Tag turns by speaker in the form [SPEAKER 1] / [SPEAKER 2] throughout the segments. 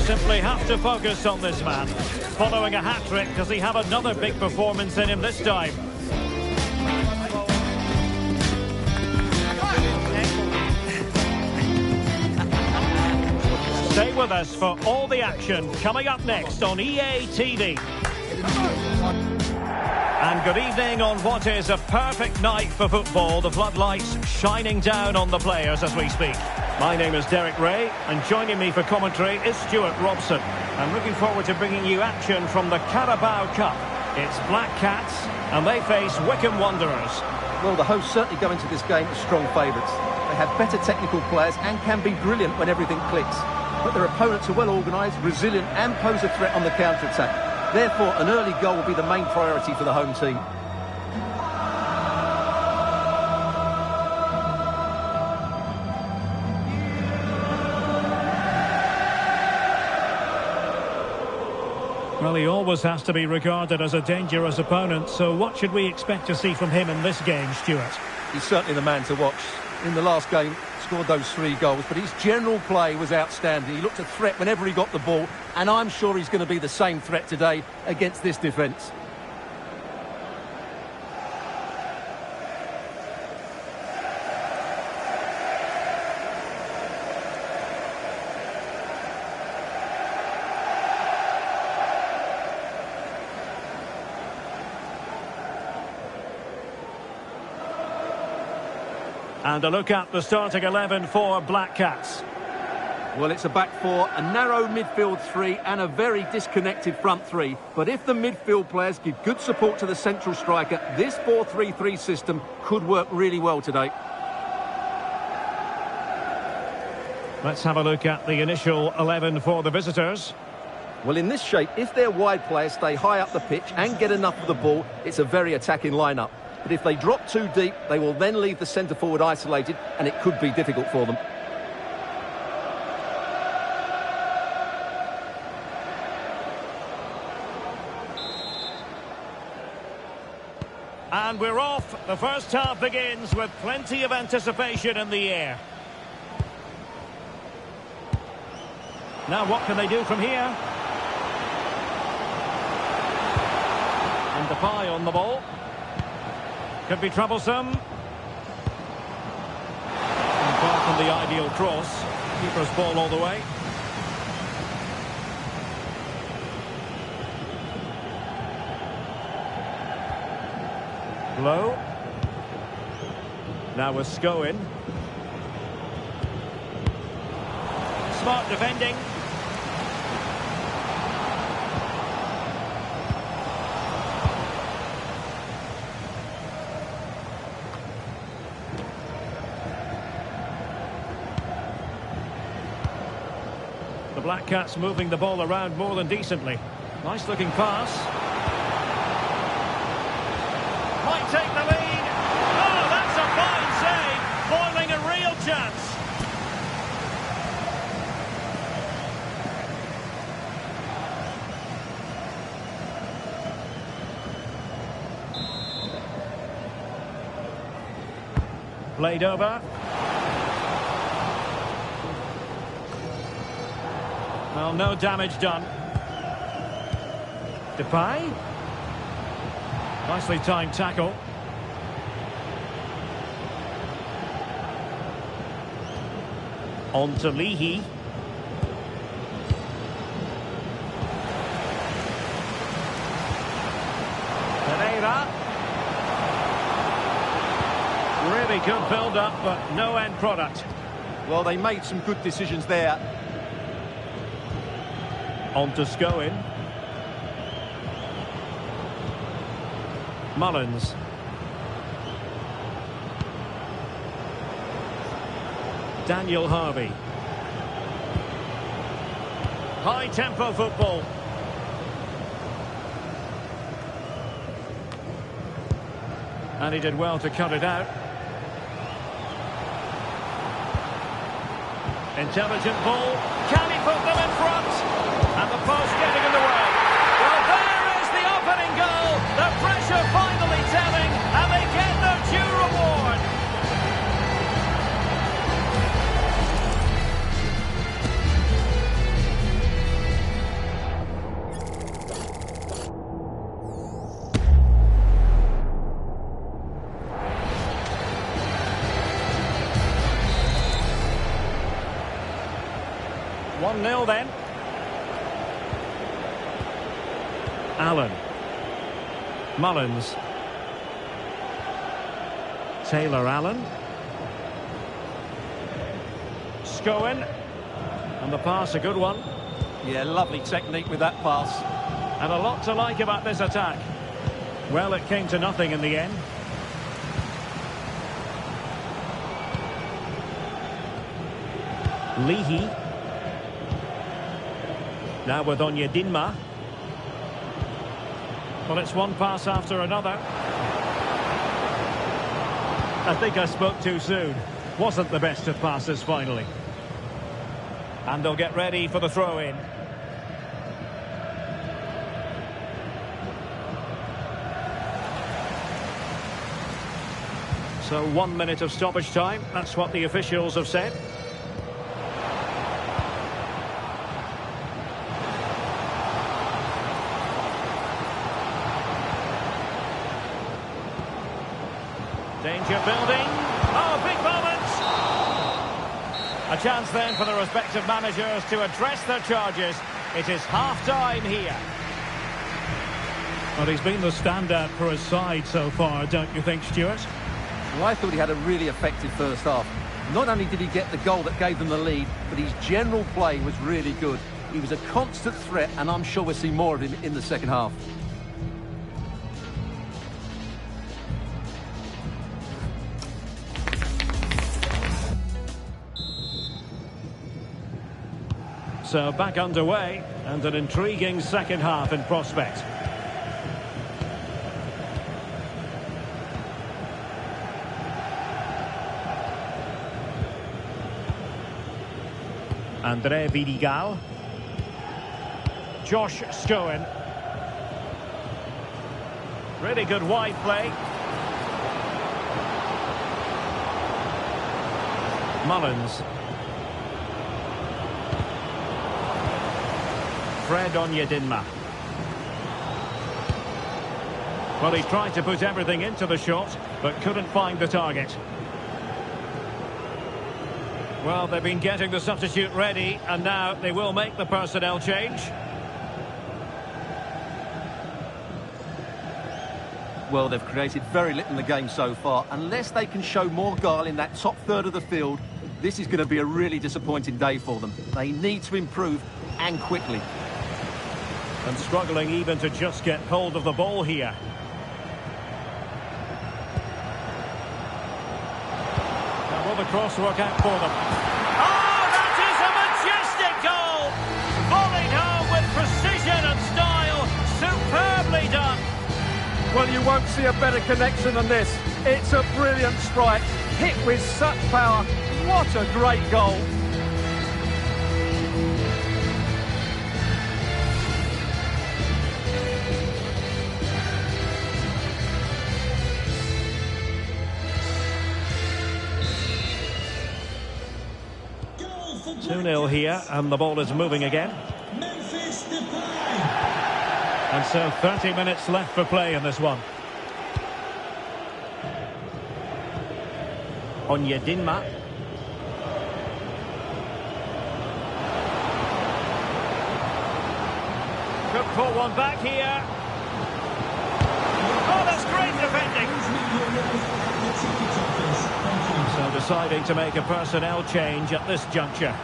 [SPEAKER 1] simply have to focus on this man. Following a hat-trick, does he have another big performance in him this time? Stay with us for all the action coming up next on EA TV. And good evening on what is a perfect night for football. The floodlights shining down on the players as we speak. My name is Derek Ray, and joining me for commentary is Stuart Robson. I'm looking forward to bringing you action from the Carabao Cup. It's Black Cats, and they face Wycombe Wanderers.
[SPEAKER 2] Well, the hosts certainly go into this game as strong favourites. They have better technical players and can be brilliant when everything clicks. But their opponents are well organised, resilient and pose a threat on the counter-attack. Therefore, an early goal will be the main priority for the home team.
[SPEAKER 1] Well, he always has to be regarded as a dangerous opponent, so what should we expect to see from him in this game, Stuart?
[SPEAKER 2] He's certainly the man to watch. In the last game, scored those 3 goals, but his general play was outstanding. He looked a threat whenever he got the ball, and I'm sure he's going to be the same threat today against this defence.
[SPEAKER 1] And a look at the starting 11 for Black Cats.
[SPEAKER 2] Well, it's a back 4, a narrow midfield 3 and a very disconnected front 3. But if the midfield players give good support to the central striker, this 4-3-3 system could work really well today.
[SPEAKER 1] Let's have a look at the initial 11 for the visitors.
[SPEAKER 2] Well, in this shape, if their wide players stay high up the pitch and get enough of the ball, it's a very attacking lineup. But if they drop too deep, they will then leave the centre-forward isolated, and it could be difficult for them.
[SPEAKER 1] And we're off. The first half begins with plenty of anticipation in the air. Now what can they do from here? And Depay on the ball. Could be troublesome. And far from the ideal cross. Keeper's ball all the way. Low. Now with Scowen. Smart defending. The Black Cats moving the ball around more than decently. Nice looking pass. Might take the lead. Oh, that's a fine save. Foiling a real chance. Played over. Well, no damage done. Depay. Nicely timed tackle. On to Leahy. Pereira. Really good build-up, but no end product.
[SPEAKER 2] Well, they made some good decisions there.
[SPEAKER 1] On to Scowen. Mullins. Daniel Harvey. High-tempo football. And he did well to cut it out. Intelligent ball. Can he put them in front? And the post getting in the way. Well, there is the opening goal. The pressure finally telling, and they get their due reward. 1-0 then. Allen. Mullins. Taylor Allen. Scowen. And the pass, a good one.
[SPEAKER 2] Yeah, lovely technique with that pass.
[SPEAKER 1] And a lot to like about this attack. Well, it came to nothing in the end. Leahy. Now with Onyedinma. Well, it's one pass after another. I think I spoke too soon. Wasn't the best of passes finally. And they'll get ready for the throw-in. So 1 minute of stoppage time. That's what the officials have said. Danger building. Oh, big moment. A chance then for the respective managers to address their charges. It is half-time here.
[SPEAKER 3] Well, he's been the standout for his side so far, don't you think, Stuart?
[SPEAKER 2] Well, I thought he had a really effective first half. Not only did he get the goal that gave them the lead, but his general play was really good. He was a constant threat, and I'm sure we'll see more of him in the second half.
[SPEAKER 1] So back underway, and an intriguing second half in prospect. Andre Vidigal. Josh Scowen. Really good wide play. Mullins. Fred Onyedinma. Well, he tried to put everything into the shot, but couldn't find the target. Well, they've been getting the substitute ready, and now they will make the personnel change.
[SPEAKER 2] Well, they've created very little in the game so far. Unless they can show more guile in that top third of the field, this is going to be a really disappointing day for them. They need to improve, and quickly.
[SPEAKER 1] And struggling even to just get hold of the ball here. Now will the cross work out for them? Oh, that is a majestic goal! Volleyed home with precision and style. Superbly done.
[SPEAKER 2] Well, you won't see a better connection than this. It's a brilliant strike, hit with such power. What a great goal!
[SPEAKER 1] 2-0 here, and the ball is moving again. And so 30 minutes left for play in this one. Onyedinma. Could put one back here. Oh, that's great defending. So deciding to make a personnel change at this juncture.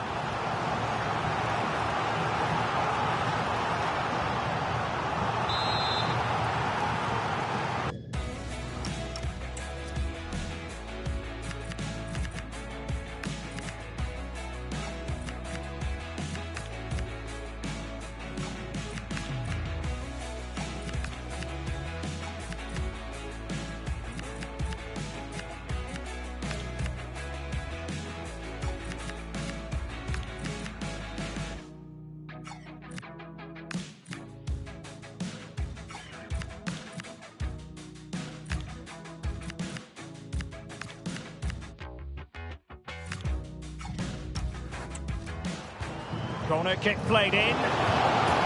[SPEAKER 1] Corner kick played in.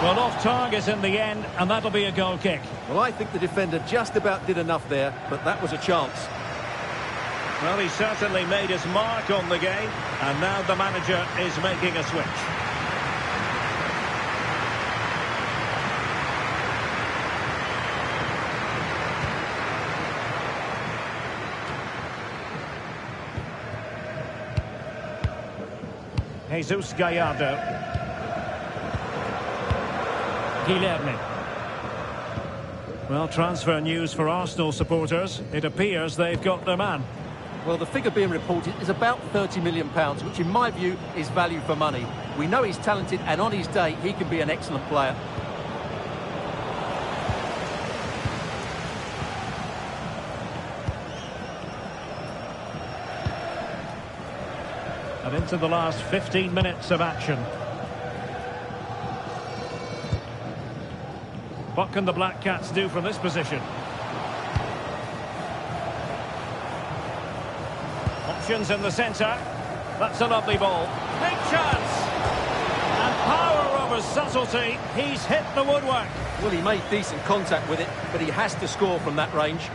[SPEAKER 1] Well, off target in the end, and that'll be a goal kick.
[SPEAKER 2] Well, I think the defender just about did enough there, but that was a chance.
[SPEAKER 1] Well, he certainly made his mark on the game, and now the manager is making a switch. Jesus Gallardo. Guilherme. Well, transfer news for Arsenal supporters. It appears they've got their man.
[SPEAKER 2] Well, the figure being reported is about £30 million, which in my view is value for money. We know he's talented, and on his day, he can be an excellent player.
[SPEAKER 1] And into the last 15 minutes of action. What can the Black Cats do from this position? Options in the centre. That's a lovely ball. Big chance! And power over subtlety. He's hit the woodwork.
[SPEAKER 2] Well, he made decent contact with it, but he has to score from that range.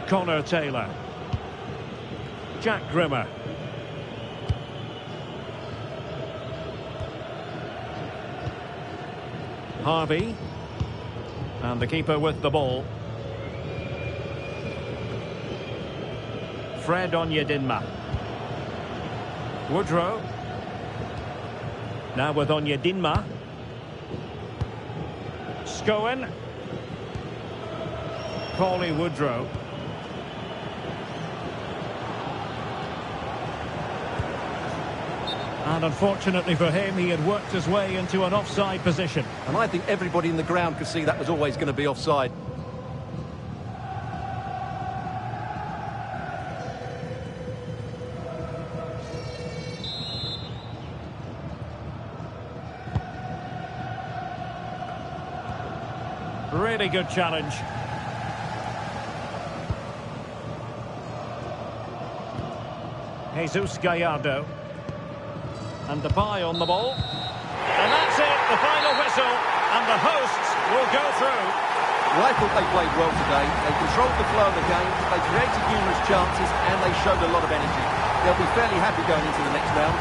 [SPEAKER 1] Connor Taylor. Jack Grimmer. Harvey. And the keeper with the ball. Fred Onyedinma. Woodrow. Now with Onyedinma. Scowen. Paulie Woodrow. And unfortunately for him, he had worked his way into an offside position.
[SPEAKER 2] And I think everybody in the ground could see that was always going to be offside.
[SPEAKER 1] Really good challenge. Jesus Gallardo. And Depay on the ball. And that's it, the final whistle. And the hosts will go through.
[SPEAKER 2] Well, I thought they played well today. They controlled the flow of the game, they created numerous chances, and they showed a lot of energy. They'll be fairly happy going into the next round.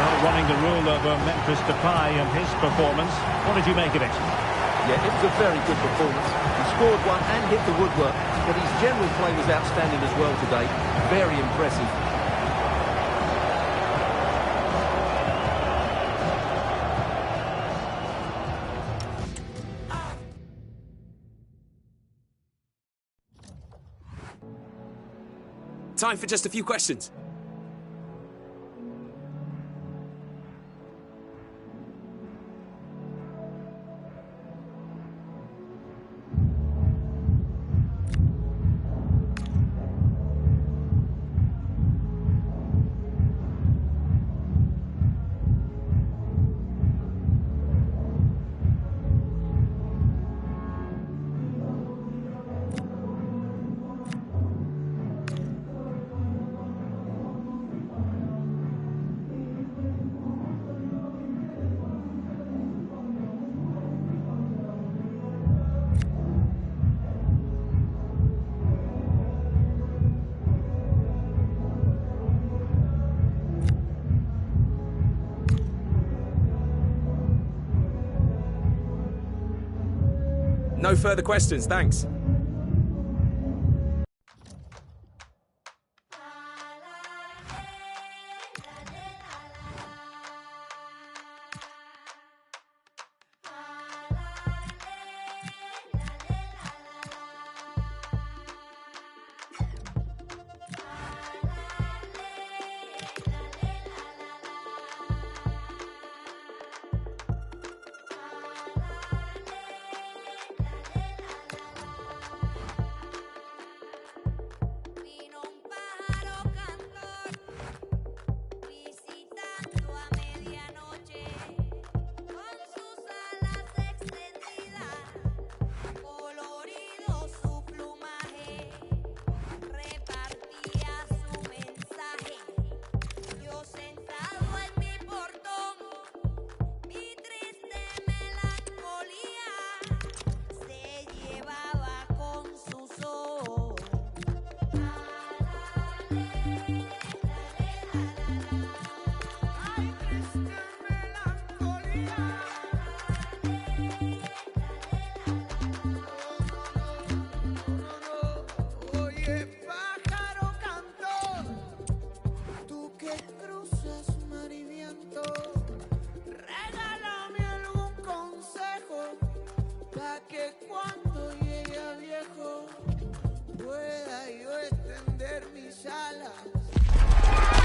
[SPEAKER 1] Well, running the rule over Memphis Depay and his performance. What did you make of it?
[SPEAKER 2] Yeah, it was a very good performance. He scored one and hit the woodwork, but his general play was outstanding as well today. Very impressive.
[SPEAKER 4] Time for just a few questions. No further questions, thanks.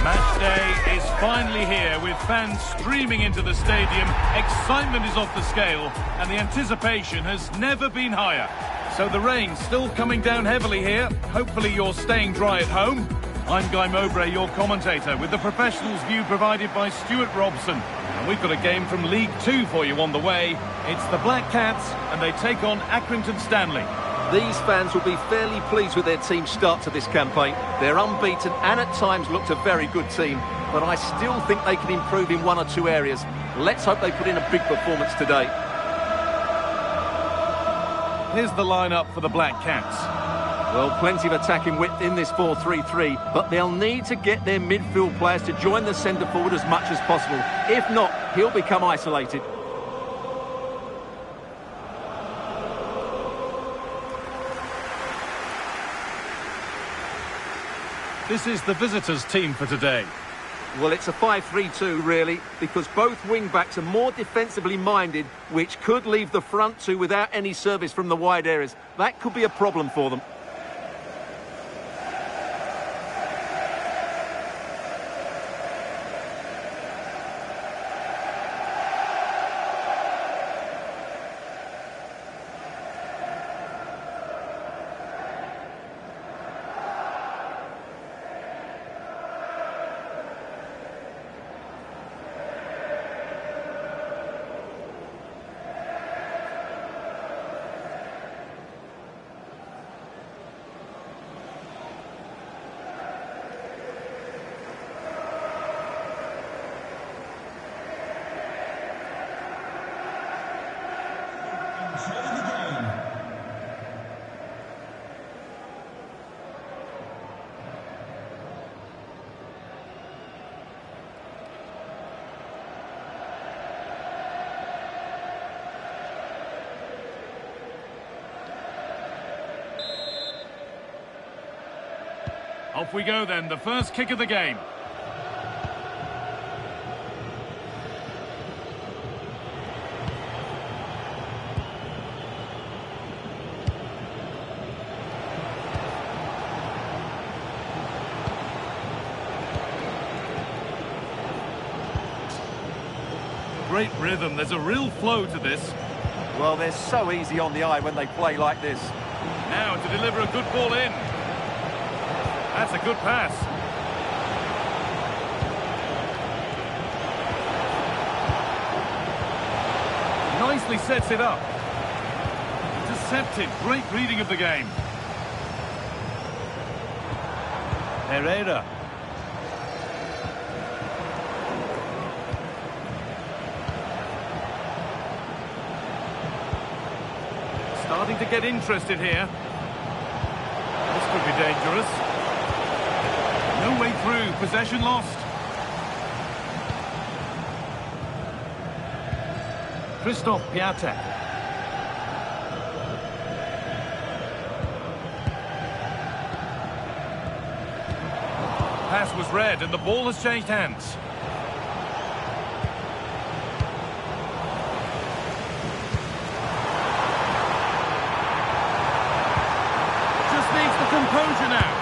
[SPEAKER 5] Match day is finally here with fans streaming into the stadium. Excitement is off the scale and the anticipation has never been higher. So the rain's still coming down heavily here. Hopefully you're staying dry at home. I'm Guy Mowbray, your commentator, with the professionals' view provided by Stuart Robson. And we've got a game from League Two for you on the way. It's the Black Cats and they take on Accrington Stanley.
[SPEAKER 2] These fans will be fairly pleased with their team's start to this campaign. They're unbeaten and at times looked a very good team, but I still think they can improve in one or two areas. Let's hope they put in a big performance today.
[SPEAKER 5] Here's the lineup for the Black Cats.
[SPEAKER 2] Well, plenty of attacking width in this 4-3-3, but they'll need to get their midfield players to join the centre forward as much as possible. If not, he'll become isolated.
[SPEAKER 5] This is the visitors' team for today.
[SPEAKER 2] Well, it's a 5-3-2, really, because both wing-backs are more defensively minded, which could leave the front two without any service from the wide areas. That could be a problem for them.
[SPEAKER 5] Off we go then, the first kick of the game. Great rhythm, there's a real flow to this.
[SPEAKER 2] Well, they're so easy on the eye when they play like this.
[SPEAKER 5] Now to deliver a good ball in. That's a good pass. Nicely sets it up. Intercepted. Great reading of the game. Herrera. Starting to get interested here. This could be dangerous. No way through, possession lost. Christoph Piatek. Pass was read and the ball has changed hands. Just needs the composure now.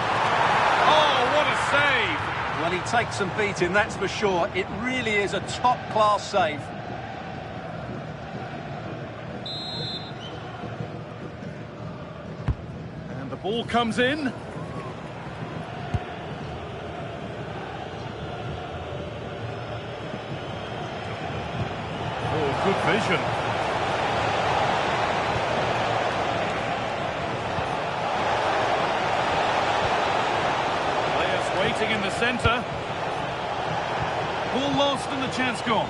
[SPEAKER 5] Oh, what a save!
[SPEAKER 2] Well, he takes some beating, that's for sure. It really is a top-class save.
[SPEAKER 5] And the ball comes in. Oh, good vision. Waiting in the centre. Ball lost and the chance gone.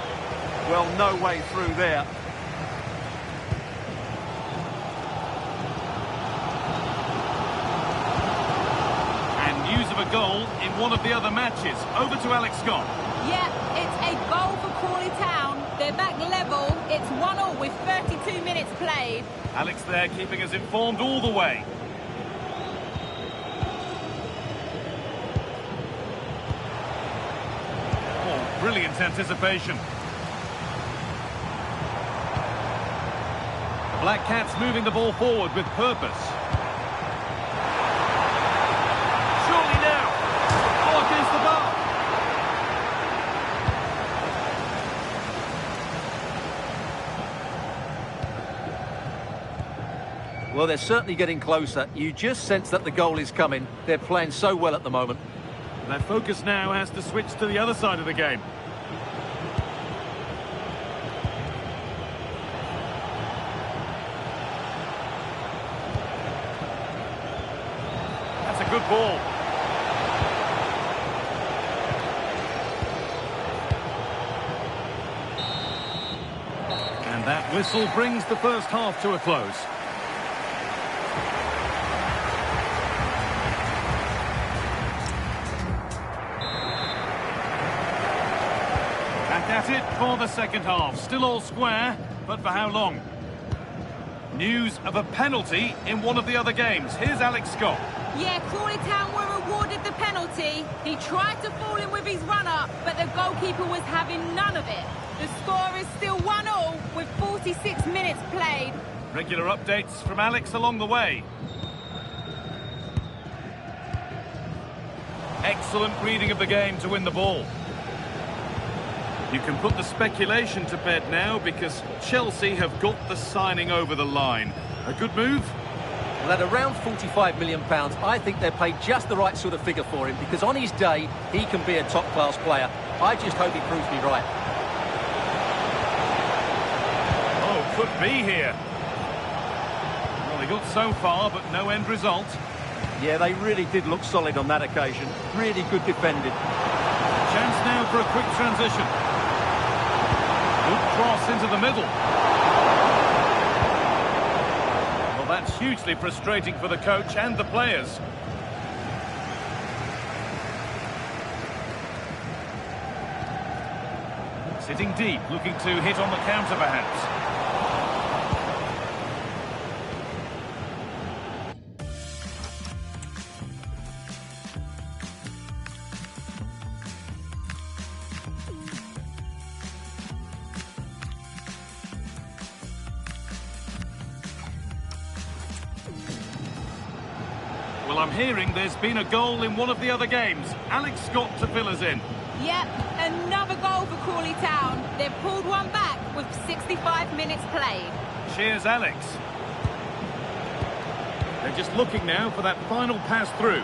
[SPEAKER 2] Well, no way through there.
[SPEAKER 5] And news of a goal in one of the other matches. Over to Alex Scott.
[SPEAKER 6] Yeah, it's a goal for Crawley Town. They're back level. It's 1-1 with 32 minutes played.
[SPEAKER 5] Alex there keeping us informed all the way. Brilliant anticipation. The Black Cats moving the ball forward with purpose. Surely now. Oh, against the bar.
[SPEAKER 2] Well, they're certainly getting closer. You just sense that the goal is coming. They're playing so well at the moment.
[SPEAKER 5] Their focus now has to switch to the other side of the game. That's a good ball. And that whistle brings the first half to a close. Back at it for the second half. Still all square, but for how long? News of a penalty in one of the other games. Here's Alex Scott.
[SPEAKER 6] Yeah, Crawley Town were awarded the penalty. He tried to fall in with his run-up, but the goalkeeper was having none of it. The score is still 1-1 with 46 minutes played.
[SPEAKER 5] Regular updates from Alex along the way. Excellent reading of the game to win the ball. You can put the speculation to bed now because Chelsea have got the signing over the line. A good move?
[SPEAKER 2] Well, at around £45 million, I think they paid just the right sort of figure for him because on his day, he can be a top-class player. I just hope he proves me right.
[SPEAKER 5] Oh, could be here. Well, they got so far, but no end result.
[SPEAKER 2] Yeah, they really did look solid on that occasion. Really good defending.
[SPEAKER 5] Chance now for a quick transition. Good cross into the middle. Well, that's hugely frustrating for the coach and the players. Sitting deep, looking to hit on the counter perhaps. Well, I'm hearing there's been a goal in one of the other games. Alex Scott to fill us in.
[SPEAKER 6] Yep, another goal for Crawley Town. They've pulled one back with 65 minutes played.
[SPEAKER 5] Cheers, Alex. They're just looking now for that final pass through.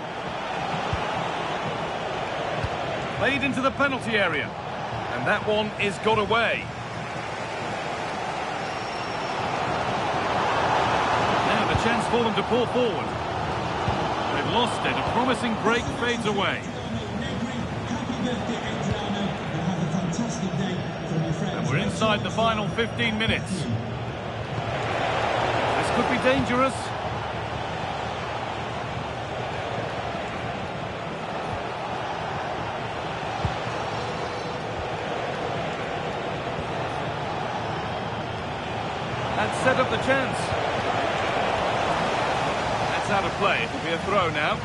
[SPEAKER 5] Played into the penalty area. And that one is got away. Now the chance for them to pull forward. They've lost it. A promising break fades away. And we're inside the final 15 minutes. This could be dangerous. And set up the chance. That's out of play. It will be a throw now.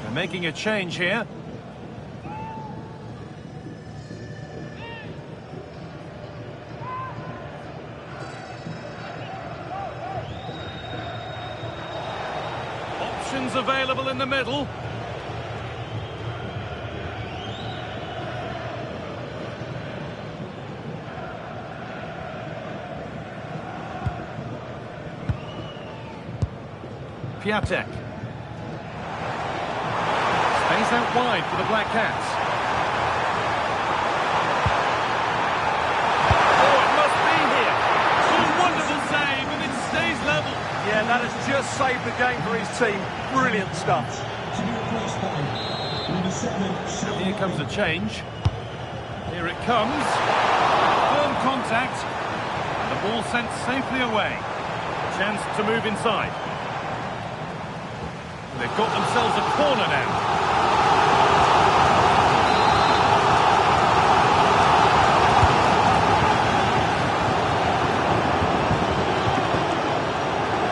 [SPEAKER 5] They're making a change here. Options available in the middle. Piatek. Space out wide for the Black Cats. Oh, it must be here. What a wonderful save, and it stays level.
[SPEAKER 2] Yeah, that has just saved the game for his team. Brilliant stuff.
[SPEAKER 5] And here comes a change. Here it comes. Firm contact. And the ball sent safely away. Chance to move inside. They've got themselves a corner now.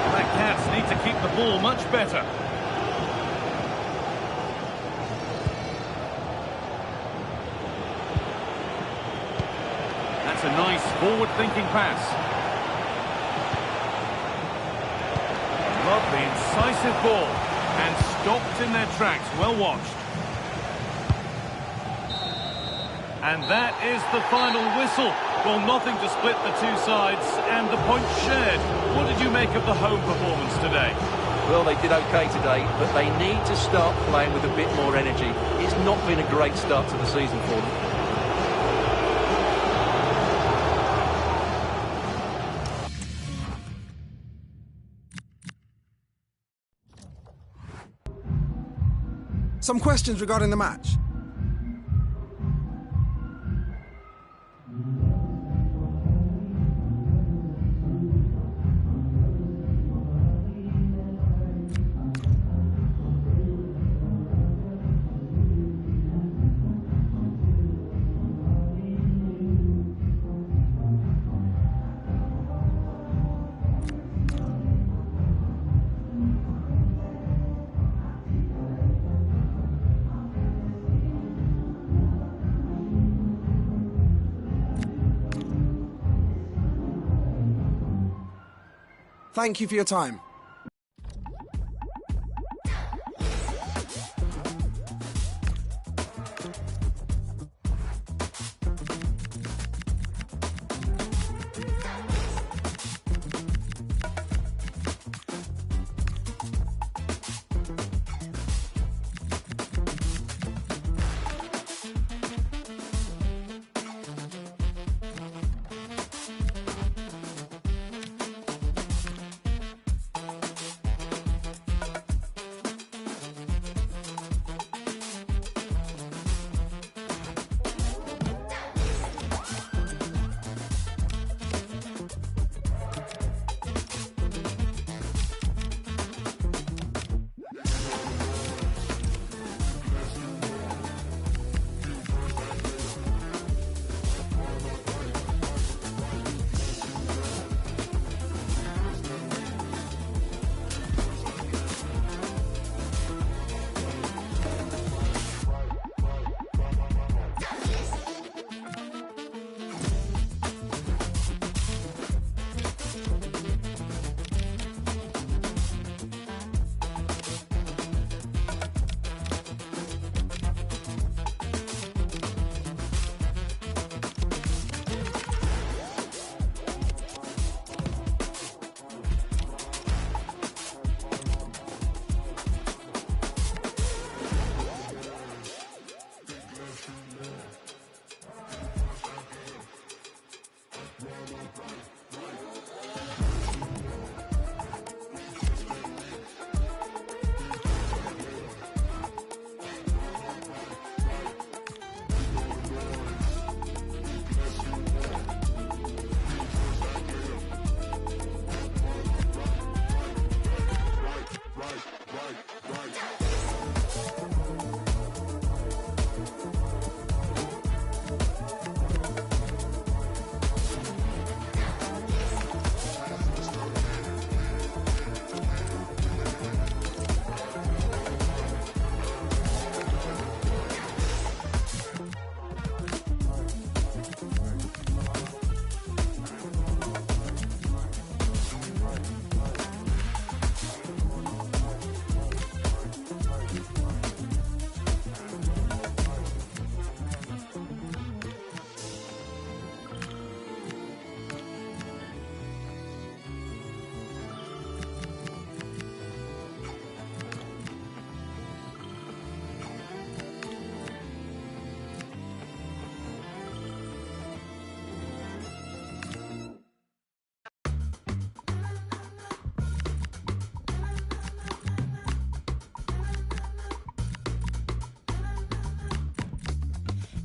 [SPEAKER 5] Black Cats need to keep the ball much better. That's a nice forward-thinking pass. Love the incisive ball. And stopped in their tracks. Well watched. And that is the final whistle. Well, nothing to split the two sides and the points shared. What did you make of the home performance today?
[SPEAKER 2] Well, they did okay today, but they need to start playing with a bit more energy. It's not been a great start to the season for them.
[SPEAKER 7] Some questions regarding the match. Thank you for your time.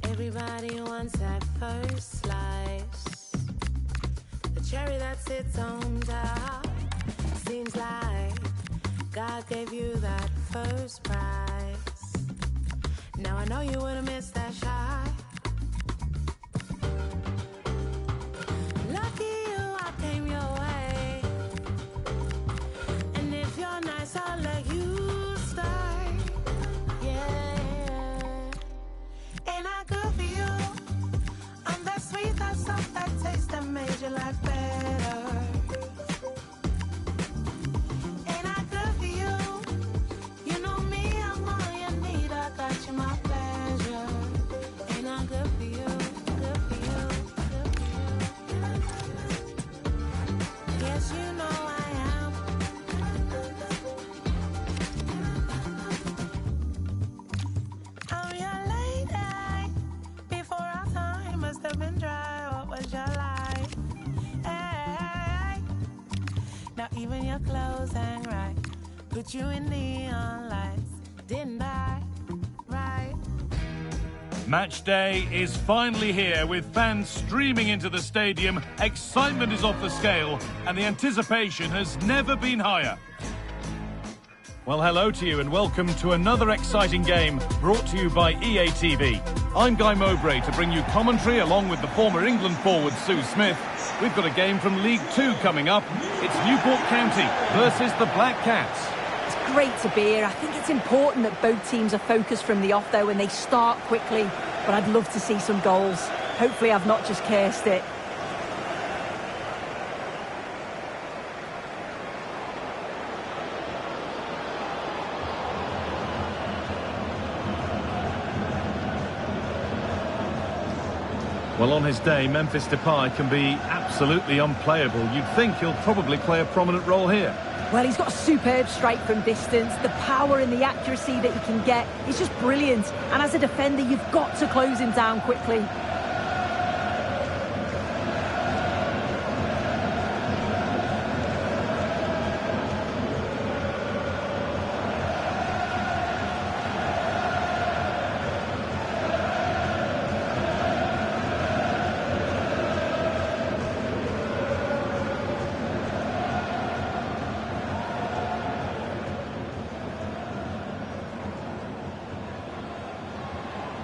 [SPEAKER 8] Everybody wants that first slice, the cherry that sits on top. Seems like God gave you that first prize. Now I know you would've missed that shot. Lucky you, I came your way. And if you're nice, I'll let you start. Yeah. Ain't I good for you? I'm that sweet, that soft, that taste that made your life better. Ain't I good for you? You know me, I'm all you need. I got you, my pleasure. Ain't I Now even your clothes hang right. Put you in neon lights. Didn't I? Right.
[SPEAKER 5] Match day is finally here with fans streaming into the stadium. Excitement is off the scale and the anticipation has never been higher. Well, hello to you and welcome to another exciting game brought to you by EA TV. I'm Guy Mowbray to bring you commentary along with the former England forward Sue Smith. We've got a game from League Two coming up. It's Newport County versus the Black Cats.
[SPEAKER 9] It's great to be here. I think it's important that both teams are focused from the off though and they start quickly. But I'd love to see some goals. Hopefully I've not just cursed it.
[SPEAKER 5] Well, on his day, Memphis Depay can be absolutely unplayable. You'd think he'll probably play a prominent role here.
[SPEAKER 9] Well, he's got a superb strike from distance. The power and the accuracy that he can get is just brilliant. And as a defender, you've got to close him down quickly.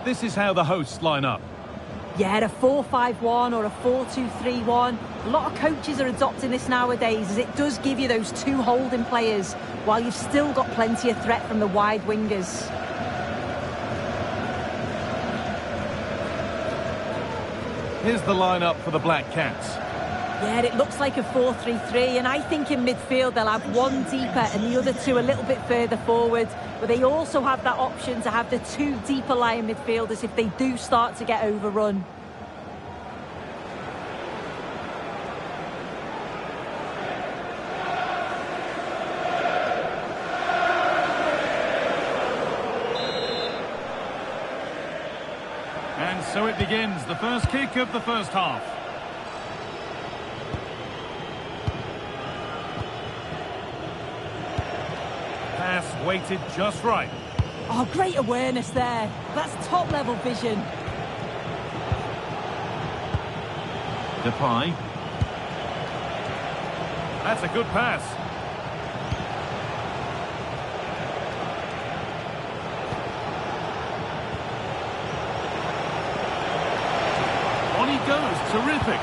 [SPEAKER 5] This is how the hosts line up.
[SPEAKER 9] Yeah, a 4-5-1 or a 4-2-3-1. A lot of coaches are adopting this nowadays as it does give you those two holding players while you've still got plenty of threat from the wide wingers.
[SPEAKER 5] Here's the lineup for the Black Cats.
[SPEAKER 9] Yeah, it looks like a 4-3-3, and I think in midfield they'll have one deeper and the other two a little bit further forward. But they also have that option to have the two deeper lying midfielders if they do start to get overrun.
[SPEAKER 5] And so it begins, the first kick of the first half. Pass weighted just right.
[SPEAKER 9] Oh, great awareness there. That's top-level vision.
[SPEAKER 5] Depay. That's a good pass. On he goes, terrific.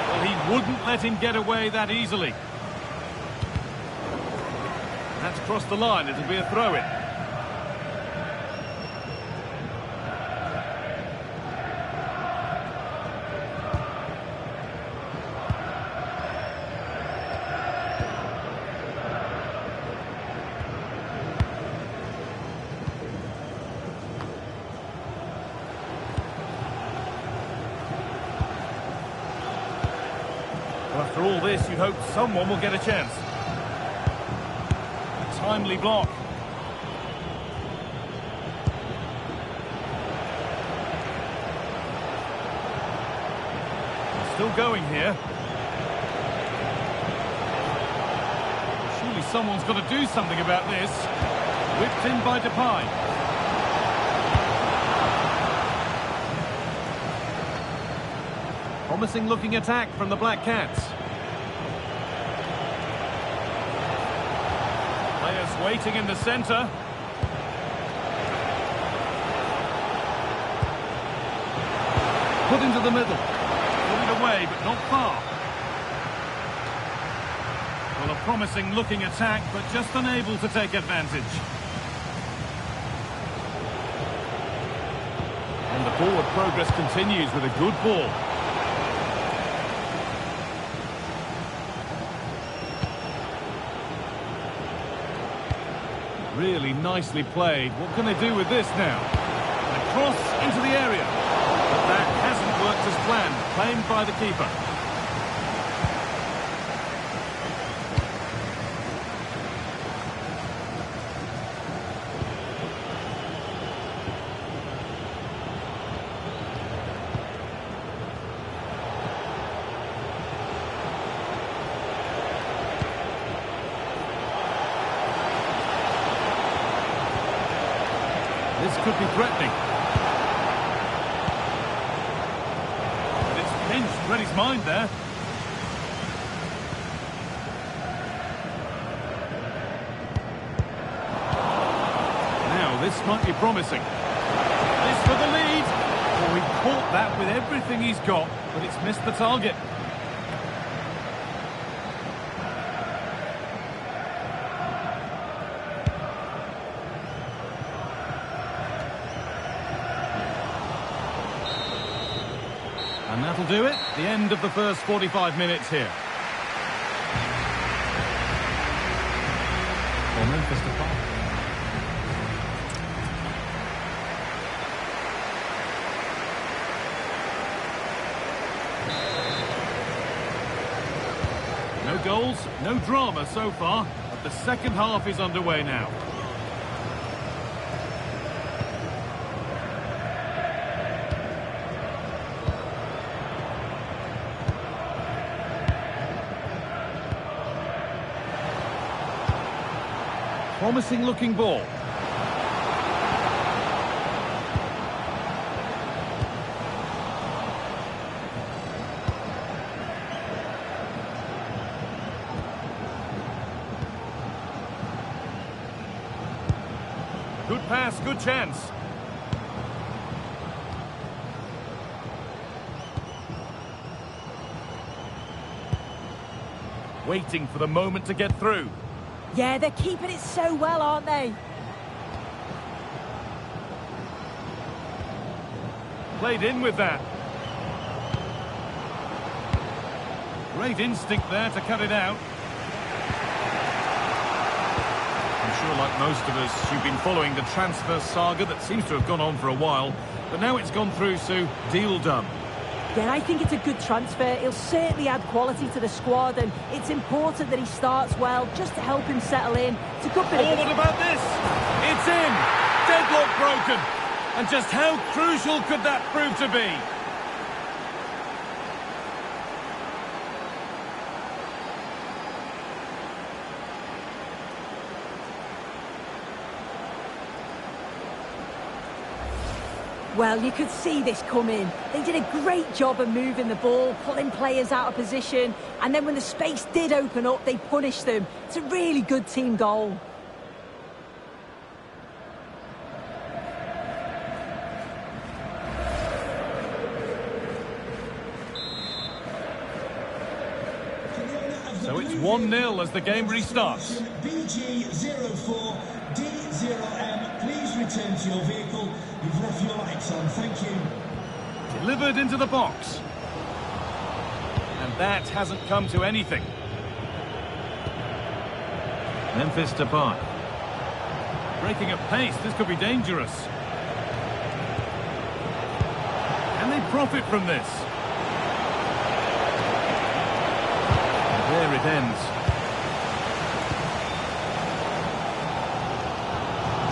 [SPEAKER 5] Well, he wouldn't let him get away that easily. That's crossed the line, it'll be a throw-in. Well, after all this, you'd hope someone will get a chance. Timely block. Still going here. Surely someone's got to do something about this. Whipped in by Depay. Promising looking attack from the Black Cats. Players waiting in the centre. Put into the middle. Put it away, but not far. Well, a promising looking attack, but just unable to take advantage. And the forward progress continues with a good ball. Really nicely played. What can they do with this now? And a cross into the area. But that hasn't worked as planned. Claimed by the keeper. this could be threatening. But it's pinched Reddy's mind there. Now, this might be promising. This for the lead. Oh, he caught that with everything he's got, but it's missed the target. And that'll do it. The end of the first 45 minutes here. For Memphis to pass. No goals, no drama so far, but the second half is underway now. Promising looking ball. Good pass, good chance. Waiting for the moment to get through.
[SPEAKER 9] Yeah, they're keeping it so well, aren't they?
[SPEAKER 5] Played in with that. Great instinct there to cut it out. I'm sure, like most of us, you've been following the transfer saga that seems to have gone on for a while, but now it's gone through, so deal done.
[SPEAKER 9] Yeah, I think it's a good transfer. He'll certainly add quality to the squad, and it's important that he starts well, just to help him settle in. It's a good bit
[SPEAKER 5] Oh, what about this? It's in! Deadlock broken! And just how crucial could that prove to be?
[SPEAKER 9] Well, you could see this coming. They did a great job of moving the ball, pulling players out of position, and then when the space did open up, they punished them. It's a really good team goal.
[SPEAKER 5] So it's 1-0 as the game restarts.
[SPEAKER 10] BG04D0M, please return to your vehicle. You've left your lights on, thank you.
[SPEAKER 5] Delivered into the box. And that hasn't come to anything. Memphis to Depay. Breaking at pace, this could be dangerous. Can they profit from this? And there it ends.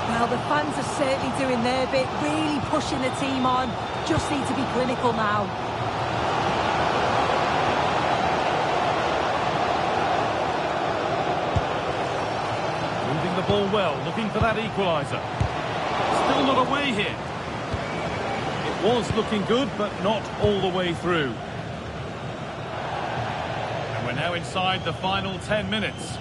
[SPEAKER 9] Well, the fans are certainly doing their bit, really pushing the team on. Just need to be clinical now.
[SPEAKER 5] Moving the ball well, looking for that equaliser. Still not away here. It was looking good, but not all the way through. And we're now inside the final 10 minutes.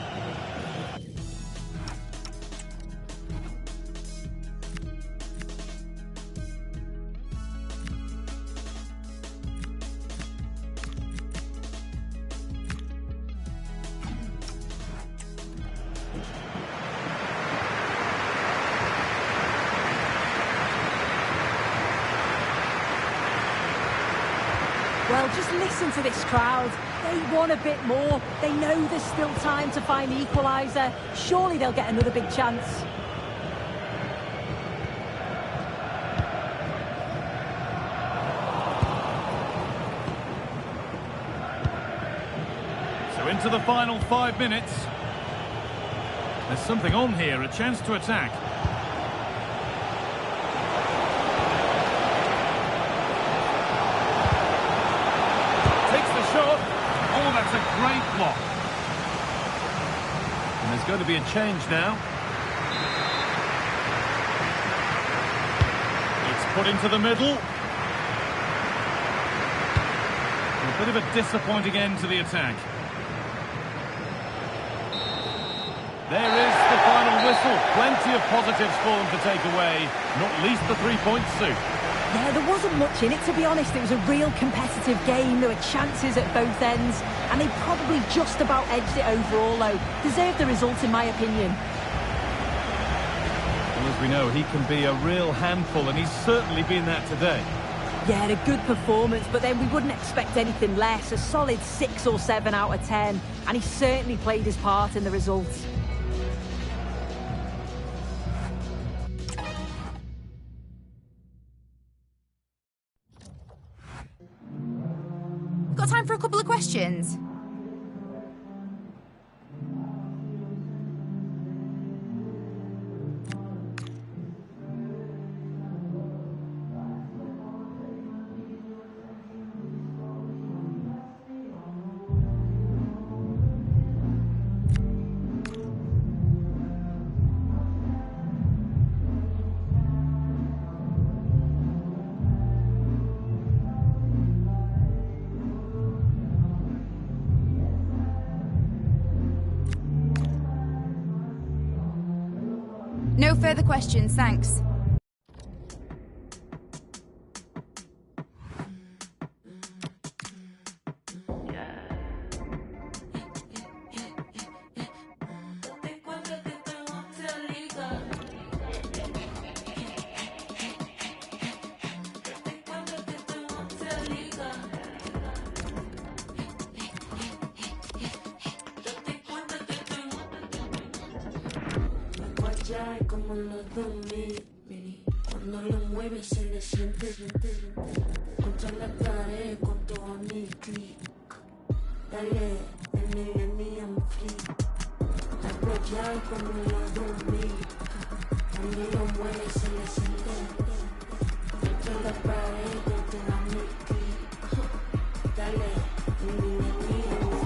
[SPEAKER 9] Well, just listen to this crowd. They want a bit more. They know there's still time to find the equaliser. Surely they'll get another big chance.
[SPEAKER 5] So into the final 5 minutes. There's something on here, a chance to attack. Oh, that's a great block. And there's going to be a change now. Put into the middle. A bit of a disappointing end to the attack. There is the final whistle. Plenty of positives for them to take away, not least the 3-point suit.
[SPEAKER 9] Yeah, there wasn't much in it, to be honest. It was a real competitive game. There were chances at both ends, and they probably just about edged it overall, though. Deserved the result, in my opinion.
[SPEAKER 5] Well, as we know, he can be a real handful, and he's certainly been that today.
[SPEAKER 9] Yeah, a good performance, but then we wouldn't expect anything less. A solid 6 or 7 out of 10, and he certainly played his part in the results.
[SPEAKER 11] Got time for a couple of questions? No further questions, thanks.
[SPEAKER 8] Como los 2000, cuando lo mueves se le siente contra la pared con todo mi clic. Dale, el millennium free. Apoyar como los 2000, cuando lo mueves se le siente contra la pared con todo mi clic. Dale, el millennium free.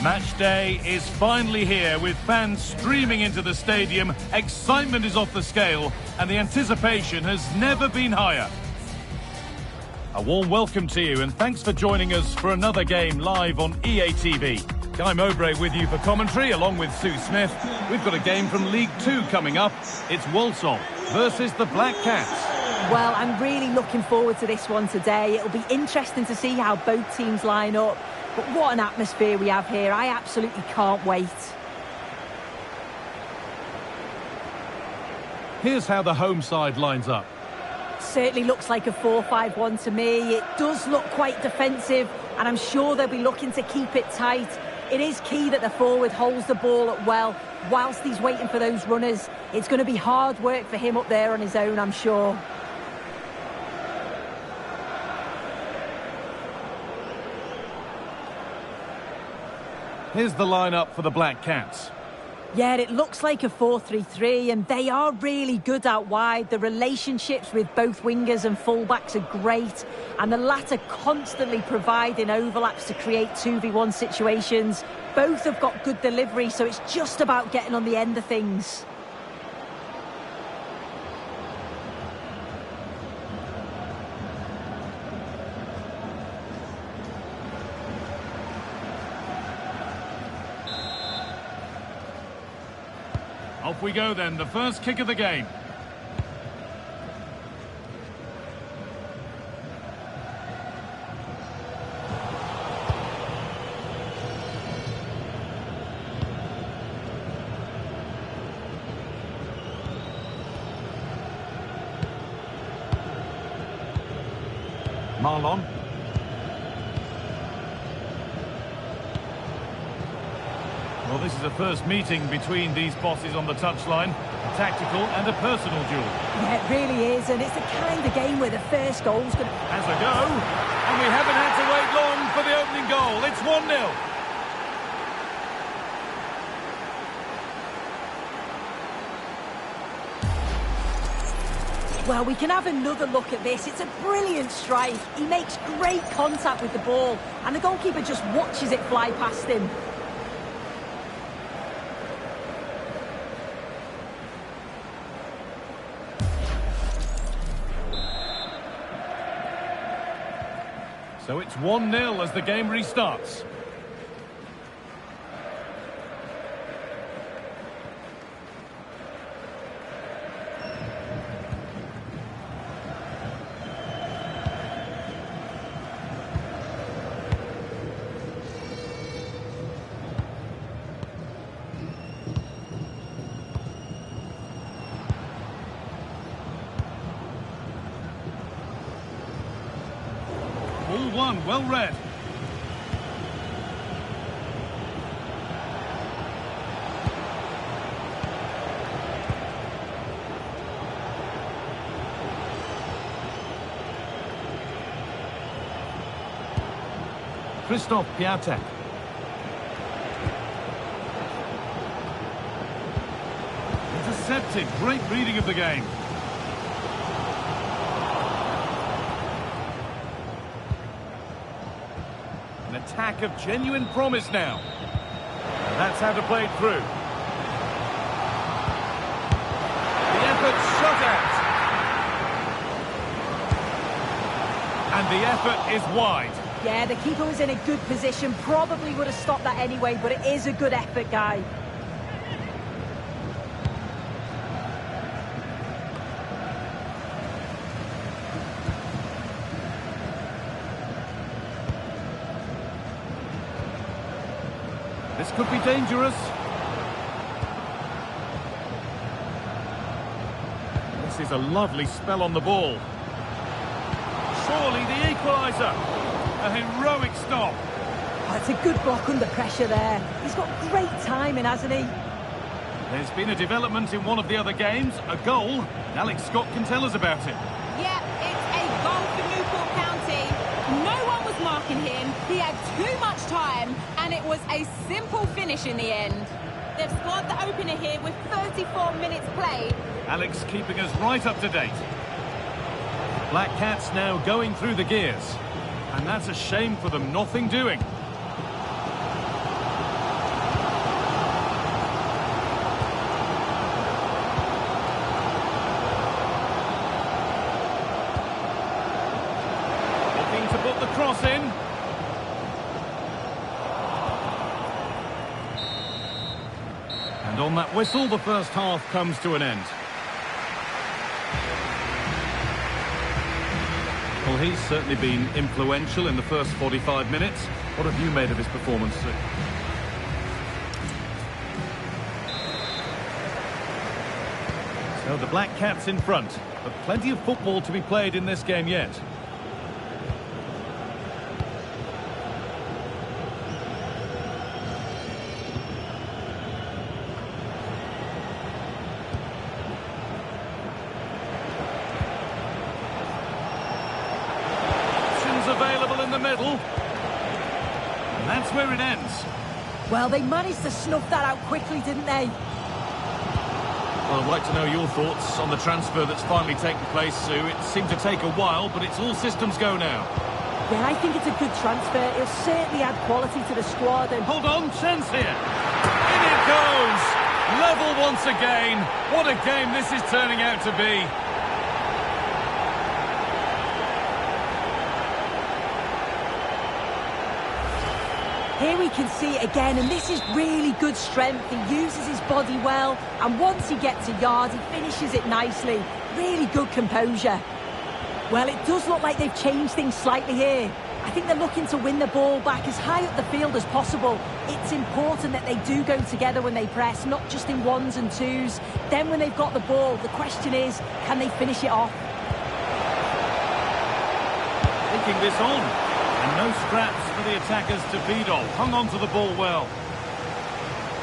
[SPEAKER 5] Match day is finally here with fans streaming into the stadium. Excitement is off the scale and the anticipation has never been higher. A warm welcome to you and thanks for joining us for another game live on EA TV. Guy Mowbray with you for commentary along with Sue Smith. We've got a game from League 2 coming up. It's Walsall versus the Black Cats.
[SPEAKER 9] Well, I'm really looking forward to this one today. It'll be interesting to see how both teams line up. But what an atmosphere we have here. I absolutely can't wait.
[SPEAKER 5] Here's how the home side lines up.
[SPEAKER 9] Certainly looks like a 4-5-1 to me. It does look quite defensive, and I'm sure they'll be looking to keep it tight. It is key that the forward holds the ball up well whilst he's waiting for those runners. It's going to be hard work for him up there on his own, I'm sure.
[SPEAKER 5] Here's the lineup for the Black Cats.
[SPEAKER 9] Yeah, it looks like a 4-3-3, and they are really good out wide. The relationships with both wingers and fullbacks are great, and the latter constantly providing overlaps to create 2v1 situations. Both have got good delivery, so it's just about getting on the end of things.
[SPEAKER 5] Off we go then, the first kick of the game. Marlon. Well, this is a first meeting between these bosses on the touchline. A tactical and a personal duel.
[SPEAKER 9] Yeah, it really is, and it's the kind of game where the first goal's going to...
[SPEAKER 5] Has a go, and we haven't had to wait long for the opening goal. It's 1-0.
[SPEAKER 9] Well, we can have another look at this. It's a brilliant strike. He makes great contact with the ball, and the goalkeeper just watches it fly past him.
[SPEAKER 5] So it's 1-0 as the game restarts. Ball one, well read. Christoph Piatek. Intercepted, great reading of the game. An attack of genuine promise now. That's how to play it through. The effort shot at. And the effort is wide.
[SPEAKER 9] Yeah, the keeper was in a good position. Probably would have stopped that anyway, but it is a good effort, guy.
[SPEAKER 5] This could be dangerous. This is a lovely spell on the ball. Surely the equaliser. A heroic stop.
[SPEAKER 9] Oh, it's a good block under pressure there. He's got great timing, hasn't he?
[SPEAKER 5] There's been a development in one of the other games, a goal. Alex Scott can tell us about it.
[SPEAKER 6] Yeah, it's a goal for Newport County. No one was marking him. He had too much time, and it was a simple finish in the end. They've scored the opener here with 34 minutes played.
[SPEAKER 5] Alex keeping us right up to date. Black Cats now going through the gears. And that's a shame for them, nothing doing. Looking to put the cross in. And on that whistle, the first half comes to an end. Well, he's certainly been influential in the first 45 minutes. What have you made of his performance? So the Black Cats in front, but plenty of football to be played in this game yet. the middle. And that's where it ends.
[SPEAKER 9] Well, they managed to snuff that out quickly, didn't they?
[SPEAKER 5] Well, I'd like to know your thoughts on the transfer that's finally taken place, Sue. It seemed to take a while, but it's all systems go now.
[SPEAKER 9] Yeah, I think it's a good transfer. It'll certainly add quality to the squad. And
[SPEAKER 5] hold on, chance here. In it goes! Level once again. What a game this is turning out to be.
[SPEAKER 9] Here we can see it again, and this is really good strength. He uses his body well, and once he gets a yard, he finishes it nicely. Really good composure. Well, it does look like they've changed things slightly here. I think they're looking to win the ball back as high up the field as possible. It's important that they do go together when they press, not just in ones and twos. Then when they've got the ball, the question is, can they finish it off?
[SPEAKER 5] Taking this on. And no scraps for the attackers to feed off. Hung on to the ball well.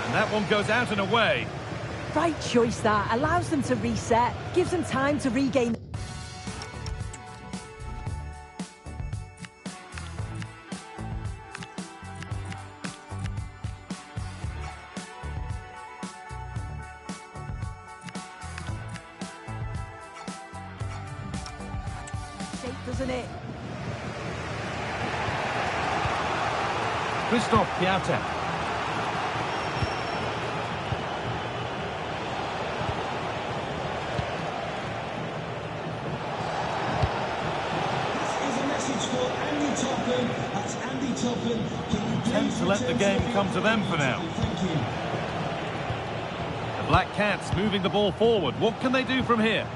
[SPEAKER 5] And that one goes out and away.
[SPEAKER 9] Right choice that. Allows them to reset. Gives them time to regain. Doesn't it?
[SPEAKER 5] Christoph Piatek. Attempt to let the game come to them for now. The Black Cats moving the ball forward. What can they do from here?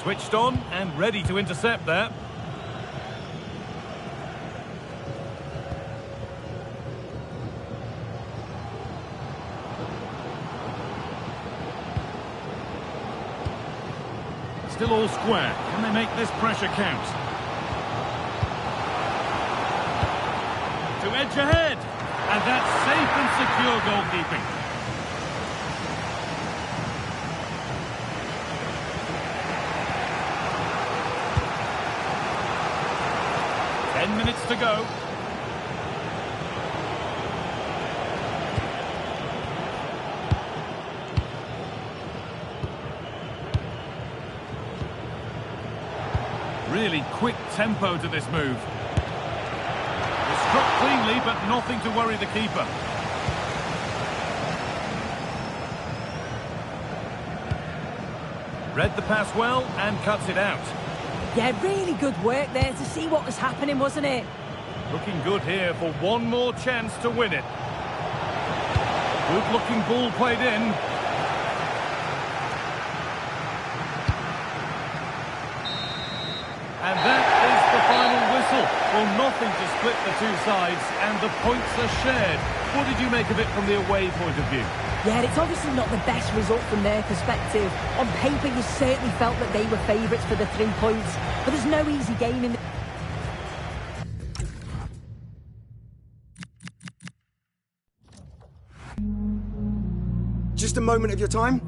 [SPEAKER 5] Switched on and ready to intercept that. Still all square. Can they make this pressure count? To edge ahead. And that's safe and secure goalkeeping. Minutes to go. Really quick tempo to this move. It's struck cleanly, but nothing to worry the keeper. Read the pass well and cuts it out.
[SPEAKER 9] Yeah, really good work there to see what was happening, wasn't it?
[SPEAKER 5] Looking good here for one more chance to win it. Good looking ball played in. And that is the final whistle. Well, nothing to split the two sides, and the points are shared. What did you make of it from the away point of view?
[SPEAKER 9] Yeah, it's obviously not the best result from their perspective. On paper, you certainly felt that they were favourites for the 3 points, but there's no easy game in the...
[SPEAKER 7] Just a moment of your time.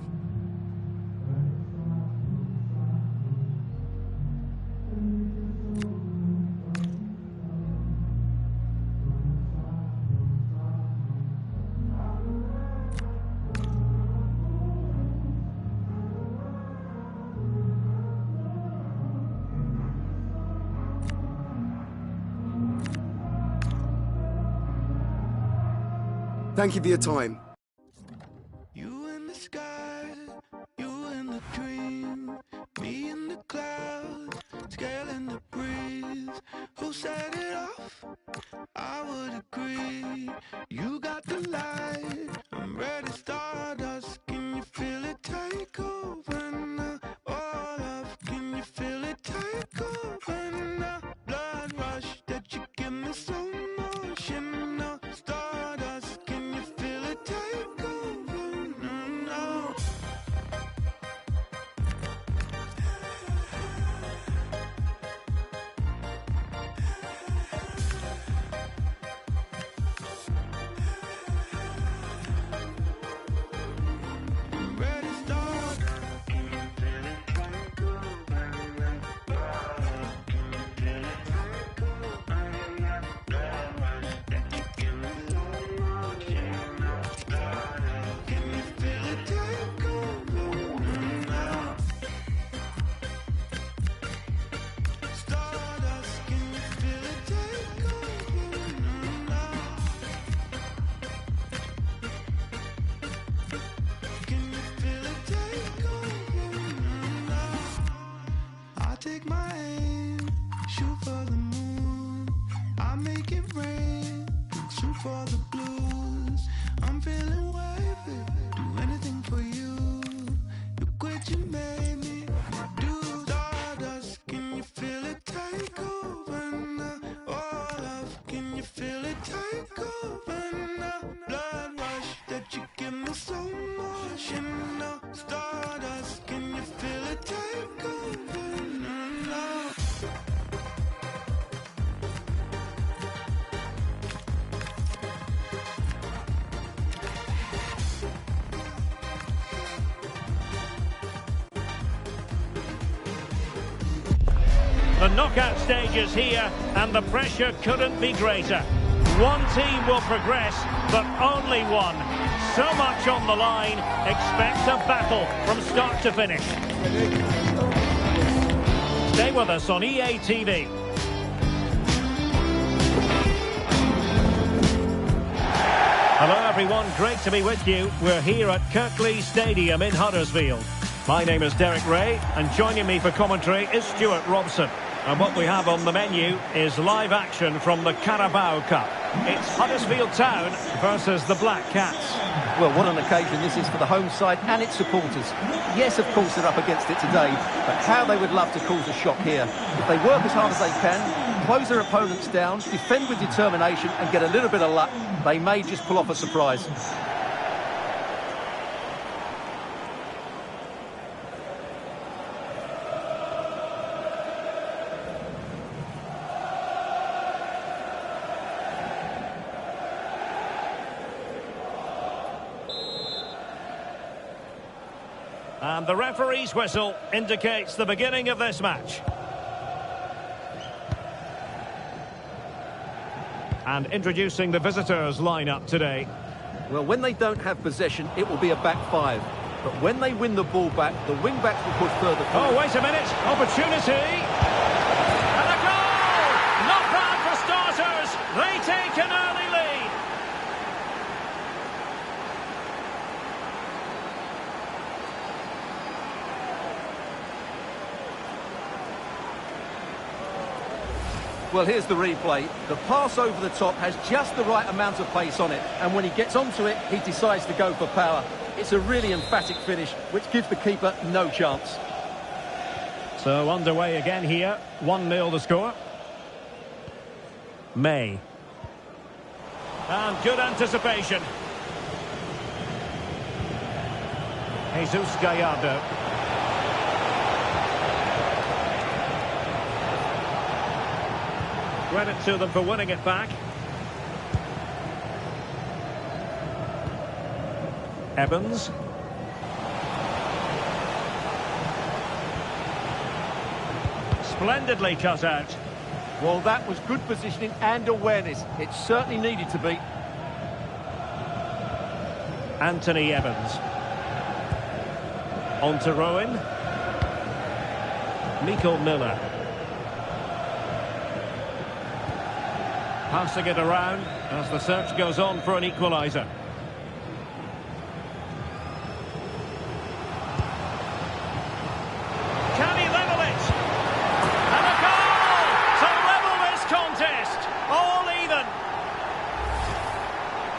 [SPEAKER 7] Thank you for your time.
[SPEAKER 12] You in the sky, you in the dream, me in the clouds, scaling the breeze. Who set it off? I would agree. You got the light, I'm ready to start us. Can you feel it take over now? All of, can you feel it take over now? Blood rush that you give me so motion now. Stardust, can you feel it take over? No. liquid you made me do stardust. Can you feel it take over now? Oh love, can you feel it take over now? Blood rush that you give me so much, you know. Stardust, can you feel it take over now?
[SPEAKER 1] The knockout stage is here, and the pressure couldn't be greater. One team will progress, but only one. So much on the line. Expect a battle from start to finish. Stay with us on EA TV. Hello everyone, great to be with you. We're here at Kirklees Stadium in Huddersfield. My name is Derek Ray, and joining me for commentary is Stuart Robson. And what we have on the menu is live action from the Carabao Cup. It's Huddersfield Town versus the Black Cats.
[SPEAKER 2] Well, what an occasion this is for the home side and its supporters. Yes, of course, they're up against it today, but how they would love to cause a shock here. If they work as hard as they can, close their opponents down, defend with determination and get a little bit of luck, they may just pull off a surprise.
[SPEAKER 1] And the referee's whistle indicates the beginning of this match. And introducing the visitors' lineup today.
[SPEAKER 2] Well, when they don't have possession, it will be a back five. But when they win the ball back, the wing-backs will push further forward.
[SPEAKER 1] Oh, wait a minute. Opportunity. And a goal! Not bad for starters. They take an early lead.
[SPEAKER 2] Well, here's the replay. The pass over the top has just the right amount of pace on it, and when he gets onto it, he decides to go for power. It's a really emphatic finish, which gives the keeper no chance.
[SPEAKER 1] So underway again here. 1-0 the score. May. And good anticipation. Jesus Gallardo. Credit to them for winning it back. Evans. Splendidly cut out.
[SPEAKER 2] Well, that was good positioning and awareness. It certainly needed to be.
[SPEAKER 1] Anthony Evans. On to Rowan. Michael Miller. Passing it around as the search goes on for an equaliser. Can he level it? And a goal to level this contest. All even.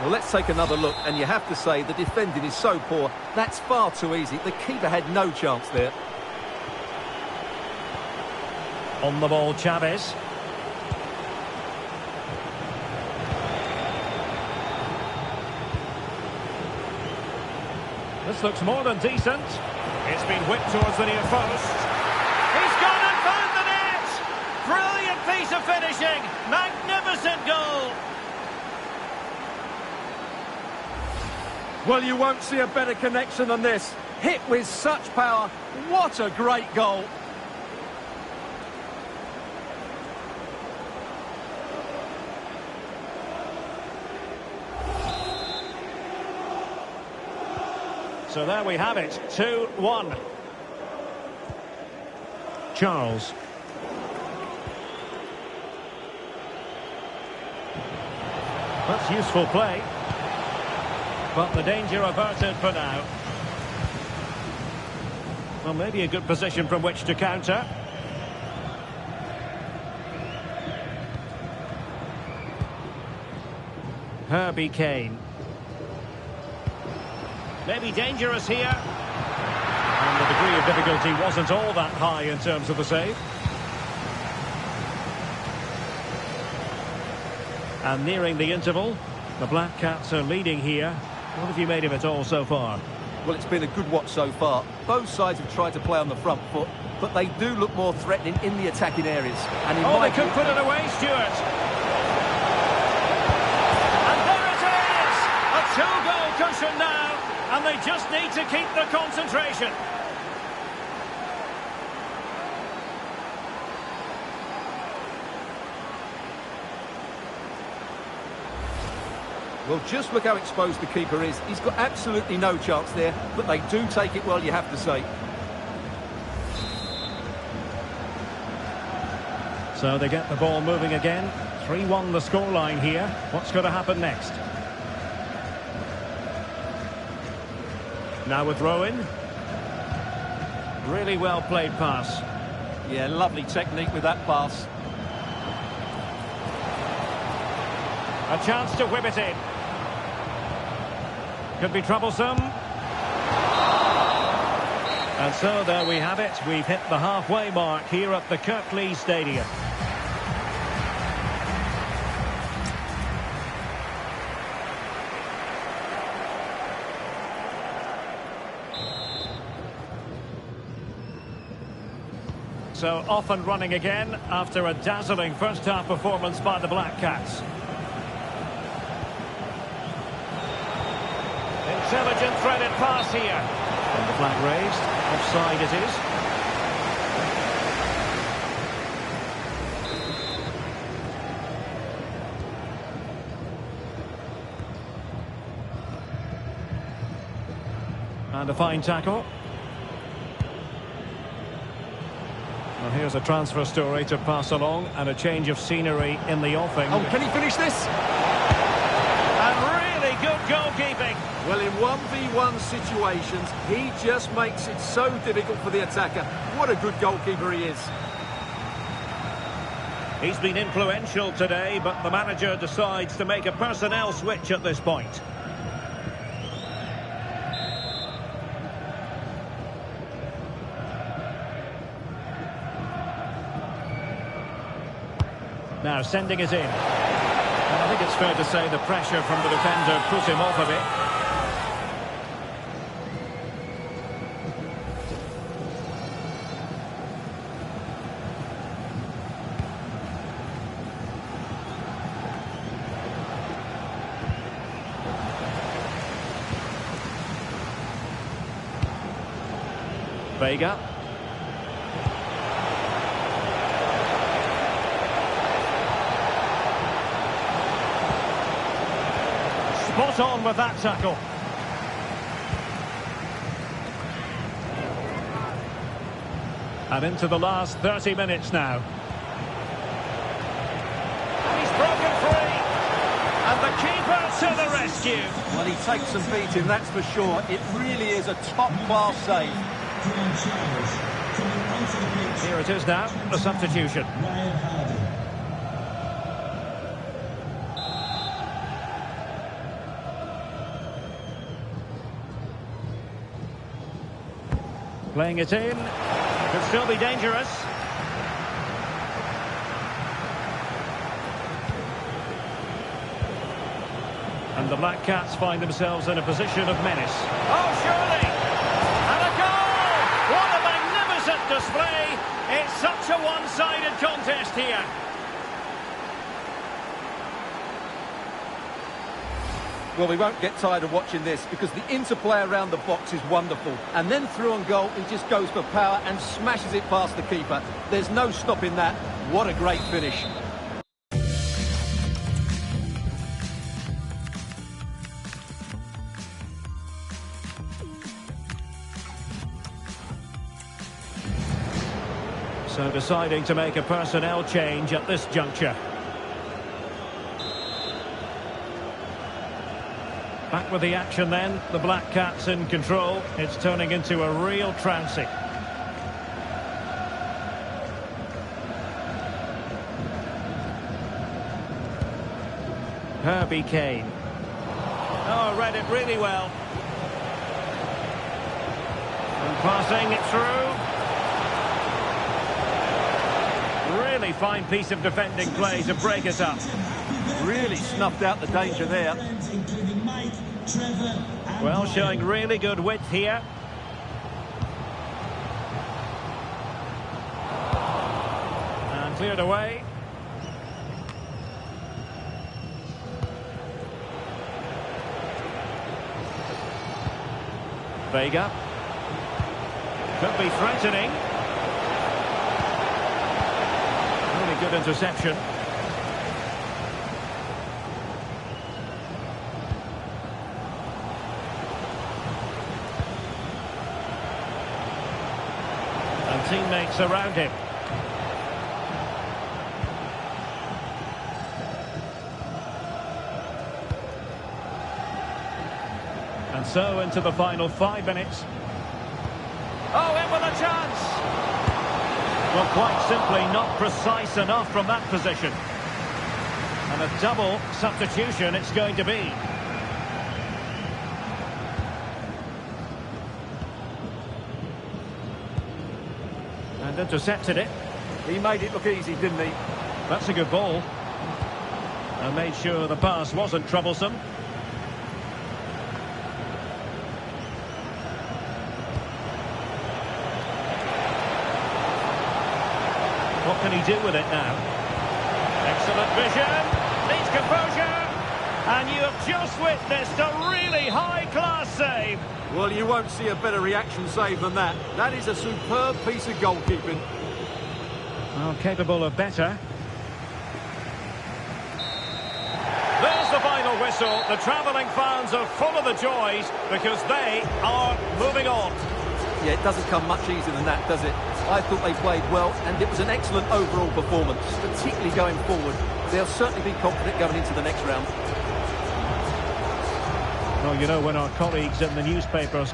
[SPEAKER 2] Well, let's take another look, and you have to say the defending is so poor. That's far too easy. The keeper had no chance there.
[SPEAKER 1] On the ball, Chavez. This looks more than decent. It's been whipped towards the near post. He's gone and found the net! Brilliant piece of finishing! Magnificent goal!
[SPEAKER 2] Well, you won't see a better connection than this. Hit with such power. What a great goal.
[SPEAKER 1] So there we have it, 2-1. Charles. That's useful play. But the danger averted for now. Well, maybe a good position from which to counter. Herbie Kane. Maybe dangerous here. And the degree difficulty wasn't all that high in terms of the save. And nearing the interval, the Black Cats are leading here. What have you made of it all so far?
[SPEAKER 2] Well, it's been a good watch so far. Both sides have tried to play on the front foot, but they do look more threatening in the attacking areas. And
[SPEAKER 1] they could put it away, Stuart. And there it is! A two-goal cushion now, and they just need to keep the concentration.
[SPEAKER 2] Well, just look how exposed the keeper is. He's got absolutely no chance there, but they do take it well, you have to say.
[SPEAKER 1] So they get the ball moving again. 3-1 the scoreline here. What's going to happen next? Now with Rowan. Really well played pass.
[SPEAKER 2] Yeah, lovely technique with that pass.
[SPEAKER 1] A chance to whip it in. Could be troublesome. And so there we have it. We've hit the halfway mark here at the Kirklees Stadium. So off and running again after a dazzling first-half performance by the Black Cats. Intelligent threaded pass here. And the flag raised. Offside it is. And a fine tackle. Well, here's a transfer story to pass along and a change of scenery in the offing.
[SPEAKER 2] Oh, can he finish this?
[SPEAKER 1] And really good goalkeeping.
[SPEAKER 2] Well, in 1v1 situations, he just makes it so difficult for the attacker. What a good goalkeeper he is.
[SPEAKER 1] He's been influential today, but the manager decides to make a personnel switch at this point. Now sending it in. And I think it's fair to say the pressure from the defender put him off a bit. Vega. Spot on with that tackle. And into the last 30 minutes now. And he's broken free. And the keeper to the rescue.
[SPEAKER 2] Well, he takes some beating, that's for sure. It really is a top-class save.
[SPEAKER 1] Here it is now, the substitution. Playing it in. Could still be dangerous. And the Black Cats find themselves in a position of menace. Oh, surely! And a goal! What a magnificent display! It's such a one-sided contest here.
[SPEAKER 2] Well, we won't get tired of watching this because the interplay around the box is wonderful. And then through on goal, he just goes for power and smashes it past the keeper. There's no stopping that. What a great finish.
[SPEAKER 1] So deciding to make a personnel change at this juncture. Back with the action then, the Black Cats in control. It's turning into a real trancy. Herbie Kane. Oh, read it really well. And Passing it through. Really fine piece of defending play to break it up.
[SPEAKER 2] Really snuffed out the danger there.
[SPEAKER 1] Well, showing really good width here. And cleared away. Vega. Could be threatening. Really good interception. And teammates around him. And so into the final 5 minutes. Oh, in with a chance! Well, quite simply not precise enough from that position. And a double substitution it's going to be. And intercepted it.
[SPEAKER 2] He made it look easy, didn't he?
[SPEAKER 1] That's a good ball. And made sure the pass wasn't troublesome. What can he do with it now? Excellent vision. Needs composure. And you have just witnessed a really high-class save.
[SPEAKER 2] Well, you won't see a better reaction save than that. That is a superb piece of goalkeeping.
[SPEAKER 1] Well, capable of better. There's the final whistle. The travelling fans are full of the joys because they are moving on.
[SPEAKER 2] Yeah, it doesn't come much easier than that, does it? I thought they played well, and it was an excellent overall performance, particularly going forward. They'll certainly be confident going into the next round.
[SPEAKER 1] Well, you know, when our colleagues in the newspapers...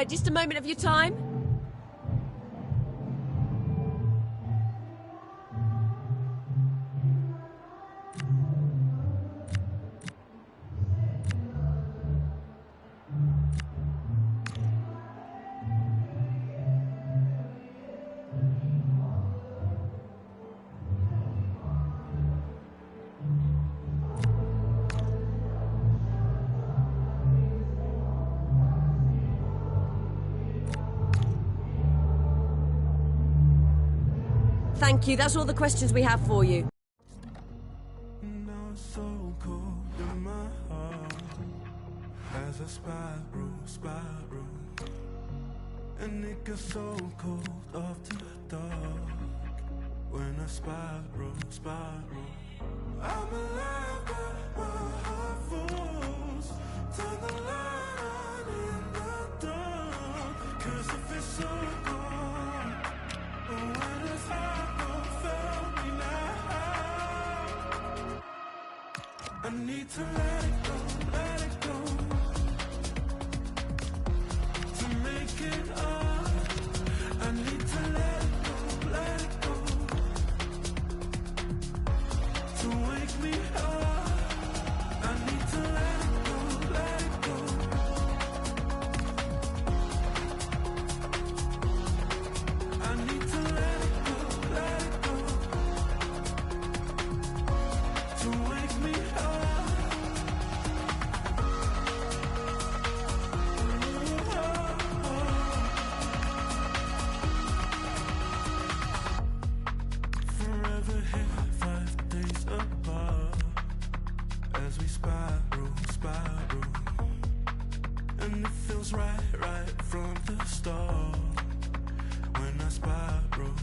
[SPEAKER 13] Just a moment of your time. Thank you. That's all the questions we have for you.
[SPEAKER 12] Now it's so cold in my heart as I spiral, and it gets so cold after dark when I spiral. I'm alive, but my heart falls. Turn the light on in the dark, 'cause if it's so cold, when it's hot, don't fail me now. I need to let it go, to make it up. I need to let it go, to wake me up. I need to let it go, I need to let it go, to wake me up. Forever here, 5 days apart, as we spiral, and it feels right from the start. When I spiral,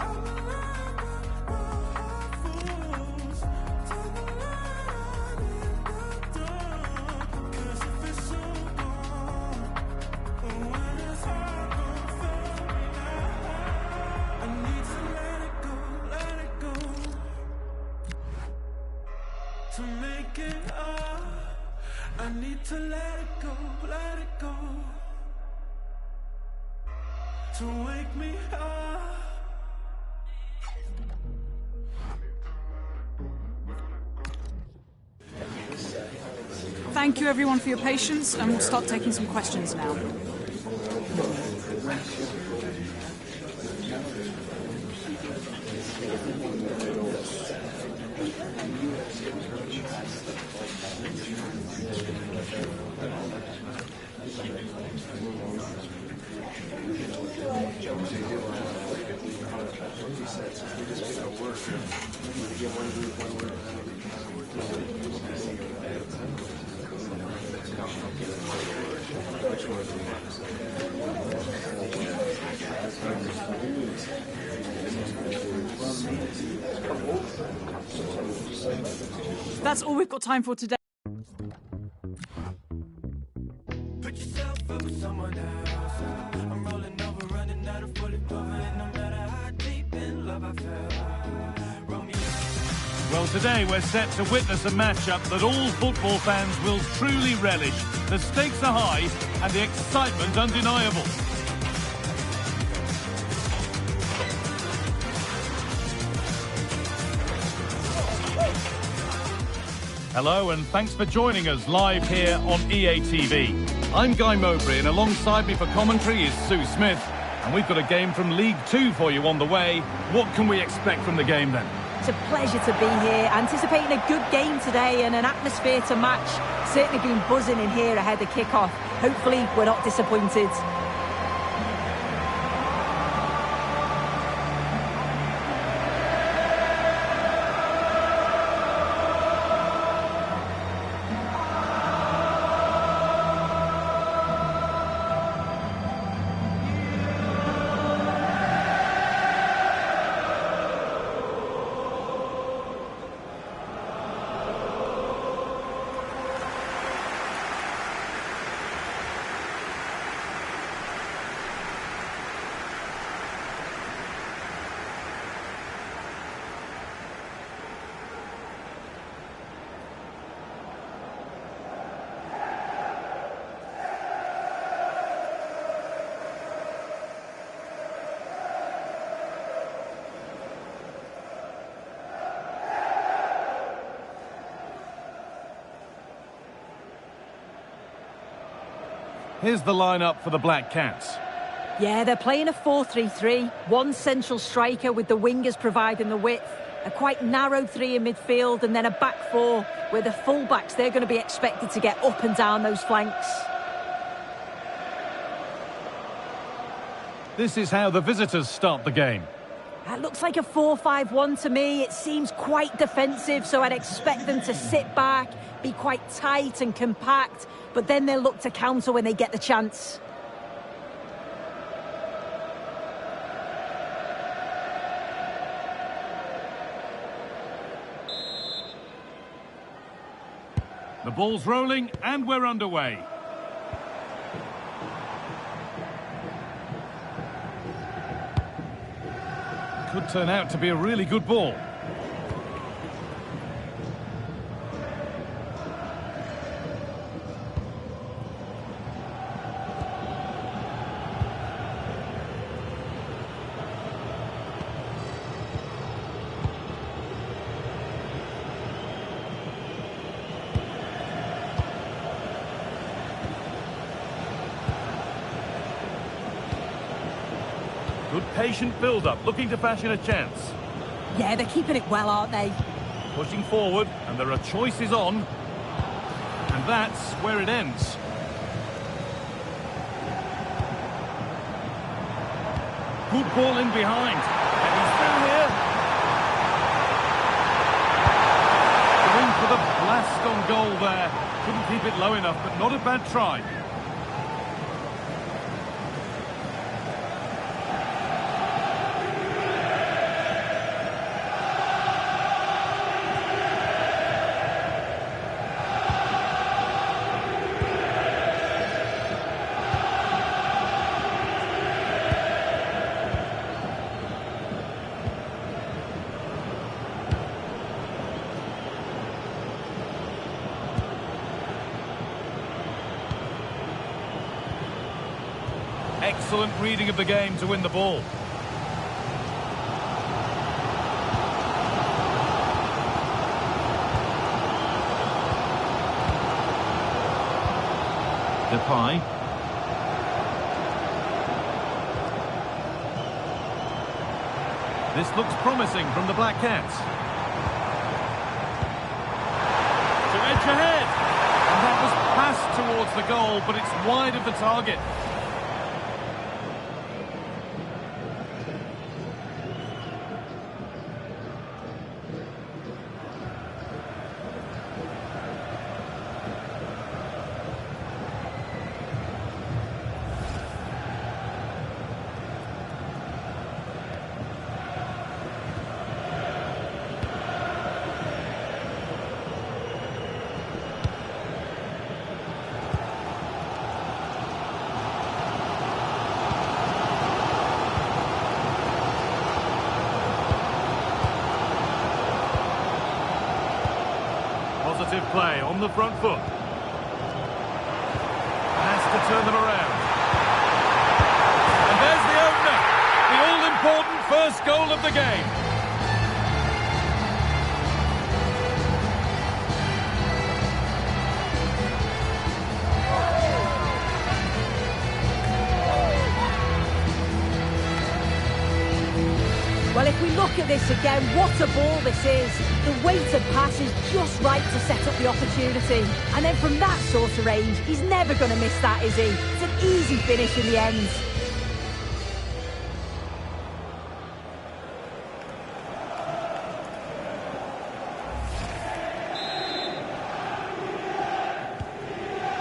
[SPEAKER 12] I'm alive, but my heart falls. Turn the light on in the dark, 'cause if it's so gone, when it's hard, don't fail me now. I need to let it go, to make it up. I need to let it go, to wake me up.
[SPEAKER 14] Thank you everyone for your patience, and we'll start taking some questions now. That's all we've got time for today.
[SPEAKER 12] Put yourself up with someone else. I'm rolling over, running out of fully covered, and no matter how deep in love I fell.
[SPEAKER 5] Well, today we're set to witness a matchup that all football fans will truly relish. The stakes are high and the excitement undeniable. Hello and thanks for joining us live here on EA TV. I'm Guy Mowbray and alongside me for commentary is Sue Smith. And we've got a game from League Two for you on the way. What can we expect from the game then?
[SPEAKER 9] It's a pleasure to be here, anticipating a good game today and an atmosphere to match. Certainly been buzzing in here ahead of kick-off. Hopefully we're not disappointed.
[SPEAKER 5] Here's the lineup for the Black Cats.
[SPEAKER 9] Yeah, they're playing a 4-3-3. One central striker with the wingers providing the width. A quite narrow three in midfield and then a back four where the full-backs, they're going to be expected to get up and down those flanks.
[SPEAKER 5] This is how the visitors start the game.
[SPEAKER 9] It looks like a 4-5-1 to me. It seems quite defensive, so I'd expect them to sit back, be quite tight and compact, but then they'll look to counter when they get the chance.
[SPEAKER 5] The ball's rolling and we're underway. Could turn out to be a really good ball. Good patient build-up, looking to fashion a chance.
[SPEAKER 9] Yeah, they're keeping it well, aren't they?
[SPEAKER 5] Pushing forward, and there are choices on. And that's where it ends. Good ball in behind. And he's through here. Going for the blast on goal there. Couldn't keep it low enough, but not a bad try. Excellent reading of the game to win the ball.
[SPEAKER 1] Depay. This looks promising from the Black Cats. To edge ahead. And that was passed towards the goal, but it's wide of the target. Positive play on the front foot. Has to turn them around. And there's the opener. The all-important first goal of the game.
[SPEAKER 9] Well, if we look at this again, what a ball this is. The weighted pass is just right to set up the opportunity. And then from that sort of range, he's never going to miss that, is he? It's an easy finish in the end.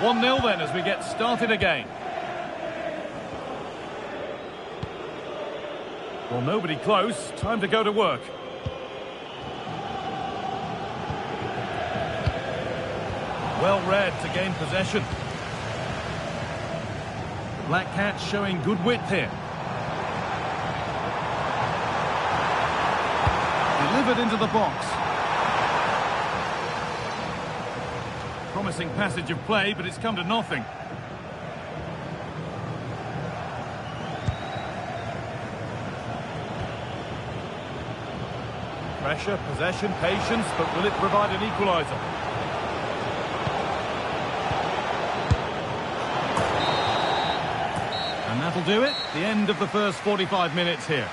[SPEAKER 1] One 0 then as we get started again. Well, nobody close. Time to go to work. Well read to gain possession. Black Cats showing good width here. Delivered into the box. Promising passage of play, but it's come to nothing. Pressure, possession, patience, but will it provide an equaliser? And that'll do it. The end of the first 45 minutes here.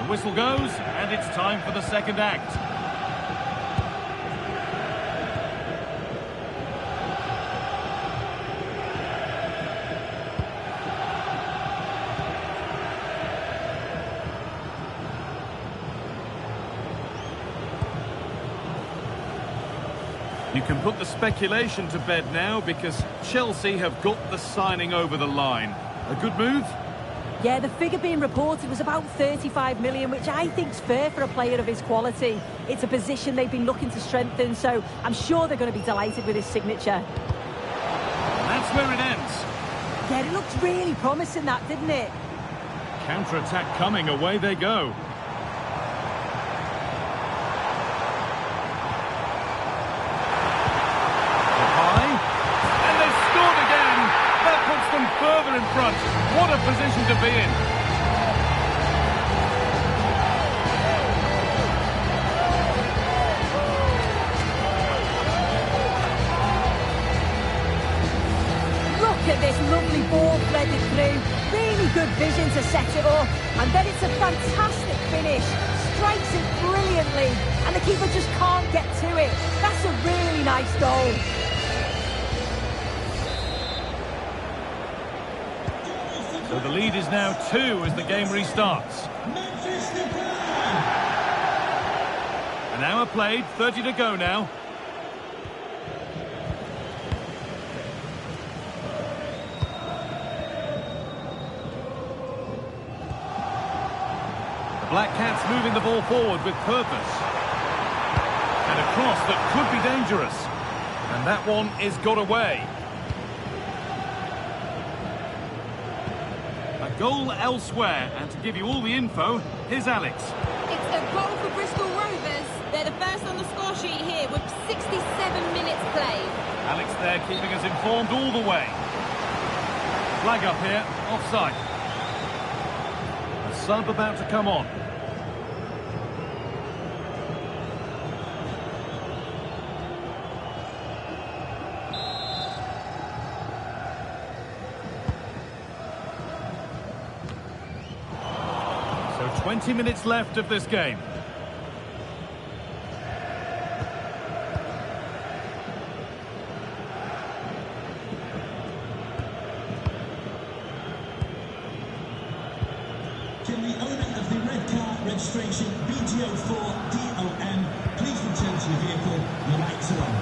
[SPEAKER 5] The whistle goes, and it's time for the second act. You can put the speculation to bed now because Chelsea have got the signing over the line. A good move?
[SPEAKER 9] Yeah, the figure being reported was about 35 million, which I think's fair for a player of his quality. It's a position they've been looking to strengthen, so I'm sure they're going to be delighted with his signature.
[SPEAKER 5] And that's where it ends.
[SPEAKER 9] Yeah, it looked really promising, that, didn't it?
[SPEAKER 5] Counter-attack coming, away they go. Further in front. What a position to be in.
[SPEAKER 9] Look at this lovely ball threaded through. Really good vision to set it up. And then it's a fantastic finish. Strikes it brilliantly. And the keeper just can't get to it. That's a really nice goal.
[SPEAKER 5] So the lead is now 2 as the game restarts. An hour played, 30 to go now. The Black Cats moving the ball forward with purpose. And a cross that could be dangerous. And that one is got away. Goal elsewhere, and to give you all the info, here's Alex.
[SPEAKER 6] It's a goal for Bristol Rovers. They're the first on the score sheet here with 67 minutes played.
[SPEAKER 5] Alex there keeping us informed all the way. Flag up here, offside. A sub about to come on. So 20 minutes left of this game.
[SPEAKER 10] Can the owner of the red car registration BGO4DOM please return to your vehicle? Your lights are on.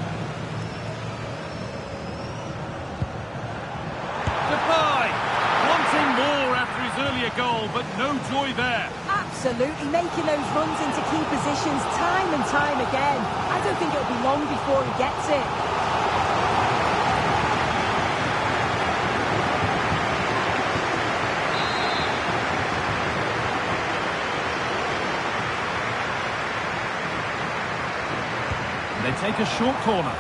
[SPEAKER 5] Earlier goal, but no joy there.
[SPEAKER 9] Absolutely, making those runs into key positions time and time again. I don't think it'll be long before he gets it.
[SPEAKER 5] They take a short corner.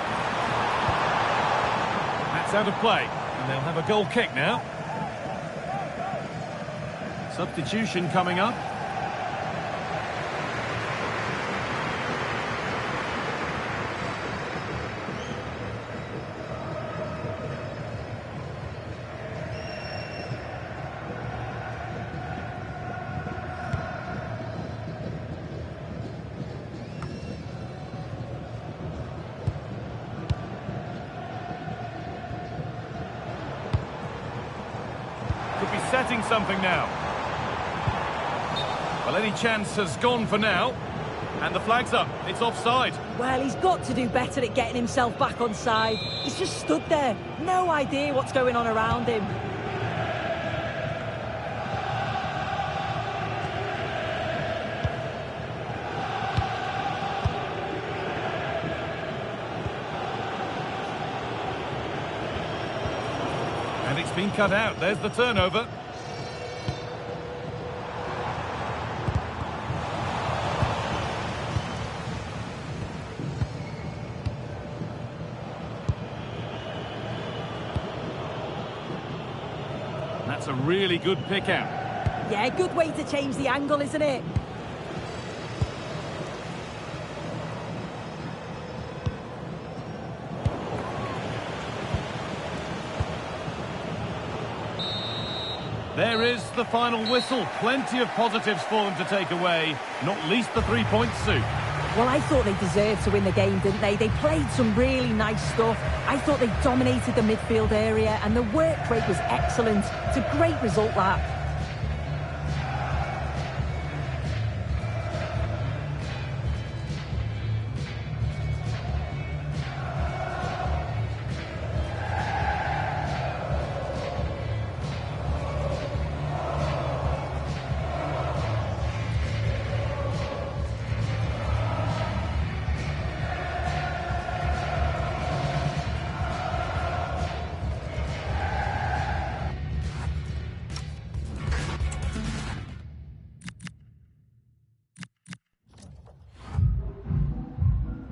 [SPEAKER 5] That's out of play, and they'll have a goal kick now. Substitution coming up. Could be setting something now. Well, any chance has gone for now. And the flag's up. It's offside.
[SPEAKER 9] Well, he's got to do better at getting himself back on side. He's just stood there. No idea what's going on around him.
[SPEAKER 5] And it's been cut out. There's the turnover. That's a really good pick out.
[SPEAKER 9] Yeah, good way to change the angle, isn't it?
[SPEAKER 5] There is the final whistle. Plenty of positives for them to take away, not least the 3-point suit.
[SPEAKER 9] Well, I thought they deserved to win the game, didn't they? They played some really nice stuff. I thought they dominated the midfield area and the work rate was excellent. It's a great result, that.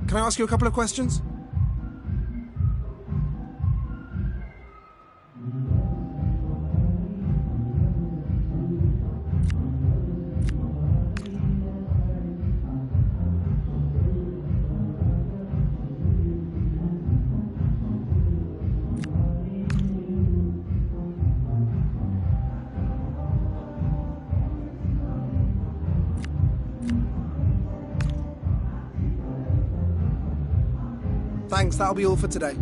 [SPEAKER 7] Can I ask you a couple of questions? Thanks, that'll be all for today.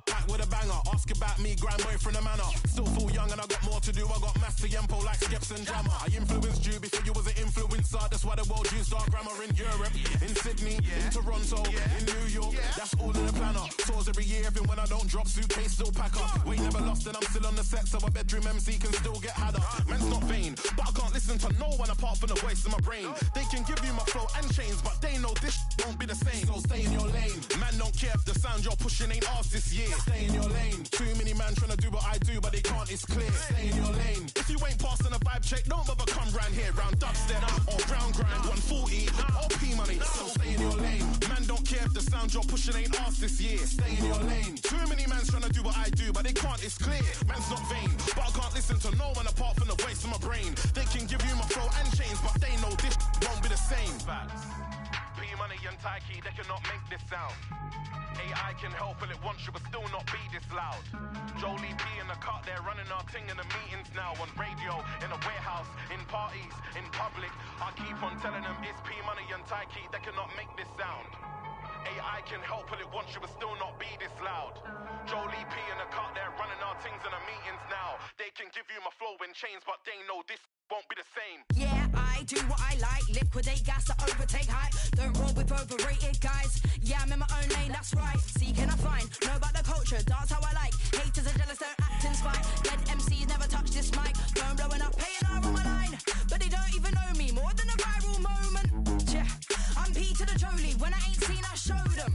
[SPEAKER 15] Back with a banger, ask about me, grind boy from the manor. Still full young and I got more to do. I got maths to Yempo like Skips and Jammer. I influenced you before you was an influencer. That's why the world used our grammar in Europe, in Sydney, in Toronto, in New York. That's all in the planner. Tours every year, even when I don't drop, suitcase still pack up. We never lost and I'm still on the set, so a bedroom MC can still get had up. Man's not vain, but I can't listen to no one apart from the voice in my brain. They can give you my flow and chains, but they know this won't be the same. So stay in your lane. Man don't care if the sound you're pushing ain't ours this year. Stay in your lane. Too many man trying to do what I do, but they can't, it's clear. Stay in your lane. If you ain't passing a vibe check, don't bother come round here. Round dubstep or round grind, 140 or P money. So stay in your lane. Man don't care if the sound you're pushing ain't ours this year. Stay in your lane. Too many man's trying to do what I do, but they can't, it's clear. Man's not vain, but I can't listen to no one apart from the voice of my brain. They can give you my flow and chains, but they know this won't be the same. Facts. P-Money and Taiki, they cannot make this sound. AI can help but it wants you, but still not be this loud. Jolie P in the cut, they're running our thing in the meetings now. On radio, in a warehouse, in parties, in public. I keep on telling them it's P-Money and Taiki, they cannot make this sound. AI can help but it wants you, but still not be this loud. Jolie P in the cut, they're running our things in the meetings now. They can give you my flow in chains, but they know this won't be the same. Yeah, I do what I like. Liquidate gas to overtake hype. Don't roll with overrated guys. Yeah, I'm in my own lane, that's right. See, can I find? Know about the culture, dance how I like. Haters are jealous, don't act in spite. Dead MCs never touch this mic. Phone blowing up, paying R on my line. But they don't even know me, more than a viral moment. Yeah, I'm P to the Jolie. When I ain't seen, I show them.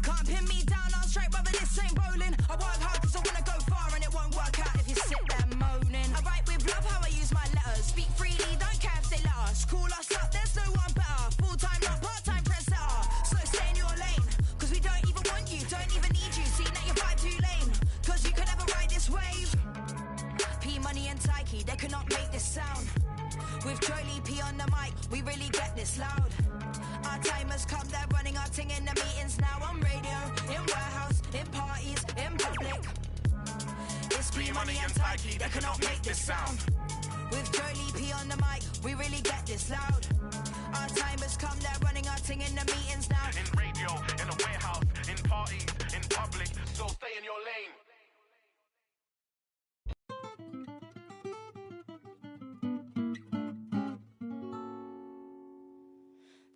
[SPEAKER 15] Can't pin me down, I'm straight, brother, this ain't bowling. I work hard cause I wanna go far and it won't work out if you sit there moaning. I write with love how I use my letters. Speak freely, don't care if they let us. Call us up, there's no one better. Full-time, not part-time trendsetter. So stay in your lane, cause we don't even want you, don't even need you. See that you vibe too lame, cause you can never ride this wave. P-Money and Taiki, they cannot make this sound. With Jolie P on the mic, we really get this loud. Our time has come, they're running our thing in the meetings now. On radio, in warehouse, in parties, in public. It's P-Money and Taiki, they cannot make this sound. With Jolie P on the mic, we really get this loud. Our time has come, they're running our thing in the meetings now. In radio, in a warehouse, in parties, in public. So stay in your lane.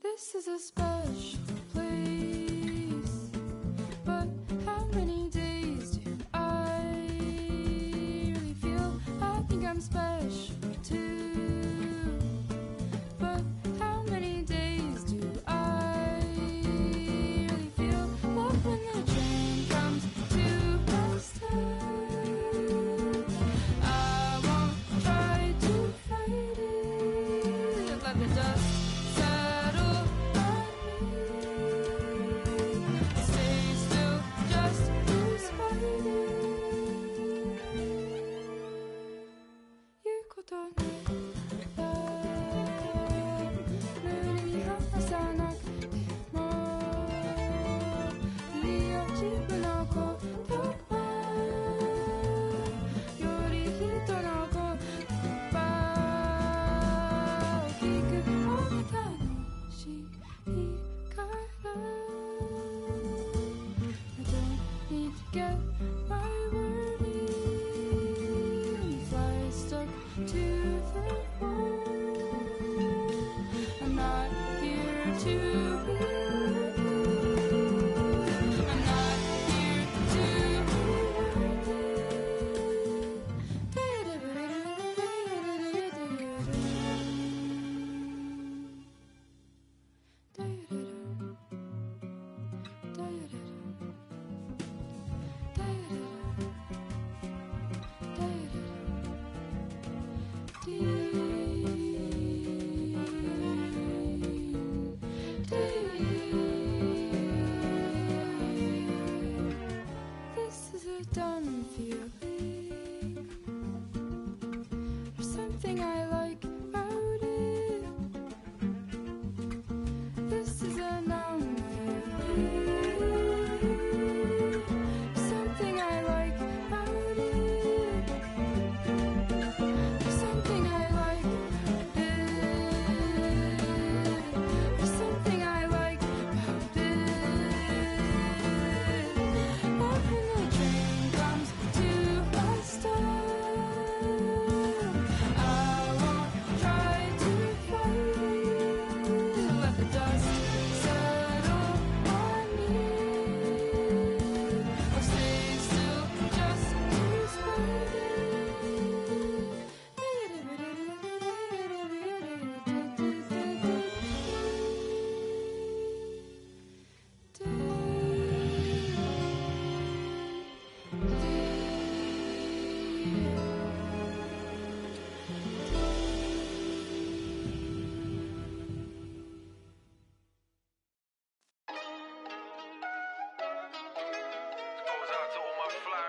[SPEAKER 16] This is a special place, but how many days do I really feel? I think I'm special too, but how many days do I really feel? Love when the train comes to a stop. I won't try to fight it, let the dust settle on me.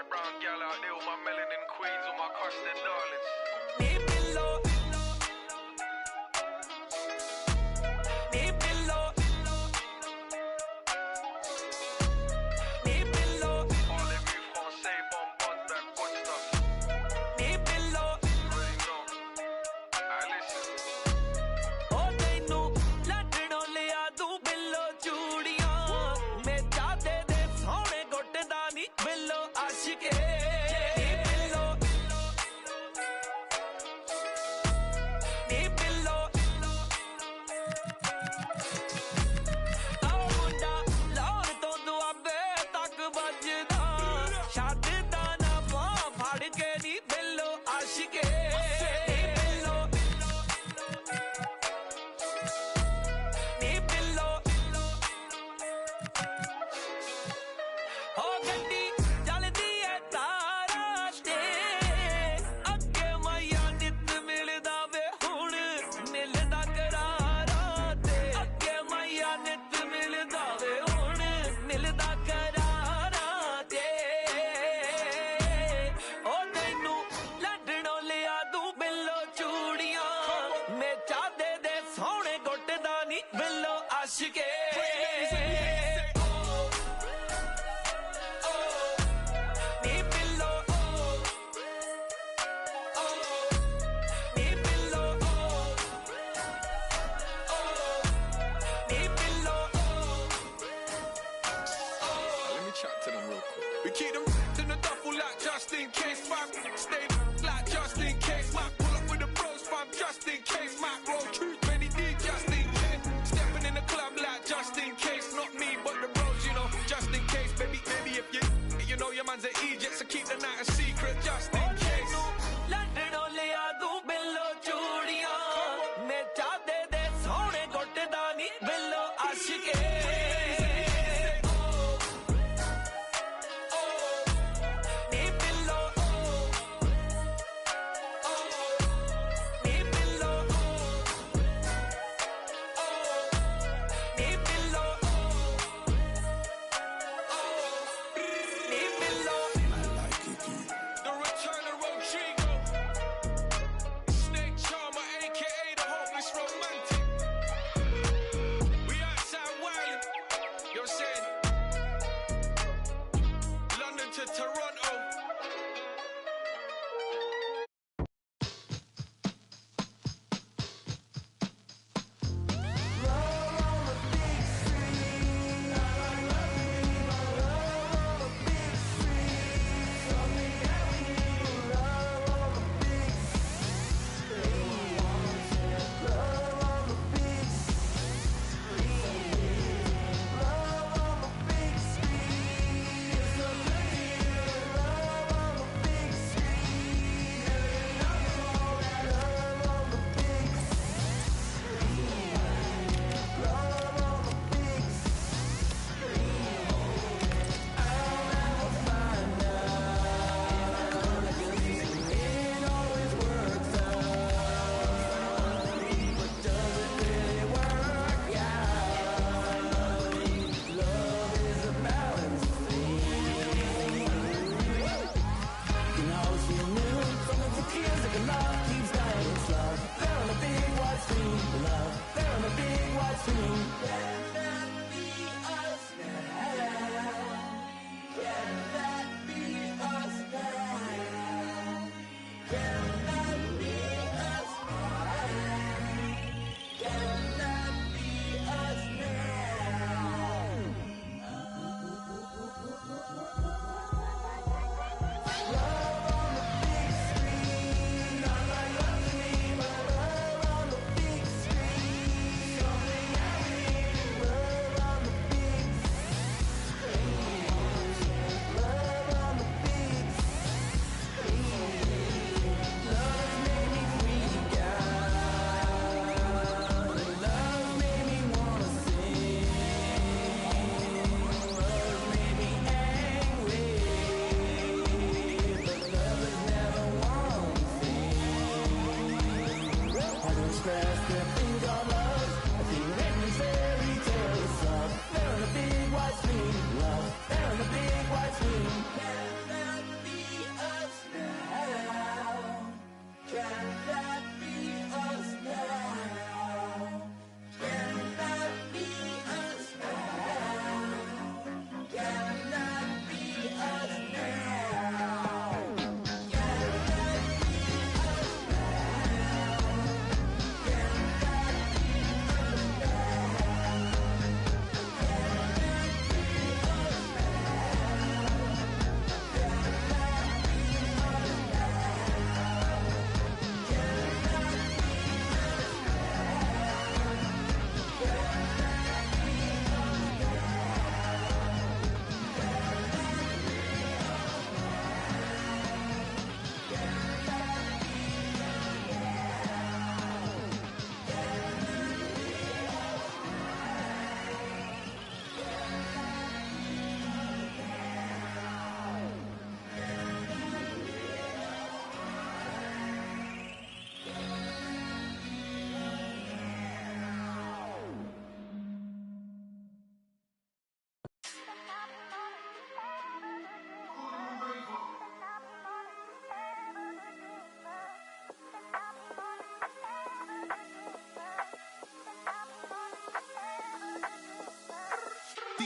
[SPEAKER 17] my brown gal out there, all my melanin queens, all my custard darlings.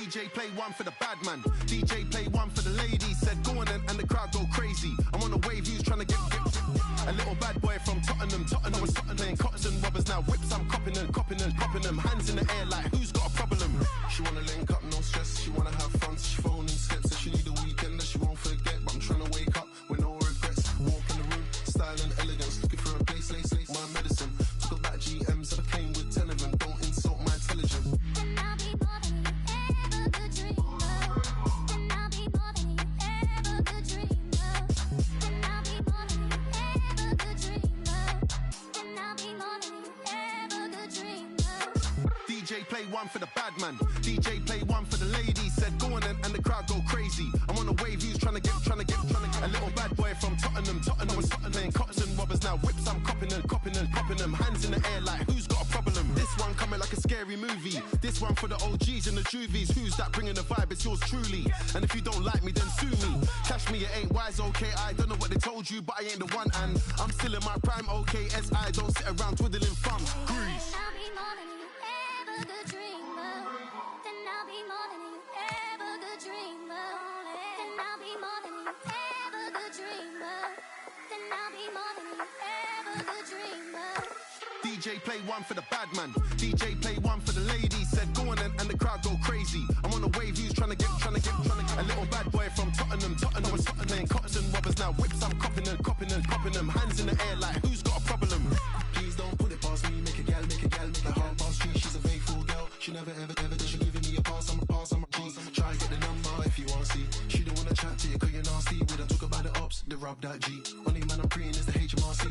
[SPEAKER 15] DJ play one for the bad man. DJ play one for the ladies. Said go on and the crowd go crazy. I'm on a wave, who's trying to get a little bad boy from Tottenham. Tottenham was Tottenham playing cottons and robbers. Now whips, I'm copping them, popping them. Hands in the air like who's got a problem? She wanna link up, no stress. She wanna have fun, so she phoning steps. Said she need a weekend that she won't forget. But I'm trying to wake up with no regrets. Walk in the room, style and elegance. Looking for a place, lace, my medicine. Talk about GMs that I came with 10 of them. Don't insult my intelligence. DJ play one for the bad man. DJ play one for the ladies. Said go on and the crowd go crazy. I'm on a wave, who's trying to get a little bad boy from Tottenham. Tottenham was Tottenham playing cottons and robbers. Now whips, I'm copping them, popping them. Hands in the air like who's got a problem? This one coming like a scary movie. This one for the OGs and the juvies. Who's that bringing the vibe? It's yours truly. And if you don't like me, then sue me. Cash me, it ain't wise, okay. I don't know what they told you, but I ain't the one. And I'm still in my prime, okay. SI don't sit around twiddling thumbs. Grease. DJ play one for the bad man. DJ play one for the ladies. Said go on and the crowd go crazy. I'm on a wave, who's trying to get a little bad boy from Tottenham. Tottenham was Tottenham playing cottons and robbers. Now whips, I'm copping them. Hands in the air like who's got a problem? Please don't put it past me. Make a gal, make a half past three. She's a faithful girl. She never ever does. She giving me a pass. I'm a G. Try and get the number if you want to see. She don't wanna chat to you 'cause you're nasty. We don't talk about the ops. They rub that G. Only man I'm preying is the HMRC.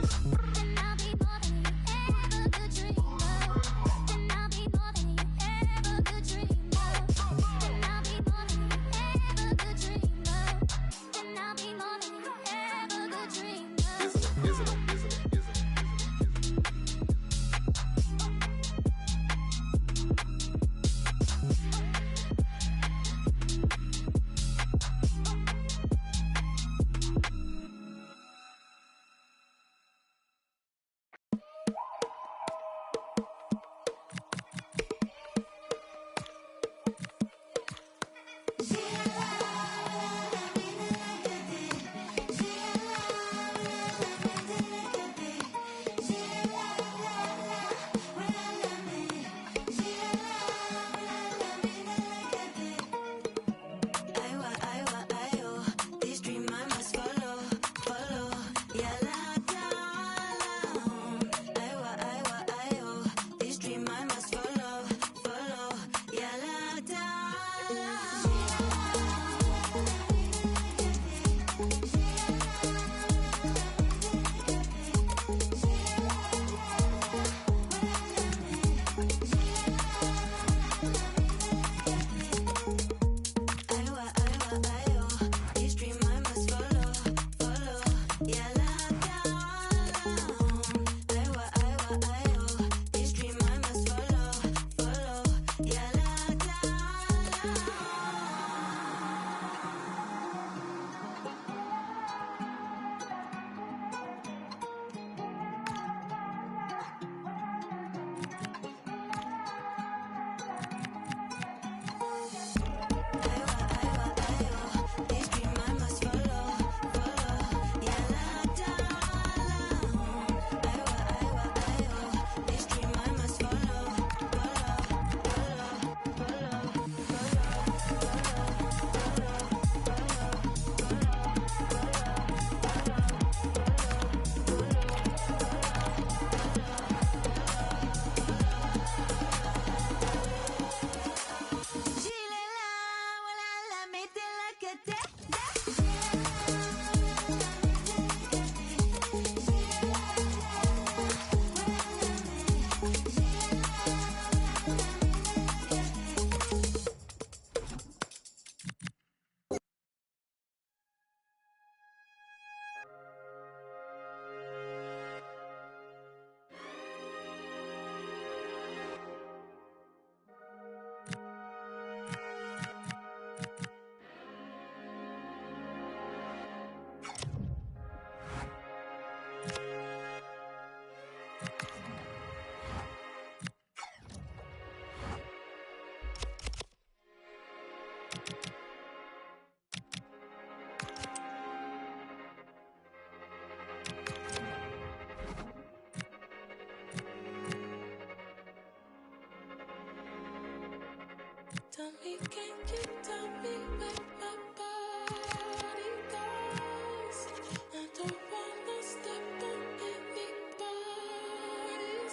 [SPEAKER 8] Baby, can you tell me where my body goes? I don't wanna step on anybody's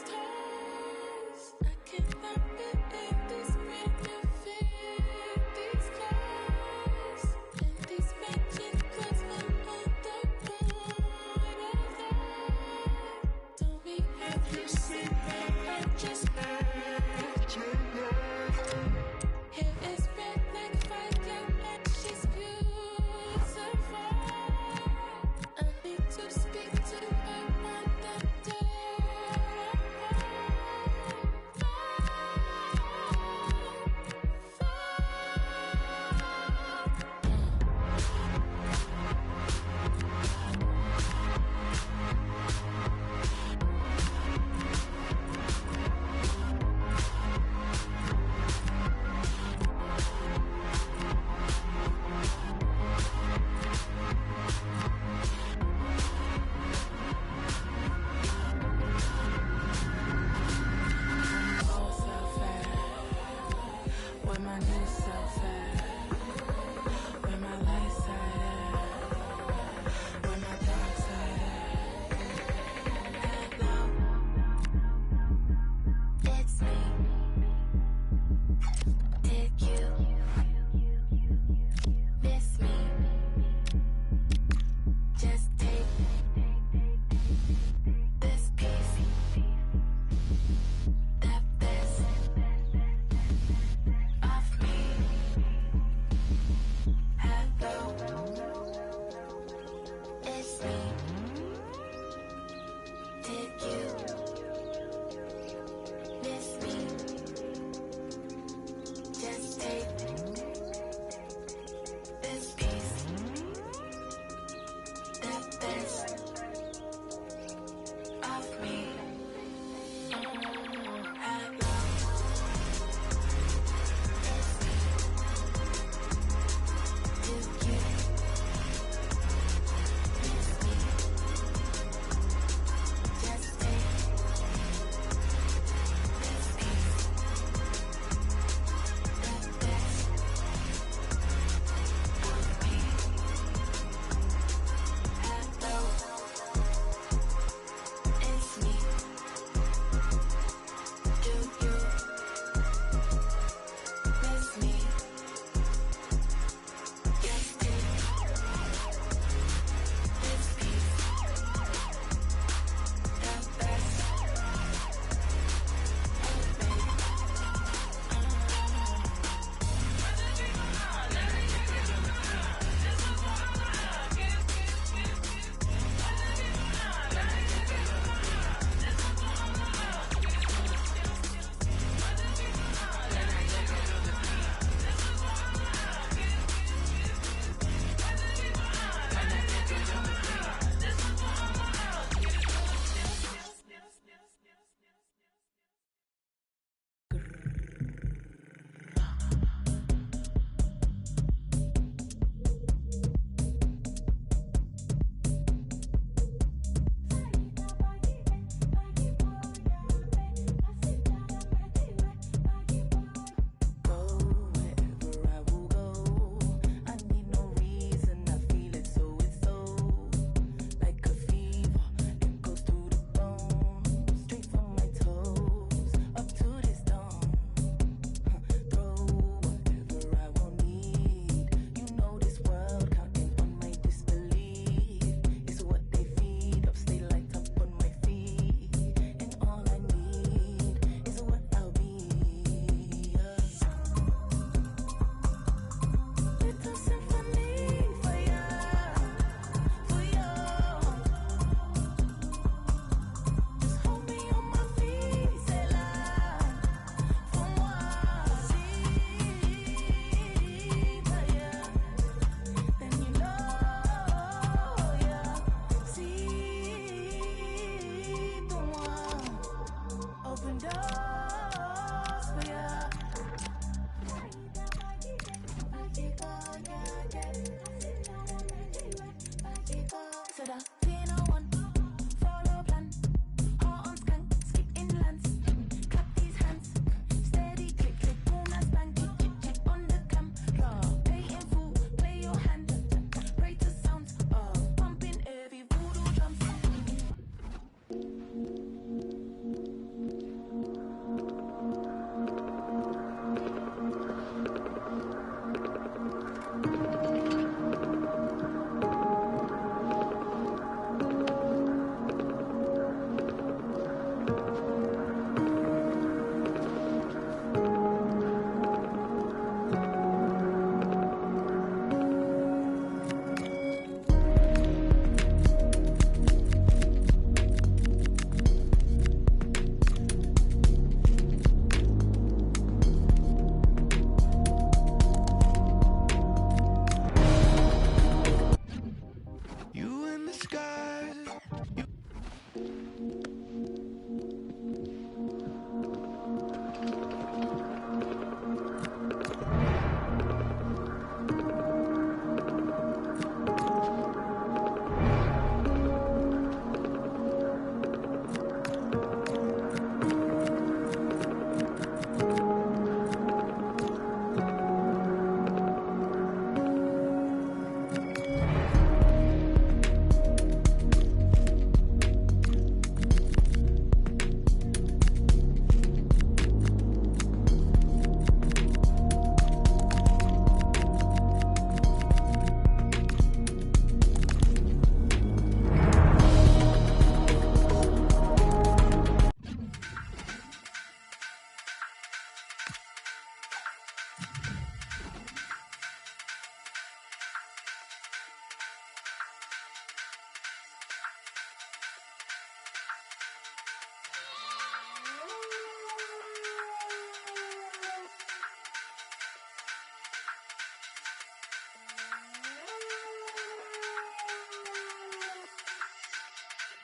[SPEAKER 8] toes. I cannot believe this brand new fit, these clothes, and these matching clothes from on the point of light. Tell me, have you seen that? I just heard. Hair is red like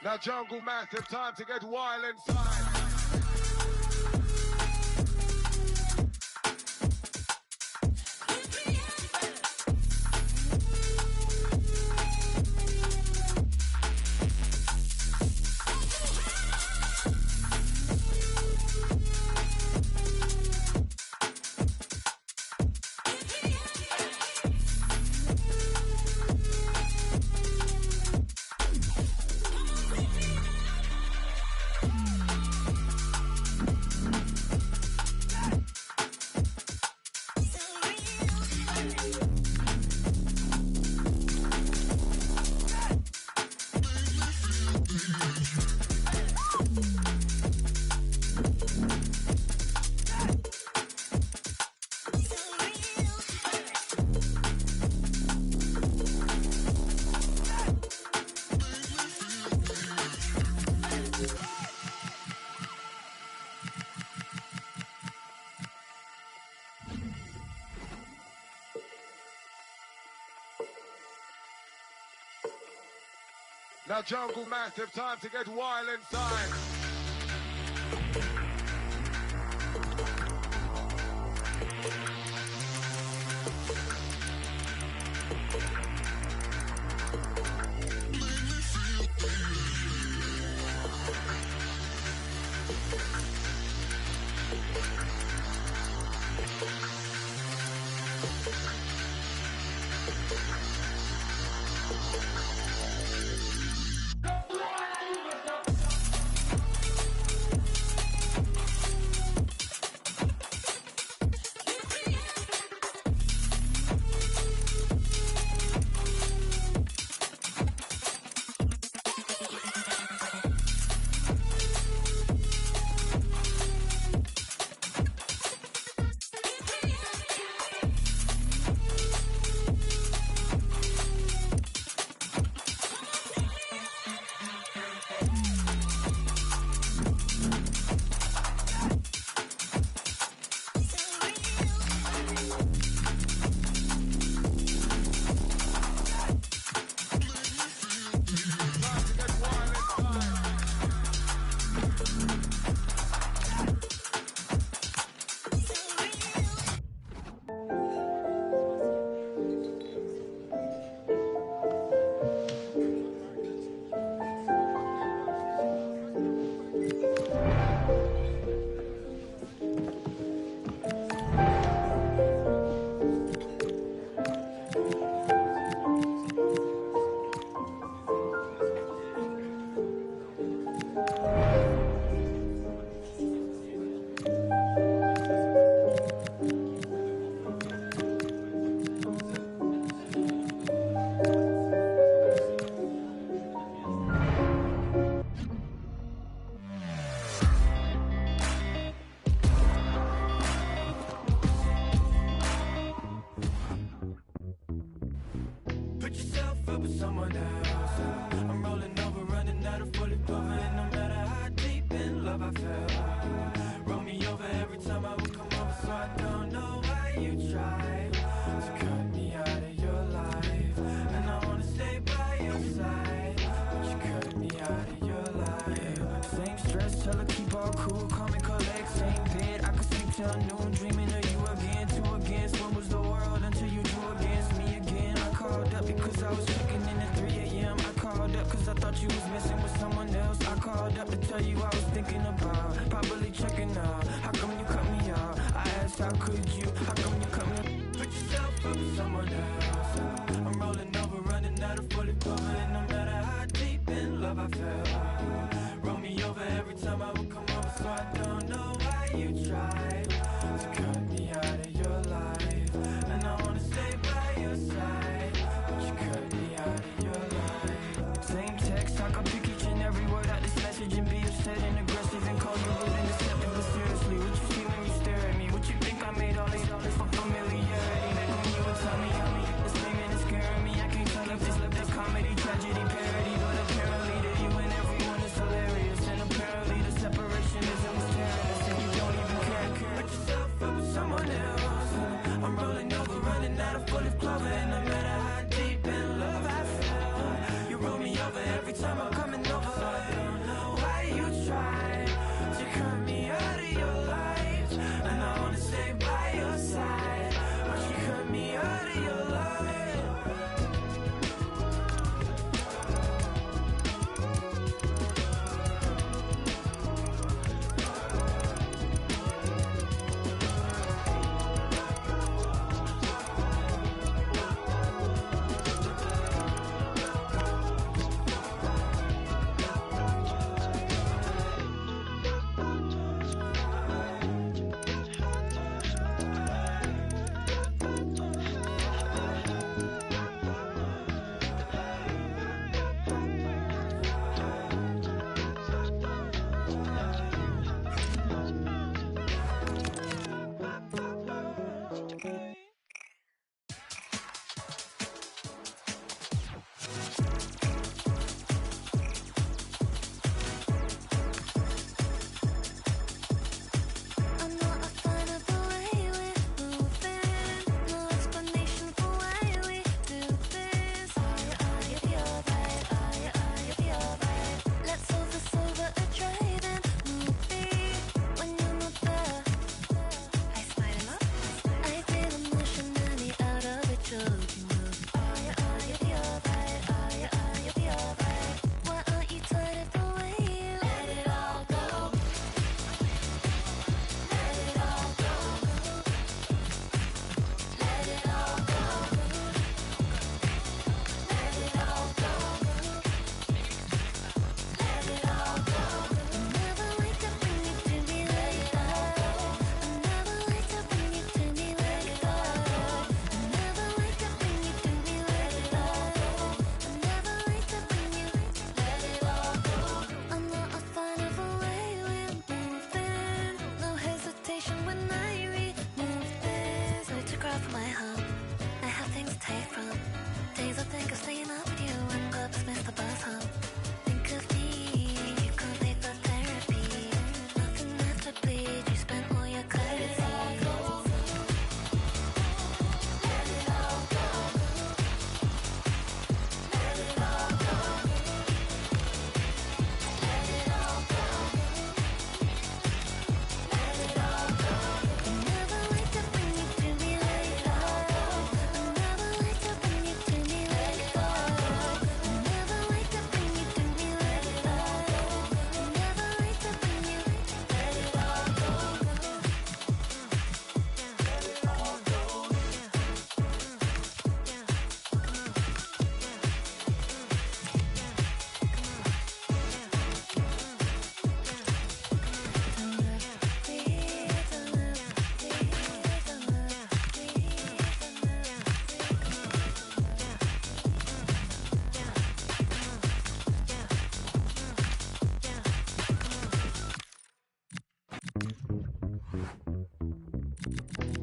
[SPEAKER 15] Now jungle massive, time to get wild inside. Now jungle massive, time to get wild inside.
[SPEAKER 12] Every time I'm coming over
[SPEAKER 18] think of staying up with you and Bugsmith the bus home. Think of me, you can't pay for therapy. Nothing left to bleed, you spent all your clarity.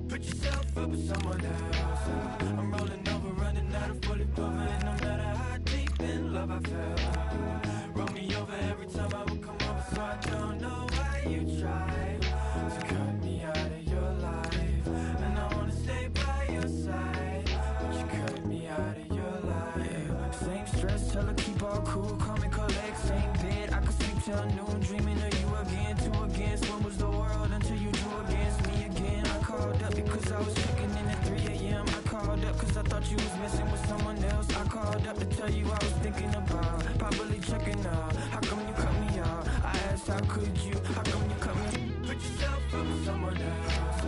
[SPEAKER 12] Put yourself up with someone else. I'm rolling over, running out of bullet cover, and no matter how deep in love I fell, roll me over every time I would come over. So I don't know why you tried to cut me out of your life, and I wanna stay by your side, but you cut me out of your life. Same stress, tell her keep all cool, call me collect, same bed. I could sleep till noon, dreaming of you again. Two against one was the world until you drew against me again. I called up because I was checking in at 3 a.m. I called up because I thought you was messing with someone else. I called up to tell you I was thinking about probably checking out. How come you cut me out? I asked how could you? How come you cut me? Put yourself up with someone else.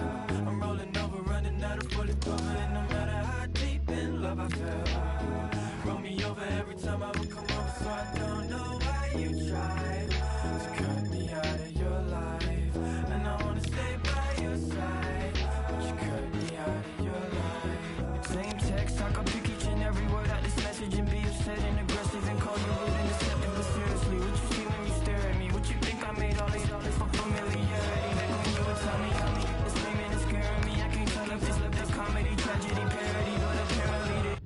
[SPEAKER 12] I'm rolling over, running out of bullet cover, and no matter how deep in love I fell, roll me over every time I would come over. So I don't know why you tried to cut me out of your life, and I wanna stay by your side, but you cut me out of your life. Same text, I could pick each and every word out this message and be upset and aggressive and call you rude and deceptive. But seriously, what you see when you stare at me? What you think I made all this for familiarity? When you would tell me, it's screaming and scaring me. I can't tell if this comedy, tragedy, parody, but apparently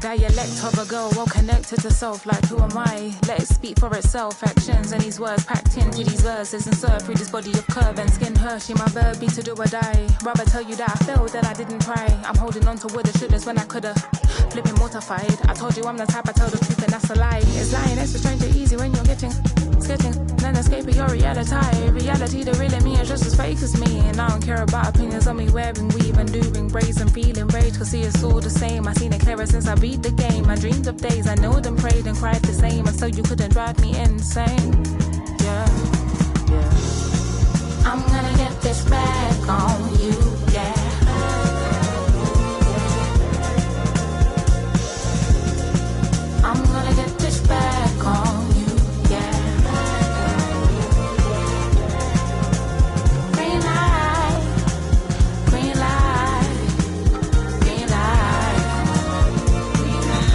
[SPEAKER 16] dialect of a girl well connected to self. Like who am I? Let it speak for itself. Actions and these words packed into these verses and served through this body of curve and skin. Hershey, my verb be to do or die. Rather tell you that I failed than I didn't try. I'm holding on to woulda shouldas when I coulda. Flipping mortified. I told you I'm the type I tell the truth and that's a lie. It's lying extra strange and easy when you're sketching, then escaping your reality. Reality, the real in me is just as fake as me. And I don't care about opinions on me wearing weave and doing braids and feeling rage. Cause see, it's all the same. I seen it clearer since I beat the game. I dreamed of days I know them, prayed and cried the same. And so you couldn't drive me insane. Yeah. I'm gonna get this back on you, yeah. I'm gonna get this back on you, yeah. Green light, green light, green light, green light.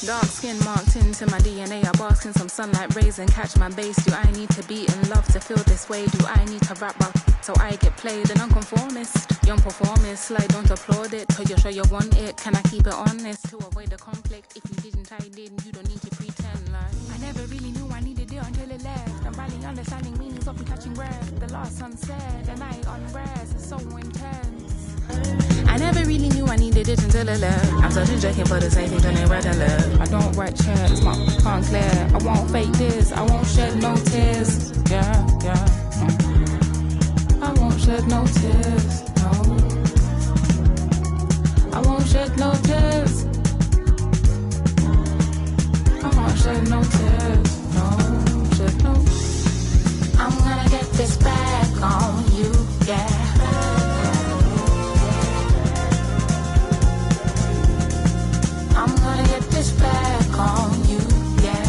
[SPEAKER 16] Dark skin marked into my DNA. I bask in some sunlight rays and catch my base. Do I need to be in love to feel this way? Do I need to rap about so I get played? An unconformist, young performist, slide, don't applaud it till you're sure you want it. Can I keep it honest to avoid the conflict? If you didn't, I did. You don't need to pretend like I never really knew I needed it until it left. I'm barely understanding meanings, often catching breath. The last sunset, the night unrest, it's so intense. I never really knew I needed it until it left. I'm searching, checking for the same thing, turning red and left. I don't write checks, my can't clear. I won't fake this, I won't shed no tears. Yeah. I won't shed no tears, no. I won't shed no tears. I won't shed no tears, no. Shed no. I'm gonna get this back on you, yeah. I'm gonna get this back on you, yeah.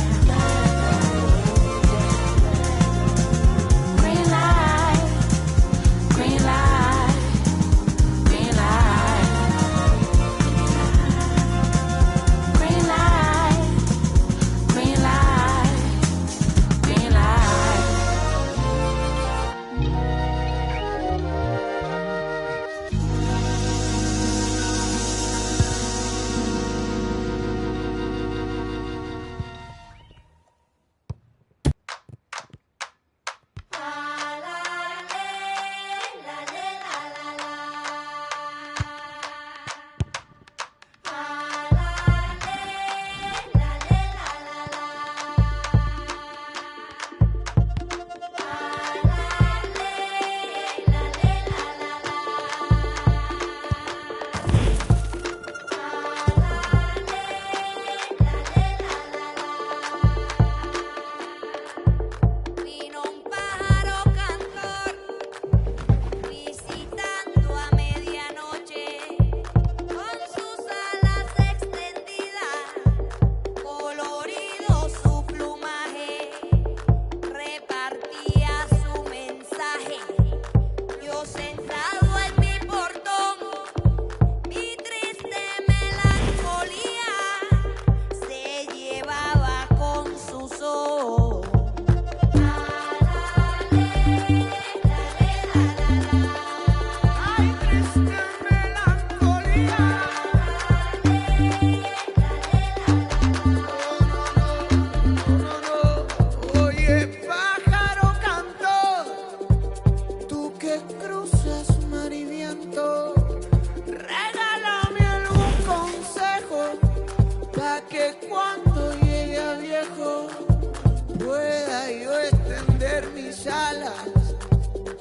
[SPEAKER 16] Green light, green light, green light, green light, green light, green light.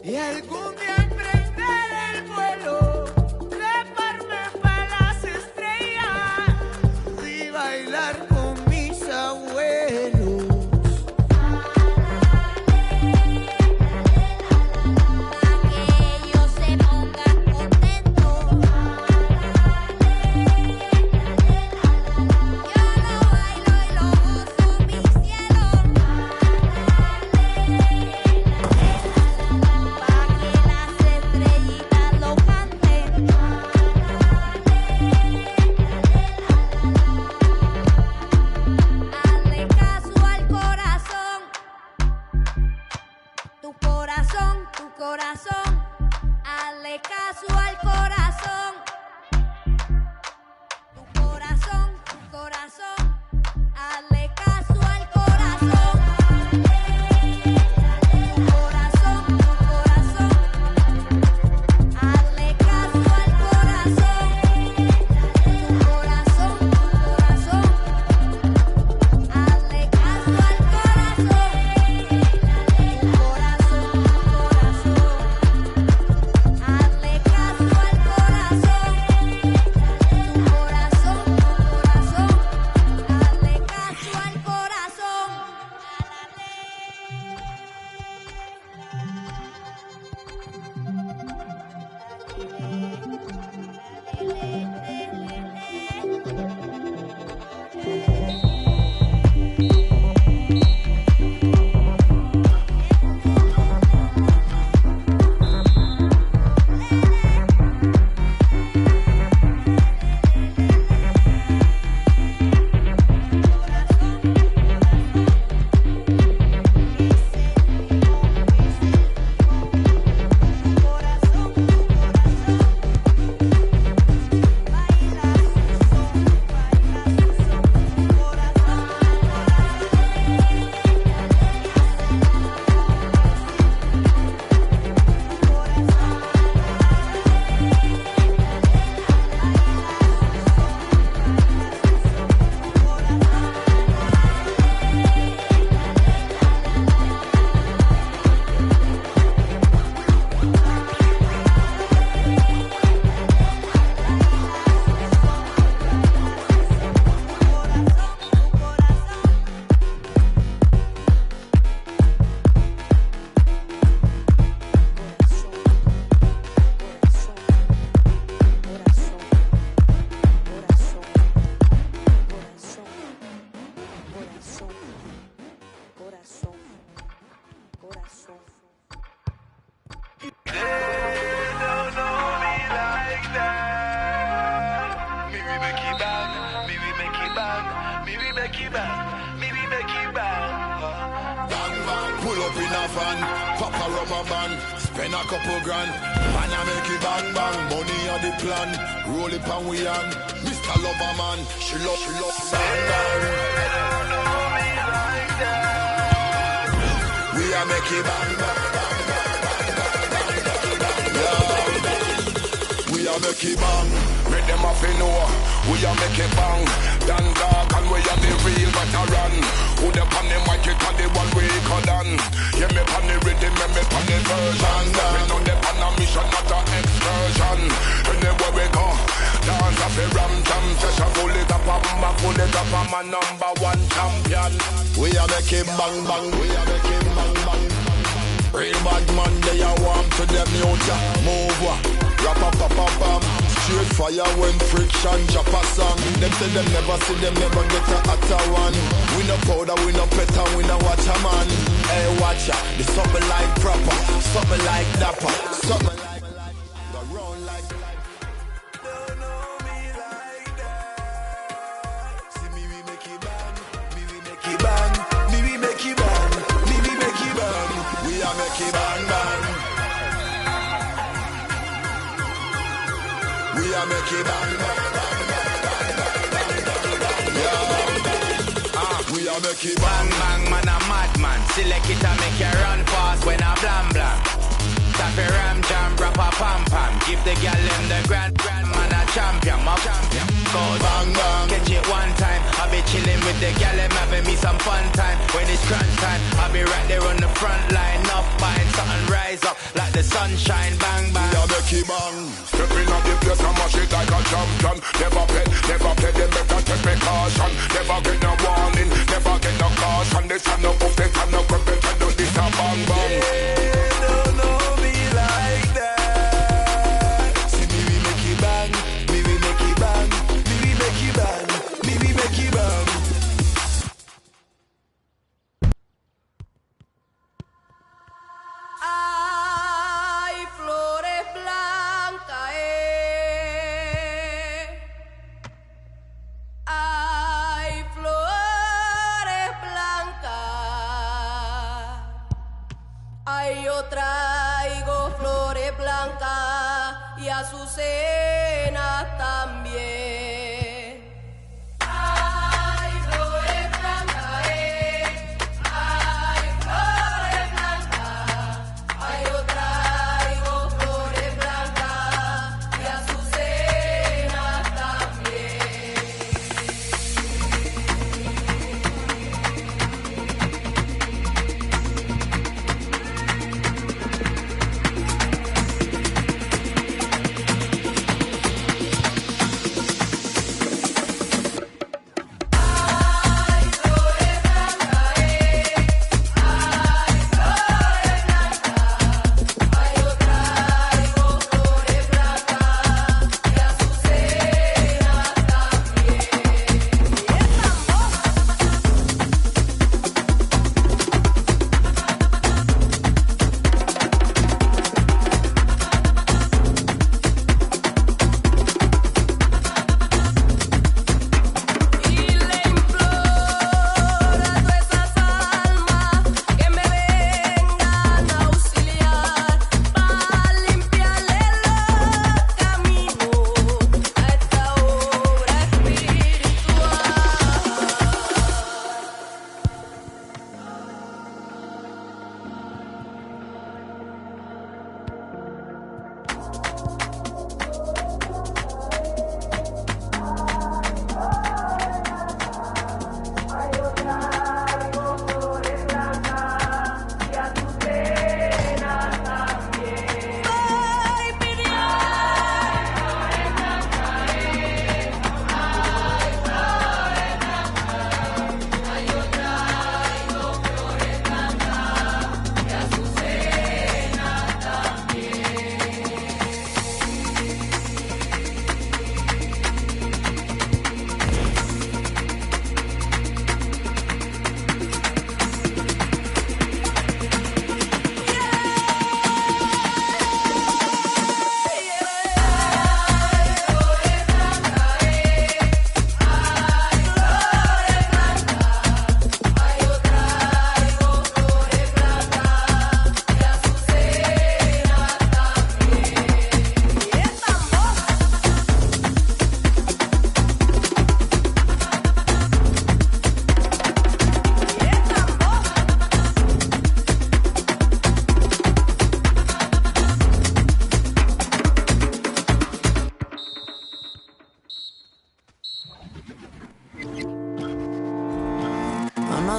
[SPEAKER 12] Y algún día emprender el vuelo, treparme pa' las estrellas y bailar con mis abuelos. Pa' que ellos se pongan contentos.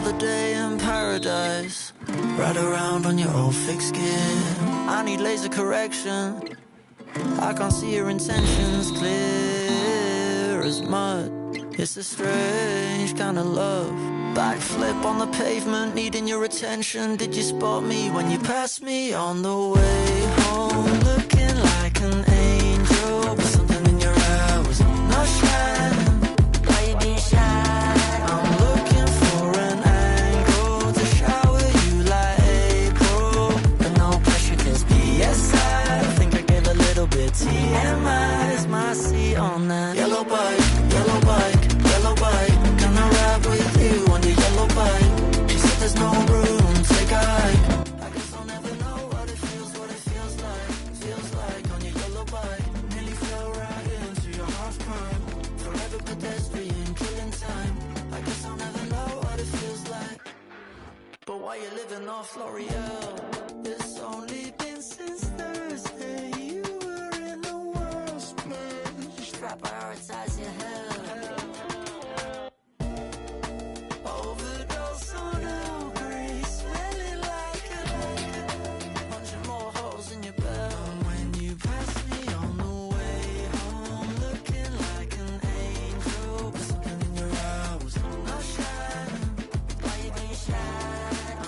[SPEAKER 19] another day in paradise. Ride around on your old thick skin. I need laser correction. I can't see your intentions clear as mud. It's a strange kind of love. Backflip on the pavement, needing your attention. Did you spot me when you passed me on the way home? Looking like an angel, but something in your eye was not shining. Why you being shy? I'm looking for an angle to shower you like April, but no pressure 'cause PSI. I think I gave a little bit TMI. Is my seat on that yellow bike, yellow bike, yellow bike? Can I ride with you on your yellow bike? She said there's no room, take a hike. I guess I'll never know what it feels like on your yellow bike. Nearly fell right into your half pipe. Forever pedestrian, killing time. I guess I'll never know what it feels like. But while you're living off L'Oreal, it's only been since Thursday. You were in the world's place. Try prioritize your health. Overdose on Earl Grey, smelling like a punching more holes in your belt. When you pass me on the way home, looking like an angel, but something in your eye was not shining. Why you being shy?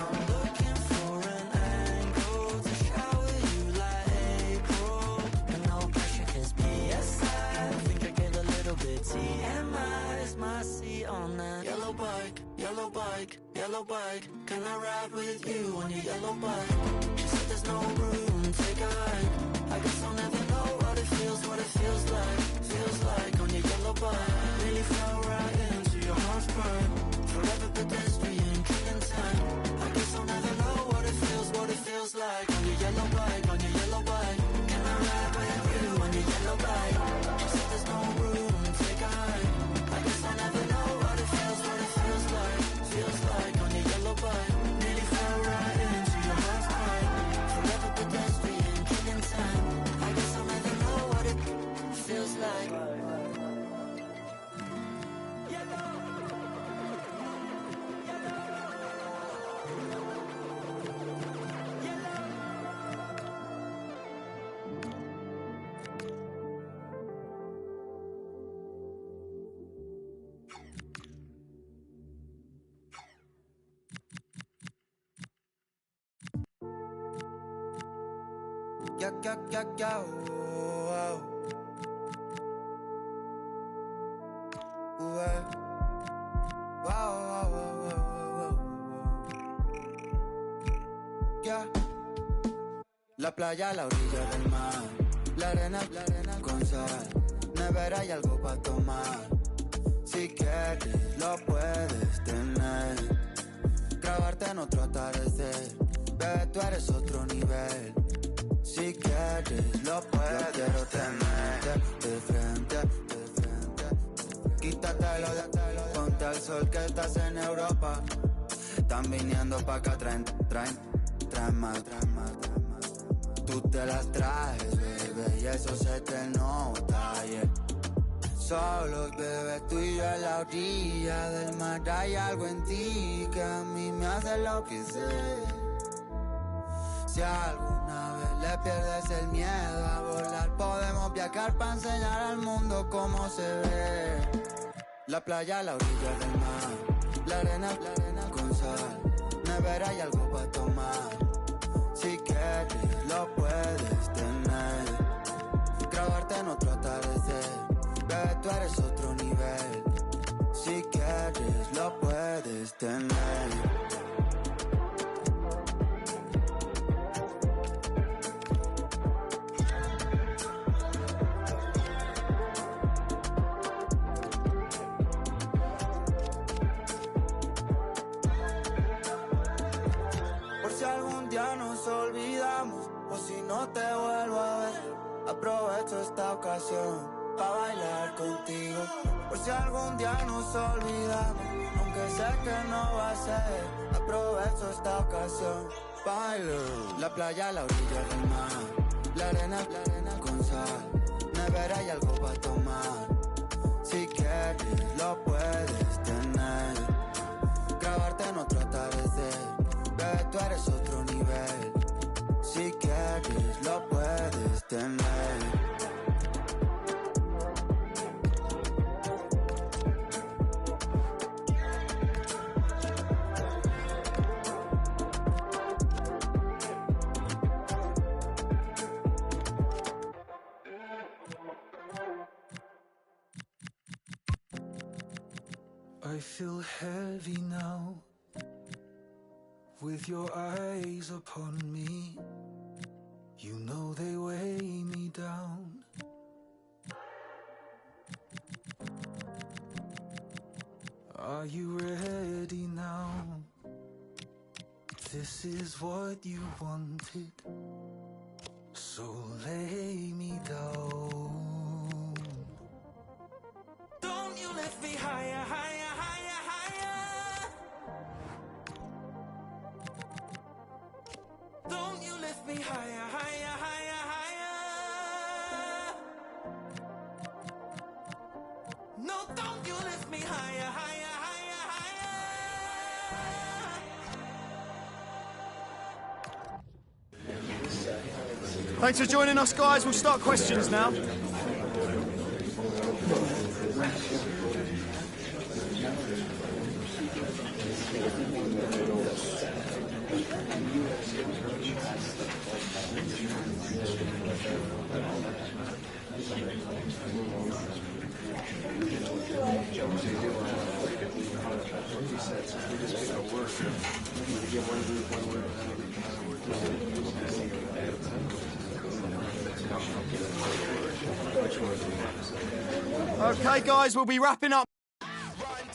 [SPEAKER 19] I'm looking for an angle to shower you like April, but no pressure 'cause PSI. I think I gave a little bit TMI. Is my seat on that yellow bike, yellow bike, yellow bike? Can I ride with you on your yellow bike? She said there's no room, take a hike. I guess I'll never know what it feels like on your yellow bike. Really fell right into your half pipe. Forever pedestrian, killing time. I guess I'll never know what it feels like on your yellow bike, on your yellow bike. Can I ride with you on your yellow bike? She said there's no room, take a hike. I guess I'll never know what it feels like on your yellow bike. Nearly fell right into your half pipe. Forever pedestrian, killing time. I guess I'll never know what it feels like.
[SPEAKER 20] Yeah, oh, oh. Yeah. La playa a la orilla del mar, la arena con sal, nevera y algo para tomar. Si quieres lo puedes tener, grabarte en otro atardecer. Bebé, tú eres otro nivel. Si quieres lo puedes. Yo quiero tenerte de frente. Quítatelo, ponte al sol que estás en Europa. Están viniendo pa' acá, traen más. Tú te las traes, bebé, y eso se te nota, yeah. Solos, bebé, tú y yo en la orilla del mar. Hay algo en ti que a mí me hace enloquecer. Si alguna vez le pierdes el miedo a volar, podemos viajar para enseñar al mundo cómo se ve. La playa a la orilla del mar, la arena con sal, nevera y algo para tomar. Si quieres lo puedes tener, grabarte en otro atardecer. Bebé, tú eres otro nivel. Si quieres lo puedes tener. Nos olvidamos, o si no te vuelvo a ver, aprovecho esta ocasión pa' bailar contigo. Por si algún día nos olvidamos, aunque sé que no va a ser, aprovecho esta ocasión. Bailo, la playa a la orilla del mar, la arena con sal, nevera y algo para tomar. Si quieres lo puedes tener, grabarte en otro
[SPEAKER 12] I feel heavy now, with your eyes upon me. You know they weigh me down. Are you ready now? This is what you wanted, so lay me down. Don't you lift me higher, higher, higher, higher. Don't you lift me higher, higher, higher, higher. No, don't you lift me higher, higher, higher, higher.
[SPEAKER 21] Thanks for joining us, guys. We'll start questions now. Okay, guys, we'll be wrapping up.
[SPEAKER 15] Run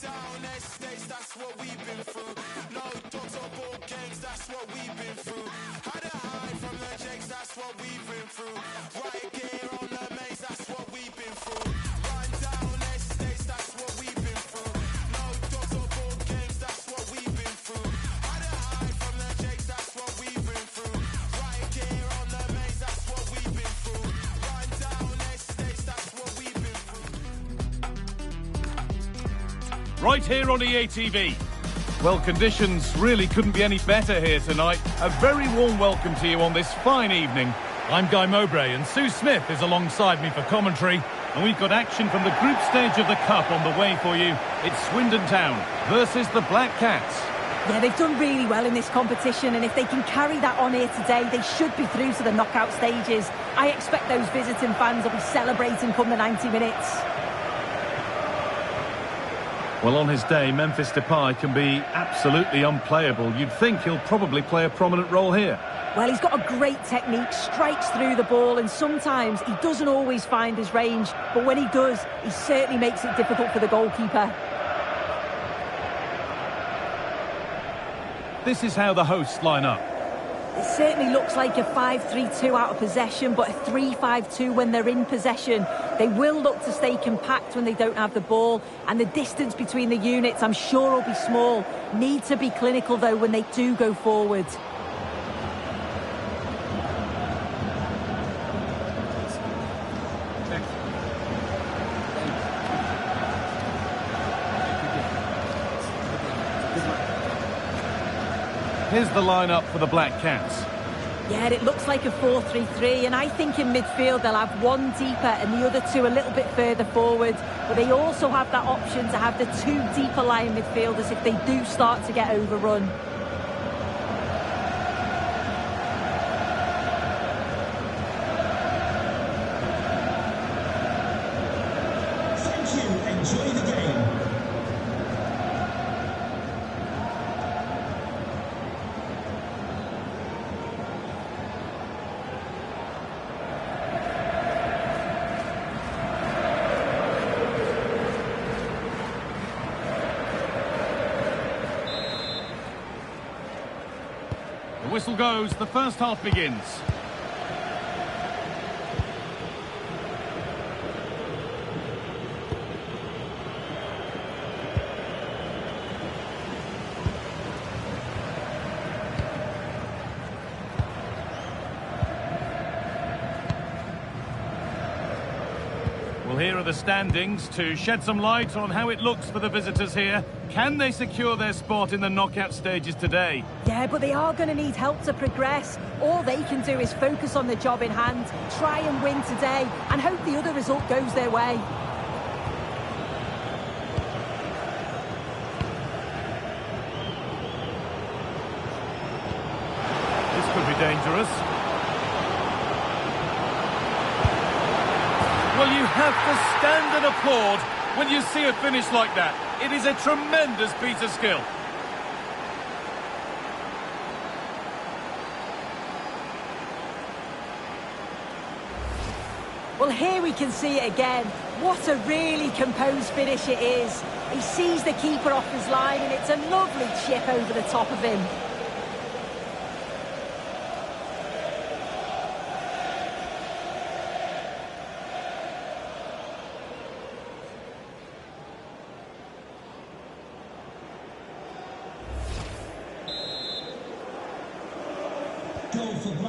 [SPEAKER 15] down estates, that's what we've been through. No dogs or ball games, that's what we've been through. Had to hide from the jakes, that's what we've been through. Right gear on the maze, that's what we've been through. Run down estates, that's what we've been through. No dogs or ball games, that's what we've been through. Had to hide from the jakes, that's what we've been through. Right gear on the maze, that's what we've been through. Run down estates, that's what we've been through.
[SPEAKER 5] Right here on EA TV. Well, conditions really couldn't be any better here tonight. A very warm welcome to you on this fine evening. I'm Guy Mowbray and Sue Smith is alongside me for commentary. And we've got action from the group stage of the Cup on the way for you. It's Swindon Town versus the Black Cats.
[SPEAKER 9] Yeah, they've done really well in this competition, and if they can carry that on here today, they should be through to the knockout stages. I expect those visiting fans will be celebrating come the 90 minutes.
[SPEAKER 5] Well, on his day, Memphis Depay can be absolutely unplayable. You'd think he'll probably play a prominent role here.
[SPEAKER 9] Well, he's got a great technique, strikes through the ball, and sometimes he doesn't always find his range, but when he does, he certainly makes it difficult for the goalkeeper.
[SPEAKER 5] This is how the hosts line up.
[SPEAKER 9] It certainly looks like a 5-3-2 out of possession, but a 3-5-2 when they're in possession. They will look to stay compact when they don't have the ball, and the distance between the units, I'm sure, will be small. Need to be clinical, though, when they do go forward.
[SPEAKER 5] Here's the lineup for the Black Cats.
[SPEAKER 9] Yeah, it looks like a 4-3-3, and I think in midfield they'll have one deeper and the other two a little bit further forward. But they also have that option to have the two deeper lying midfielders if they do start to get overrun.
[SPEAKER 10] Thank you. Enjoy the game.
[SPEAKER 5] The whistle goes, the first half begins. Well, here are the standings to shed some light on how it looks for the visitors here. Can they secure their spot in the knockout stages today?
[SPEAKER 9] Yeah, but they are going to need help to progress. All they can do is focus on the job in hand, try and win today, and hope the other result goes their way.
[SPEAKER 5] This could be dangerous. Well, you have to stand and applaud when you see a finish like that. It is a tremendous piece of skill.
[SPEAKER 9] Well, here we can see it again. What a really composed finish it is. He sees the keeper off his line, and it's a lovely chip over the top of him.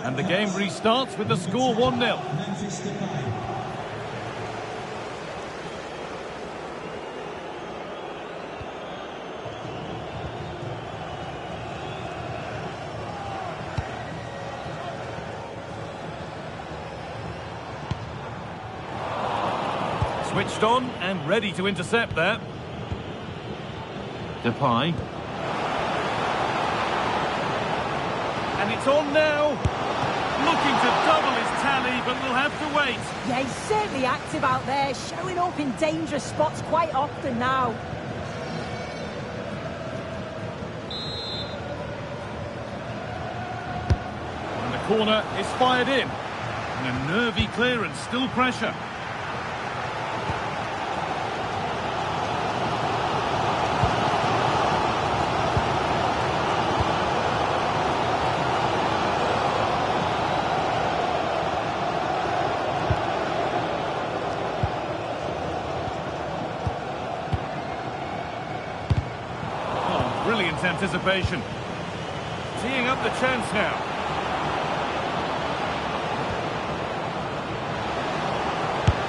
[SPEAKER 5] And the game restarts with the score 1-0. Switched on and ready to intercept there. Depay. And it's on now. Looking to double his tally, but we'll have to wait.
[SPEAKER 9] Yeah, he's certainly active out there, showing up in dangerous spots quite often now.
[SPEAKER 5] And the corner is fired in. And a nervy clearance, still pressure. Brilliant anticipation. Teeing up the chance now.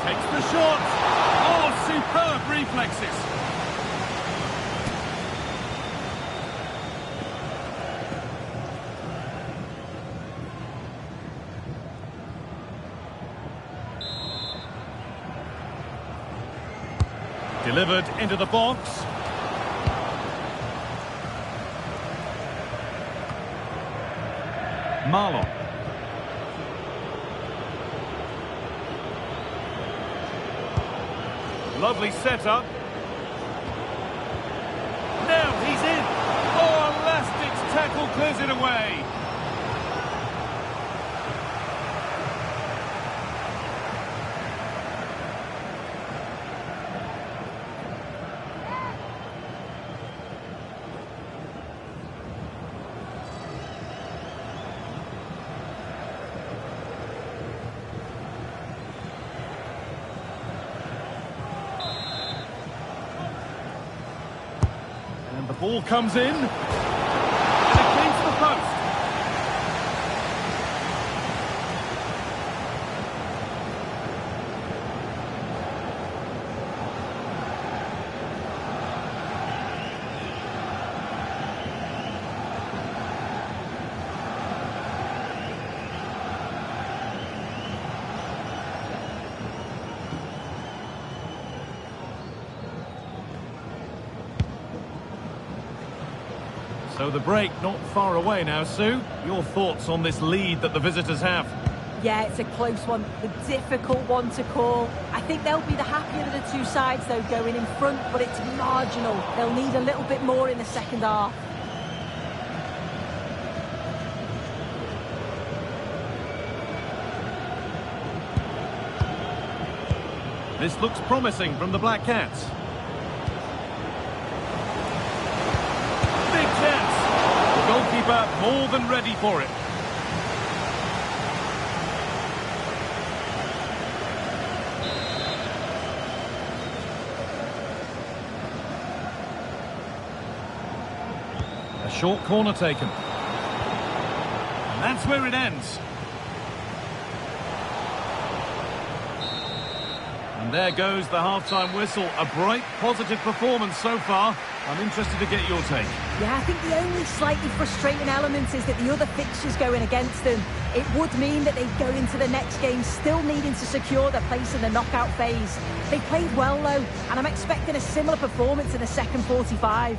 [SPEAKER 5] Takes the shot. Oh, superb reflexes. Delivered into the box. Marlon. Lovely setup. Now he's in. Oh, Elastic's tackle clears it away. And the ball comes in. And it cleans the post. So the break not far away now, Sue. Your thoughts on this lead that the visitors have?
[SPEAKER 9] Yeah, it's a close one, a difficult one to call. I think they'll be the happier of the two sides, though, going in front, but it's marginal. They'll need a little bit more in the second half.
[SPEAKER 5] This looks promising from the Black Cats. Big chance. The goalkeeper more than ready for it. A short corner taken. And that's where it ends. And there goes the half-time whistle. A bright, positive performance so far. I'm interested to get your take.
[SPEAKER 9] Yeah, I think the only slightly frustrating element is that the other fixtures going against them. It would mean that they'd go into the next game still needing to secure their place in the knockout phase. They played well, though, and I'm expecting a similar performance in the second 45.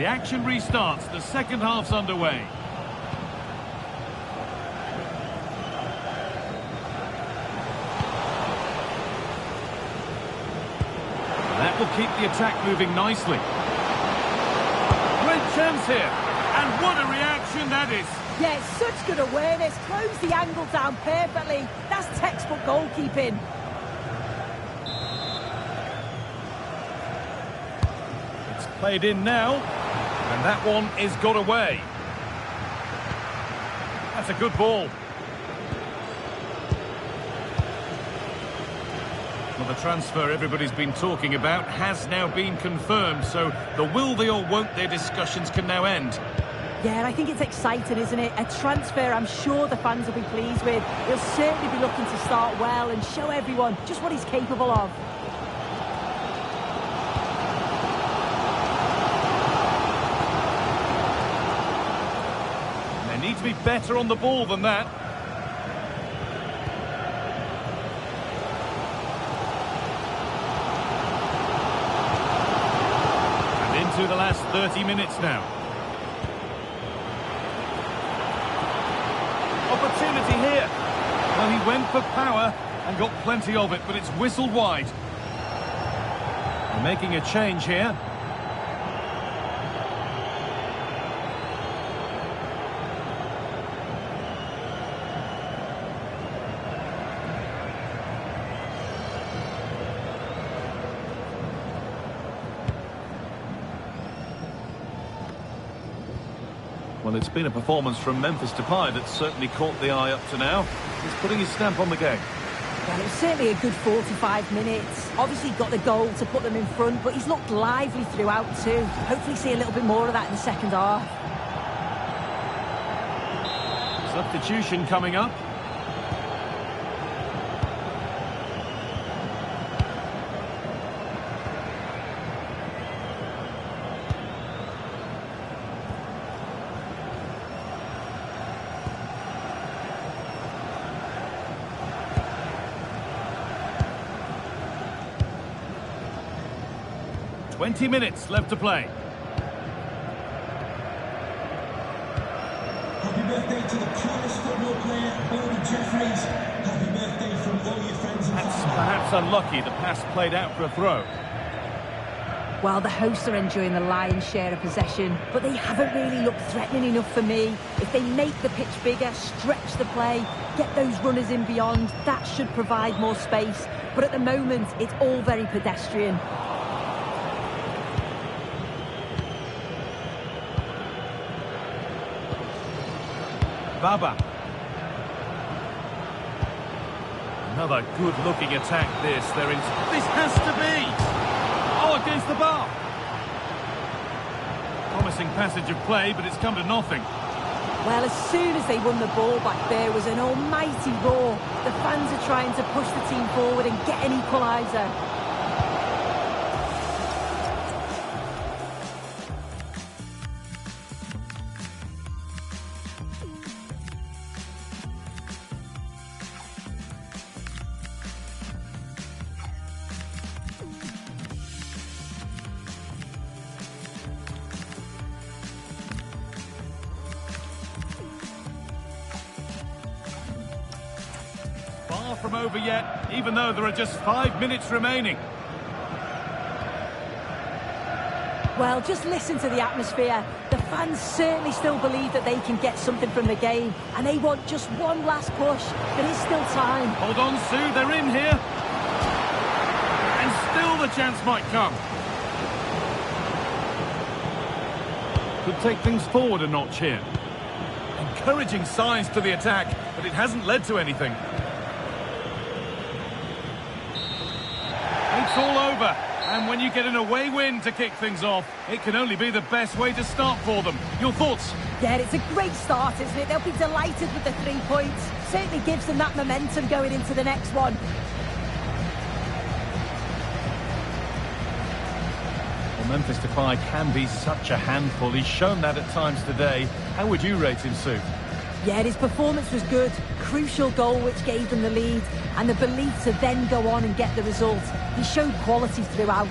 [SPEAKER 5] The action restarts. The second half's underway. That will keep the attack moving nicely. Great chance here. And what a reaction that is.
[SPEAKER 9] Yeah, it's such good awareness. Close the angle down perfectly. That's textbook goalkeeping.
[SPEAKER 5] It's played in now. And that one is got away. That's a good ball. Well, the transfer everybody's been talking about has now been confirmed, so the will they or won't they discussions can now end.
[SPEAKER 9] Yeah, and I think it's exciting, isn't it? A transfer I'm sure the fans will be pleased with. He'll certainly be looking to start well and show everyone just what he's capable of.
[SPEAKER 5] And they need to be better on the ball than that. To the last 30 minutes now. Opportunity here. Well, he went for power and got plenty of it, but it's whistled wide. They're making a change here. Well, it's been a performance from Memphis Depay that's certainly caught the eye up to now. He's putting his stamp on the game.
[SPEAKER 9] Well, it was certainly a good 45 minutes. Obviously got the goal to put them in front, but he's looked lively throughout too. Hopefully see a little bit more of that in the second half.
[SPEAKER 5] Substitution coming up. "20 minutes left to play."
[SPEAKER 10] Happy birthday to the proudest football player, Bobby Jeffries. Happy birthday from all your friends and
[SPEAKER 5] That's
[SPEAKER 10] family.
[SPEAKER 5] perhaps unlucky. The pass played out for a throw.
[SPEAKER 9] Well, the hosts are enjoying the lion's share of possession, but they haven't really looked threatening enough for me. If they make the pitch bigger, stretch the play, get those runners in beyond, that should provide more space. But at the moment, it's all very pedestrian.
[SPEAKER 5] Baba. Another good-looking attack, this. This has to be! Oh, against the bar! Promising passage of play, but it's come to nothing.
[SPEAKER 9] Well, as soon as they won the ball back, there was an almighty roar. The fans are trying to push the team forward and get an equaliser.
[SPEAKER 5] Far from over yet, even though there are just 5 minutes remaining.
[SPEAKER 9] Well, just listen to the atmosphere. The fans certainly still believe that they can get something from the game, and they want just one last push. There is still time.
[SPEAKER 5] Hold on, Sue, they're in here. And still the chance might come. Could take things forward a notch here. Encouraging signs to the attack, but it hasn't led to anything. It's all over. And when you get an away win to kick things off, it can only be the best way to start for them. Your thoughts?
[SPEAKER 9] Yeah, it's a great start, isn't it? They'll be delighted with the 3 points. Certainly gives them that momentum going into the next one.
[SPEAKER 5] Well, Memphis Depay can be such a handful. He's shown that at times today. How would you rate him, Sue?
[SPEAKER 9] Yeah, his performance was good. Crucial goal which gave them the lead. And the belief to then go on and get the result. He showed quality throughout.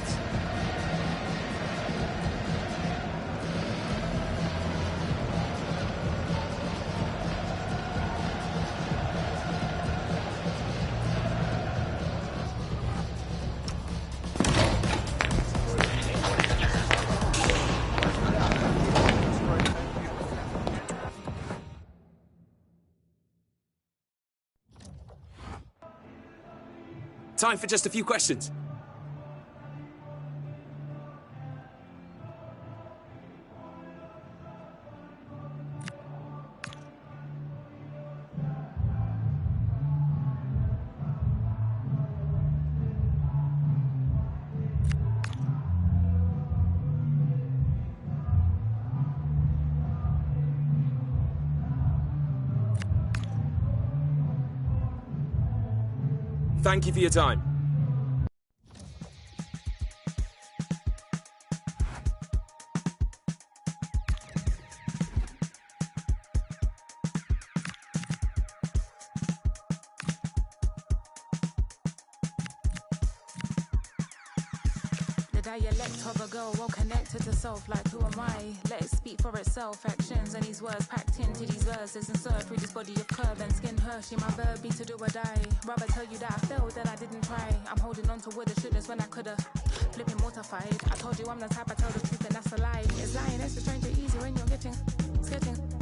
[SPEAKER 4] Time for just a few questions. Thank you for your time.
[SPEAKER 16] The dialect of a girl well connected to self, like who am I? Let it speak for itself, actions and these words packed into these verses and served through this body of curve and skin Hershey, my verb be to do or die. Rather tell you that I failed than I didn't try. I'm holding on to woulda shouldas when I coulda. Flipping mortified. I told you I'm the type I tell the truth and that's a lie. It's lying, it's a stranger easy when you're getting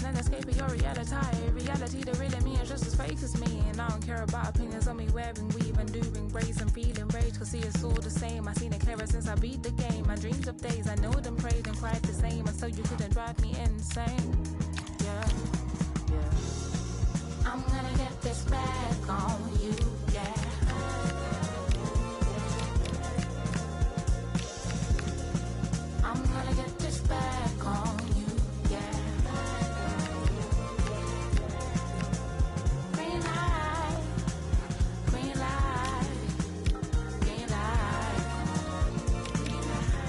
[SPEAKER 16] then escaping your reality. Reality, the real me is just as fake as me. And I don't care about opinions on me wearing weave and doing braids and feeling rage. Cause see it's all the same. I seen it clearer since I beat the game. My dreams of days, I know them prayed and cried the same. And so you couldn't drive me insane. Yeah. I'm gonna get this back on you, yeah. I'm gonna get this back on you, yeah. Green light, green light, green light, green light.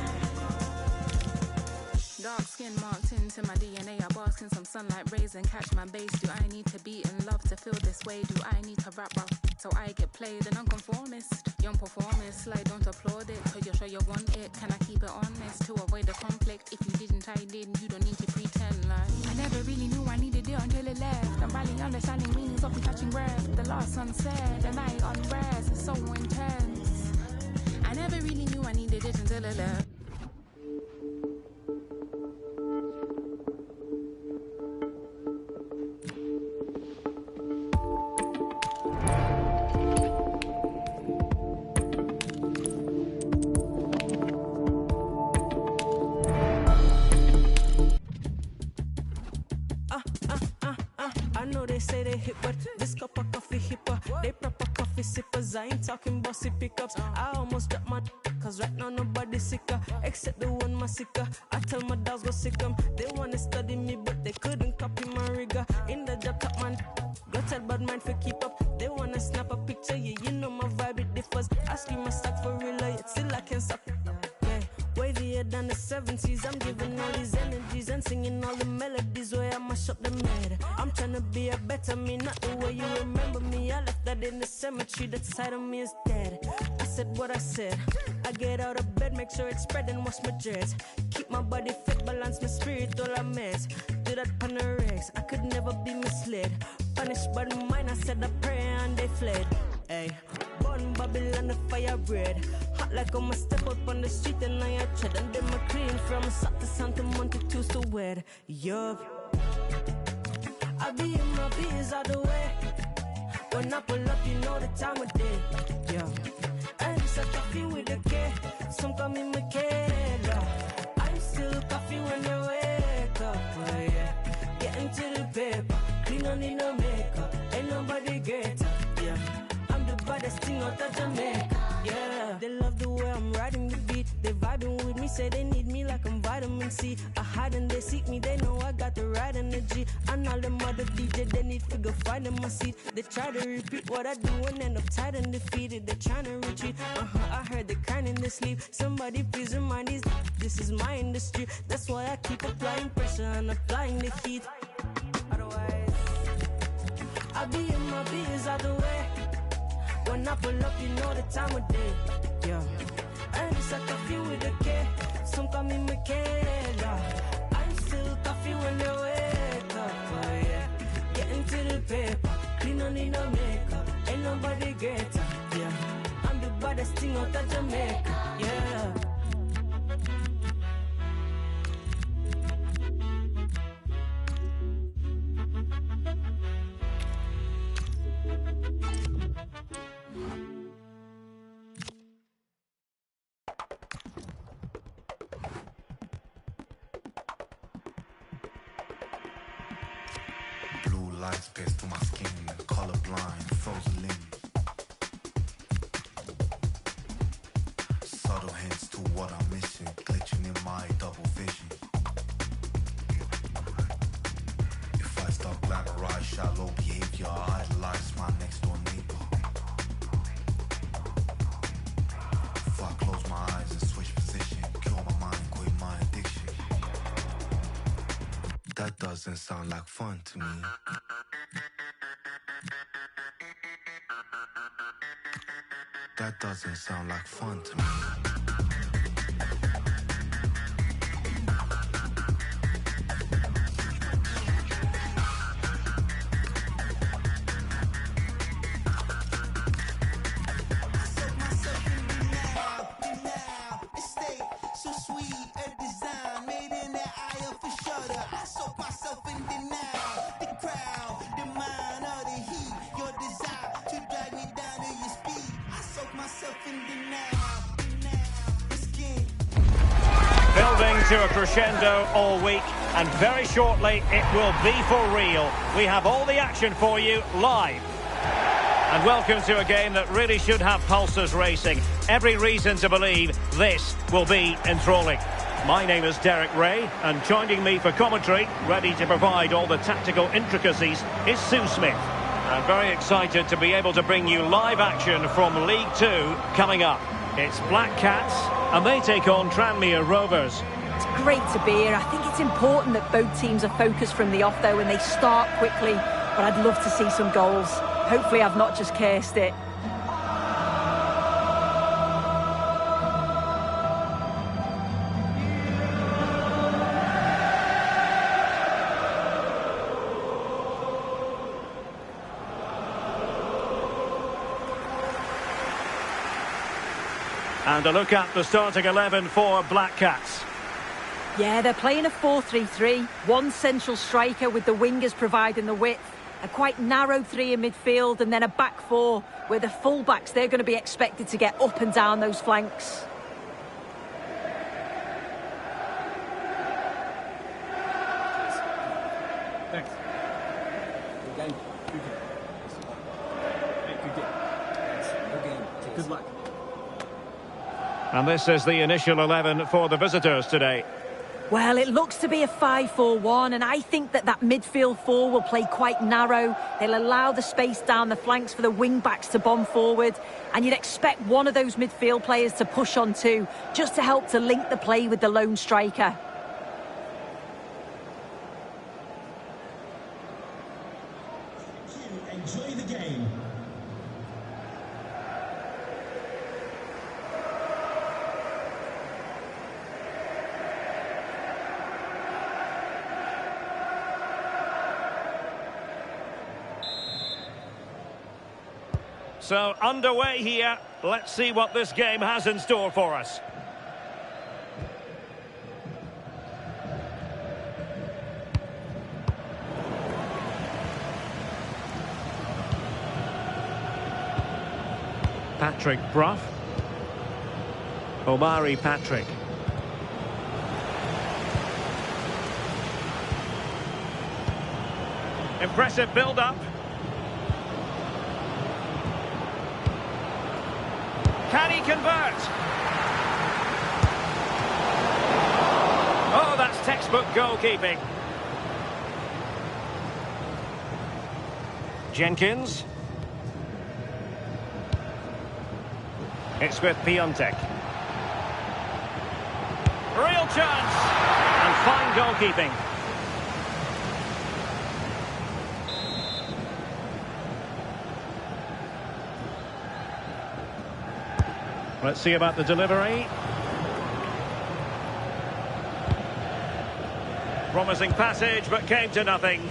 [SPEAKER 16] Dark skin marked into my DNA. I bask in some sunlight rays and catch my base. Do I need to be in love to feel this way? Do I need to rap up so I get played? An unconformist, young performist. Like don't applaud it till you're sure you want it. Can I keep it honest to avoid the conflict? If you didn't, I did. You don't need to pretend like I never really knew I needed it until it left. I'm barely understanding meanings of me catching breath. The last sunset, the night on rest is so intense. I never really knew I needed it until it left.
[SPEAKER 3] I know they say they hip, but this cup of coffee hipper. They proper coffee sippers. I ain't talking bossy pickups. I almost dropped my cause right now nobody's sicker except the one my sicker. I tell my dogs go sick 'em. They wanna study me, but they couldn't copy my rigor. In the job top man, go tell bad man for keep up. They wanna snap a picture, yeah, you know my vibe it differs. I scream my stack for real, yet still I can't stop. Wavier than the 70s, I'm giving all these energies and singing all the melodies where I mash up the murder. I'm trying to be a better me, not the way you remember me. I left that in the cemetery, that side of me is dead. I said what I said, I get out of bed, make sure it's spread and wash my dreads. Keep my body fit, balance my spirit, all I mess. Do that on the regs, I could never be misled. Punished by the mind, I said a prayer and they fled. Ay, born Babylon, the fire bread. Hot like I'ma step up on the street and I tread. And then my clean from south to Santa Monte to so wet. Yup, I be in my biz all the way. When I pull up, you know the time of day. Yeah, and it's a coffee with a K. Some call me Michaela. I'm still coffee when I wake up. Oh, yeah, getting to the paper. Clean, don't need no makeup. Ain't nobody greater. Yeah, baddest thing out of Jamaica, yeah. They love the way I'm riding the beat. They vibing with me, say they need me like I'm vitamin C. I hide and they seek me, they know I got the right energy. And all them other DJ, they need to go find in my seat. They try to repeat what I do and end up tired and defeated. They trying to retreat, I heard they crying in their sleep. Somebody please remind these, this is my industry. That's why I keep applying pressure and applying the heat. Otherwise, I'll be in my biz all the way. When I pull up, you know the time of day. Yeah, and it's a coffee with a K. Some call me Michaela. I'm still coffee when they wake up. Oh yeah, getting to the paper. Clean, don't need no makeup. Ain't nobody greater. Yeah, I'm the baddest thing out of Jamaica. Yeah.
[SPEAKER 11] lights pierce through my skin, colorblind, frozen limbs. Subtle hints to what I'm missing, glitching in my double vision. If I start glamorize shallow behavior, I idolize my next door neighbor. If I close my eyes and switch position, kill my mind, quit my addiction. That doesn't sound like fun to me. That doesn't sound like fun to me.
[SPEAKER 1] Building to a crescendo all week, and very shortly it will be for real. We have all the action for you live. And welcome to a game that really should have pulses racing. Every reason to believe this will be enthralling. My name is Derek Ray, and joining me for commentary, ready to provide all the tactical intricacies, is Sue Smith. I'm very excited to be able to bring you live action from League 2 coming up. It's Black Cats, and they take on Tranmere Rovers.
[SPEAKER 9] It's great to be here. I think it's important that both teams are focused from the off, though, and they start quickly. But I'd love to see some goals. Hopefully I've not just cursed it.
[SPEAKER 1] And a look at the starting 11 for Black Cats.
[SPEAKER 9] Yeah, they're playing a 4-3-3. One central striker with the wingers providing the width. A quite narrow three in midfield, and then a back four where the full-backs, they're going to be expected to get up and down those flanks.
[SPEAKER 2] Thanks. Good luck.
[SPEAKER 1] And this is the initial 11 for the visitors today.
[SPEAKER 9] Well, it looks to be a 5-4-1, and I think that midfield four will play quite narrow. They'll allow the space down the flanks for the wing-backs to bomb forward, and you'd expect one of those midfield players to push on too, just to help to link the play with the lone striker.
[SPEAKER 10] Enjoy the game.
[SPEAKER 1] So, underway here. Let's see what this game has in store for us. Patrick Bruff. Omari Patrick. Impressive build-up. Can he convert? Oh, that's textbook goalkeeping. Jenkins. It's with Piontek. Real chance. And fine goalkeeping. Let's see about the delivery. Promising passage, but came to nothing.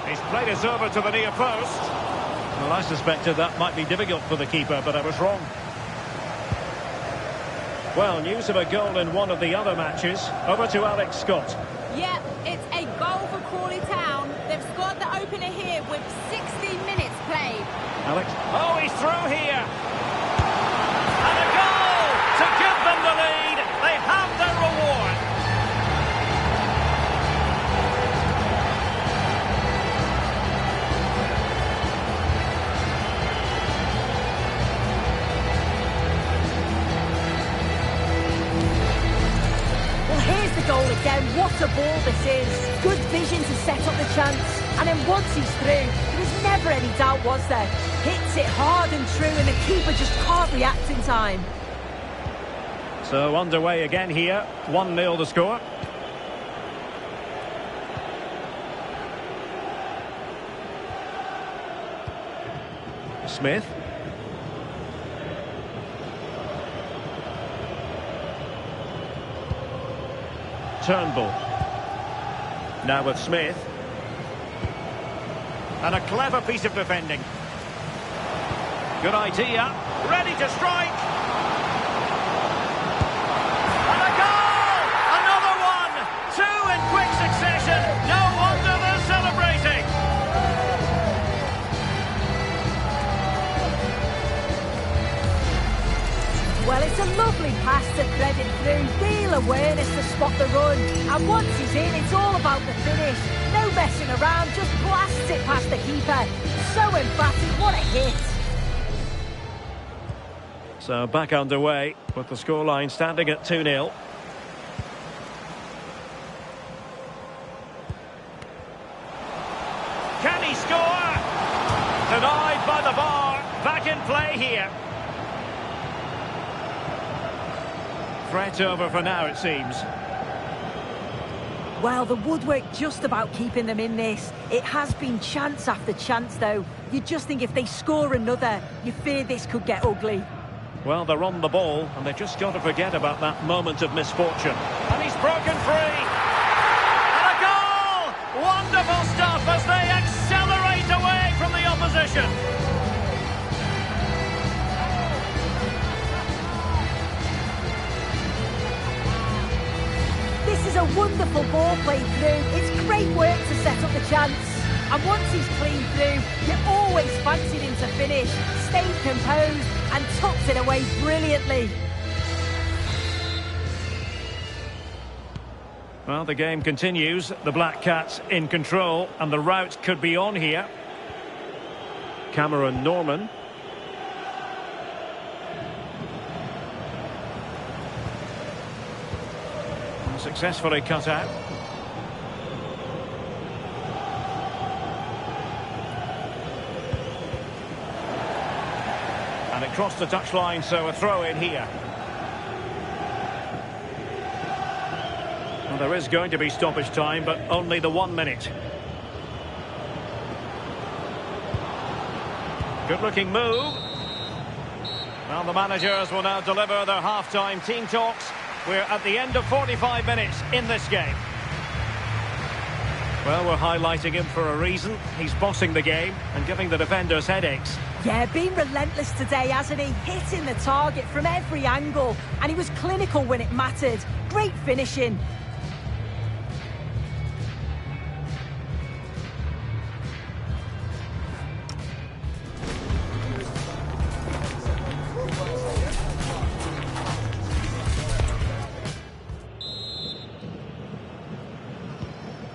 [SPEAKER 1] He's played us over to the near post. Well, I suspected that might be difficult for the keeper, but I was wrong. Well, news of a goal in one of the other matches. Over to Alex Scott.
[SPEAKER 6] Yeah, it's a goal for Crawley Town. They've scored the opener here with 60 minutes played.
[SPEAKER 1] Alex, oh, he's through here. And a goal to give them the lead. They have their reward.
[SPEAKER 9] is. Good vision to set up the chance. And then once he's through, there was never any doubt, was there? Hits it hard and true, and the keeper just can't react in time.
[SPEAKER 1] So underway again here. 1-0 the score. Smith. Turnbull. Now with Smith. And a clever piece of defending. Good idea. Ready to strike. And a goal! Another one! Two in quick succession. No wonder they're celebrating.
[SPEAKER 9] Well, it's a lovely pass to thread it through. Real awareness to spot the run. And once he's in, it's all about the finish. No messing around, just blasts it past the keeper. So emphatic, what a hit.
[SPEAKER 1] So back underway with the scoreline standing at 2-0. Can he score? Denied by the bar. Back in play here. Threat over for now, it seems.
[SPEAKER 9] Well, the woodwork just about keeping them in this. It has been chance after chance, though. You just think if they score another, you fear this could get ugly.
[SPEAKER 1] Well, they're on the ball, and they've just got to forget about that moment of misfortune. And he's broken free. And a goal! Wonderful stuff as they accelerate away from the opposition.
[SPEAKER 9] This is a wonderful ball played through. It's great work to set up the chance. And once he's clean through, you always fancied him to finish. Stayed composed and tucked it away brilliantly.
[SPEAKER 1] Well, the game continues. The Black Cats in control, and the rout could be on here. Cameron Norman. Successfully cut out. And it crossed the touchline, so a throw in here. Well, there is going to be stoppage time, but only the 1 minute. Good looking move. Well, the managers will now deliver their half-time team talks. We're at the end of 45 minutes in this game. Well, we're highlighting him for a reason. He's bossing the game and giving the defenders headaches.
[SPEAKER 9] Yeah, been relentless today, hasn't he? Hitting the target from every angle. And he was clinical when it mattered. Great finishing.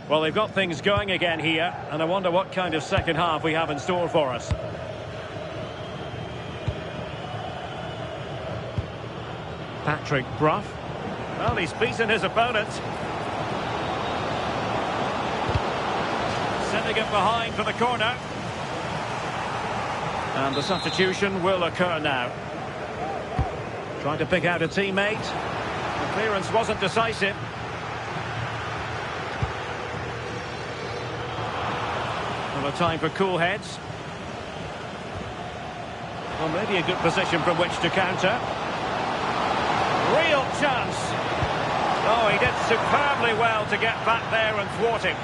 [SPEAKER 1] Well, they've got things going again here, and I wonder what kind of second half we have in store for us. Patrick Bruff. Well, he's beaten his opponent. Sending it behind for the corner. And the substitution will occur now. Trying to pick out a teammate. The clearance wasn't decisive. A time for cool heads. Well, maybe a good position from which to counter. Real chance. Oh, he did superbly well to get back there and thwart him.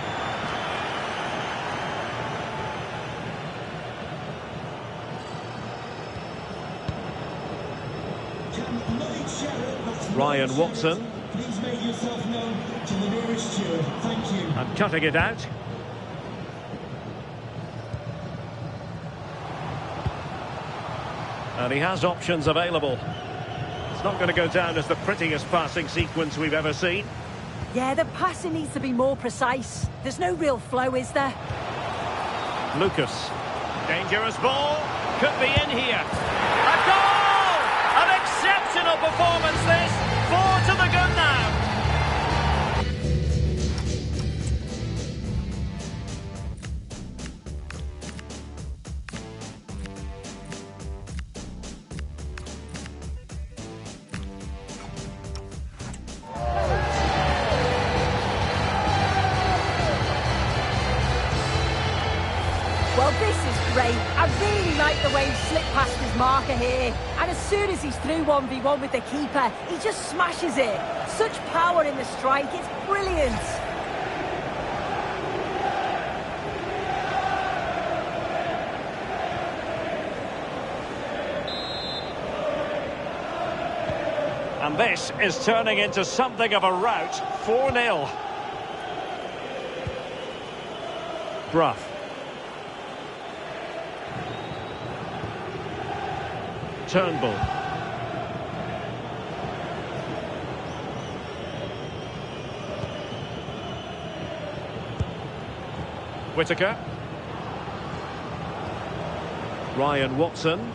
[SPEAKER 1] Ryan Watson.
[SPEAKER 10] Please make yourself known to the nearest steward. Thank you.
[SPEAKER 1] And cutting it out. And he has options available. It's not going to go down as the prettiest passing sequence we've ever seen.
[SPEAKER 9] Yeah, the passing needs to be more precise. There's no real flow, is there?
[SPEAKER 1] Lucas. Dangerous ball. Could be in here. A goal! An exceptional performance this. 4 to the good now.
[SPEAKER 9] Well, this is great. I really like the way he slipped past his marker here. And as soon as he's through 1v1 with the keeper, he just smashes it. Such power in the strike, it's brilliant.
[SPEAKER 1] And this is turning into something of a rout. 4-0. Bruff. Turnbull. Whittaker. Ryan Watson.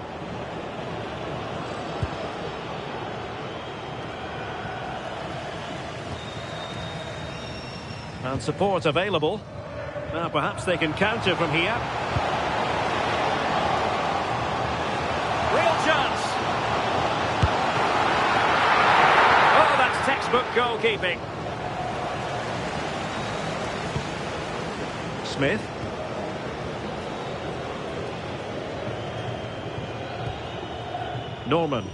[SPEAKER 1] And support available. Now perhaps they can counter from here. Real chance. Oh, that's textbook goalkeeping. Smith. Norman.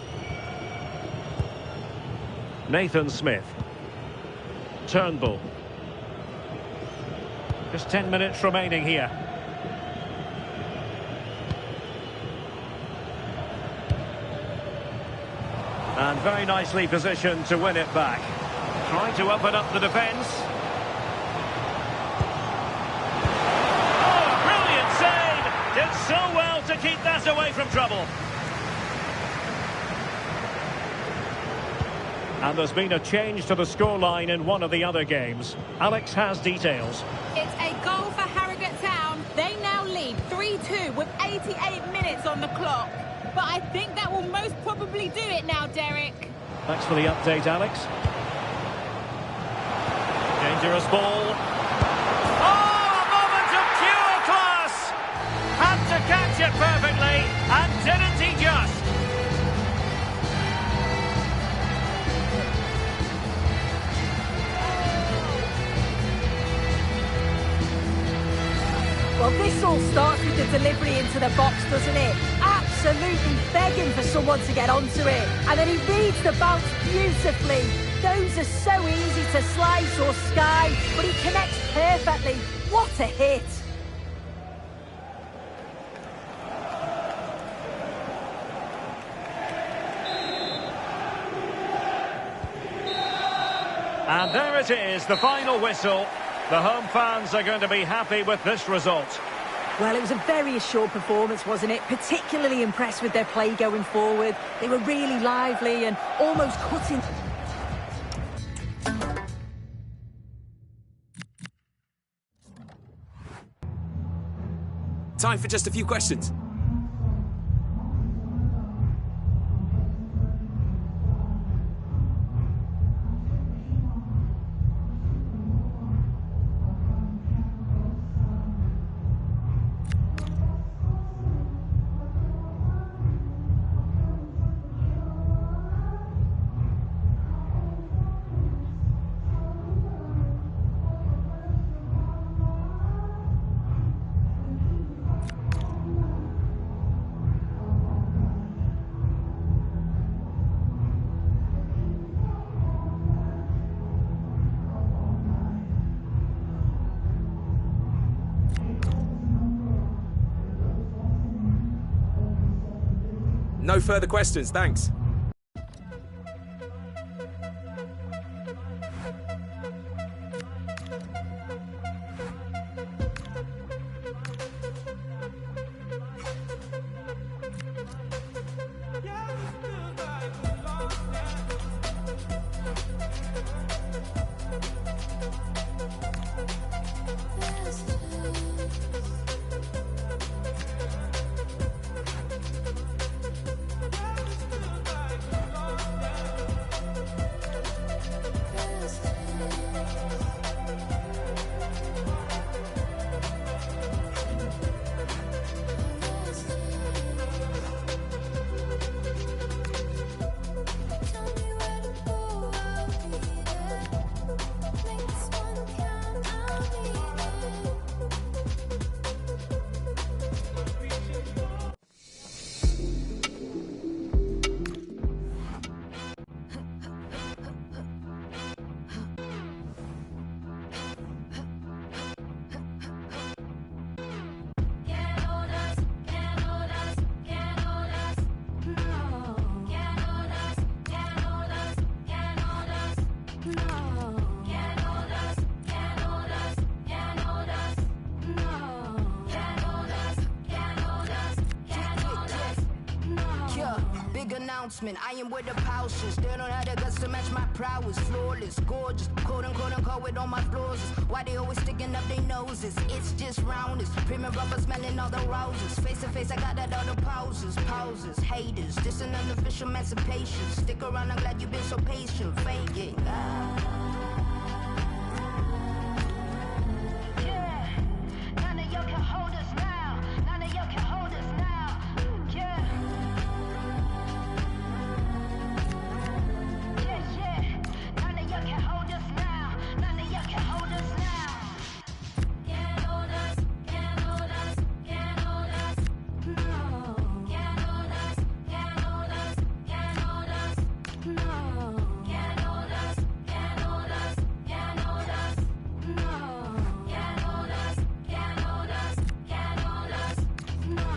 [SPEAKER 1] Nathan Smith. Turnbull. Just 10 minutes remaining here. And very nicely positioned to win it back. Trying to open up the defence. Oh, brilliant save! Did so well to keep that away from trouble. And there's been a change to the scoreline in one of the other games. Alex has details.
[SPEAKER 6] It's a goal for Harrogate Town. They now lead 3-2 with 88 minutes on the clock. But I think that will most probably do it now, Derek.
[SPEAKER 1] Thanks for the update, Alex. Dangerous ball. Oh, a moment of pure class! Had to catch it perfectly, and didn't he just?
[SPEAKER 9] Well, this all starts with the delivery into the box, doesn't it? Absolutely begging for someone to get onto it. And then he reads the bounce beautifully. Those are so easy to slice or sky, but he connects perfectly. What a hit!
[SPEAKER 1] And there it is, the final whistle. The home fans are going to be happy with this result.
[SPEAKER 9] Well, it was a very assured performance, wasn't it? Particularly impressed with their play going forward. They were really lively and almost cutting.
[SPEAKER 4] Time for just a few questions. No further questions, thanks.
[SPEAKER 13] announcement. I am where the pouches. They don't have the guts to match my prowess. Flawless, gorgeous, quote unquote with all my flaws. Why they always sticking up their noses? It's just roundness. Premium rubber smelling all the roses. Face to face, I got that all the pauses. Haters, this an unofficial emancipation. Stick around, I'm glad you've been so patient. Fake it. None of y'all can hold us now. None of y'all can hold us now. Yeah. None of y'all can hold us now. None of y'all can hold us now. Can't hold us, can't hold us, can't hold us. No. Can't hold us, can't hold us, can't hold us. No. Can't hold us, can't hold us, can't hold us. No. Can't hold us, can't hold us, can't hold us. No.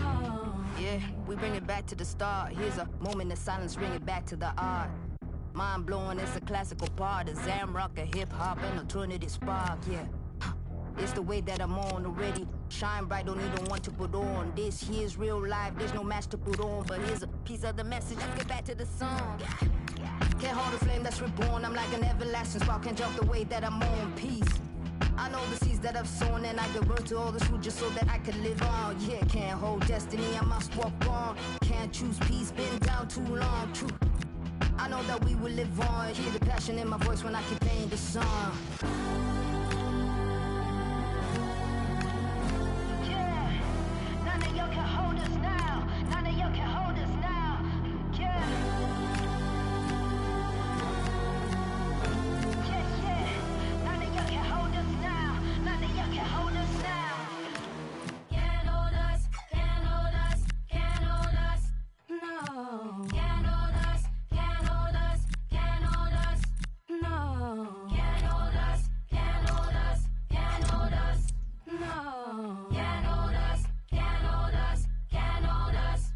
[SPEAKER 13] Yeah, we bring it back to the start. Here's a moment of silence, bring it back to the art. Mind blowing, it's a classical part of Zam rock, a hip hop, and alternative spark, yeah. It's the way that I'm on already. Shine bright, don't need one to put on. This here's real life, there's no match to put on. But here's a piece of the message, let's get back to the song. Can't hold the flame that's reborn, I'm like an everlasting spark. Can't jump the way that I'm on peace. I know the seeds that I've sown, and I give birth to all this food just so that I can live on. Yeah, can't hold destiny, I must walk on. Can't choose peace, been down too long, true. I know that we will live on. Hear the passion in my voice when I keep playing the song. Yeah, none of y'all can hold us now. None of y'all can hold us now. Yeah. None of y'all can hold us now. None of y'all can hold us now. Can't hold us, can't hold us, can't hold us. No. Can't hold us, can't hold us, can't hold us. No. Can't hold us, can't hold us, can't hold us. No. Can't hold us, can't hold us, can't hold us.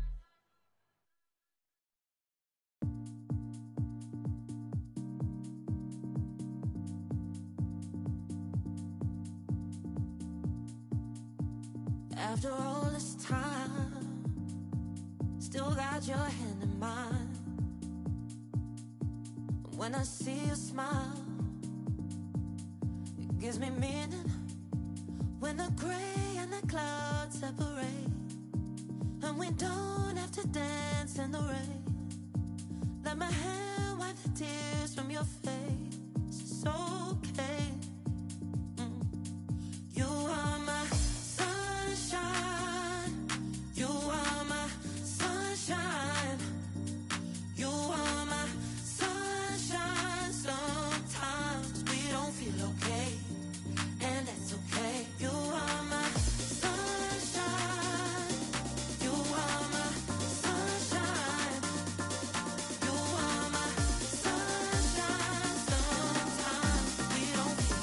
[SPEAKER 8] After all this time, still got your hand in mine. When I see you smile, it gives me meaning. When the gray and the clouds separate, and we don't have to dance in the rain. Let my hand wipe the tears from your face. It's okay. You are my sunshine. You are my sunshine. You are my sunshine. Sometimes we don't feel okay, and that's okay. You are my sunshine. You are my sunshine. You are my sunshine. Sometimes we don't feel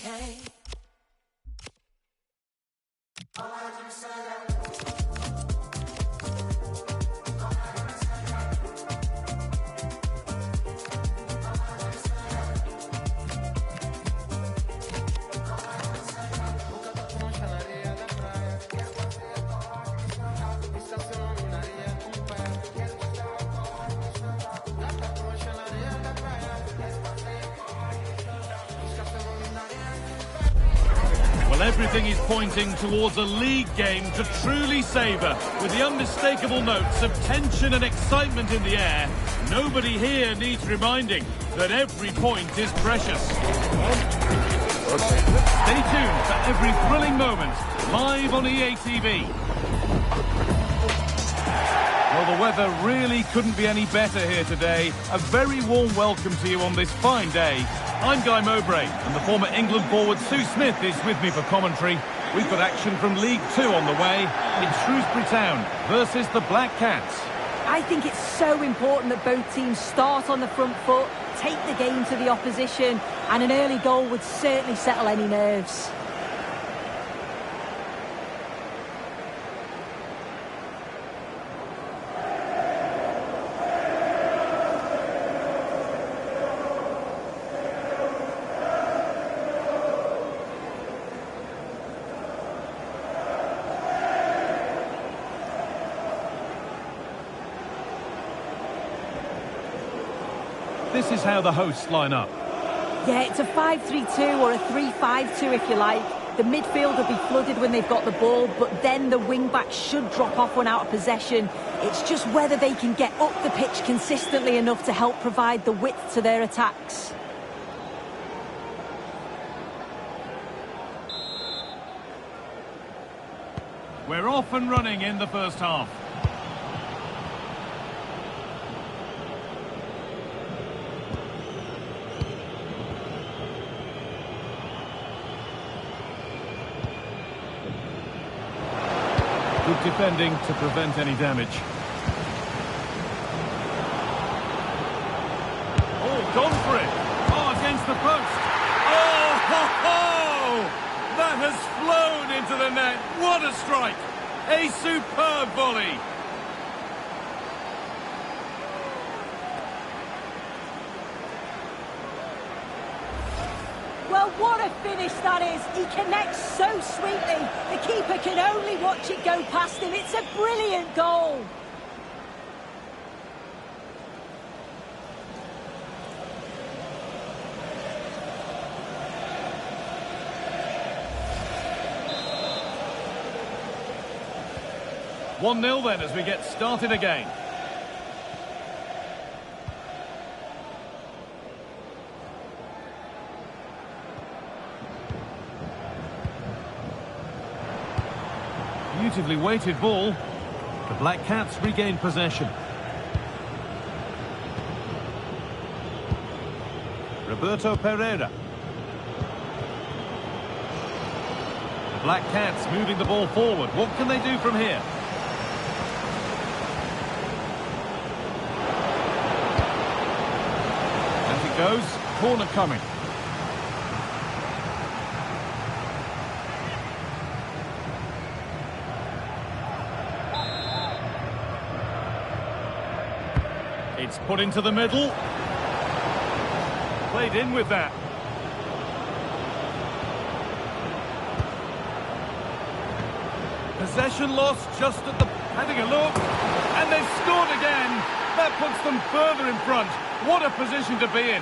[SPEAKER 8] okay.
[SPEAKER 5] Well, everything is pointing towards a league game to truly savour, with the unmistakable notes of tension and excitement in the air. Nobody here needs reminding that every point is precious. Stay tuned for every thrilling moment, live on EA TV. Well, the weather really couldn't be any better here today. A very warm welcome to you on this fine day. I'm Guy Mowbray, and the former England forward Sue Smith is with me for commentary. We've got action from League Two on the way. It's Shrewsbury Town versus the Black Cats.
[SPEAKER 9] I think it's so important that both teams start on the front foot, take the game to the opposition, and an early goal would certainly settle any nerves.
[SPEAKER 5] This is how the hosts line up.
[SPEAKER 9] Yeah, it's a 5-3-2 or a 3-5-2 if you like. The midfield will be flooded when they've got the ball, but then the wing-backs should drop off when out of possession. It's just whether they can get up the pitch consistently enough to help provide the width to their attacks.
[SPEAKER 5] We're off and running in the first half. Good defending to prevent any damage. Oh, gone for it. Oh, against the post. Oh, ho, ho! That has flown into the net. What a strike. A superb volley.
[SPEAKER 9] Well, what a finish that is. He connects so sweetly. The keeper can only watch it go past him. It's a brilliant goal.
[SPEAKER 5] One 0 then as we get started again. Beautifully weighted ball. The Black Cats regain possession. Roberto Pereira. The Black Cats moving the ball forward. What can they do from here? As it goes, corner coming. It's put into the middle. Played in with that. Possession lost just at the... Having a look. And they've scored again. That puts them further in front. What a position to be in.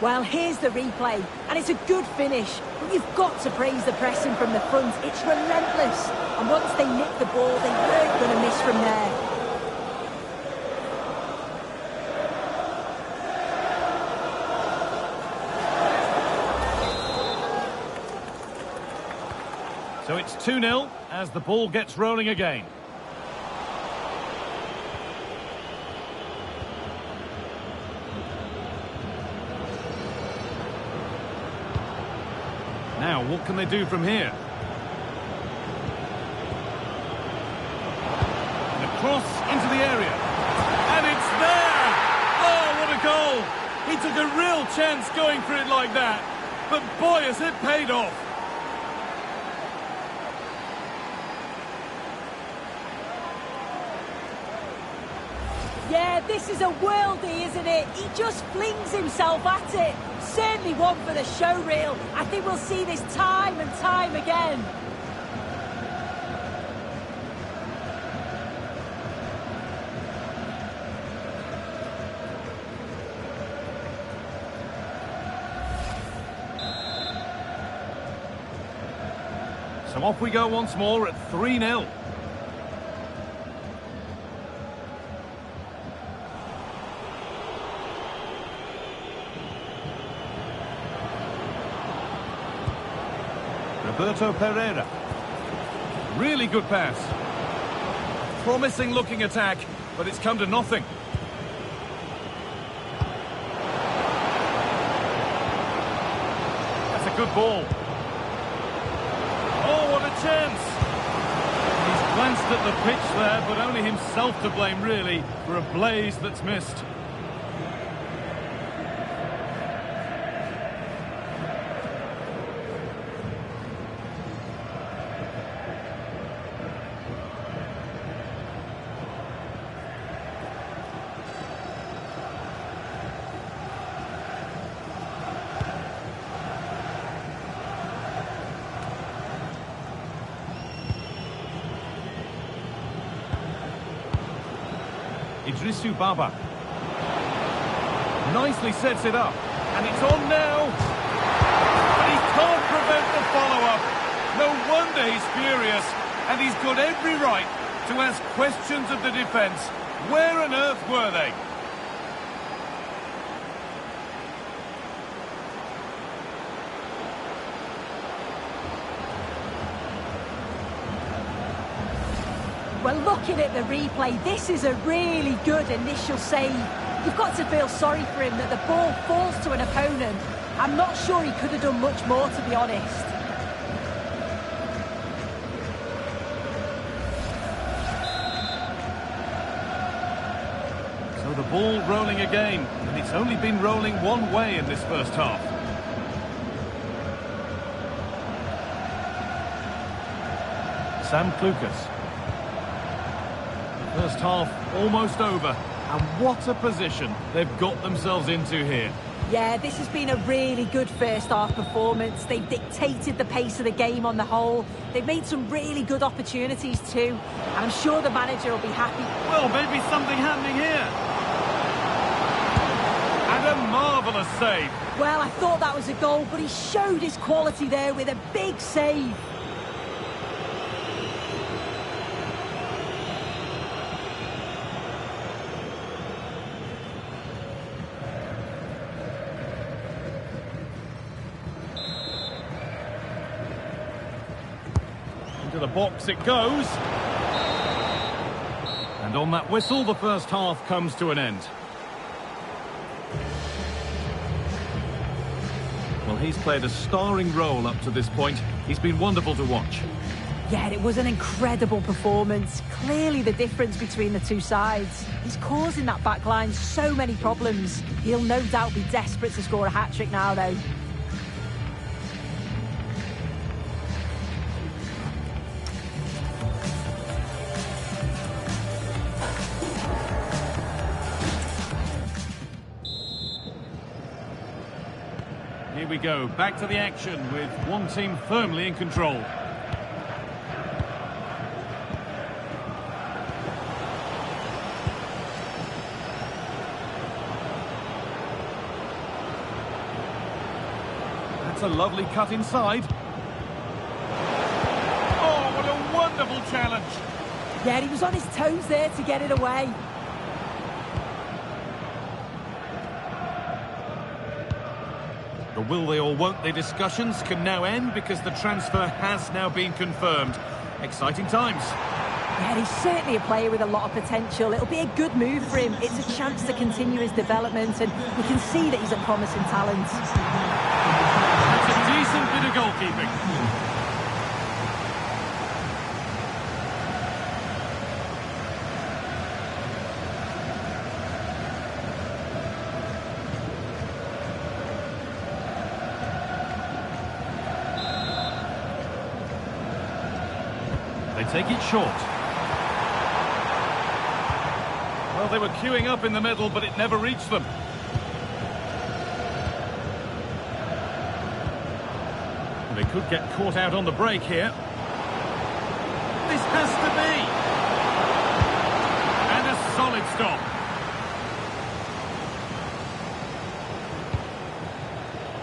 [SPEAKER 9] Well, here's the replay, and it's a good finish, but you've got to praise the pressing from the front. It's relentless, and once they nick the ball, they weren't going to miss from there.
[SPEAKER 5] So it's 2-0 as the ball gets rolling again. Now, what can they do from here? cross into the area. And it's there! Oh, what a goal! He took a real chance going for it like that. But boy, has it paid off.
[SPEAKER 9] Yeah, this is a worldie, isn't it? He just flings himself at it. Certainly one for the show reel. I think we'll see this time and time again.
[SPEAKER 5] So off we go once more at 3-0. Roberto Pereira. Really good pass. Promising looking attack, but it's come to nothing. That's a good ball. Oh, what a chance! He's glanced at the pitch there, but only himself to blame, really, for a blaze that's missed. Idrisu Baba. Nicely sets it up. And it's on now. But he can't prevent the follow-up. No wonder he's furious. And he's got every right to ask questions of the defence. Where on earth were they?
[SPEAKER 9] Well, looking at the replay, this is a really good initial save. You've got to feel sorry for him that the ball falls to an opponent. I'm not sure he could have done much more, to be honest.
[SPEAKER 5] So the ball rolling again, and it's only been rolling one way in this first half. Sam Klukas. First half almost over, and what a position they've got themselves into here.
[SPEAKER 9] Yeah, this has been a really good first half performance. They've dictated the pace of the game on the whole. They've made some really good opportunities too, and I'm sure the manager will be happy.
[SPEAKER 5] Well, maybe something happening here. And a marvellous save.
[SPEAKER 9] Well, I thought that was a goal, but he showed his quality there with a big save.
[SPEAKER 5] To the box it goes. And on that whistle, the first half comes to an end. Well, he's played a starring role up to this point. He's been wonderful to watch.
[SPEAKER 9] Yeah, it was an incredible performance. Clearly the difference between the two sides. He's causing that back line so many problems. He'll no doubt be desperate to score a hat-trick now, though.
[SPEAKER 5] Here we go, back to the action with one team firmly in control. That's a lovely cut inside. Oh, what a wonderful challenge.
[SPEAKER 9] Yeah, he was on his toes there to get it away.
[SPEAKER 5] The will they or won't they discussions can now end because the transfer has now been confirmed. Exciting times.
[SPEAKER 9] Yeah, he's certainly a player with a lot of potential. It'll be a good move for him. It's a chance to continue his development, and we can see that he's a promising talent.
[SPEAKER 5] That's a decent bit of goalkeeping. They take it short. Well, they were queuing up in the middle, but it never reached them. They could get caught out on the break here. This has to be. And a solid stop.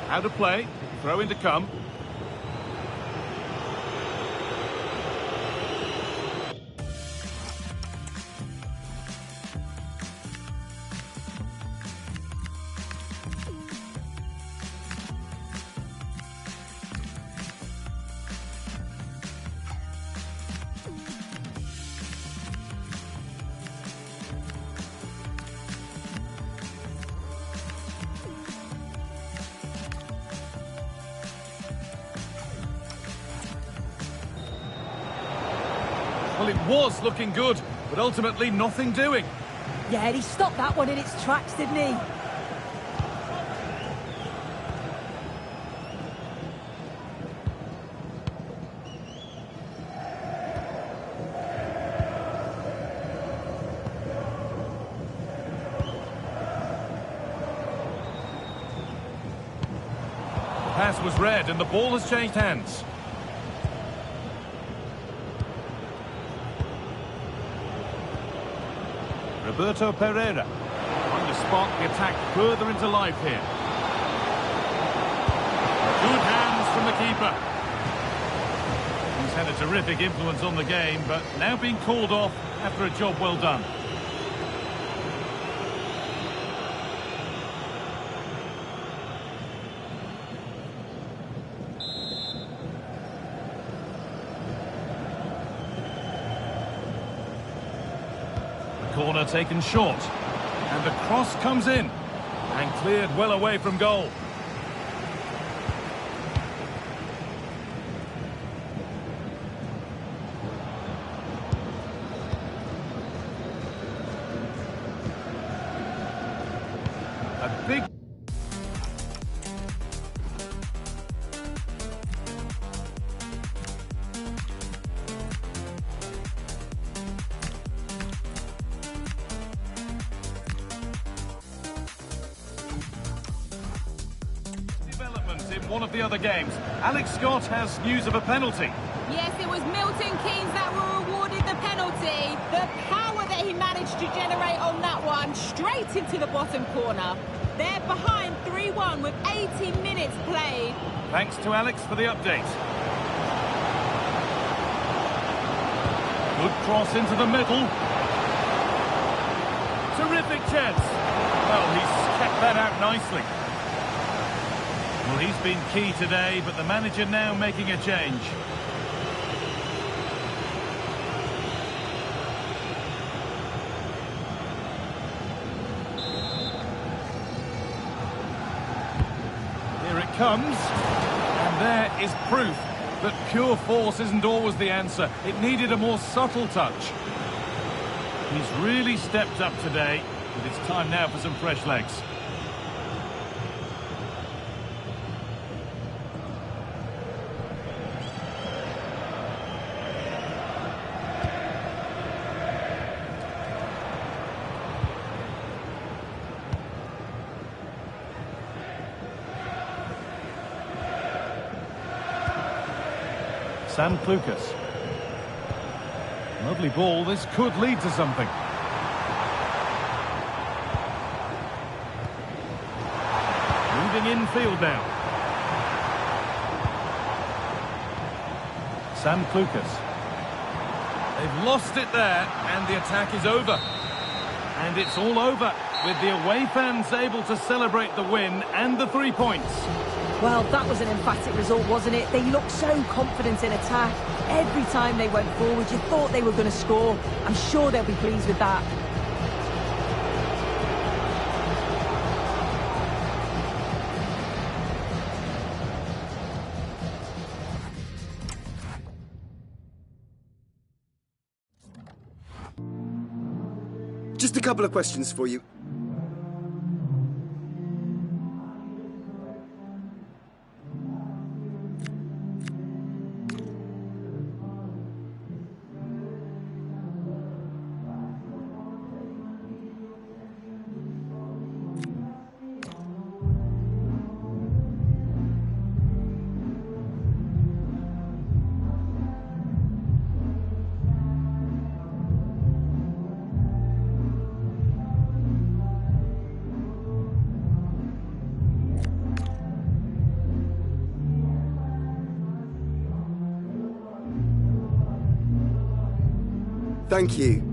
[SPEAKER 5] How to play. Throw in to come. Well, it was looking good, but ultimately nothing doing.
[SPEAKER 9] Yeah, he stopped that one in its tracks, didn't he?
[SPEAKER 5] The pass was read and the ball has changed hands. Roberto Pereira trying to spark the attack further into life here. Good hands from the keeper. He's had a terrific influence on the game, but now being called off after a job well done. Corner taken short, and the cross comes in and cleared well away from goal. A big one of the other games. Alex Scott has news of a penalty.
[SPEAKER 6] Yes, it was Milton Keynes that were awarded the penalty. The power that he managed to generate on that one, straight into the bottom corner. They're behind 3-1 with 80 minutes played.
[SPEAKER 5] Thanks to Alex for the update. Good cross into the middle. Terrific chance. Well, he's kept that out nicely. Well, he's been key today, but the manager now making a change. Here it comes. And there is proof that pure force isn't always the answer. It needed a more subtle touch. He's really stepped up today, but it's time now for some fresh legs. Sam Klukas. Lovely ball, this could lead to something. Moving infield now. Sam Klukas. They've lost it there, and the attack is over. And it's all over, with the away fans able to celebrate the win and the 3 points.
[SPEAKER 9] Well, that was an emphatic result, wasn't it? They looked so confident in attack. Every time they went forward, you thought they were going to score. I'm sure they'll be pleased with that.
[SPEAKER 21] Just a couple of questions for you.
[SPEAKER 7] Thank you.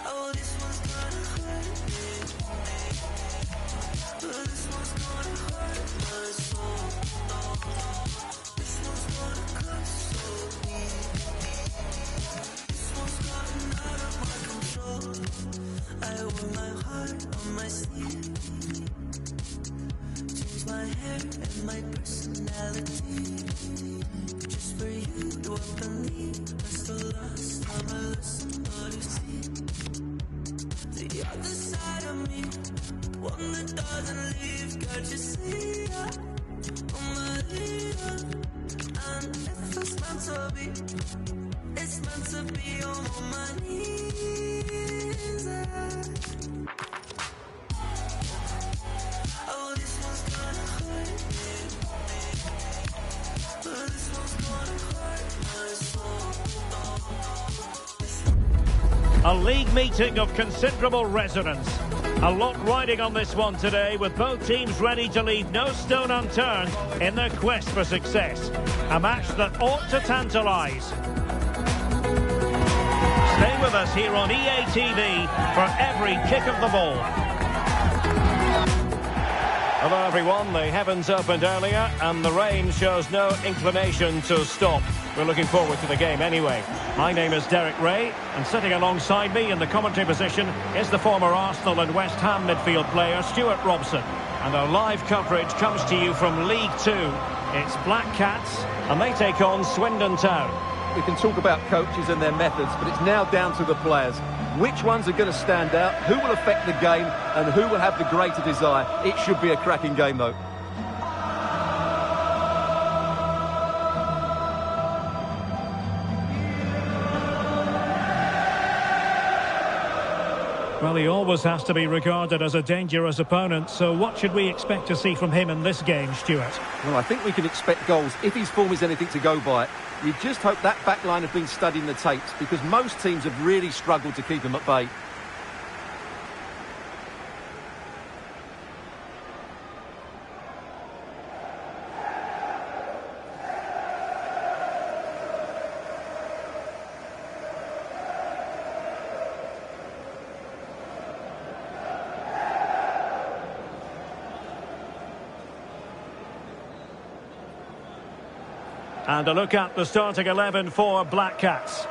[SPEAKER 19] Oh, this one's gonna hurt me. But this one's gonna hurt my soul. This one's gonna cut so deep. This one's gotten out of my control. I wear my heart on my sleeve. Change my hair and my personality. Just for you, do I believe that's the last time I listen, but you see the other side of me, one that doesn't leave. Can't you see that? I'm a leader, and if it's meant to be, it's meant to be on my knees. Oh, this one's gonna hurt me, but this one's gonna hurt my soul.
[SPEAKER 1] A league meeting of considerable resonance. A lot riding on this one today, with both teams ready to leave no stone unturned in their quest for success. A match that ought to tantalise. Stay with us here on EA TV for every kick of the ball. Hello everyone, the heavens opened earlier and the rain shows no inclination to stop. We're looking forward to the game anyway. My name is Derek Ray, and sitting alongside me in the commentary position is the former Arsenal and West Ham midfield player Stuart Robson. And our live coverage comes to you from League Two. It's Black Cats and they take on Swindon Town.
[SPEAKER 2] We can talk about coaches and their methods, but it's now down to the players. Which ones are going to stand out, who will affect the game, and who will have the greater desire? It should be a cracking game, though.
[SPEAKER 1] Well, he always has to be regarded as a dangerous opponent, so what should we expect to see from him in this game, Stuart?
[SPEAKER 2] Well, I think we can expect goals if his form is anything to go by. You just hope that back line have been studying the tapes, because most teams have really struggled to keep him at bay.
[SPEAKER 1] And a look at the starting 11 for Black Cats.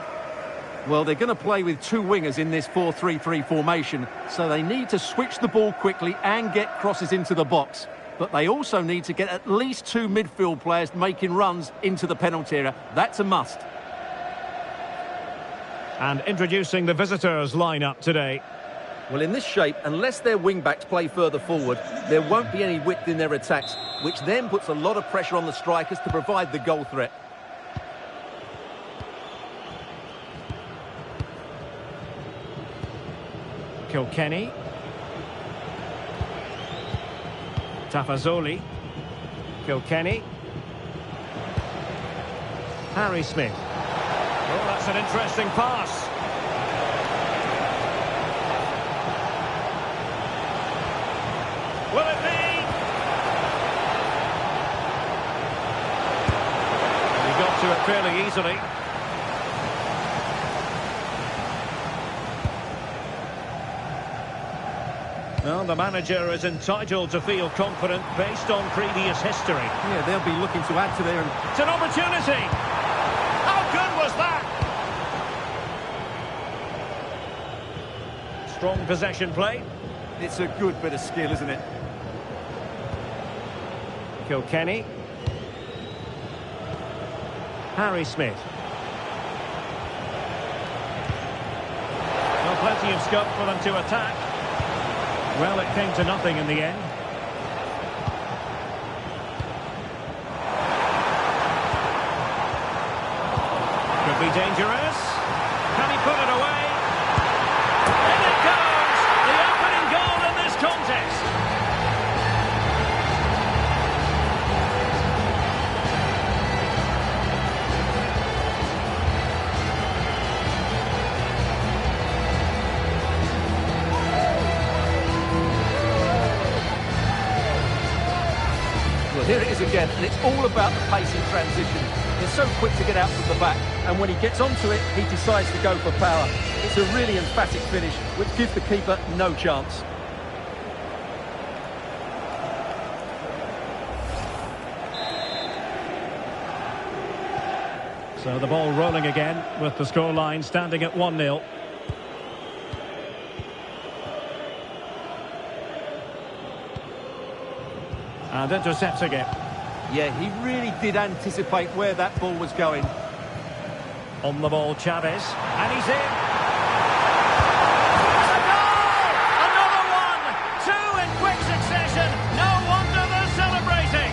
[SPEAKER 2] Well, they're going to play with two wingers in this 4-3-3 formation, so they need to switch the ball quickly and get crosses into the box. But they also need to get at least two midfield players making runs into the penalty area. That's a must.
[SPEAKER 1] And introducing the visitors' lineup today.
[SPEAKER 2] Well, in this shape, unless their wing-backs play further forward, there won't be any width in their attacks, which then puts a lot of pressure on the strikers to provide the goal threat.
[SPEAKER 1] Kilkenny. Tafazoli. Kilkenny. Harry Smith. Oh, that's an interesting pass. Will it be? He got to it fairly easily. Well, the manager is entitled to feel confident based on previous history.
[SPEAKER 2] Yeah, they'll be looking to add to their...
[SPEAKER 1] It's an opportunity! How good was that? Strong possession play.
[SPEAKER 2] It's a good bit of skill, isn't it?
[SPEAKER 1] Kilkenny. Harry Smith. Well, plenty of scope for them to attack. Well, it came to nothing in the end. Could be dangerous. Can he put it away? In it goes! The opening goal in this contest.
[SPEAKER 2] Well, here it is again, and it's all about the pace in transition. They're so quick to get out from the back, and when he gets onto it, he decides to go for power. It's a really emphatic finish, which gives the keeper no chance.
[SPEAKER 1] So the ball rolling again, with the scoreline standing at 1-0. And intercepting it.
[SPEAKER 2] Yeah, he really did anticipate where that ball was going.
[SPEAKER 1] On the ball, Chavez. And he's in. Another one! Two in quick succession. No wonder they're celebrating.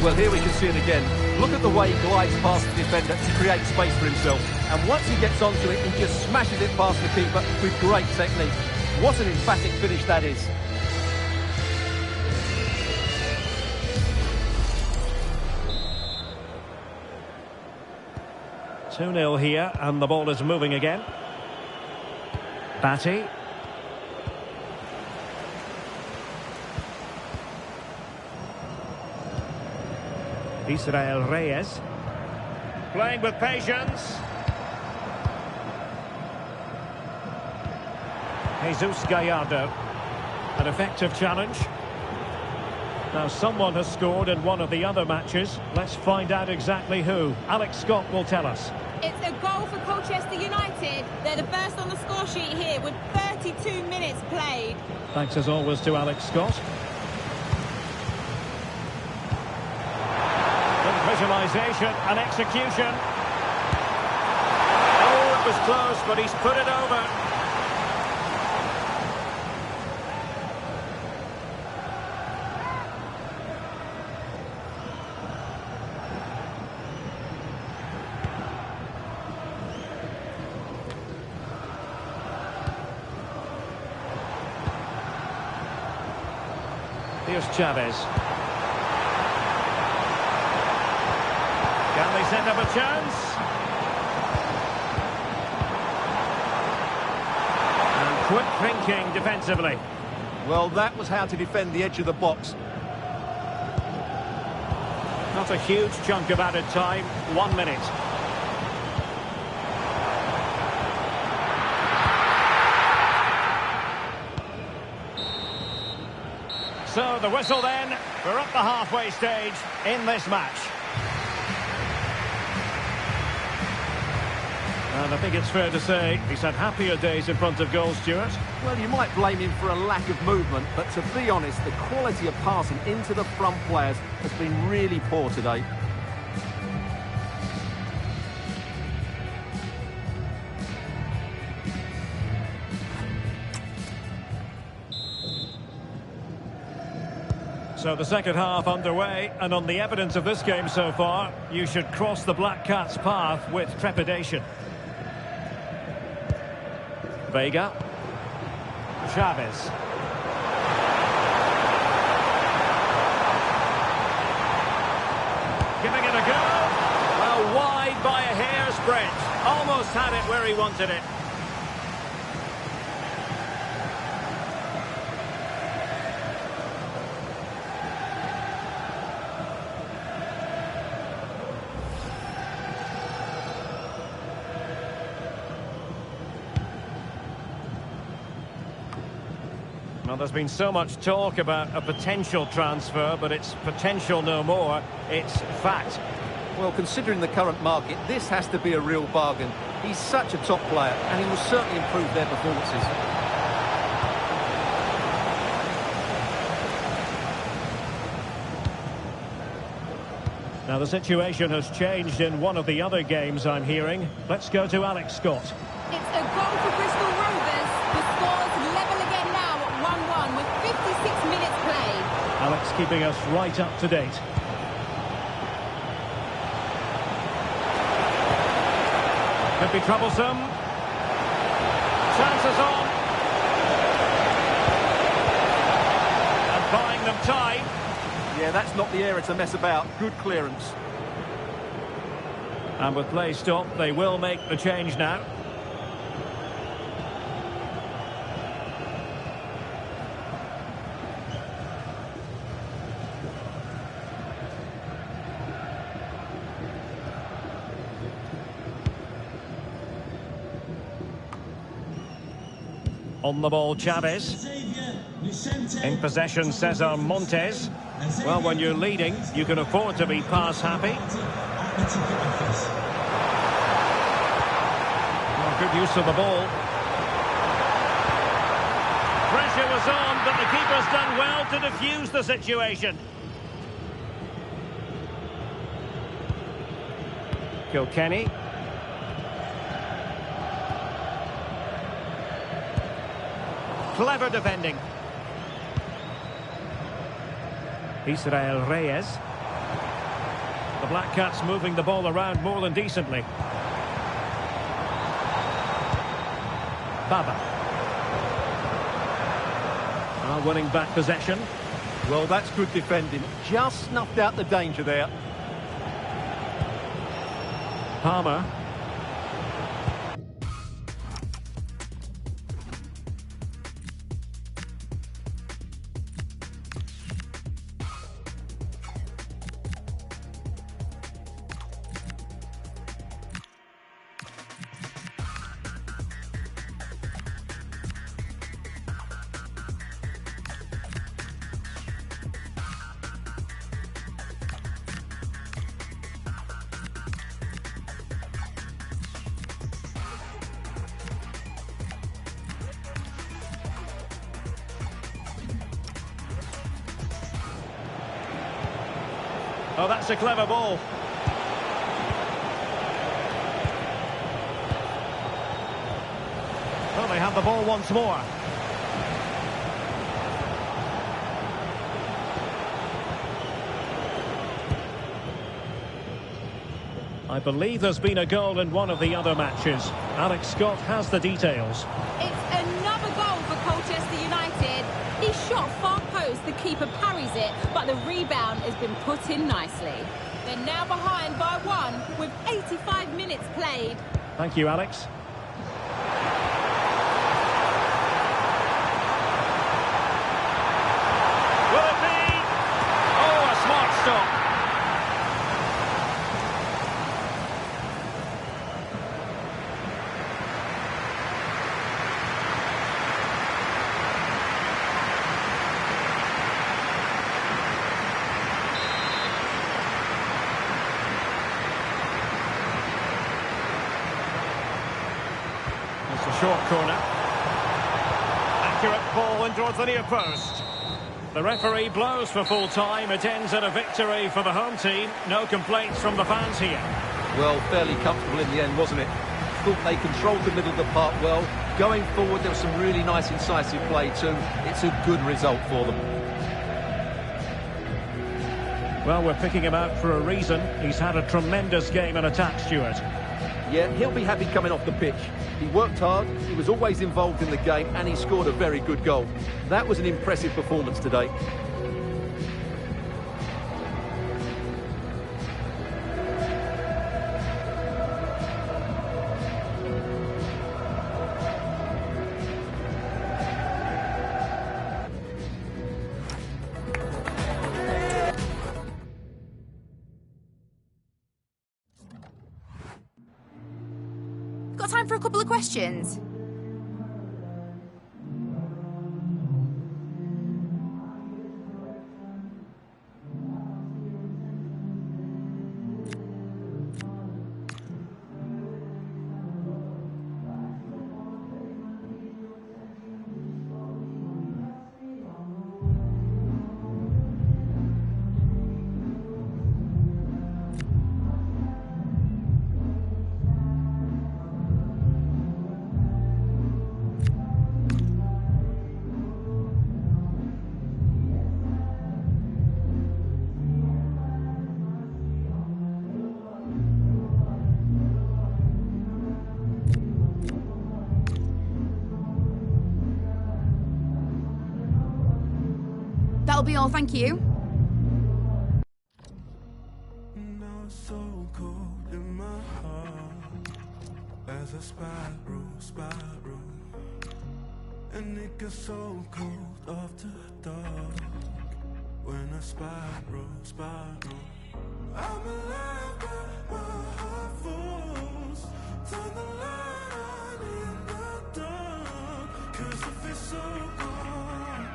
[SPEAKER 2] Well, here we can see it again. Look at the way he glides past the defender to create space for himself. And once he gets onto it, he just smashes it past the keeper with great technique. What an emphatic finish that is.
[SPEAKER 1] 2-0 here, and the ball is moving again. Batty. Israel Reyes. Playing with patience. Jesus Gallardo. An effective challenge. Now someone has scored in one of the other matches. Let's find out exactly who. Alex Scott will tell us.
[SPEAKER 6] It's a goal for Colchester United. They're the first on the score sheet here with 32 minutes played.
[SPEAKER 1] Thanks as always to Alex Scott. Good visualisation and execution. Oh, it was close, but he's put it over. Here's Chavez. Can they set up a chance? And quick thinking defensively.
[SPEAKER 2] Well, that was how to defend the edge of the box.
[SPEAKER 1] Not a huge chunk of added time. 1 minute. So the whistle then. We're up the halfway stage in this match. And I think it's fair to say he's had happier days in front of goal, Stuart.
[SPEAKER 2] Well, you might blame him for a lack of movement, but to be honest, the quality of passing into the front players has been really poor today.
[SPEAKER 1] So the second half underway, and on the evidence of this game so far, you should cross the Black Cats' path with trepidation. Vega. Chavez. Giving it a go. Well, wide by a hair's breadth. Almost had it where he wanted it. Well, there's been so much talk about a potential transfer, but it's potential no more. It's fact.
[SPEAKER 2] Well, considering the current market, this has to be a real bargain. He's such a top player, and he will certainly improve their performances.
[SPEAKER 1] Now, the situation has changed in one of the other games I'm hearing. Let's go to Alex Scott.
[SPEAKER 6] It's a goal for Bristol Rovers. The score's level again now at 1-1 with 56 minutes played.
[SPEAKER 1] Alex keeping us right up to date. Could be troublesome. Chances on. And buying them time.
[SPEAKER 2] Yeah, that's not the area to mess about. Good clearance.
[SPEAKER 1] And with play stopped, they will make the change now. On the ball, Chavez. In possession, Cesar Montes. Well, when you're leading, you can afford to be pass happy. Well, good use of the ball. Pressure was on, but the keeper's done well to defuse the situation. Kilkenny. Clever defending. Israel Reyes. The Black Cats moving the ball around more than decently. Baba. Winning back possession.
[SPEAKER 2] Well, that's good defending. Just snuffed out the danger there.
[SPEAKER 1] Palmer. Oh, that's a clever ball. Well, they have the ball once more. I believe there's been a goal in one of the other matches. Alex Scott has the details.
[SPEAKER 6] It's another goal for Colchester United. He shot far post, the keeper parries it, but the rebound has been put in nicely. They're now behind by 1 with 85 minutes played.
[SPEAKER 1] Thank you, Alex. Will it be? Oh, a smart stop. Short corner. Accurate ball in towards the near post. The referee blows for full time. It ends in a victory for the home team. No complaints from the fans here.
[SPEAKER 2] Well, fairly comfortable in the end, wasn't it? Thought they controlled the middle of the park well. Going forward, there was some really nice incisive play too. It's a good result for them.
[SPEAKER 1] Well, we're picking him out for a reason. He's had a tremendous game in attack, Stuart.
[SPEAKER 2] Yeah, he'll be happy coming off the pitch. He worked hard, he was always involved in the game, and he scored a very good goal. That was an impressive performance today.
[SPEAKER 14] Got time for a couple of questions? That'll be all, thank you.
[SPEAKER 12] Now it's so cold in my heart as I spiral, and it gets so cold after dark when I spiral. I'm alive but my heart falls. Turn the light on in the dark, 'cause if it's so cold,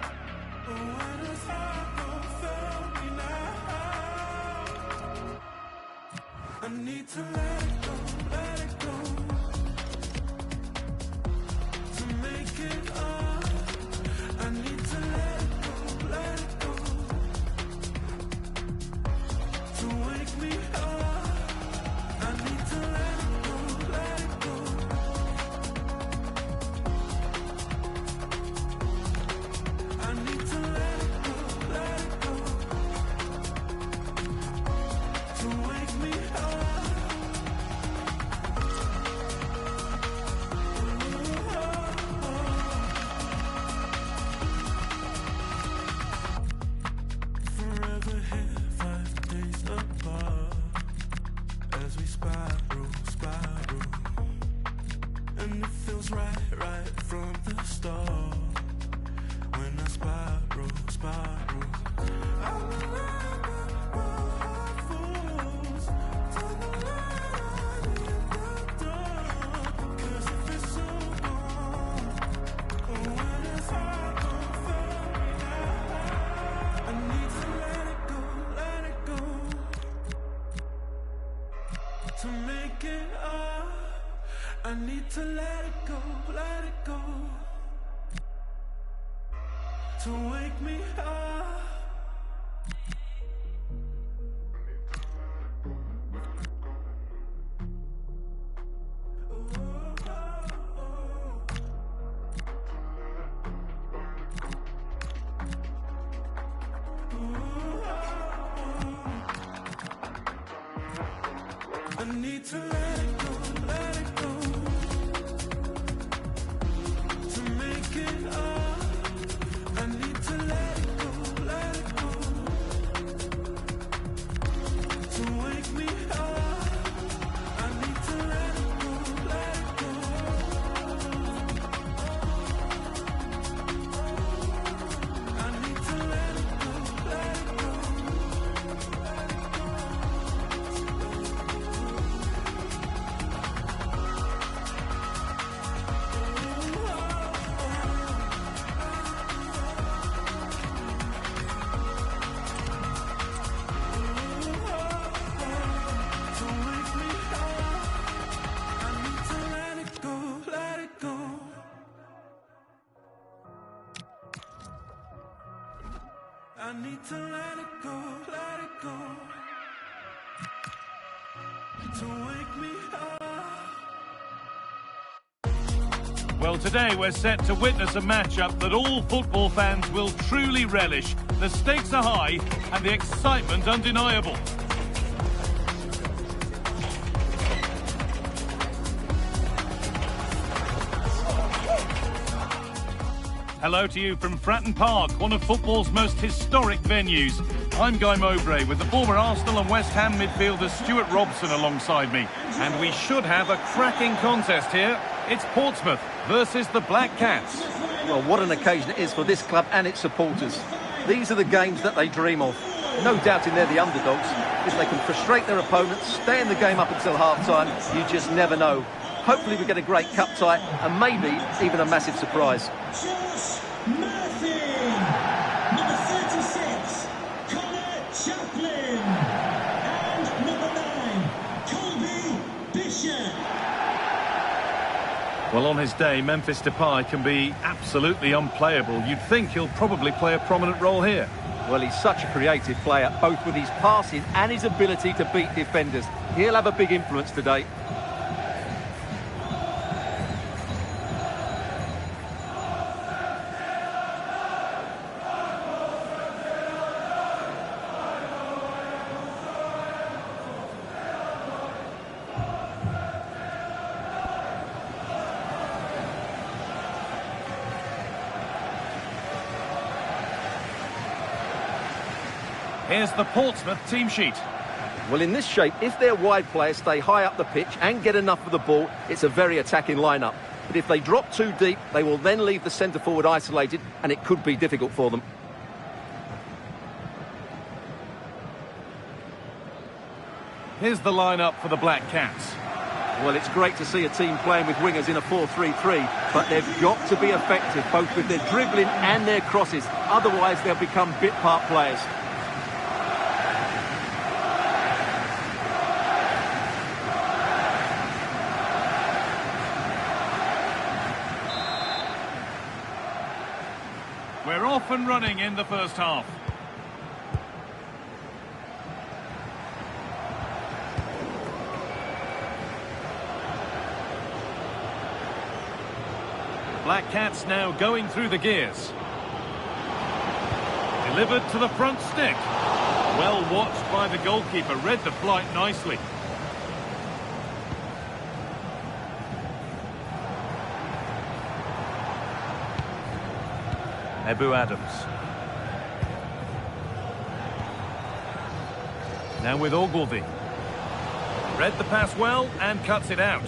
[SPEAKER 12] when it's hard, don't fail me now. I need to let it go, to make it up. I need to let it go, to wake me up. I need to let it go. I need to let it go, to wake me up. Forever here, 5 days apart, as we spiral, and it feels right from the start. When I spiral, I'm alive, but my heart falls. Turn the light on in the dark, 'cause if it's so warm, when it's hard, don't fail me now. I need to let it go, to make it up. I need to let it go, to wake me up. I need to let it go, let it go. To make it up, I need to let it go, let it go. To wake me up, I need to let it go, let it go. I need to let it go, let it go. I need to let it go, let it go. To wake me up.
[SPEAKER 5] Well, today we're set to witness a matchup that all football fans will truly relish. The stakes are high and the excitement undeniable. Hello to you from Fratton Park, one of football's most historic venues. I'm Guy Mowbray with the former Arsenal and West Ham midfielder Stuart Robson alongside me. And we should have a cracking contest here. It's Portsmouth versus the Black Cats.
[SPEAKER 2] Well, what an occasion it is for this club and its supporters. These are the games that they dream of. No doubting they're the underdogs. If they can frustrate their opponents, stay in the game up until half-time, you just never know. Hopefully we get a great cup tie and maybe even a massive surprise.
[SPEAKER 10] Murphy, number 36, Connor Chaplin, and number 9, Colby Bishop.
[SPEAKER 5] Well, on his day, Memphis Depay can be absolutely unplayable. You'd think he'll probably play a prominent role here.
[SPEAKER 2] Well, he's such a creative player, both with his passing and his ability to beat defenders. He'll have a big influence today.
[SPEAKER 5] Here's the Portsmouth team sheet.
[SPEAKER 2] Well, in this shape, if their wide players stay high up the pitch and get enough of the ball, it's a very attacking lineup. But if they drop too deep, they will then leave the centre-forward isolated, and it could be difficult for them.
[SPEAKER 5] Here's the lineup for the Black Cats.
[SPEAKER 2] Well, it's great to see a team playing with wingers in a 4-3-3, but they've got to be effective, both with their dribbling and their crosses. Otherwise, they'll become bit-part players.
[SPEAKER 5] We're off and running in the first half. Black Cats now going through the gears. Delivered to the front stick. Well watched by the goalkeeper, read the flight nicely. Ebu Adams. Now with Ogilvy. Read the pass well and cuts it out.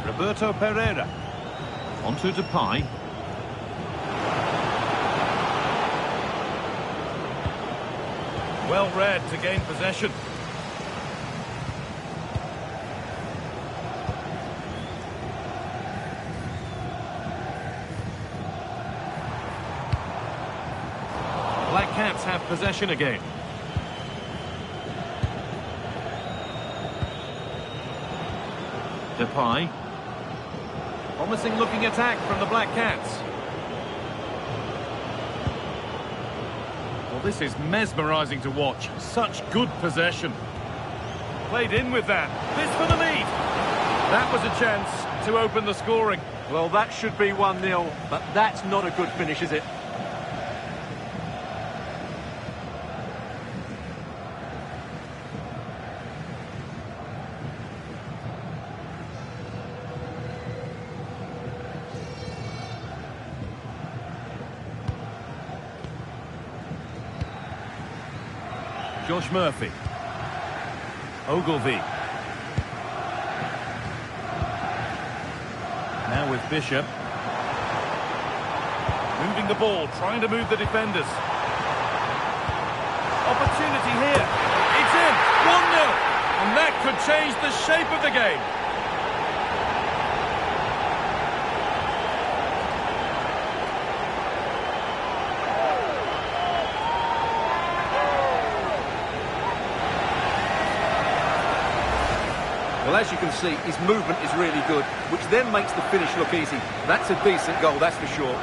[SPEAKER 5] Roberto Pereira. Onto Depay. Well read to gain possession. Black Cats have possession again. Depay. Promising looking attack from the Black Cats. Well, this is mesmerising to watch. Such good possession. Played in with that. This for the lead. That was a chance to open the scoring.
[SPEAKER 2] Well, that should be 1-0, but that's not a good finish, is it?
[SPEAKER 5] Josh Murphy. Ogilvie. Now with Bishop. Moving the ball, trying to move the defenders. Opportunity here. It's in. 1-0. And that could change the shape of the game.
[SPEAKER 2] Well, as you can see, his movement is really good, which then makes the finish look easy. That's a decent goal, that's for sure.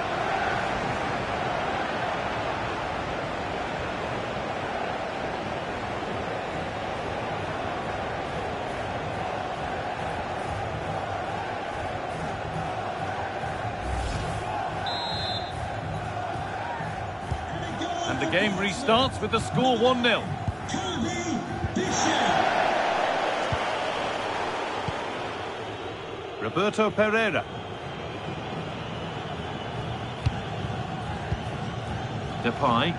[SPEAKER 5] And the game restarts with the score 1-0. Roberto Pereira. Depay.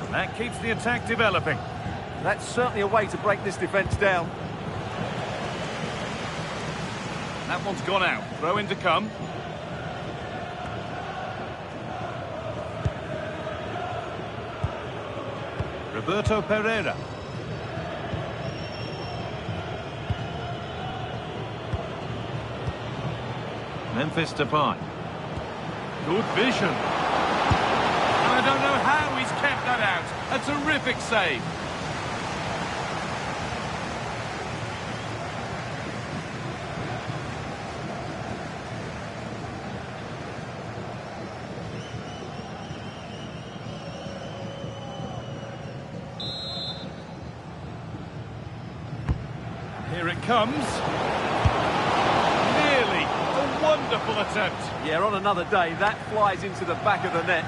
[SPEAKER 5] And that keeps the attack developing.
[SPEAKER 2] That's certainly a way to break this defence down.
[SPEAKER 5] That one's gone out. Throw in to come. Roberto Pereira. Memphis Depay. Good vision. And I don't know how he's kept that out. A terrific save. Here it comes. Wonderful attempt.
[SPEAKER 2] Yeah, on another day, that flies into the back of the net.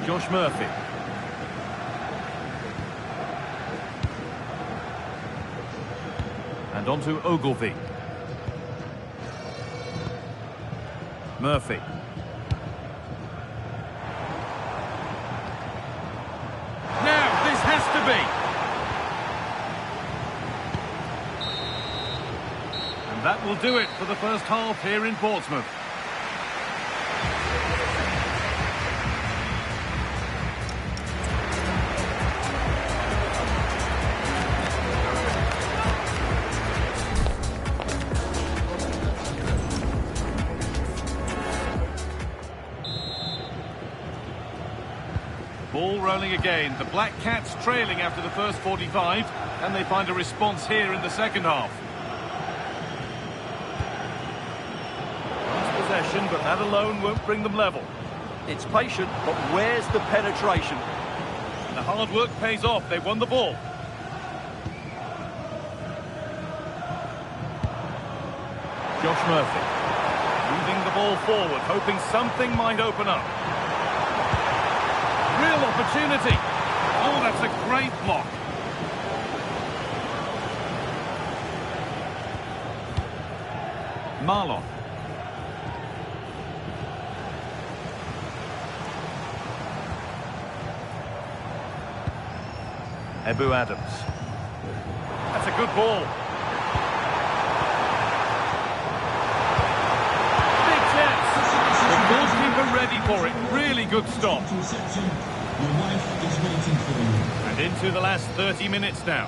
[SPEAKER 5] Josh Murphy. And on to Ogilvie. Murphy. And that will do it for the first half here in Portsmouth. Ball rolling again. The Black Cats trailing after the first 45, and they find a response here in the second half. Nice possession, but that alone won't bring them level.
[SPEAKER 2] It's patient, but where's the penetration?
[SPEAKER 5] And the hard work pays off. They won the ball. Josh Murphy. Moving the ball forward, hoping something might open up. Real opportunity. Oh, that's a great block. Marlon. Ebu Adams. That's a good ball. Big chance. The goalkeeper ready for it. Really good stop. And into the last 30 minutes now.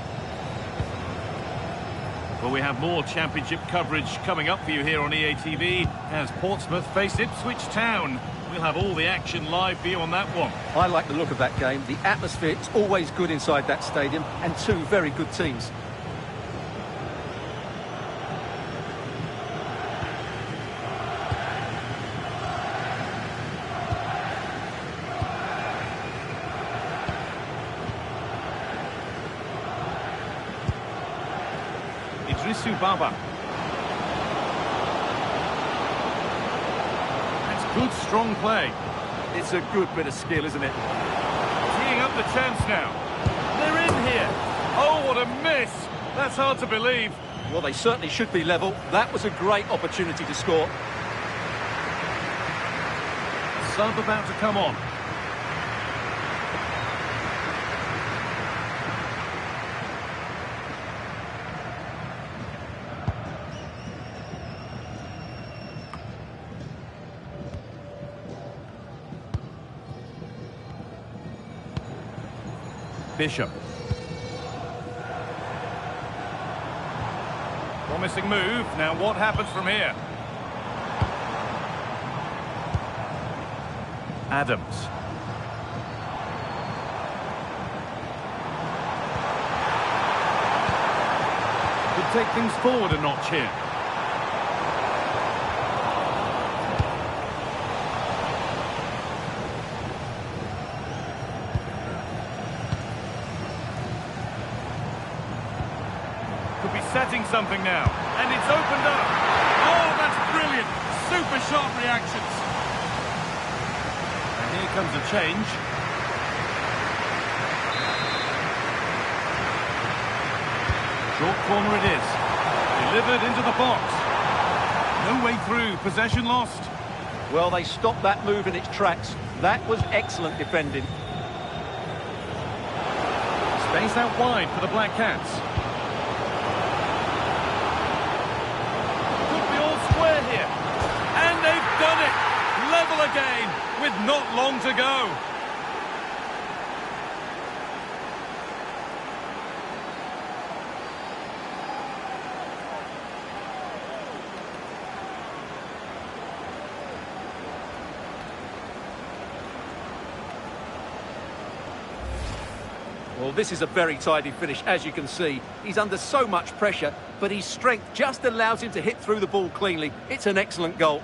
[SPEAKER 5] Well, we have more championship coverage coming up for you here on EA TV as Portsmouth face Ipswich Town. We'll have all the action live for you on that one.
[SPEAKER 2] I like the look of that game. The atmosphere is always good inside that stadium, and two very good teams.
[SPEAKER 5] Baba. That's good, strong play.
[SPEAKER 2] It's a good bit of skill, isn't it?
[SPEAKER 5] Teeing up the chance now. They're in here. Oh, what a miss. That's hard to believe.
[SPEAKER 2] Well, they certainly should be level. That was a great opportunity to score.
[SPEAKER 5] Sub about to come on. Bishop. Promising move. Now what happens from here? Adams. Could take things forward a notch here. Could be setting something now. And it's opened up. Oh, that's brilliant. Super sharp reactions. And here comes a change. Short corner it is. Delivered into the box. No way through. Possession lost.
[SPEAKER 2] Well, they stopped that move in its tracks. That was excellent defending.
[SPEAKER 5] Space out wide for the Black Cats. Could be all square here. And they've done it. Level again with not long to go.
[SPEAKER 2] Well, this is a very tidy finish, as you can see. He's under so much pressure, but his strength just allows him to hit through the ball cleanly. It's an excellent goal.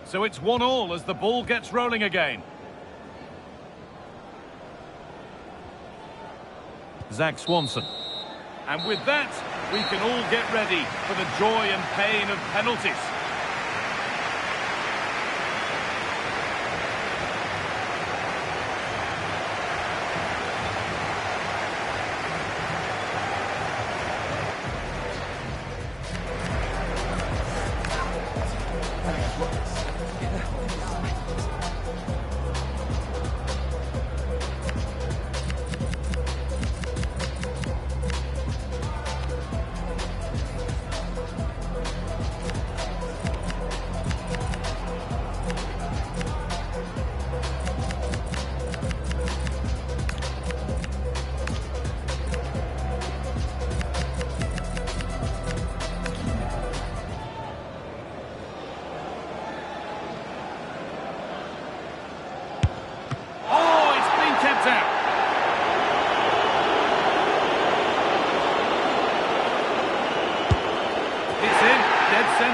[SPEAKER 5] So it's 1-1 as the ball gets rolling again. Zach Swanson. And with that, we can all get ready for the joy and pain of penalties.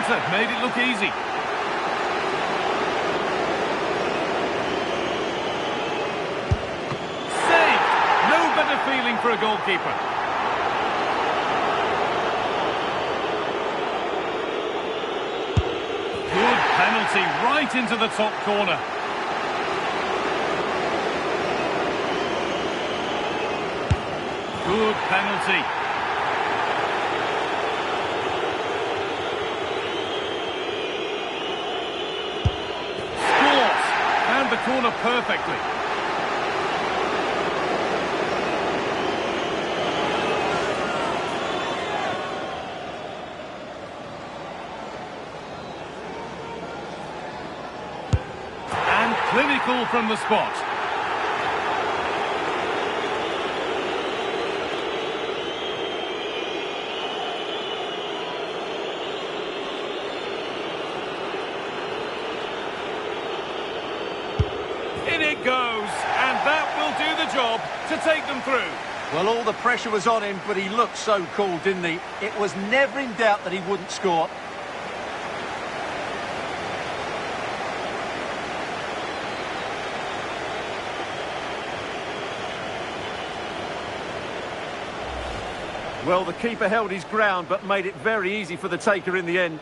[SPEAKER 5] counter made it look easy. Saved! No better feeling for a goalkeeper. Good penalty right into the top corner. Good penalty. Scores! Found the corner perfectly. And clinical from the spot. In it goes, and that will do the job to take them through.
[SPEAKER 2] Well, all the pressure was on him, but he looked so cool, didn't he? It was never in doubt that he wouldn't score. Well, the keeper held his ground, but made it very easy for the taker in the end.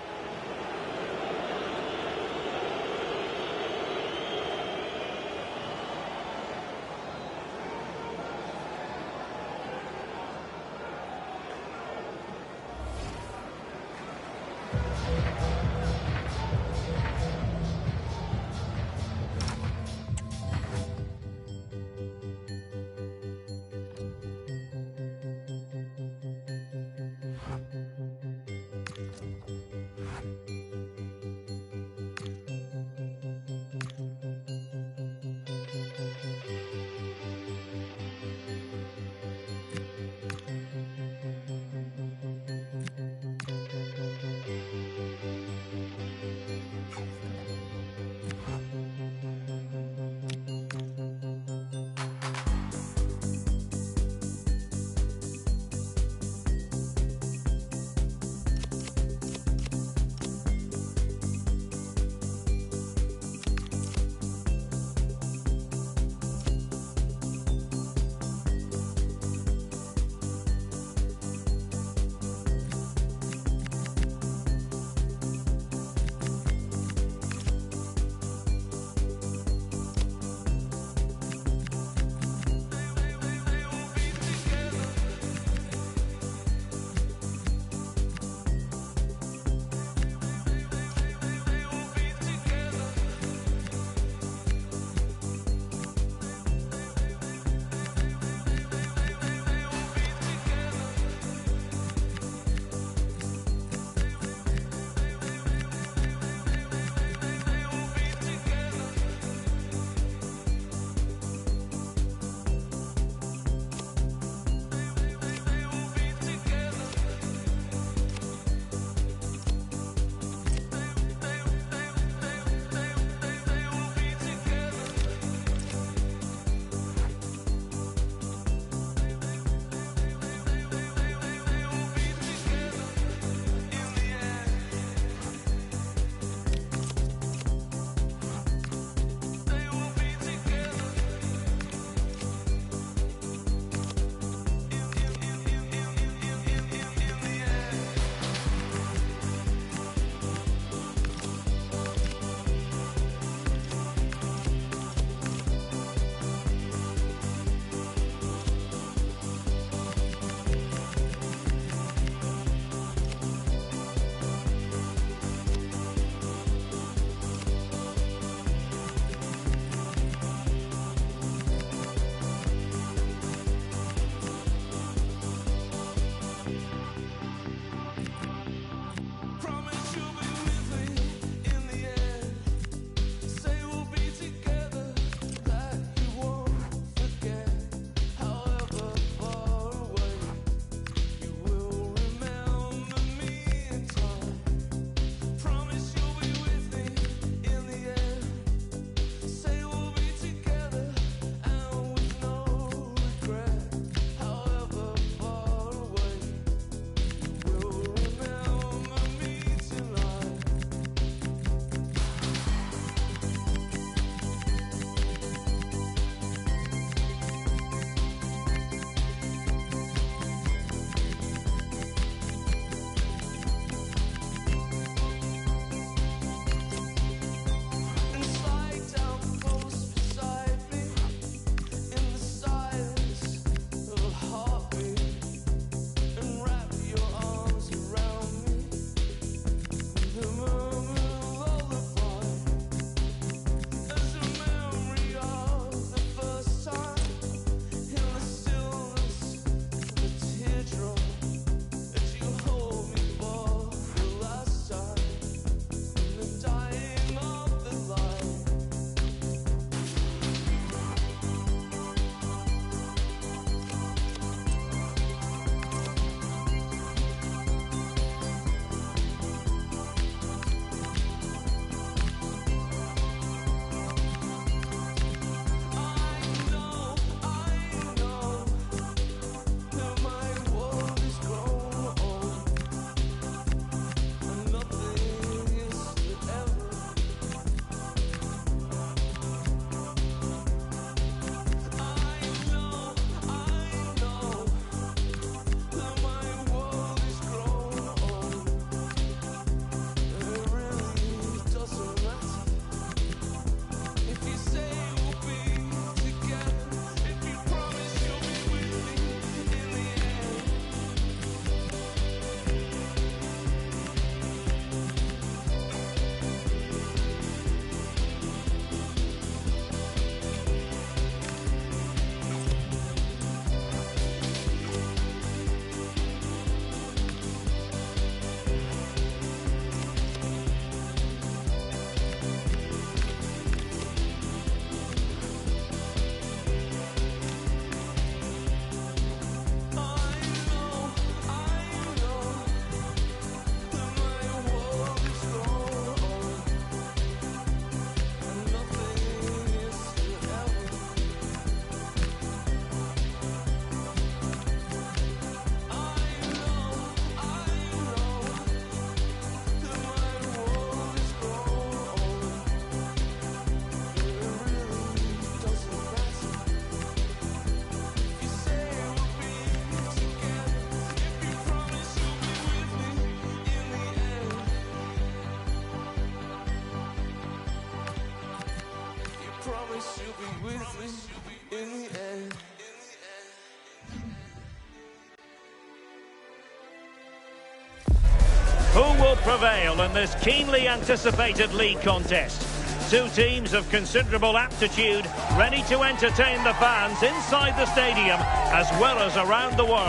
[SPEAKER 1] prevail in this keenly anticipated league contest. Two teams of considerable aptitude, ready to entertain the fans inside the stadium as well as around the world.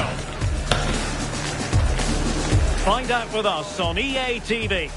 [SPEAKER 1] Find out with us on EA TV.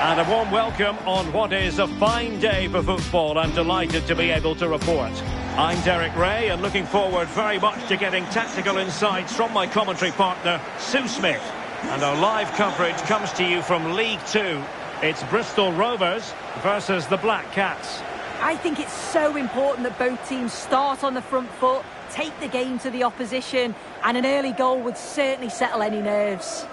[SPEAKER 1] And a warm welcome on what is a fine day for football. I'm delighted to be able to report. I'm Derek Ray and looking forward very much to getting tactical insights from my commentary partner, Sue Smith. And our live coverage comes to you from League Two. It's Bristol Rovers versus the Black Cats.
[SPEAKER 9] I think it's so important that both teams start on the front foot, take the game to the opposition, and an early goal would certainly settle any nerves.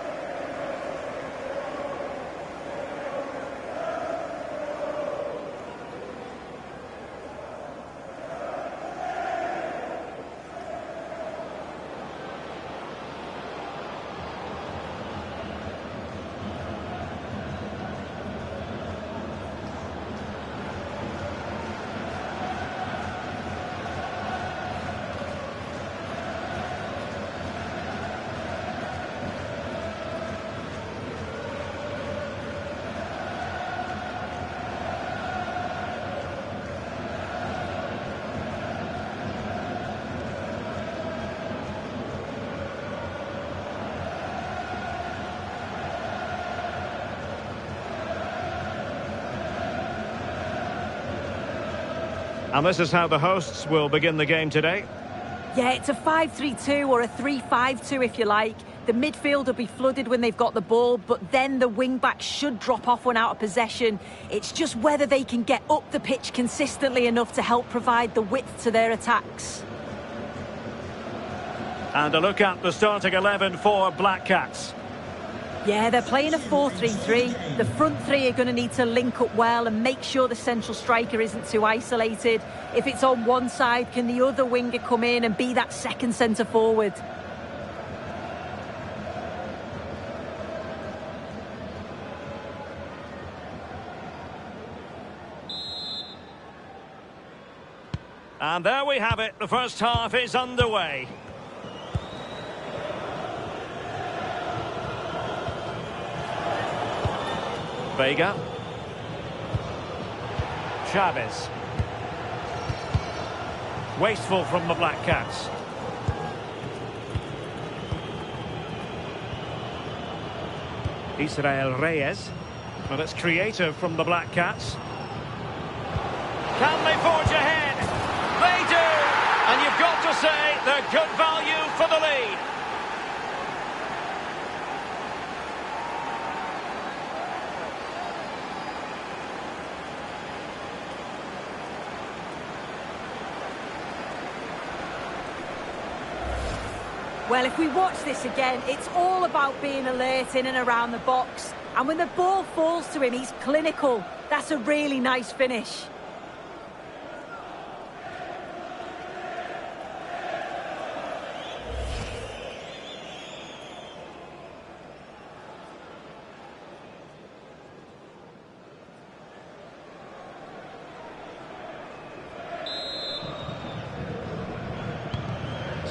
[SPEAKER 1] And this is how the hosts will begin the game today.
[SPEAKER 9] Yeah, it's a 5-3-2 or a 3-5-2 if you like. The midfield will be flooded when they've got the ball, but then the wing-backs should drop off when out of possession. It's just whether they can get up the pitch consistently enough to help provide the width to their attacks.
[SPEAKER 1] And a look at the starting 11 for Black Cats.
[SPEAKER 9] Yeah, they're playing a 4-3-3. The front three are going to need to link up well and make sure the central striker isn't too isolated. If it's on one side, can the other winger come in and be that second centre forward?
[SPEAKER 1] And there we have it. The first half is underway. Vega. Chavez. Wasteful from the Black Cats. Israel Reyes. Well, it's creative from the Black Cats. Can they forge ahead? They do! And you've got to say they're good value for the lead.
[SPEAKER 9] Well, if we watch this again, it's all about being alert in and around the box. And when the ball falls to him, he's clinical. That's a really nice finish.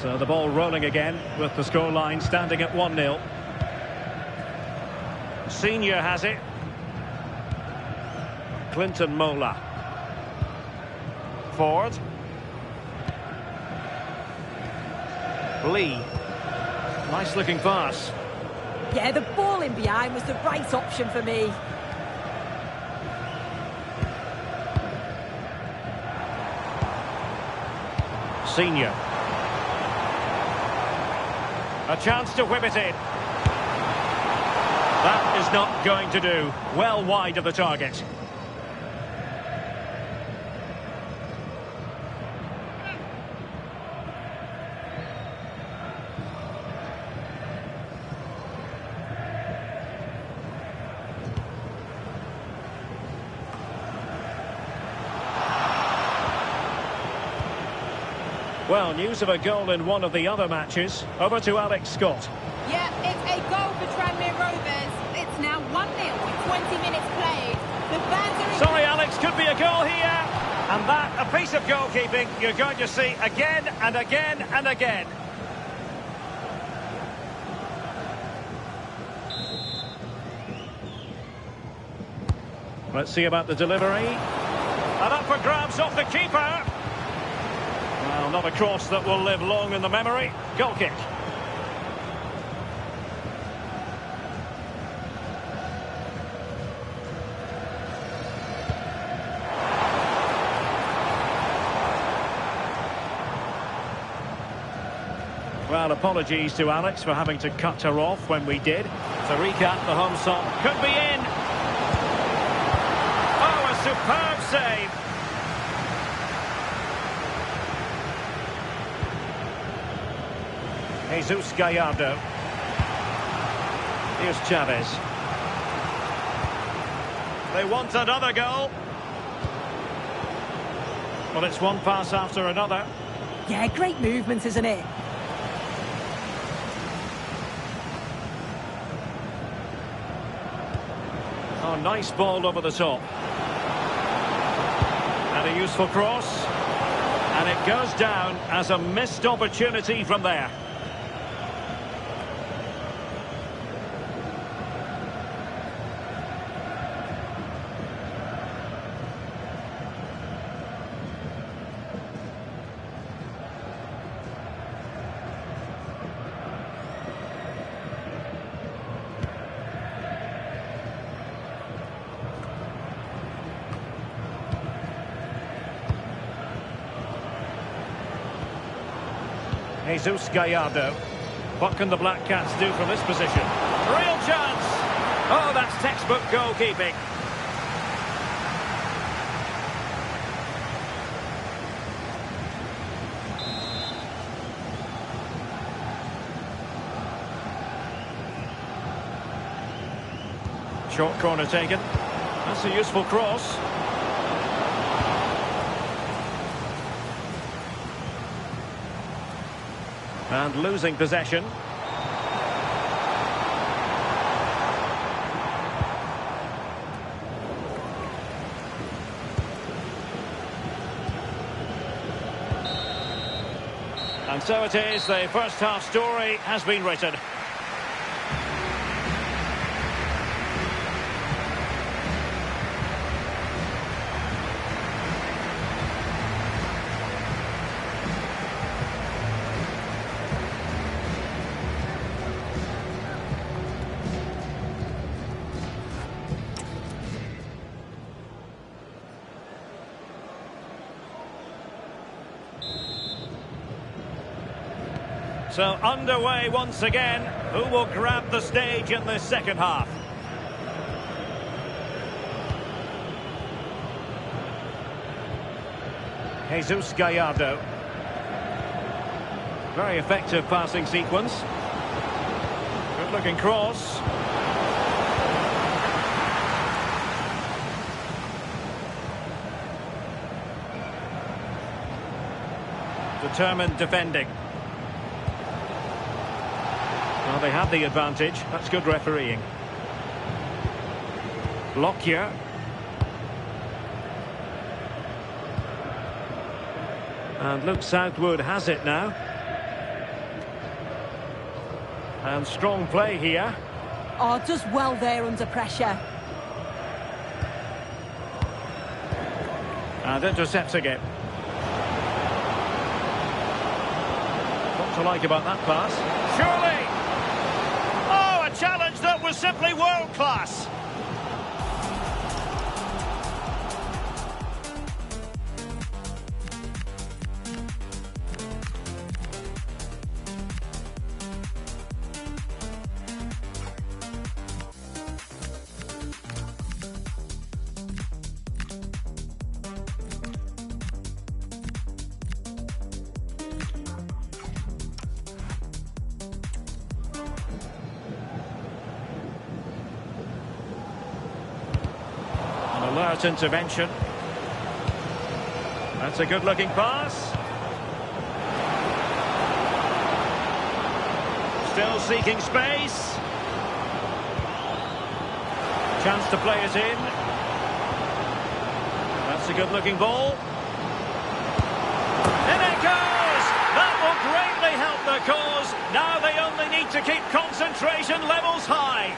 [SPEAKER 1] So the ball rolling again with the scoreline standing at 1-0. Senior has it. Clinton Mola. Ford. Lee. Nice looking pass.
[SPEAKER 9] Yeah, the ball in behind was the right option for me.
[SPEAKER 1] Senior. A chance to whip it in. That is not going to do. Well wide of the target. Well, news of a goal in one of the other matches. Over to Alex Scott.
[SPEAKER 6] Yeah, it's a goal for Tranmere Rovers. It's now 1-0 with 20 minutes played. The fans are...
[SPEAKER 1] Sorry, Alex, could be a goal here. And that, a piece of goalkeeping you're going to see again and again and again. Let's see about the delivery. And up for grabs off the keeper. Well, not a cross that will live long in the memory. Goal kick. Well, apologies to Alex for having to cut her off when we did. To recap, the home song could be in. Oh, a superb save. Jesus Gallardo. Here's Chavez. They want another goal. Well, it's one pass after another.
[SPEAKER 9] Yeah, great movement, isn't it?
[SPEAKER 1] Oh, nice ball over the top. And a useful cross. And it goes down as a missed opportunity from there. Jesus Gallardo. What can the Black Cats do from this position? Real chance! Oh, that's textbook goalkeeping. Short corner taken. That's a useful cross. And losing possession. And so it is, the first half story has been written. So underway once again. Who will grab the stage in the second half? Jesus Gallardo. Very effective passing sequence. Good looking cross. Determined defending. Well, they have the advantage. That's good refereeing. Lockyer. And Luke Southwood has it now. And strong play here.
[SPEAKER 9] Oh, does well there under pressure.
[SPEAKER 1] And intercepts again. What to like about that pass? Surely! Oh, a challenge that was simply world-class. Alert intervention. That's a good-looking pass. Still seeking space. Chance to play it in. That's a good-looking ball. In it goes! That will greatly help their cause. Now they only need to keep concentration levels high.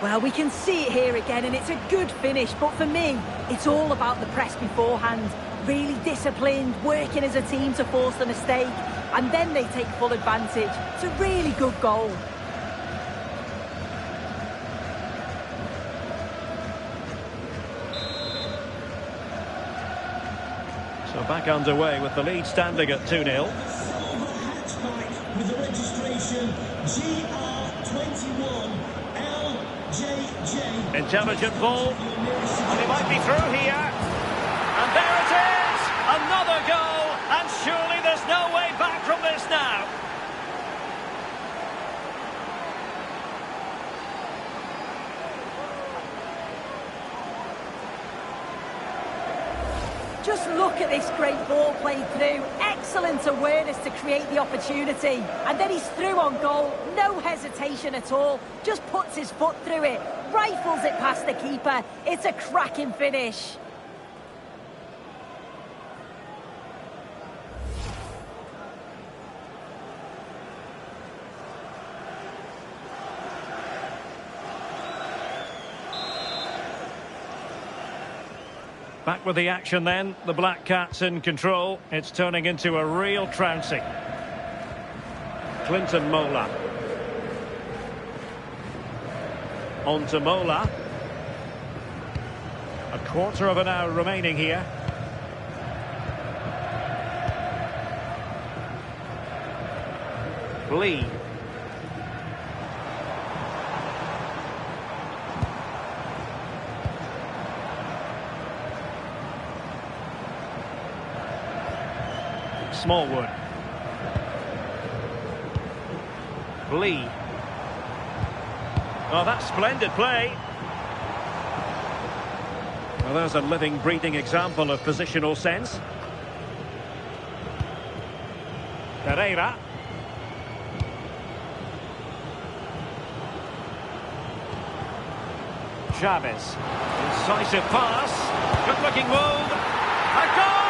[SPEAKER 9] Well, we can see it here again, and it's a good finish. But for me, it's all about the press beforehand. Really disciplined, working as a team to force the mistake, and then they take full advantage. It's a really good goal.
[SPEAKER 1] So back underway with the lead standing at 2-0.
[SPEAKER 10] With the registration GR21 LJJ.
[SPEAKER 1] Intelligent ball, and he might be through here. And there it is! Another goal, and surely there's no way back from this now.
[SPEAKER 9] Just look at this great ball played through. Excellent awareness to create the opportunity. And then he's through on goal. No hesitation at all. Just puts his foot through it. Rifles it past the keeper. It's a cracking finish.
[SPEAKER 1] Back with the action then. The Black Cats in control. It's turning into a real trouncing. Clinton Mola. On to Mola. A quarter of an hour remaining here. Lee. Smallwood. Lee. Oh, that's splendid play. Well, there's a living, breathing example of positional sense. Pereira. Chavez. Incisive pass. Good-looking move. A goal!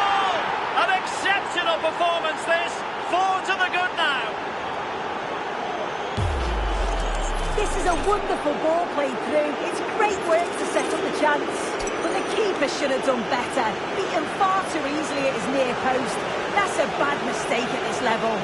[SPEAKER 1] An exceptional performance, this. 4 to the good now.
[SPEAKER 9] This is a wonderful ball played through. It's great work to set up the chance. But the keeper should have done better. Beaten far too easily at his near post. That's a bad mistake at this level.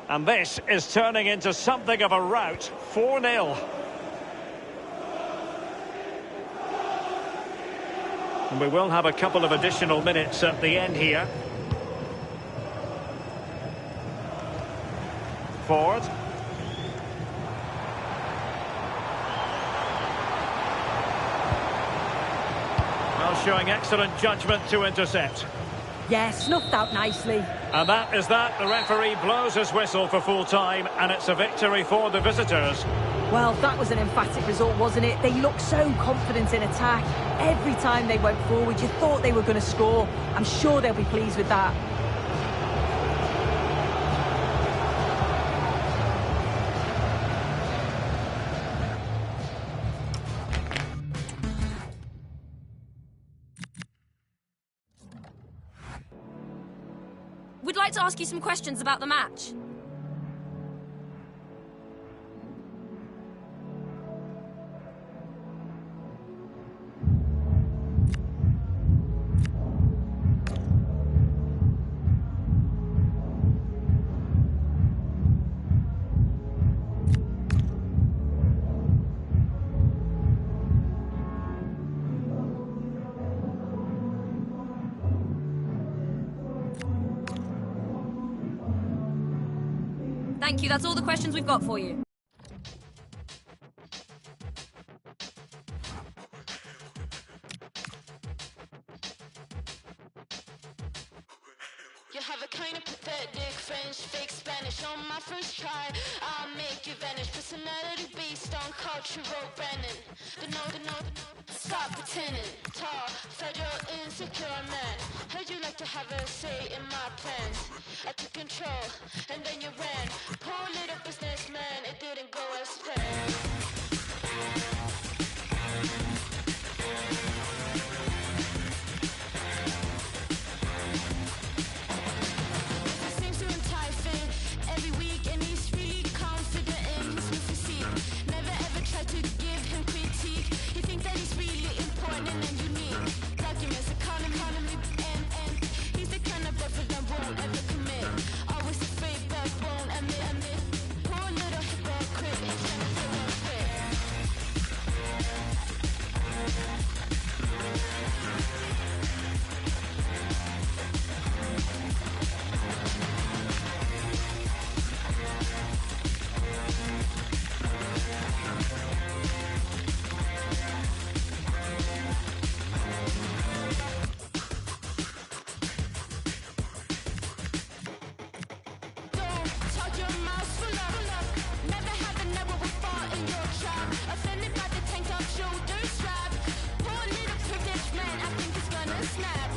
[SPEAKER 1] And this is turning into something of a rout. 4-0. And we will have a couple of additional minutes at the end here. Ford. Well, showing excellent judgment to intercept.
[SPEAKER 9] Yeah, snuffed out nicely.
[SPEAKER 1] And that is that. The referee blows his whistle for full time, and it's a victory for the visitors.
[SPEAKER 9] Well, that was an emphatic result, wasn't it? They looked so confident in attack. Every time they went forward, you thought they were going to score. I'm sure they'll be pleased with that.
[SPEAKER 14] We'd like to ask you some questions about the match. Thank you, that's all the questions we've got for you.
[SPEAKER 8] You have a kind of pathetic French, fake Spanish on my first try. I'll make you vanish. Personality based on cultural branding. Stop pretending. Tall, federal, insecure man. Heard you like to have a say in my plans. I took control, and then you ran. Poor little businessman, it didn't go as planned. and he's really confident in his new physique. Never ever try to give him critique. He thinks that he's really important and unique. Documents, economy, and he's the kind of boyfriend that won't ever commit. Always afraid but won't admit. Poor little hypocrite, it's gonna feel real quick. Talk your mouth full of. Never have a never will fall in your trap. Offended by the tank top shoulder strap. Poor little privileged man, I think he's gonna snap.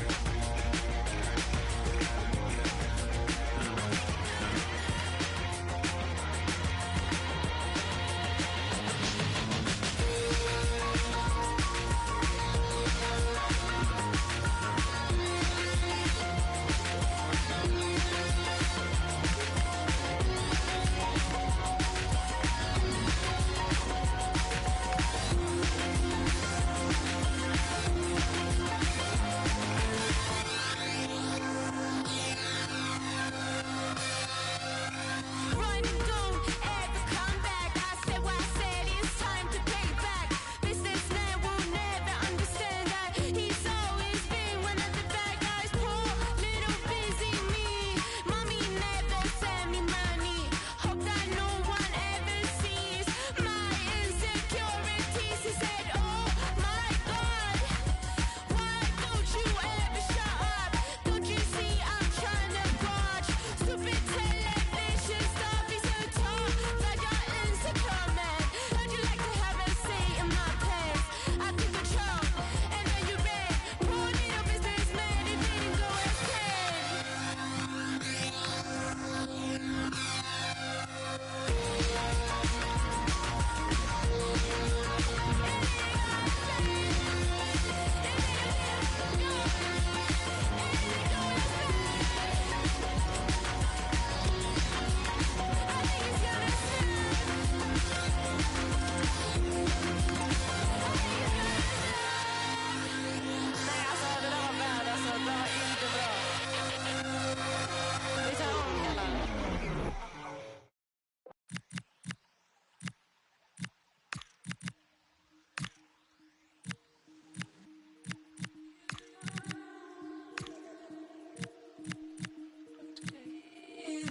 [SPEAKER 8] Run, don't ever come back. I said what I said, it's time to pay back. Businessman will never understand that. He's always been one of the bad guys. Poor little busy me. Mommy never sent me money. Hope that no one ever sees my insecurities. He said, oh my God, why don't you ever shut up? Don't you see I'm trying to watch stupid television stuff? He's so tall, like you're insecure, man. How'd you like to have a say in my pants? I took control, and then you ran. Poor little businessman, it didn't go as planned.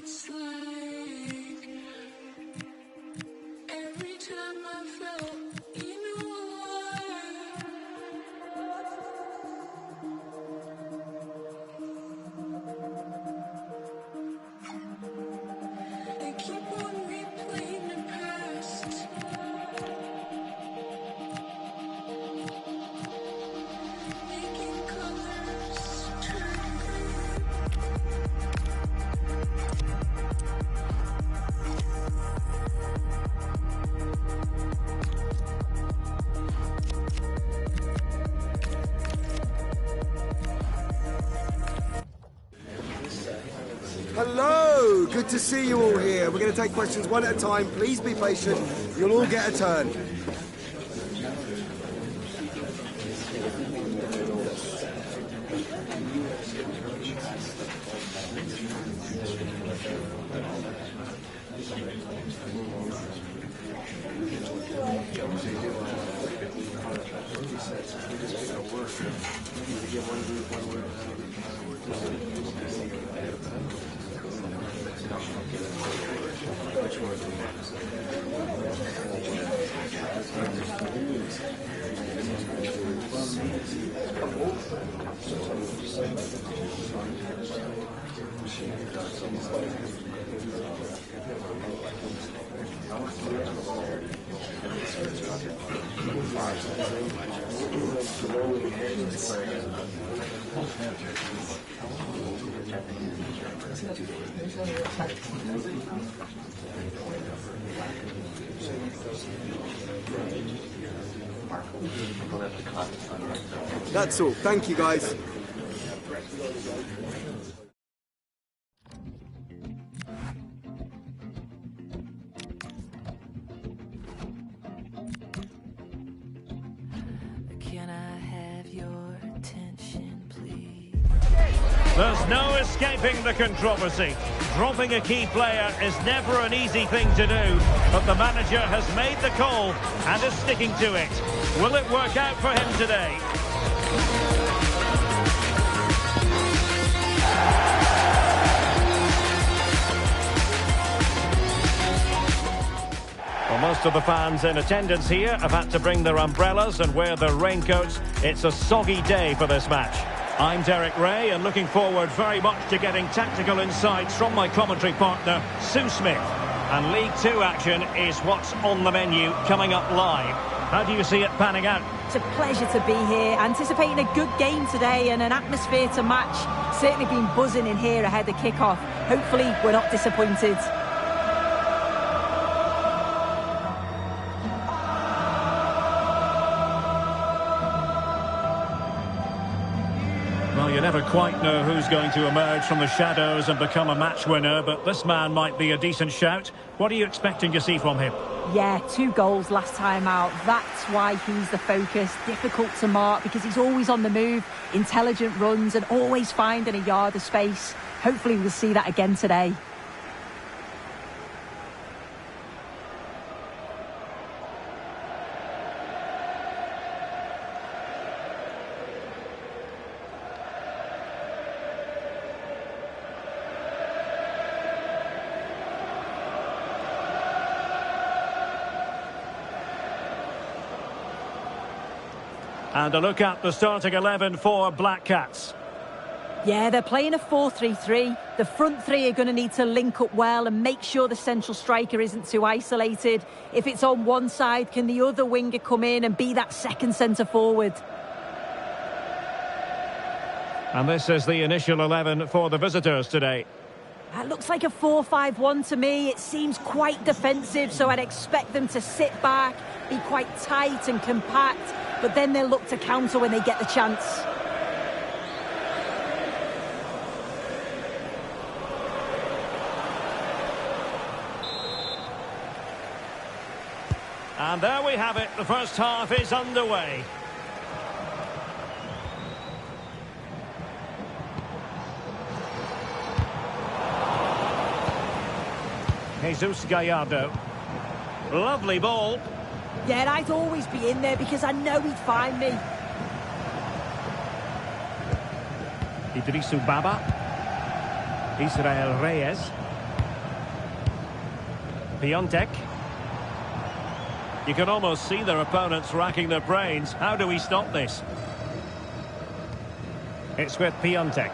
[SPEAKER 8] It's like every time I felt you I keep on replaying the past. Making colors turn green.
[SPEAKER 21] Hello, good to see you all here. We're going to take questions one at a time. Please be patient. You'll all get a turn. That's all. Thank you, guys.
[SPEAKER 1] There's no escaping the controversy. Dropping a key player is never an easy thing to do, but the manager has made the call and is sticking to it. Will it work out for him today? Well, most of the fans in attendance here have had to bring their umbrellas and wear their raincoats. It's a soggy day for this match. I'm Derek Ray and looking forward very much to getting tactical insights from my commentary partner, Sue Smith. And League Two action is what's on the menu coming up live. How do you see it panning out?
[SPEAKER 9] It's a pleasure to be here, anticipating a good game today and an atmosphere to match. Certainly been buzzing in here ahead of kick-off. Hopefully we're not disappointed.
[SPEAKER 1] Well, you never quite know who's going to emerge from the shadows and become a match winner, but this man might be a decent shout. What are you expecting to see from him?
[SPEAKER 9] Yeah, 2 goals last time out. That's why he's the focus. Difficult to mark because he's always on the move, intelligent runs and always finding a yard of space. Hopefully we'll see that again today.
[SPEAKER 1] And a look at the starting 11 for Black Cats.
[SPEAKER 9] Yeah, they're playing a 4-3-3. The front three are going to need to link up well and make sure the central striker isn't too isolated. If it's on one side, can the other winger come in and be that second centre forward?
[SPEAKER 1] And this is the initial 11 for the visitors today.
[SPEAKER 9] It looks like a 4-5-1 to me. It seems quite defensive, so I'd expect them to sit back, be quite tight and compact, but then they'll look to counter when they get the chance.
[SPEAKER 1] And there we have it. The first half is underway. Jesus Gallardo. Lovely ball.
[SPEAKER 9] Yeah, I'd always be in there because I know he'd find me.
[SPEAKER 1] Idrissou Baba. Israel Reyes. Piontek. You can almost see their opponents racking their brains. How do we stop this? It's with Piontek.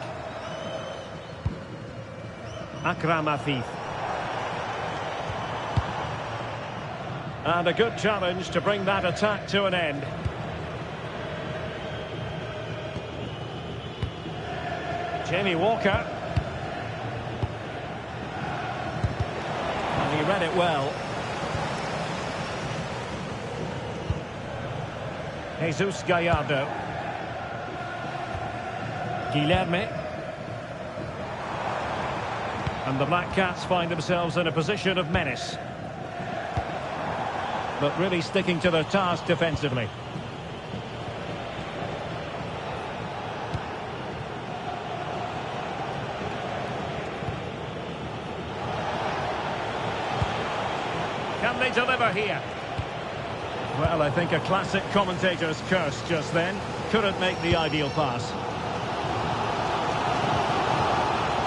[SPEAKER 1] Akram Afif. And a good challenge to bring that attack to an end. Jamie Walker. And he read it well. Jesus Gallardo. Guilherme. And the Black Cats find themselves in a position of menace. But really sticking to their task defensively. Can they deliver here? Well, I think a classic commentator's curse just then. Couldn't make the ideal pass.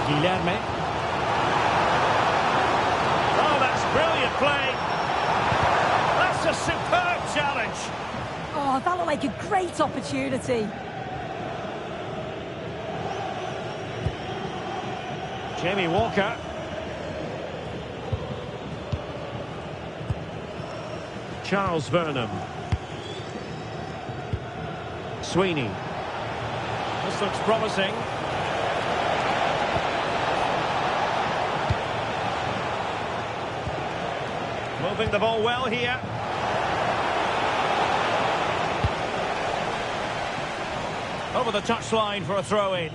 [SPEAKER 1] Guilherme. Oh, that's brilliant play. That's a superb challenge.
[SPEAKER 9] Oh, that looked like a great opportunity.
[SPEAKER 1] Jamie Walker. Charles Vernam. Sweeney. This looks promising. Moving the ball well here. Over the touchline for a throw-in.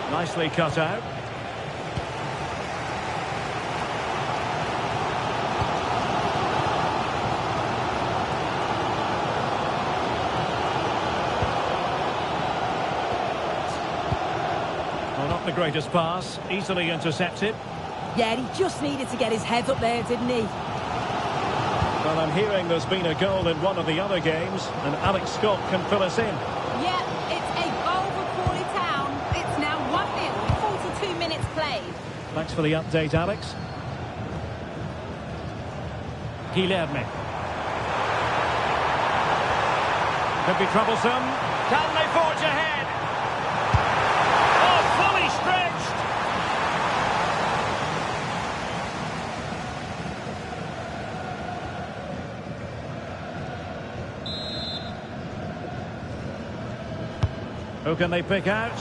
[SPEAKER 1] Nicely cut out. the greatest pass, easily intercepted.
[SPEAKER 9] Yeah, he just needed to get his head up there, didn't he?
[SPEAKER 1] Well, I'm hearing there's been a goal in one of the other games, and Alex Scott can fill us in.
[SPEAKER 6] Yeah, it's a goal for Crawley Town. It's now 1-0, 42 minutes played.
[SPEAKER 1] Thanks for the update, Alex. Guilherme. Could be troublesome. Can they forge ahead? Oh, fully stretched! Who can they pick out?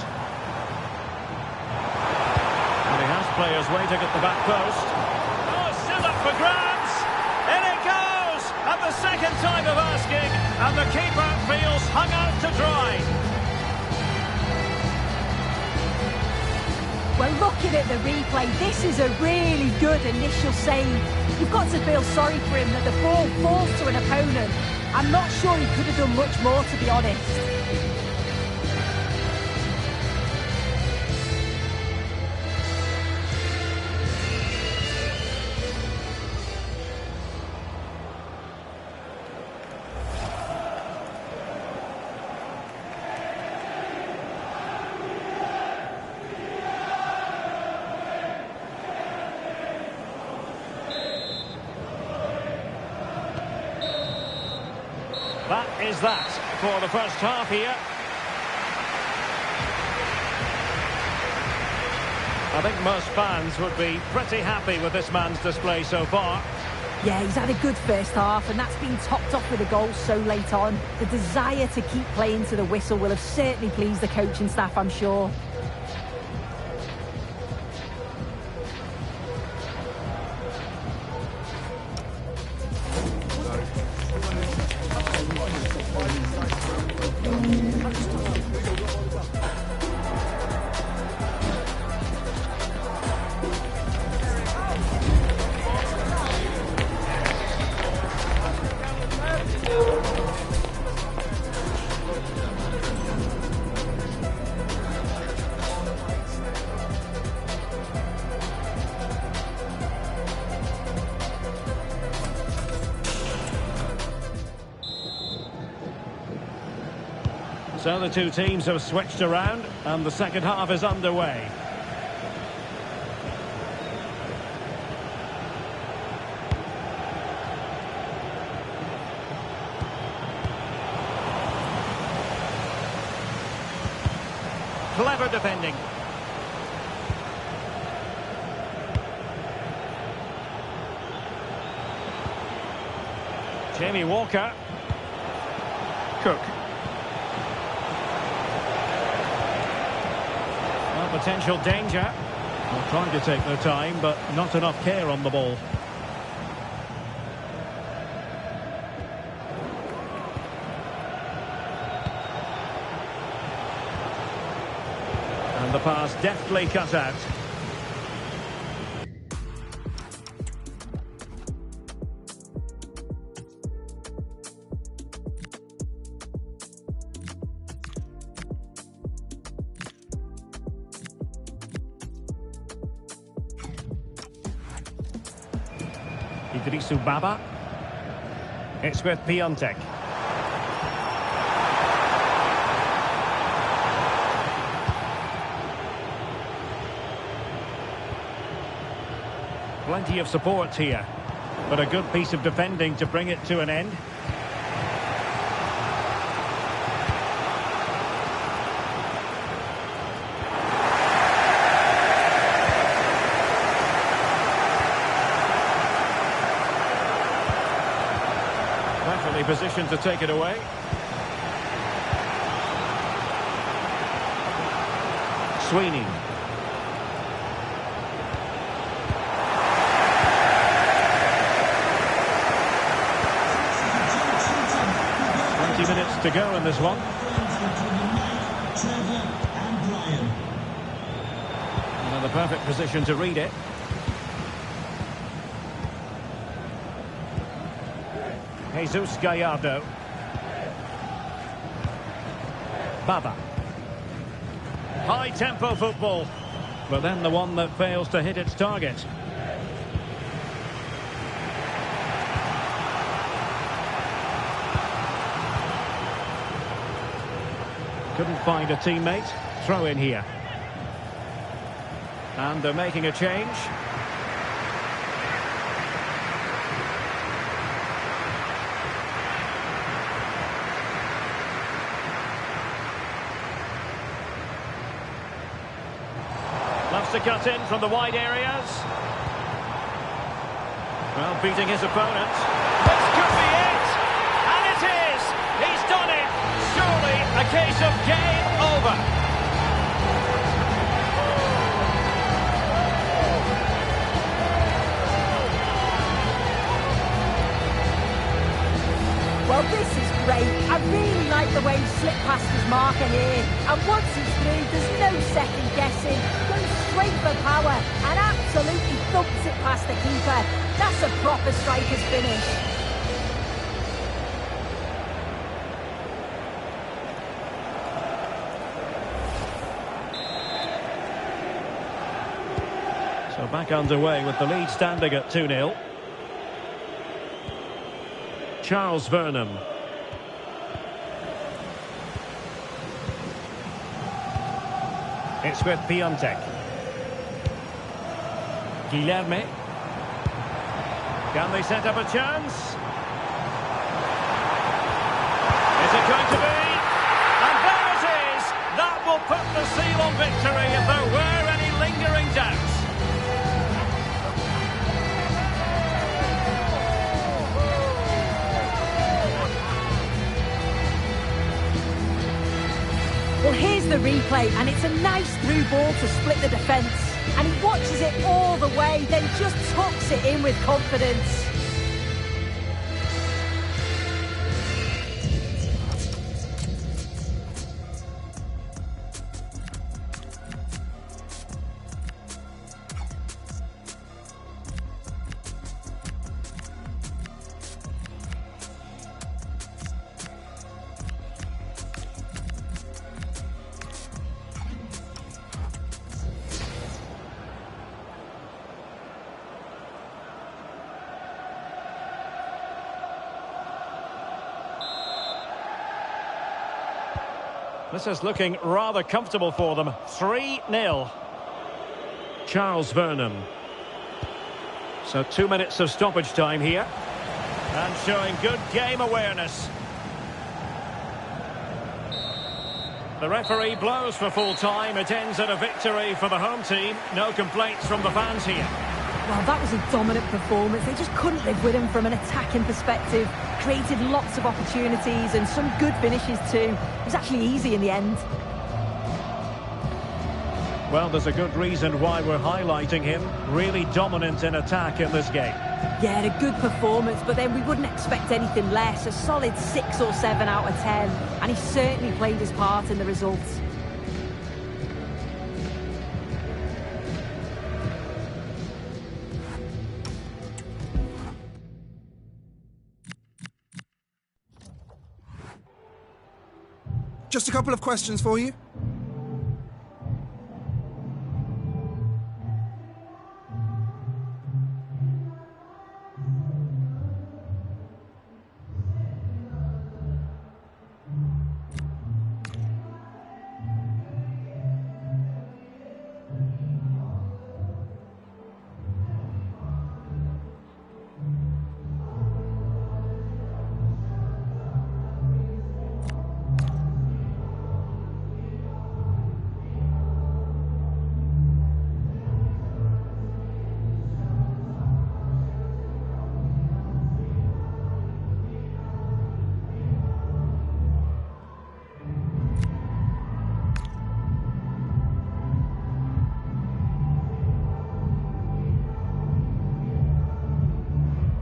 [SPEAKER 1] And he has players waiting at the back post. Oh, still up for grabs! In it goes! At the second time of asking, and the keeper feels hung out to dry.
[SPEAKER 9] Well, looking at the replay, this is a really good initial save. You've got to feel sorry for him that the ball falls to an opponent. I'm not sure he could have done much more, to be honest.
[SPEAKER 1] That is that for the first half here. I think most fans would be pretty happy with this man's display so far.
[SPEAKER 9] Yeah, he's had a good first half, and that's been topped off with a goal so late on. The desire to keep playing to the whistle will have certainly pleased the coaching staff, I'm sure.
[SPEAKER 1] So the two teams have switched around and the second half is underway. Clever defending. Jamie Walker. Cook. Potential danger. They're trying to take their time, but not enough care on the ball. And the pass deftly cut out. Idrisu Baba. It's with Piontek. Plenty of support here, but a good piece of defending to bring it to an end. Position to take it away. Sweeney. Minutes to go in this one. And in the perfect position to read it. Jesus Gallardo. Baba. High tempo football. but then the one that fails to hit its target. Couldn't find a teammate. Throw in here. And they're making a change. Loves to cut in from the wide areas. Well, beating his opponent. This could be it! And it is! He's done it! Surely a case of game over.
[SPEAKER 9] Well, this is great. I really like the way he slipped past his marker here. And once he's through, there's no second guessing. Goes straight for power and absolutely thumps it past the keeper. That's a proper striker's finish.
[SPEAKER 1] So back underway with the lead standing at 2-0. Charles Vernon. It's with Piontek. Guilherme. Can they set up a chance? Is it going to be? And there it is! That will put the seal on victory if there were any lingering doubts.
[SPEAKER 9] Well, here's the replay, and it's a nice through ball to split the defence. And he watches it all the way, then just tucks it in with confidence.
[SPEAKER 1] This is looking rather comfortable for them. 3-0. Charles Vernon. So 2 minutes of stoppage time here. And showing good game awareness. The referee blows for full time. It ends at a victory for the home team. No complaints from the fans here.
[SPEAKER 9] Well, that was a dominant performance. They just couldn't live with him from an attacking perspective. Created lots of opportunities and some good finishes too. It was actually easy in the end.
[SPEAKER 1] Well, there's a good reason why we're highlighting him. Really dominant in attack in this game.
[SPEAKER 9] Yeah, a good performance, but then we wouldn't expect anything less. A solid 6 or 7 out of 10. And he certainly played his part in the results.
[SPEAKER 7] Just a couple of questions for you.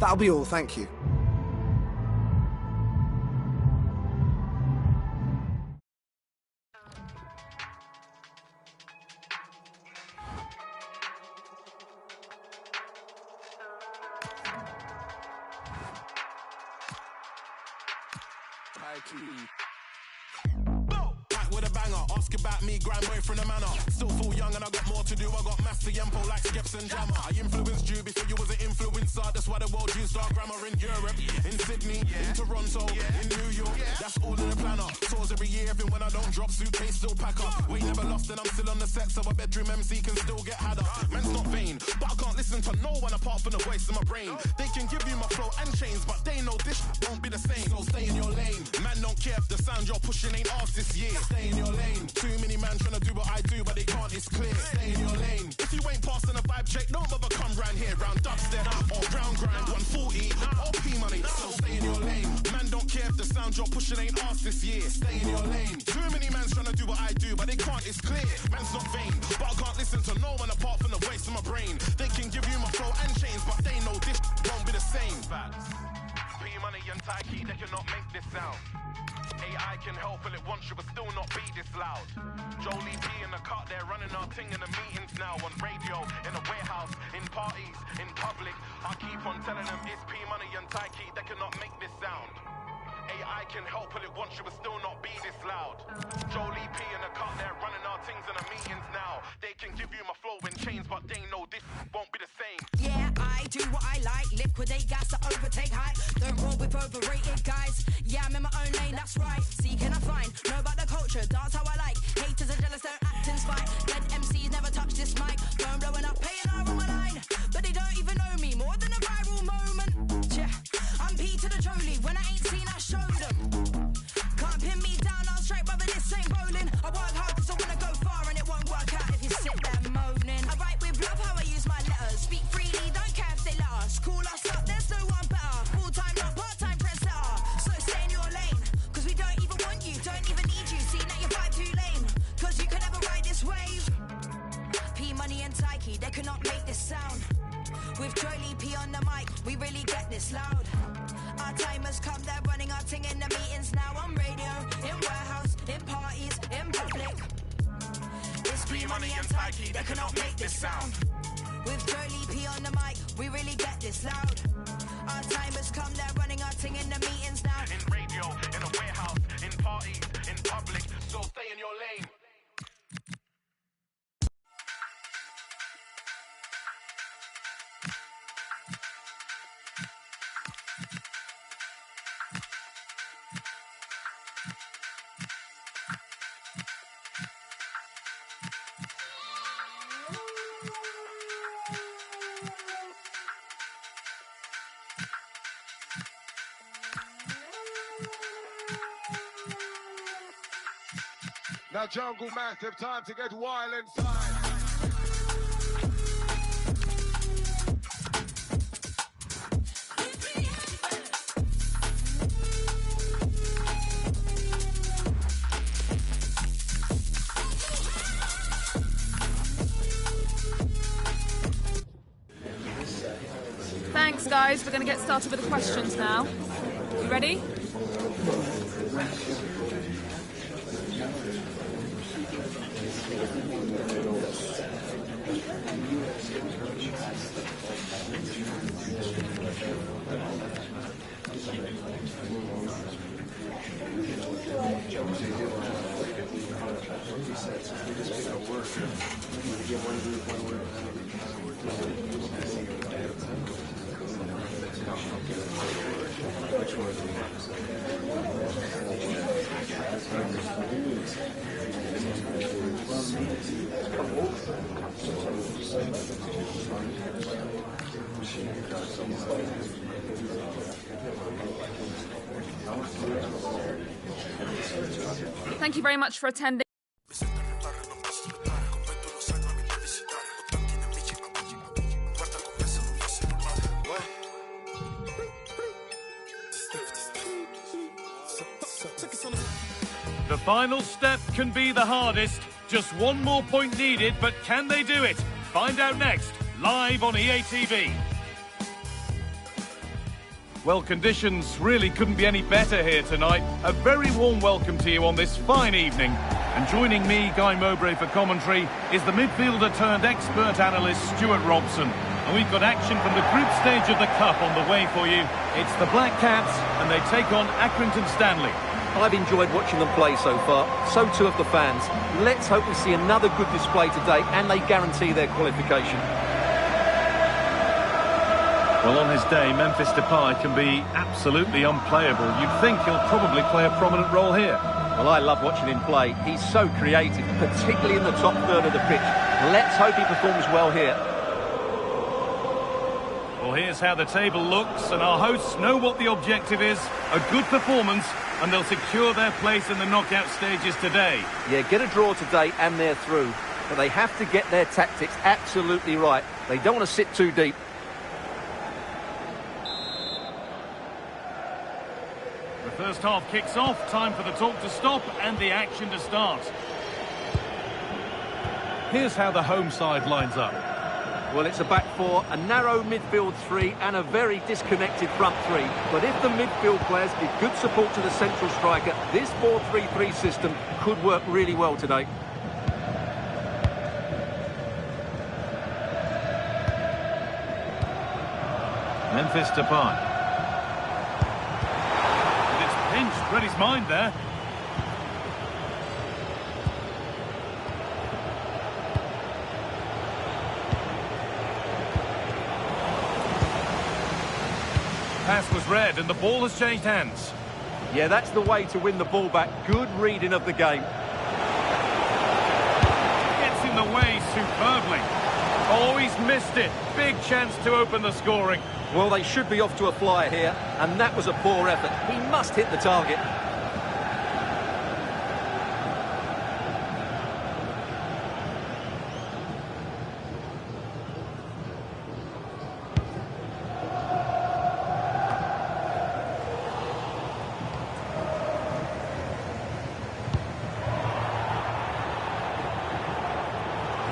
[SPEAKER 7] That'll be all, thank you.
[SPEAKER 15] with a banger. Ask about me, grind boy from the manor. Still full young and I got more to do. I got master yempo like Skeps and Jammer. I influenced you before you was an influencer. That's why the world used our grammar in Europe, in Sydney, in Toronto, in New York. That's all in the planner. Tours every year, even when I don't drop, suitcase still pack up. We never lost and I'm still on the set, so a bedroom MC can still get had up. Man's not vain, but I can't listen to no one apart from the voice in my brain. They can give you my flow and chains, but they know this won't be the same. So stay in your lane. Man don't care if the sound you're pushing ain't ours this year. Stay in your lane. Too many man trying to do what I do, but they can't, it's clear. Stay in your lane. If you ain't passing a vibe check, don't bother come round here. Round dubstep or ground grind, 140 or P money. So stay in your lane. Man don't care if the sound you're pushing ain't ours this year. Stay in your lane. Too many man's trying to do what I do, but they can't, it's clear. Man's not vain, but I can't listen to no one apart from the voice in my brain. They can give you my flow and chains, but they know this won't be the same. Facts. P-Money and Taiki, they cannot make this sound. AI can help, but it wants you, but still not be this loud. Jolie P in the cut, they're running our thing in the meetings now. On radio, in a warehouse, in parties, in public. I keep on telling them it's P-Money and Taiki, they cannot make this sound. AI can help, but it wants you, but still not be this loud. Jolie P in the cut, they're running our things in the meetings now. They can give you my flow in chains, but they know this won't be the same.
[SPEAKER 17] Yeah, I do what I like. Liquidate gas to overtake hype. Don't roll with overrated guys. Yeah, I'm in my own lane, that's right. See, can I find? Know about the culture, dance how I like. Haters are jealous, don't act in spite. Dead MCs never touch this mic. Phone blowing up, paying R on my line. But they don't even know me, more than a viral moment. Yeah, I'm P to the Jolie. When I ain't seen, I show them. Can't pin me down, I'm straight, brother, this ain't bowling. I work hard cause I wanna go far and it won't work out if you sit there moaning. I write with love how I use my letters. Speak freely, don't care if they let us. Call us up, there's no one better. Full-time, not part-time trendsetter. So stay in your lane, cause we don't even want you, don't even need you. See that you're vibe too lame, cause you can never ride this wave. P-Money and Taiki, they cannot make this sound. With Jolie P on the mic, we really get this loud. Our time has come, they're running our thing in the meetings now. On radio, in warehouse, in parties, in public. It's P-Money and Taiki, they cannot make this sound. With Jolie P on the mic, we really get this loud. Our time has come, they're running our thing in the meetings now.
[SPEAKER 15] In radio, in a warehouse, in parties, in public. So stay in your lane.
[SPEAKER 21] Now, Jungle Massive, time to get wild inside.
[SPEAKER 22] Thanks, guys. We're going to get started with the questions now. You ready? Thank you very much for attending.
[SPEAKER 5] The final step can be the hardest. Just one more point needed, but can they do it? Find out next, live on EA TV. Well, conditions really couldn't be any better here tonight. A very warm welcome to you on this fine evening. And joining me, Guy Mowbray, for commentary is the midfielder turned expert analyst, Stuart Robson. And we've got action from the group stage of the Cup on the way for you. It's the Black Cats, and they take on Accrington Stanley.
[SPEAKER 2] I've enjoyed watching them play so far. So too have the fans. Let's hope we see another good display today and they guarantee their qualification.
[SPEAKER 5] Well, on his day, Memphis Depay can be absolutely unplayable. You'd think he'll probably play a prominent role here.
[SPEAKER 2] Well, I love watching him play. He's so creative, particularly in the top third of the pitch. Let's hope he performs well here.
[SPEAKER 5] Well, here's how the table looks, and our hosts know what the objective is. A good performance, and they'll secure their place in the knockout stages today.
[SPEAKER 2] Yeah, get a draw today and they're through. But they have to get their tactics absolutely right. They don't want to sit too deep.
[SPEAKER 5] The first half kicks off, time for the talk to stop and the action to start. Here's how the home side lines up.
[SPEAKER 2] Well, it's a back four, a narrow midfield three and a very disconnected front three. But if the midfield players give good support to the central striker, this 4-3-3 system could work really well today.
[SPEAKER 5] Memphis Depay. Pinched, read his mind there. Pass was read and the ball has changed hands.
[SPEAKER 2] Yeah, that's the way to win the ball back. Good reading of the game.
[SPEAKER 5] Gets in the way superbly. Oh, he's missed it. Big chance to open the scoring.
[SPEAKER 2] Well, they should be off to a flyer here, and that was a poor effort. He must hit the target.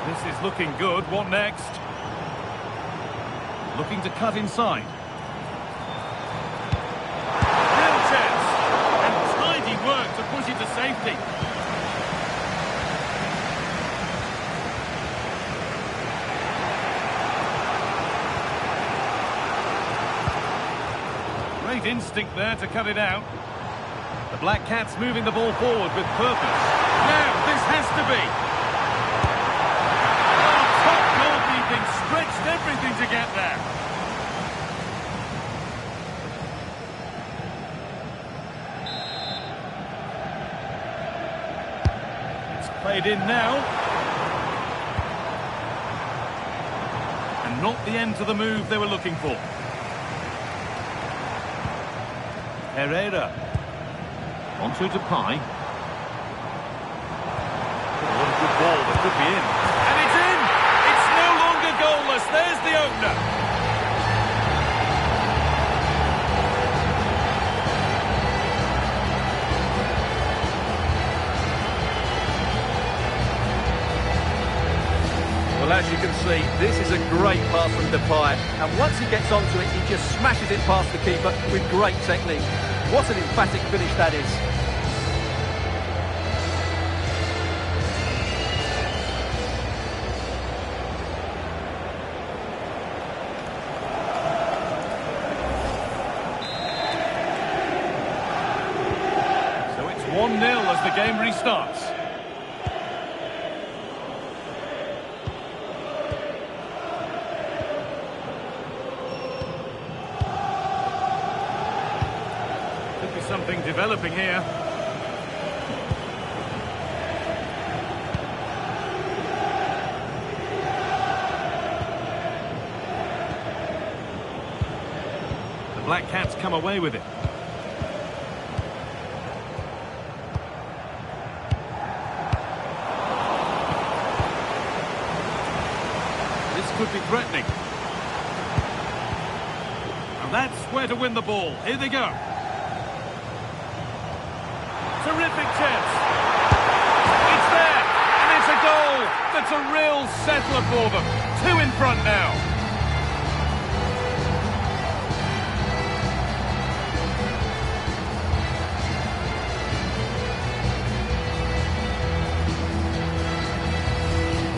[SPEAKER 5] This is looking good. What next? Looking to cut inside. Real chance. And tidy work to push it to safety. Great instinct there to cut it out. The Black Cats moving the ball forward with purpose. Now, this has to be. Stretched everything to get there. It's played in now. And not the end to the move they were looking for. Herrera. Onto Depay. Oh, what a good ball. That could be in. Goalless, there's the opener.
[SPEAKER 2] Well, as you can see, this is a great pass from Depay, and once he gets onto it, he just smashes it past the keeper with great technique. What an emphatic finish that is.
[SPEAKER 5] As the game restarts. Could be something developing here. The Black Cats come away with it. Could be threatening. And that's where to win the ball. Here they go. Terrific chance. It's there. And it's a goal. That's a real settler for them. 2 in front now.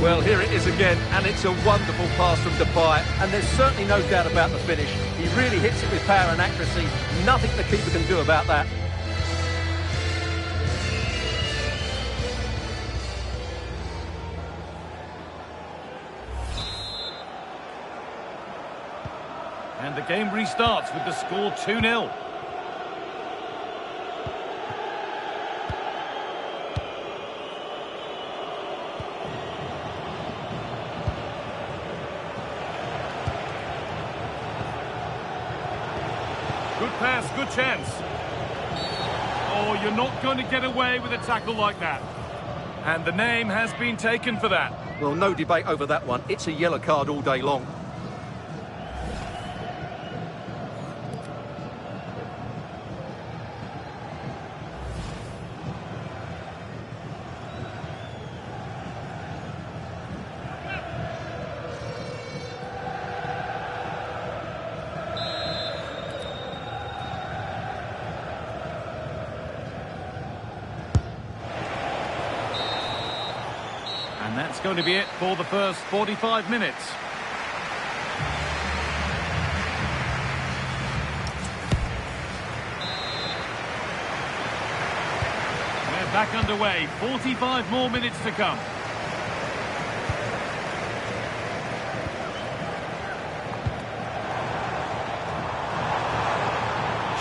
[SPEAKER 2] Well, here it is again, and it's a wonderful pass from Depay, and there's certainly no doubt about the finish. He really hits it with power and accuracy. Nothing the keeper can do about that.
[SPEAKER 5] And the game restarts with the score 2-0. Good pass, good chance. Oh, you're not going to get away with a tackle like that. And the name has been taken for that.
[SPEAKER 2] Well, no debate over that one. It's a yellow card all day long.
[SPEAKER 5] And that's going to be it for the first 45 minutes. We're back underway. 45 more minutes to come.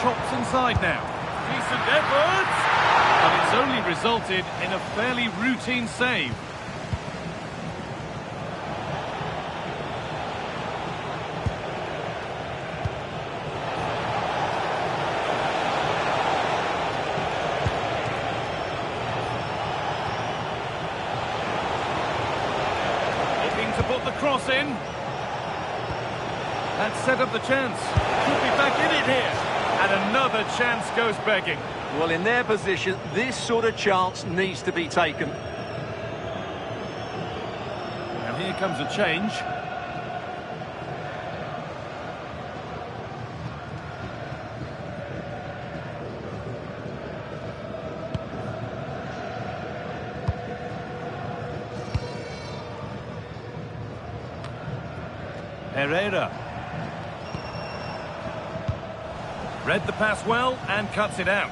[SPEAKER 5] Chops inside now. Decent efforts! But it's only resulted in a fairly routine save. To put the cross in. That set up the chance. Could be back in it here. And another chance goes begging.
[SPEAKER 2] Well, in their position, this sort of chance needs to be taken.
[SPEAKER 5] And here comes a change. Herrera. Read the pass well and cuts it out.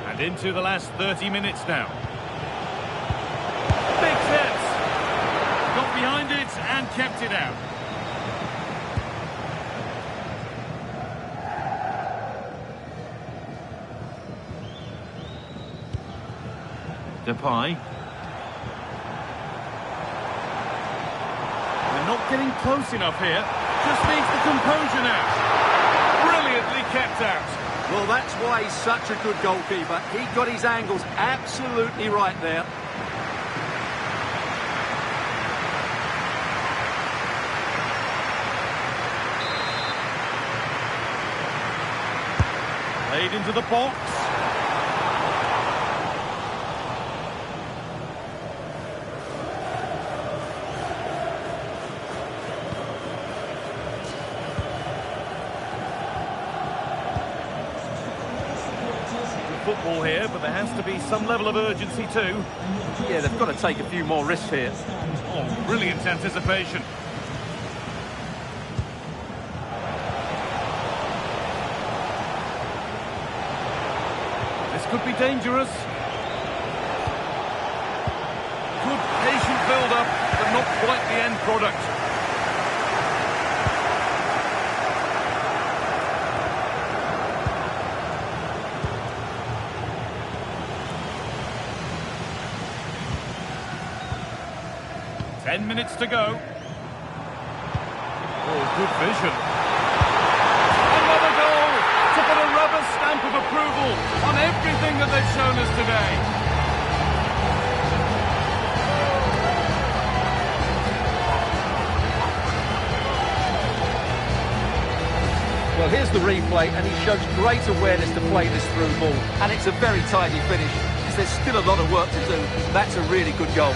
[SPEAKER 5] And into the last 30 minutes now. Big chance. Got behind it and kept it out. Depay. We're not getting close enough here. Just needs the composure now. Brilliantly kept out.
[SPEAKER 2] Well, that's why he's such a good goalkeeper. He got his angles absolutely right there.
[SPEAKER 5] Played into the box. Football here, but there has to be some level of urgency too.
[SPEAKER 2] Yeah, they've got to take a few more risks here.
[SPEAKER 5] Oh, brilliant anticipation. This could be dangerous. Good patient build-up, but not quite the end product. Ten minutes to go. Oh, good vision. Another goal to put a rubber stamp of approval on everything that they've shown us today.
[SPEAKER 2] Well, here's the replay, and he shows great awareness to play this through ball. And it's a very tidy finish. There's still a lot of work to do. That's a really good goal.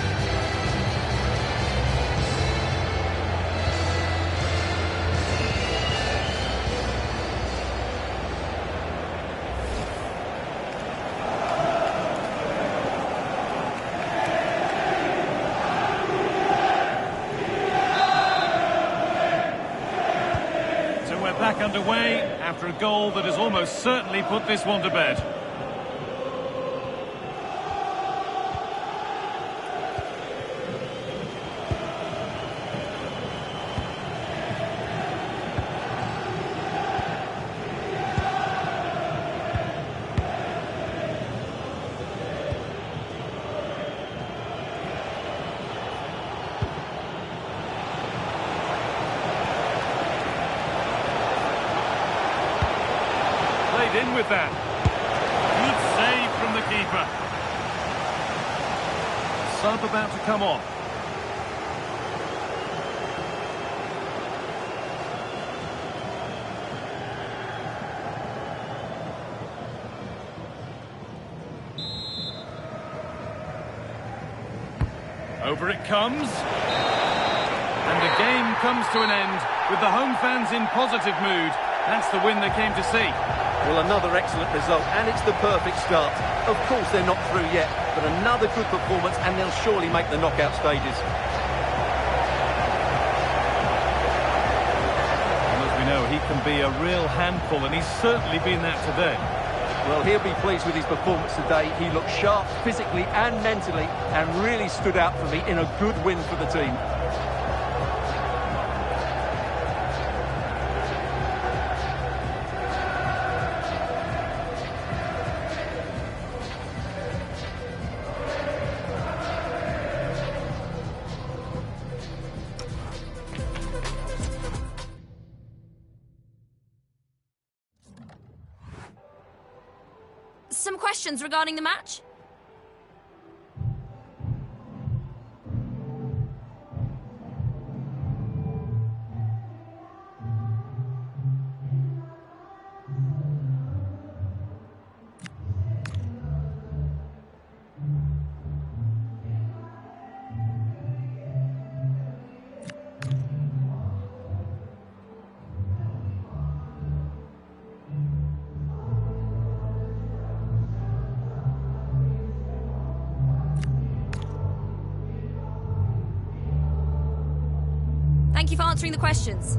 [SPEAKER 5] back underway after a goal that has almost certainly put this one to bed. In with that. Good save from the keeper. Sub about to come on. Over it comes. And the game comes to an end with the home fans in positive mood. That's the win they came to see.
[SPEAKER 2] Well, another excellent result, and it's the perfect start. Of course, they're not through yet, but another good performance, and they'll surely make the knockout stages.
[SPEAKER 5] And as we know, he can be a real handful, and he's certainly been that today.
[SPEAKER 2] Well, he'll be pleased with his performance today. He looked sharp physically and mentally, and really stood out for me in a good win for the team.
[SPEAKER 14] Some questions regarding the match? Thank you for answering the questions.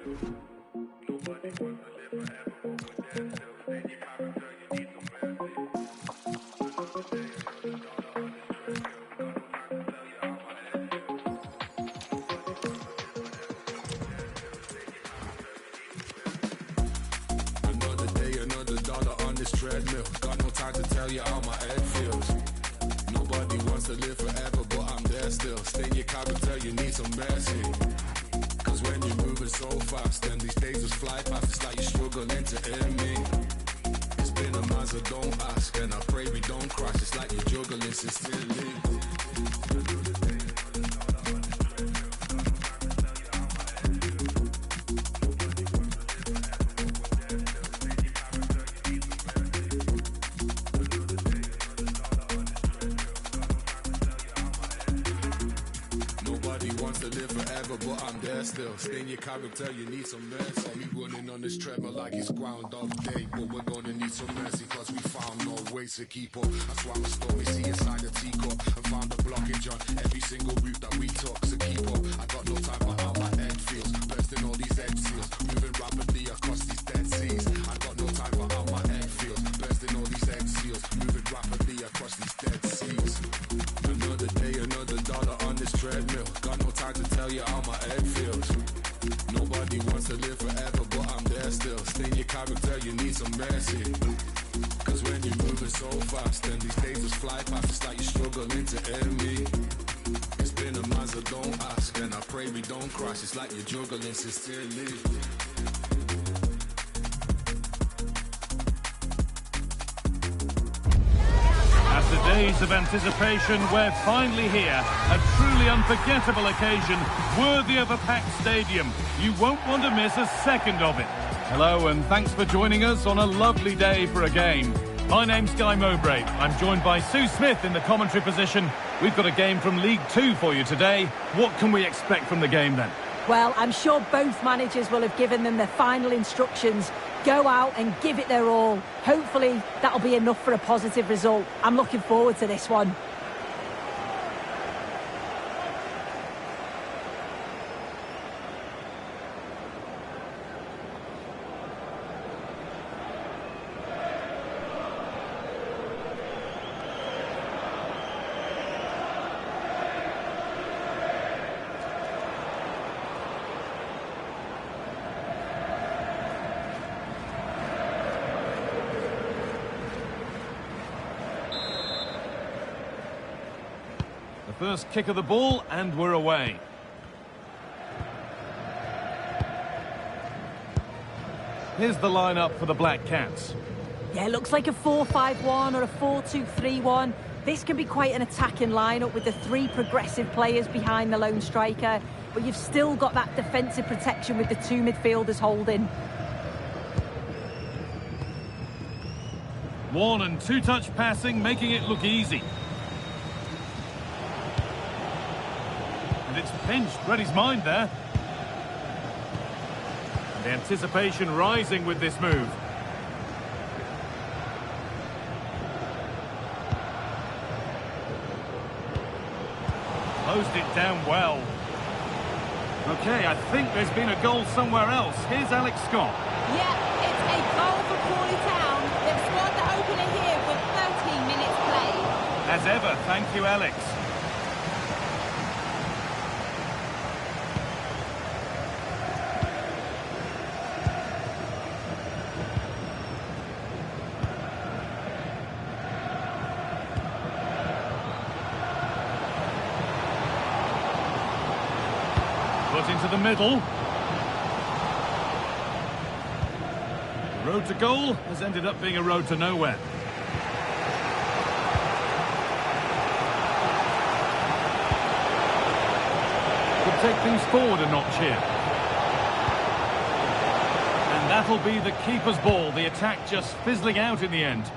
[SPEAKER 15] Another day, another dollar on this treadmill. Got no time to tell you how my head feels. Nobody wants to live forever, but I'm there still. Stay in your character, you need some mercy. Cause when you're moving so fast, and these days just fly past, it's like you're struggling to hear me. It's been a month, so don't ask, and I pray we don't crash. It's like you're juggling sincerely. Nobody wants to live forever, but I'm there still. Stay in your character, you need some mercy. Me running on this treadmill like it's Groundhog Day, but we're gonna need some mercy, cause we found no ways to keep up. That's why I'm a stormy sea inside a teacup, and found a blockage on every single route that we took. So keep up, I got no time for how my head feels. Bursting all these egg seals, moving rapidly across these dead seas. I got no time for how my head feels. Bursting all these egg seals, moving rapidly across these dead seas. Another day, another dollar on this treadmill. Got no time to tell you how my head feels. Nobody wants to live forever, but I'm there still. Stay in your character, you need some mercy. Cause when you're moving so fast, and these days just fly past, it's like you're struggling to hear me. It's been a month, so don't ask, and I pray we don't crash. It's like you're juggling sincerely.
[SPEAKER 5] After days of anticipation, we're finally here. A truly unforgettable occasion, worthy of a packed stadium. You won't want to miss a second of it. Hello, and thanks for joining us on a lovely day for a game. My name's Guy Mowbray. I'm joined by Sue Smith in the commentary position. We've got a game from League Two for you today. What can we expect from the game then?
[SPEAKER 9] Well, I'm sure both managers will have given them their final instructions. Go out and give it their all. Hopefully, that'll be enough for a positive result. I'm looking forward to this one.
[SPEAKER 5] First kick of the ball, and we're away. Here's the lineup for the Black Cats.
[SPEAKER 9] Yeah, it looks like a 4-5-1 or a 4-2-3-1. This can be quite an attacking lineup with the three progressive players behind the lone striker, but you've still got that defensive protection with the two midfielders holding.
[SPEAKER 5] One and two touch passing, making it look easy. And it's pinched, read his mind there. And the anticipation rising with this move. Closed it down well. Okay, I think there's been a goal somewhere else. Here's Alex Scott.
[SPEAKER 6] Yeah, it's a goal for Crawley Town. They've scored the opener here with 13 minutes played.
[SPEAKER 5] As ever, thank you, Alex. Put into the middle. The road to goal has ended up being a road to nowhere. Could take things forward a notch here. And that'll be the keeper's ball. The attack just fizzling out in the end.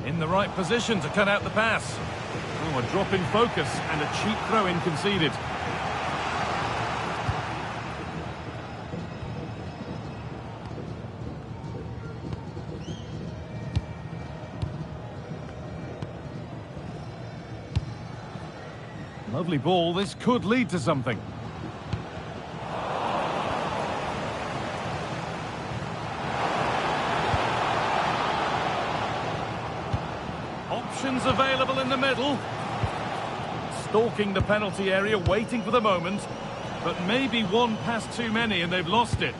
[SPEAKER 5] In the right position to cut out the pass. Oh, a drop in focus and a cheap throw-in conceded. Lovely ball, this could lead to something. Options available in the middle. Stalking the penalty area, waiting for the moment. But maybe one pass too many and they've lost it.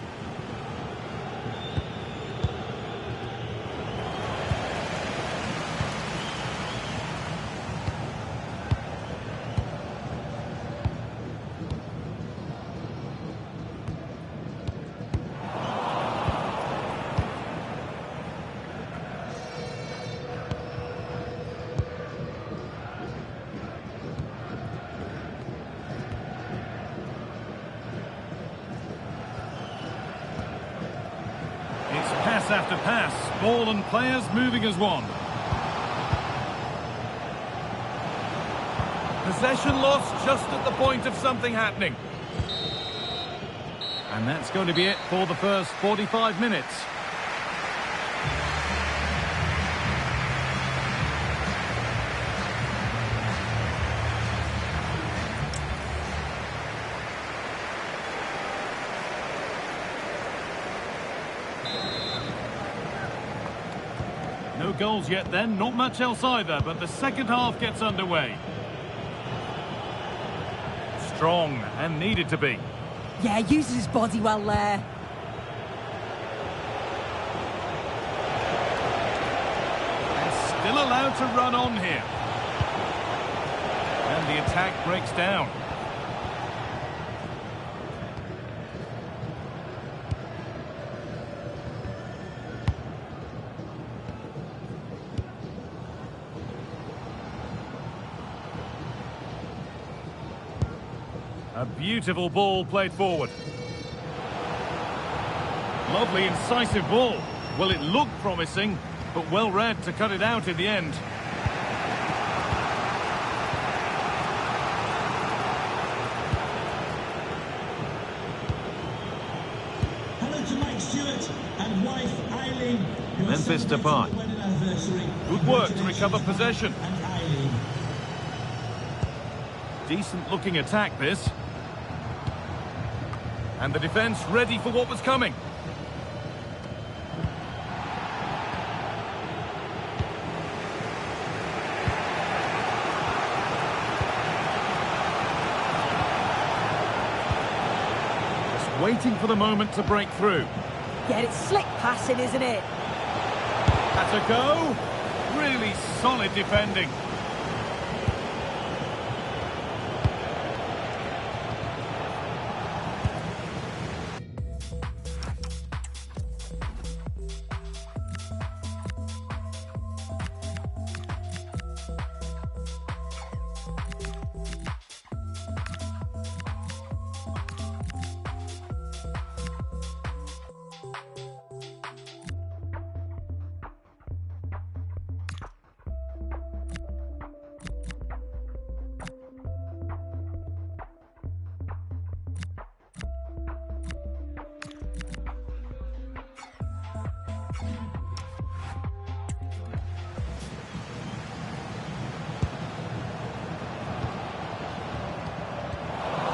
[SPEAKER 5] It's pass after pass, ball and players moving as one. Possession lost just at the point of something happening. And that's going to be it for the first 45 minutes. No goals yet then, not much else either, but the second half gets underway. Strong and needed to be.
[SPEAKER 9] Yeah, uses his body well there.
[SPEAKER 5] And still allowed to run on here. And the attack breaks down. A beautiful ball played forward. Lovely, incisive ball. Well, it looked promising, but well read to cut it out in the end.
[SPEAKER 10] Hello to Mike Stewart and wife Eileen.
[SPEAKER 5] Memphis Depay. Good work to recover possession. Decent looking attack this. And the defence ready for what was coming. Just waiting for the moment to break through.
[SPEAKER 9] Yeah, it's slick passing, isn't it?
[SPEAKER 5] That's a go. Really solid defending.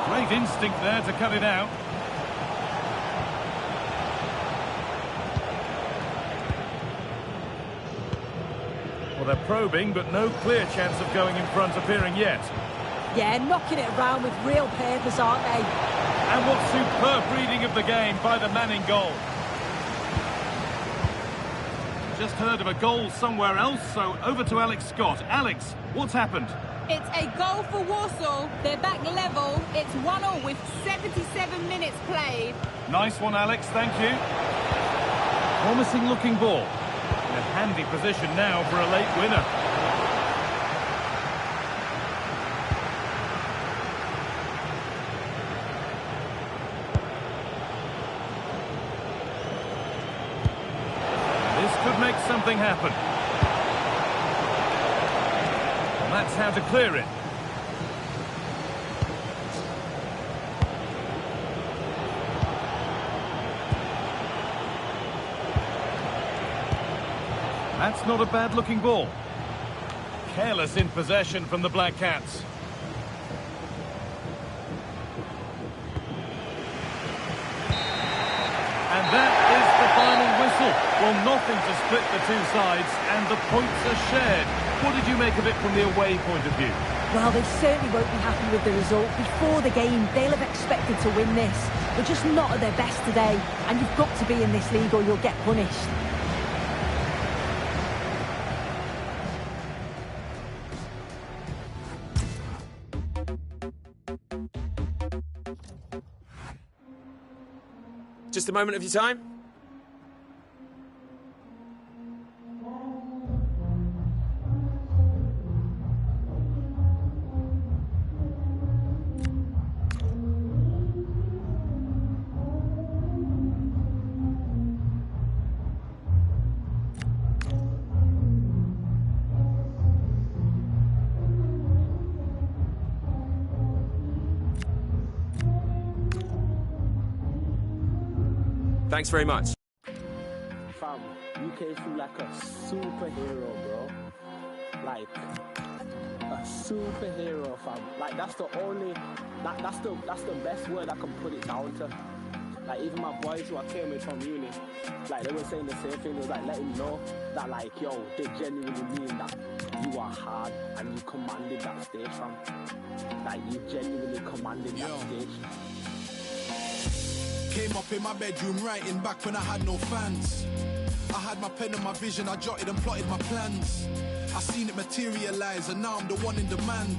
[SPEAKER 5] Great instinct there to cut it out. Well, they're probing, but no clear chance of going in front appearing yet.
[SPEAKER 9] Yeah, knocking it around with real purpose, aren't they?
[SPEAKER 5] And what superb reading of the game by the man in goal. Just heard of a goal somewhere else, so over to Alex Scott. Alex, what's happened?
[SPEAKER 6] It's a goal for Warsaw. They're back level. It's 1-1 with 77 minutes played.
[SPEAKER 5] Nice one, Alex, thank you. Promising looking ball. In a handy position now for a late winner. This could make something happen. And that's how to clear it. That's not a bad-looking ball. Careless in possession from the Black Cats. And that is the final whistle. Well, nothing to split the two sides, and the points are shared. What did you make of it from the away point of view?
[SPEAKER 9] Well, they certainly won't be happy with the result. Before the game, they'll have expected to win this. They're just not at their best today, and you've got to be in this league or you'll get punished.
[SPEAKER 4] Just a moment of your time. Thanks very much.
[SPEAKER 18] Fam, you came through like a superhero, bro. Like a superhero, fam. Like that's the only, that's the best word I can put it down to. Like even my boys who I came with from uni, like they were saying the same thing. It was like let him know that like yo, they genuinely mean that you are hard and you commanded that stage, fam. Like you genuinely commanded that stage.
[SPEAKER 15] Came up in my bedroom writing back when I had no fans. I had my pen and my vision, I jotted and plotted my plans. I seen it materialize and now I'm the one in demand.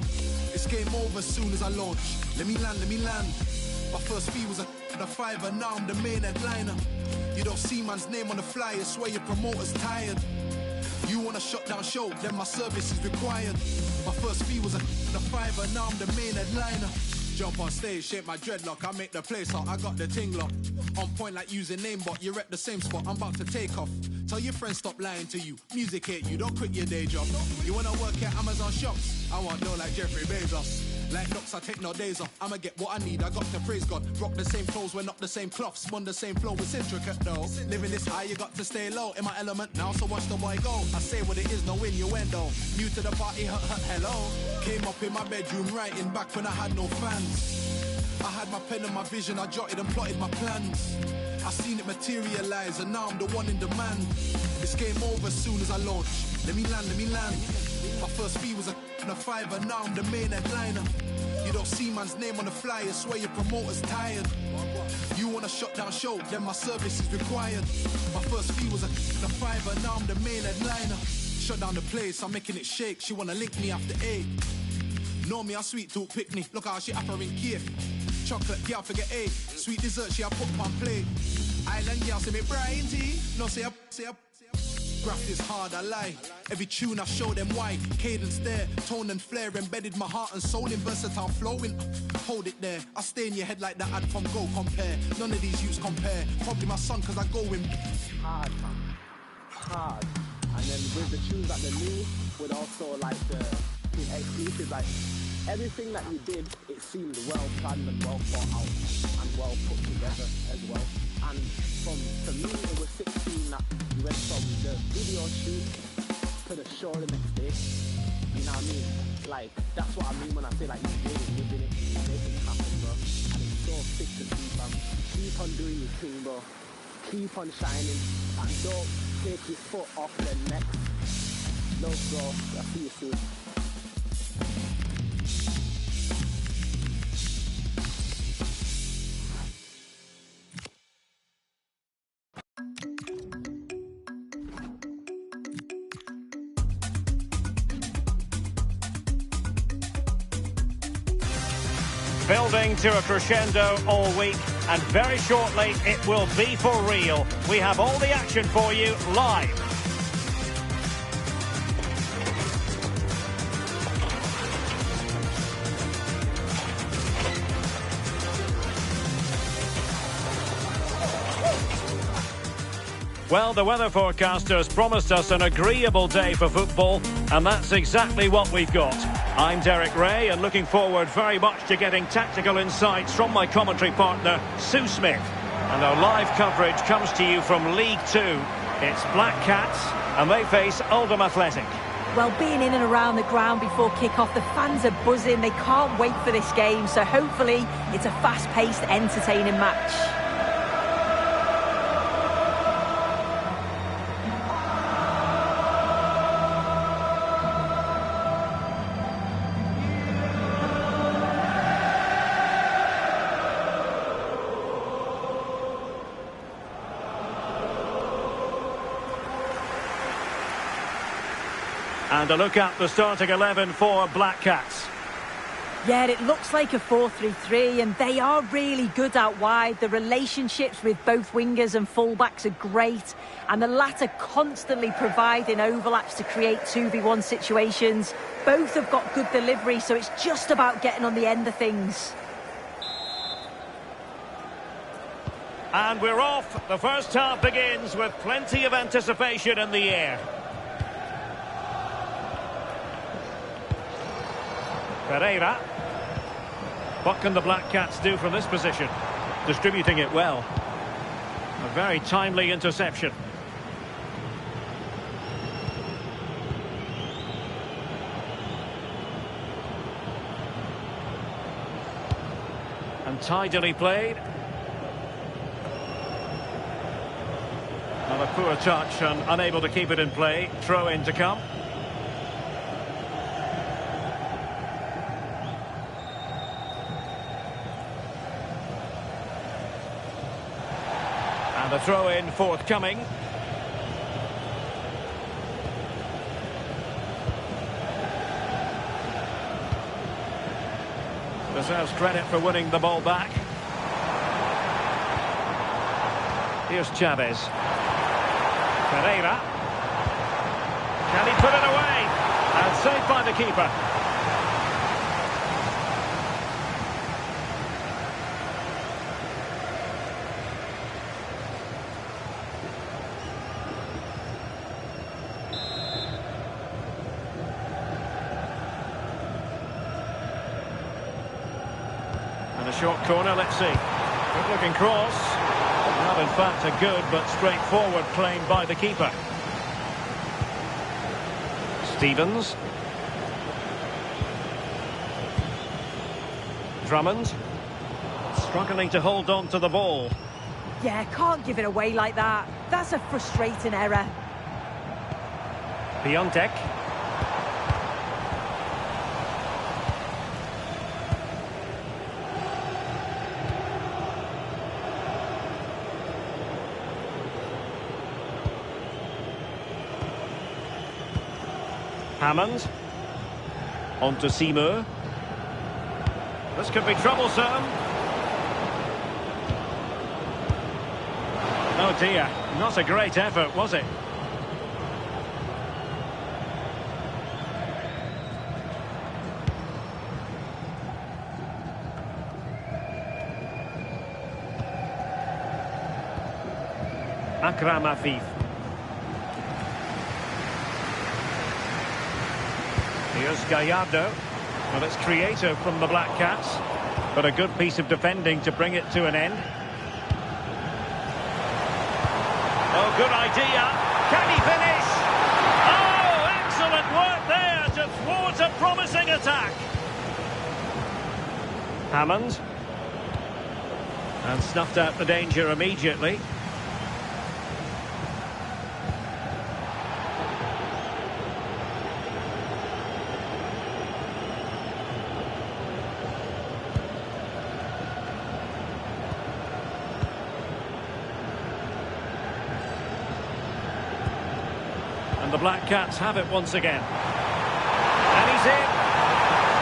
[SPEAKER 15] It's game over as soon as I launch. Let me land. My first fee was a fiver, now I'm the main headliner. You don't see man's name on the flyer, swear your promoter's tired. You want a shutdown show, then my service is required. My first fee was a fiver, now I'm the main headliner. Jump on stage, shape my dreadlock, I make the place hot, I got the ting lock. On point like using namebot, you're at the same spot, I'm about to take off. Tell your friends stop lying to you, music hate you, don't quit your day job. You wanna work at Amazon shops? I want dough like Jeffrey Bezos. Like knocks, I take no days off, I'ma get what I need, I got to praise God. Rock the same clothes, we're not the same cloth, spun the same flow, it's intricate though. Living this high, you got to stay low, in my element now, so watch the boy go. I say what it is, no innuendo. New to the party, hello. Came up in my bedroom writing back when I had no fans. I had my pen and my vision, I jotted and plotted my plans. I seen it materialize and now I'm the one in demand. It's game over as soon as I launch. Let me land. My first fee was a fiver, now I'm the main headliner. You don't see man's name on the flyer, swear your promoter's tired. You want a shutdown show, then my service is required. My first fee was a fiver, now I'm the main headliner. Shut down the place, I'm making it shake. She wanna link me after 8. Know me, I sweet talk picnic. Look how she offering cake. Chocolate girl forget 8. Sweet dessert she a put on plate. Island girl say me Brian T. No say up. Graft is hard, I lie. Every tune I show them why. Cadence there, tone and flair. Embedded my heart and soul in versatile flowing. Hold it there, I stay in your head like that ad from Go Compare. None of these youths compare. Probably my son cause I go in.
[SPEAKER 18] Hard, man. Hard. And then with the tunes that they knew, with also like the exclusive, like everything that you did, it seemed well planned and well thought out and well put together as well. And for me, it was 16 that you went from the video shoot to the show the next day. You know what I mean? Like, that's what I mean when I say like you really living it, making it happen, bro. And it's so sick to see, fam. Keep on doing your thing, bro. Keep on shining and don't take your foot off the next. No, bro. I'll see you soon.
[SPEAKER 1] Building to a crescendo all week, and very shortly it will be for real. We have all the action for you live. Well, the weather forecasters promised us an agreeable day for football, and that's exactly what we've got. I'm Derek Ray, and looking forward very much to getting tactical insights from my commentary partner, Sue Smith. And our live coverage comes to you from League Two. It's Black Cats, and they face Oldham Athletic.
[SPEAKER 9] Well, being in and around the ground before kick-off, the fans are buzzing. They can't wait for this game, so hopefully it's a fast-paced, entertaining match.
[SPEAKER 1] And a look at the starting 11 for Black Cats.
[SPEAKER 9] Yeah, it looks like a 4-3-3, and they are really good out wide. The relationships with both wingers and fullbacks are great, and the latter constantly providing overlaps to create 2v1 situations. Both have got good delivery, so it's just about getting on the end of things.
[SPEAKER 1] And we're off. The first half begins with plenty of anticipation in the air. Pereira. What can the Black Cats do from this position? Distributing it well. A very timely interception. And tidily played. Another poor touch and unable to keep it in play. Throw in to come. And a throw in forthcoming. Deserves credit for winning the ball back. Here's Chavez. Pereira. Can he put it away? And saved by the keeper. And a short corner, let's see. Good looking cross. Not in fact a good but straightforward claim by the keeper. Stevens. Drummond. Struggling to hold on to the ball.
[SPEAKER 9] Yeah, can't give it away like that. That's a frustrating error.
[SPEAKER 1] Piontek. Hammond. On to Seymour. This could be troublesome. Oh dear, not a great effort, was it? Akram Afif. Here's Gallardo. Well, it's creative from the Black Cats, but a good piece of defending to bring it to an end. Oh, good idea. Can he finish? Oh, excellent work there to thwart a promising attack. Hammond. And snuffed out the danger immediately. And the Black Cats have it once again. And he's in.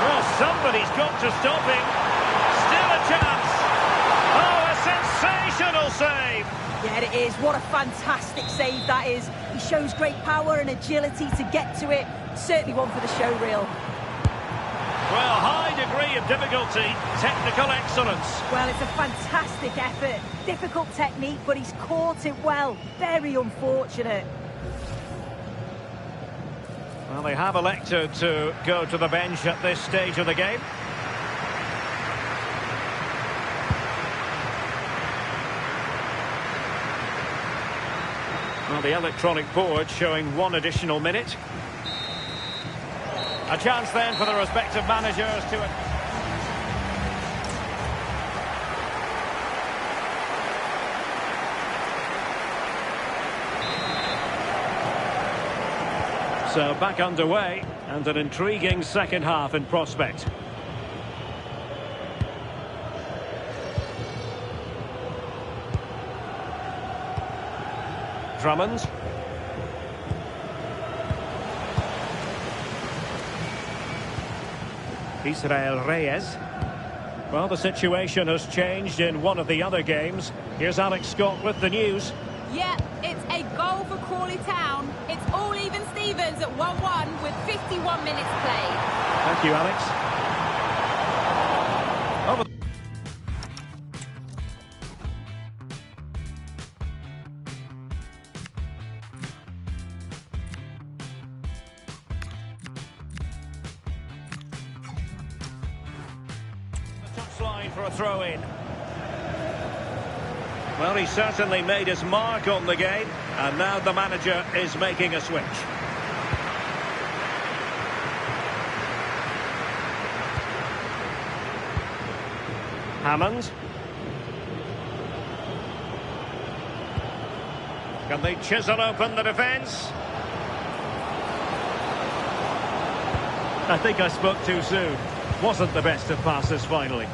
[SPEAKER 1] Well, somebody's got to stop him. Still a chance. Oh, a sensational save.
[SPEAKER 9] Yeah, it is. What a fantastic save that is. He shows great power and agility to get to it. Certainly one for the show reel.
[SPEAKER 1] Well, high degree of difficulty, technical excellence.
[SPEAKER 9] Well, it's a fantastic effort. Difficult technique, but he's caught it well. Very unfortunate.
[SPEAKER 1] Well, they have elected to go to the bench at this stage of the game. Well, the electronic board showing 1 additional minute. A chance then for the respective managers to... So back underway, and an intriguing second half in prospect. Drummond. Israel Reyes. Well, the situation has changed in one of the other games. Here's Alex Scott with the news.
[SPEAKER 6] Yeah, it's a goal for Crawley Town. It's all even Stevens at 1-1 with 51 minutes played.
[SPEAKER 1] Thank you, Alex. Over. The touchline for a throw-in. Well, he certainly made his mark on the game, and now the manager is making a switch. Hammond. Can they chisel open the defence? I think I spoke too soon. Wasn't the best of passes finally.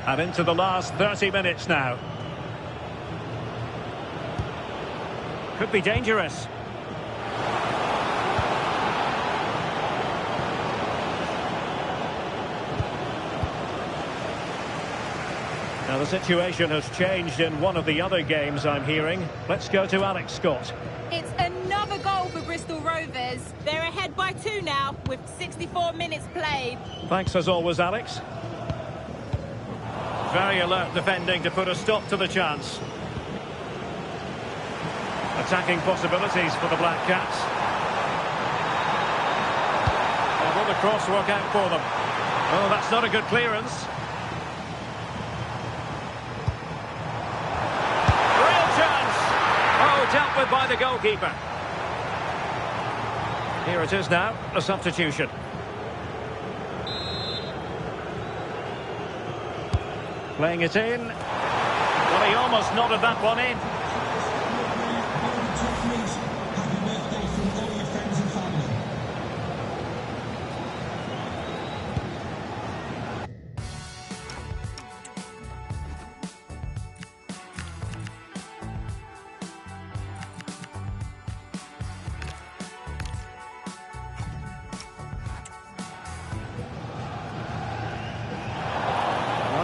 [SPEAKER 1] And into the last 30 minutes now. Could be dangerous. Now the situation has changed in one of the other games I'm hearing. Let's go to Alex Scott.
[SPEAKER 6] It's another goal for Bristol Rovers. They're ahead by 2 now with 64 minutes played.
[SPEAKER 1] Thanks as always, Alex. Very alert defending to put a stop to the chance. Attacking possibilities for the Black Cats. And will the cross work out for them? Oh, that's not a good clearance. Real chance! Oh, dealt with by the goalkeeper. Here it is now, a substitution. Playing it in. Well, he almost nodded that one in.
[SPEAKER 10] Happy birthday from all your friends and family.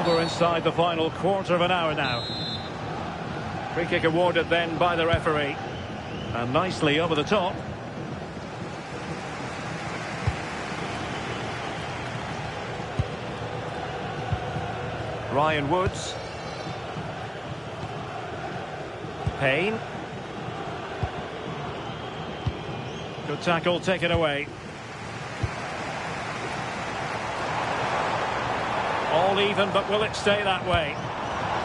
[SPEAKER 1] We're inside the final quarter of an hour now. Free kick awarded then by the referee. And nicely over the top. Ryan Woods. Payne. Good tackle taken away. All even, but will it stay that way?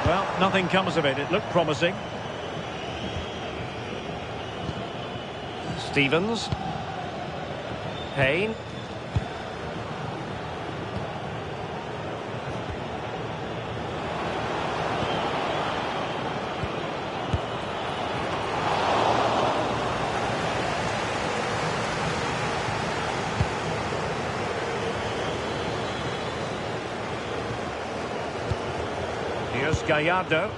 [SPEAKER 1] Well, nothing comes of it. It looked promising. Stevens. Payne. Here's Gallardo.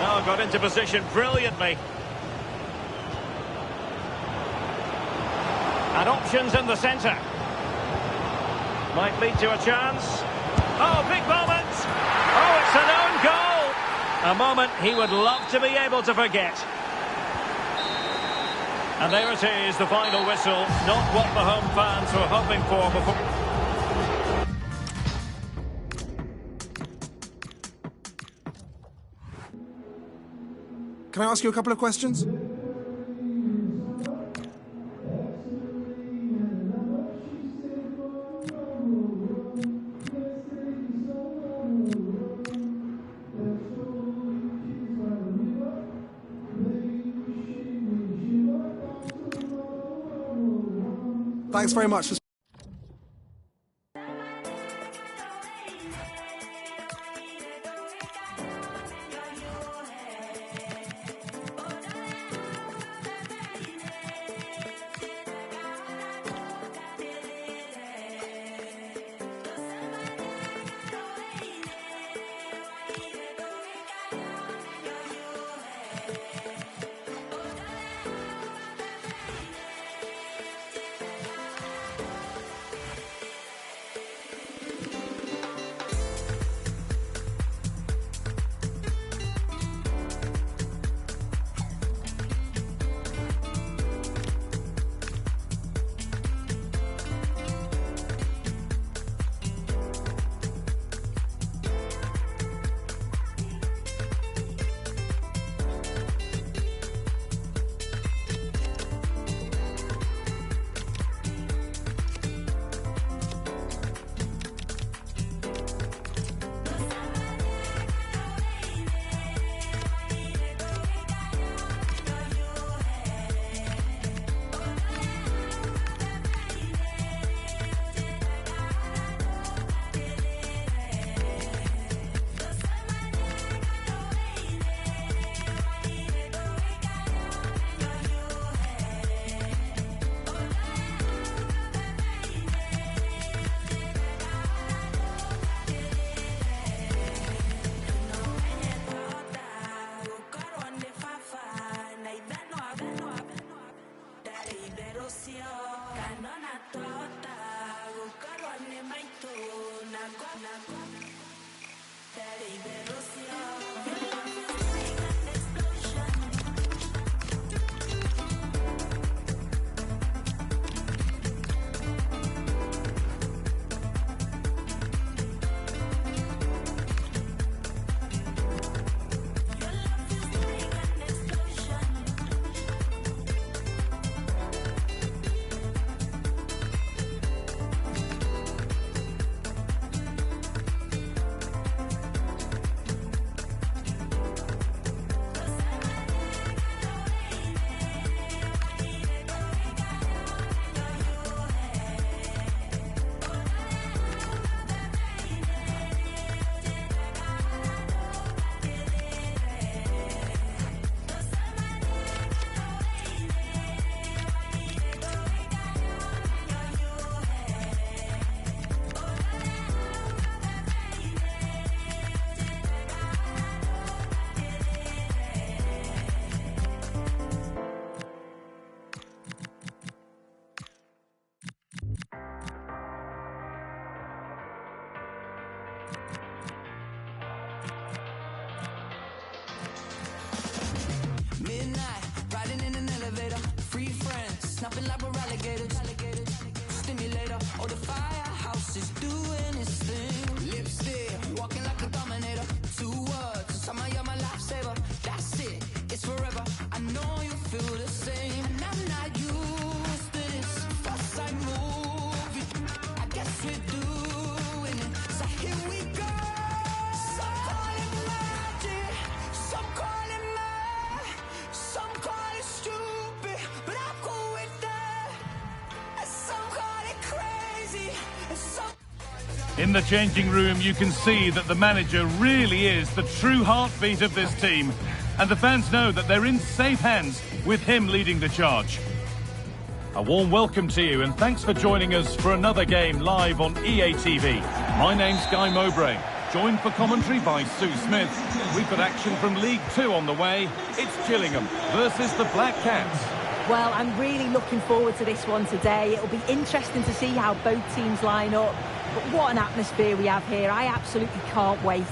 [SPEAKER 1] Oh, got into position brilliantly. And options in the centre. Might lead to a chance. Oh, big moment! Oh, it's an own goal! A moment he would love to be able to forget. And there it is, the final whistle. Not what the home fans were hoping for before.
[SPEAKER 7] Can I ask you a couple of questions? Thanks very much for...
[SPEAKER 5] In the changing room, you can see that the manager really is the true heartbeat of this team. And the fans know that they're in safe hands with him leading the charge. A warm welcome to you, and thanks for joining us for another game live on EA TV. My name's Guy Mowbray, joined for commentary by Sue Smith. We've got action from League Two on the way. It's Gillingham versus the Black Cats.
[SPEAKER 9] Well, I'm really looking forward to this one today. It'll be interesting to see how both teams line up. But what an atmosphere we have here. I absolutely can't wait.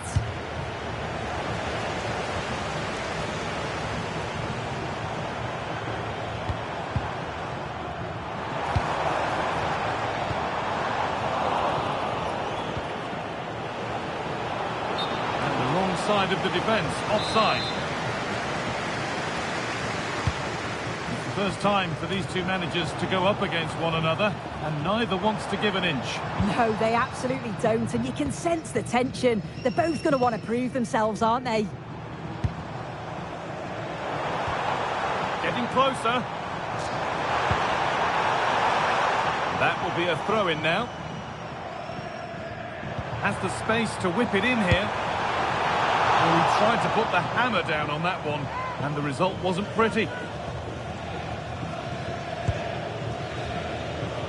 [SPEAKER 5] Side of the defence, offside. It's the first time for these two managers to go up against one another, and neither wants to give an inch.
[SPEAKER 9] No, they absolutely don't, and you can sense the tension. They're both going to want to prove themselves, aren't they?
[SPEAKER 5] Getting closer. That will be a throw-in now. Has the space to whip it in here. Well, he tried to put the hammer down on that one, and the result wasn't pretty.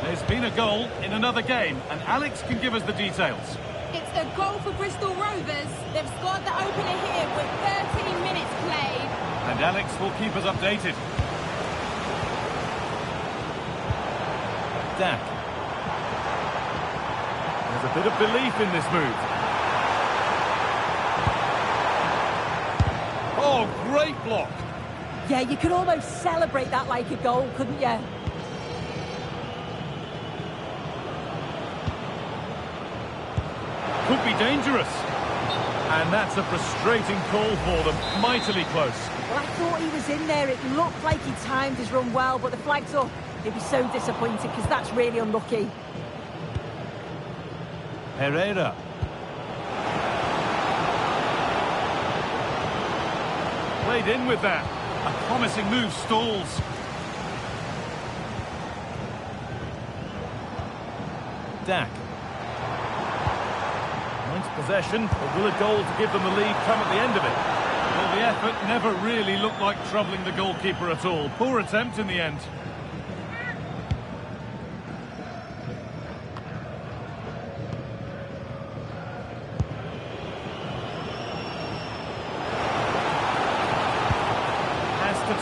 [SPEAKER 5] There's been a goal in another game, and Alex can give us the details.
[SPEAKER 6] It's a goal for Bristol Rovers. They've scored the opener here with 13 minutes played.
[SPEAKER 5] And Alex will keep us updated. Dak. There's a bit of belief in this move. Oh, great block.
[SPEAKER 9] Yeah, you could almost celebrate that like a goal, couldn't you?
[SPEAKER 5] Could be dangerous. And that's a frustrating call for them. Mightily close.
[SPEAKER 9] Well, I thought he was in there. It looked like he timed his run well, but the flag's up. He'd be so disappointed because that's really unlucky.
[SPEAKER 5] Herrera. Played in with that. A promising move stalls. Dak. Nice possession, but will a goal to give them the lead come at the end of it? Well, the effort never really looked like troubling the goalkeeper at all. Poor attempt in the end.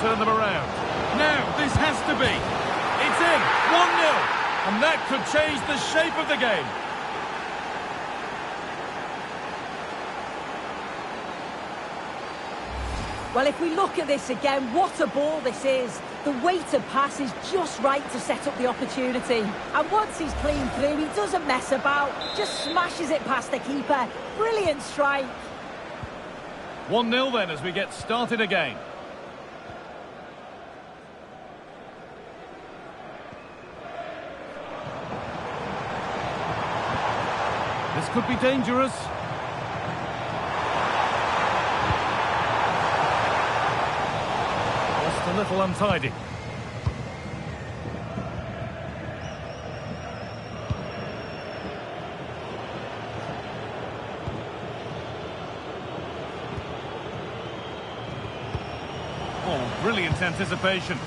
[SPEAKER 5] Turn them around. Now, this has to be. It's in. 1-0. And that could change the shape of the game.
[SPEAKER 9] Well, if we look at this again, what a ball this is. The weighted pass is just right to set up the opportunity. And once he's clean through, he doesn't mess about. Just smashes it past the keeper. Brilliant strike.
[SPEAKER 5] 1-0 then as we get started again. This could be dangerous. Just a little untidy. Oh, brilliant anticipation.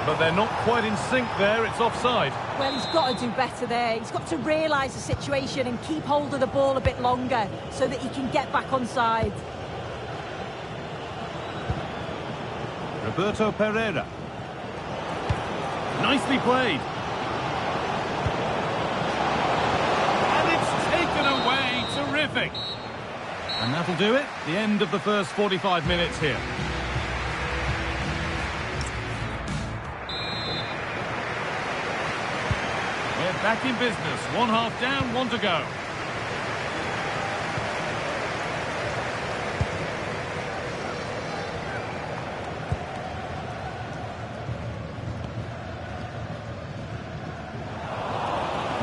[SPEAKER 5] But they're not quite in sync there, it's offside.
[SPEAKER 9] Well, he's got to do better there. He's got to realise the situation and keep hold of the ball a bit longer so that he can get back onside.
[SPEAKER 5] Roberto Pereira. Nicely played. And it's taken away. Terrific. And that'll do it. The end of the first 45 minutes here. Back in business. One half down, one to go.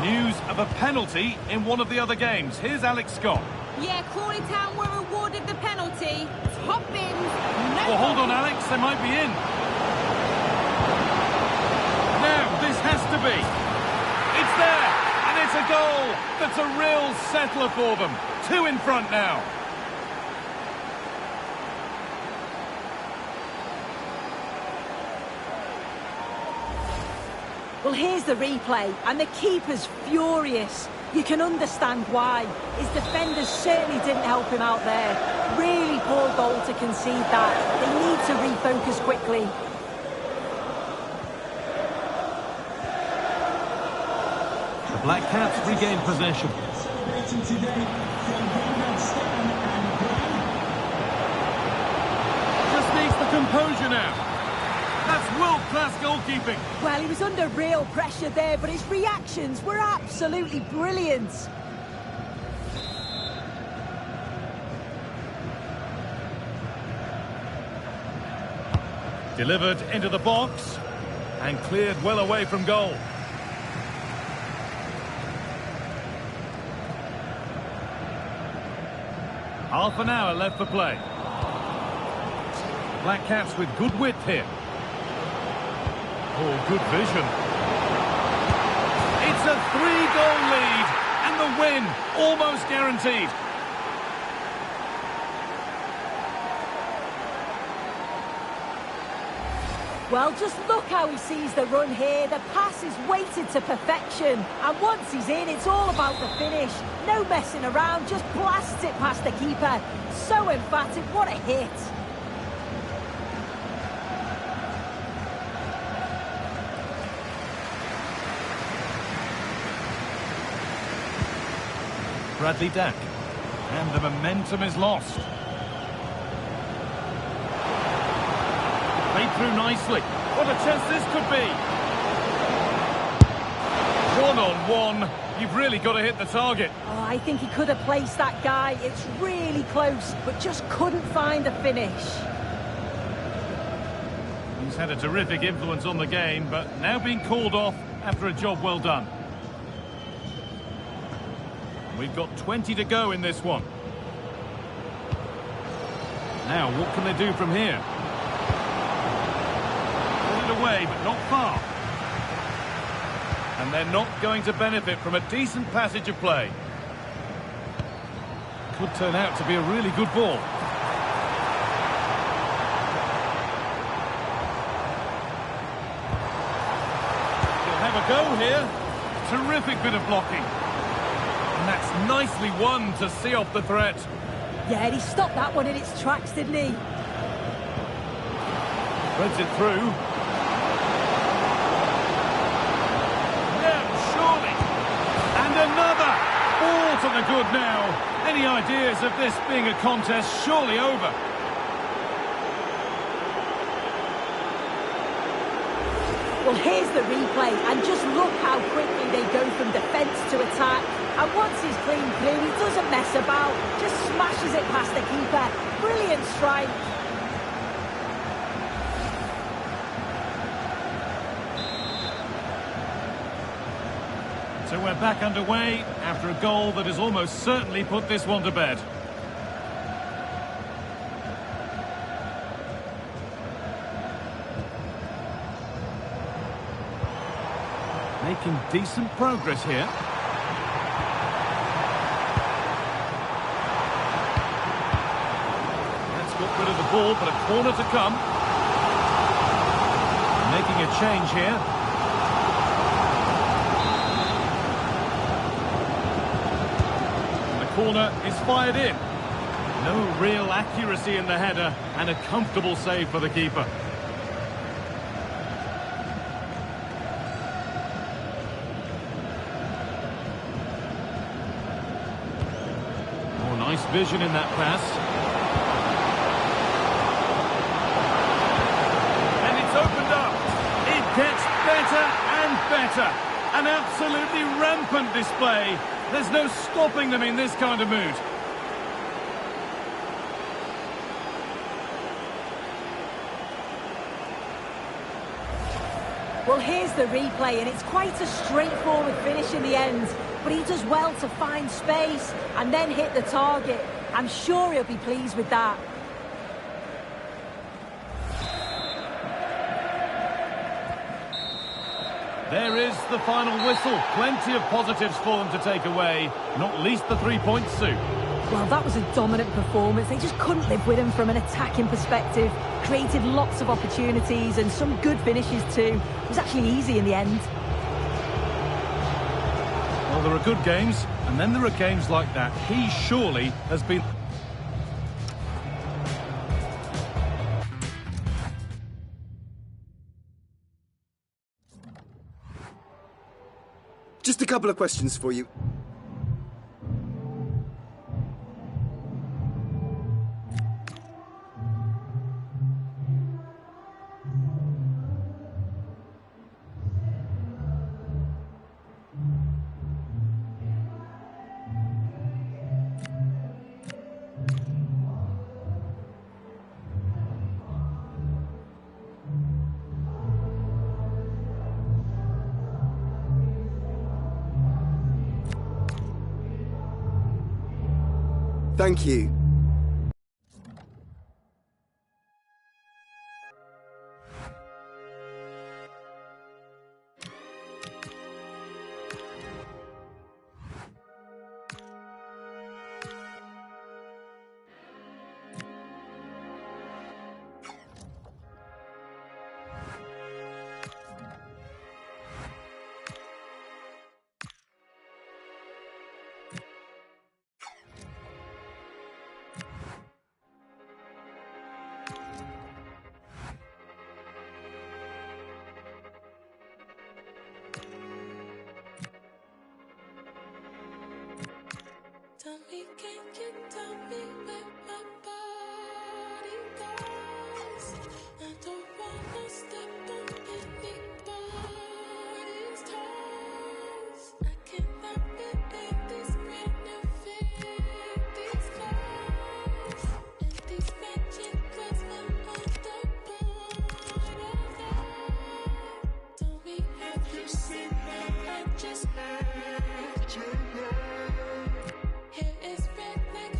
[SPEAKER 5] News of a penalty in one of the other games. Here's Alex Scott.
[SPEAKER 6] Yeah, Crawley Town were awarded the penalty. Top bins. No
[SPEAKER 5] well, hold on, Alex. They might be in. Now, this has to be. It's there, and it's a goal. That's a real settler for them. 2 in front now.
[SPEAKER 9] Well, here's the replay, and the keeper's furious. You can understand why. His defenders certainly didn't help him out there. Really poor goal to concede that. They need to refocus quickly.
[SPEAKER 1] The Black Caps regain possession.
[SPEAKER 5] Just needs the composure now. That's world-class goalkeeping.
[SPEAKER 9] Well, he was under real pressure there, but his reactions were absolutely brilliant.
[SPEAKER 5] Delivered into the box and cleared well away from goal. Half an hour left for play. Black Caps with good width here. Oh, good vision. It's a 3-goal lead, and the win almost guaranteed.
[SPEAKER 9] Well, just look how he sees the run here. The pass is weighted to perfection. And once he's in, it's all about the finish. No messing around, just blasts it past the keeper. So emphatic, what a hit.
[SPEAKER 5] Bradley Dack. And the momentum is lost. Played through nicely. What a chance this could be. 1-on-1. You've really got to hit the target.
[SPEAKER 9] Oh, I think he could have placed that guy. It's really close, but just couldn't find the finish.
[SPEAKER 5] He's had a terrific influence on the game, but now being called off after a job well done. We've got 20 to go in this one. Now, what can they do from here? Put it away, but not far. And they're not going to benefit from a decent passage of play. Could turn out to be a really good ball. He'll have a go here. Terrific bit of blocking. And that's nicely won to see off the threat.
[SPEAKER 9] Yeah, he stopped that one in its tracks, didn't he?
[SPEAKER 5] Threads it through. Yeah, surely. And another. All to the good now. Any ideas of this being a contest surely over?
[SPEAKER 9] Well, here's the replay, and just look how quickly they go from defence to attack. And once he's clean through, he doesn't mess about, just smashes it past the keeper. Brilliant strike.
[SPEAKER 5] So we're back underway after a goal that has almost certainly put this one to bed. Making decent progress here. That's got rid of the ball, but a corner to come. Making a change here. And the corner is fired in. No real accuracy in the header, and a comfortable save for the keeper. Nice vision in that pass. And it's opened up. It gets better and better. An absolutely rampant display. There's no stopping them in this kind of mood.
[SPEAKER 9] Well, here's the replay, and it's quite a straightforward finish in the end. But he does well to find space and then hit the target. I'm sure he'll be pleased with that.
[SPEAKER 5] There is the final whistle. Plenty of positives for them to take away, not least the 3-point suit.
[SPEAKER 9] Well, that was a dominant performance. They just couldn't live with him from an attacking perspective. Created lots of opportunities and some good finishes too. It was actually easy in the end.
[SPEAKER 5] Well, there are good games, and then there are games like that. He surely has been...
[SPEAKER 21] Just a couple of questions for you. Thank you.
[SPEAKER 19] Tell me, can you tell me where my body goes? I don't wanna step on anybody's toes. I cannot believe this renovate these clothes and these matching clothes when on the borderline. Tell me, have you seen that? I just heard you know. Hair is red like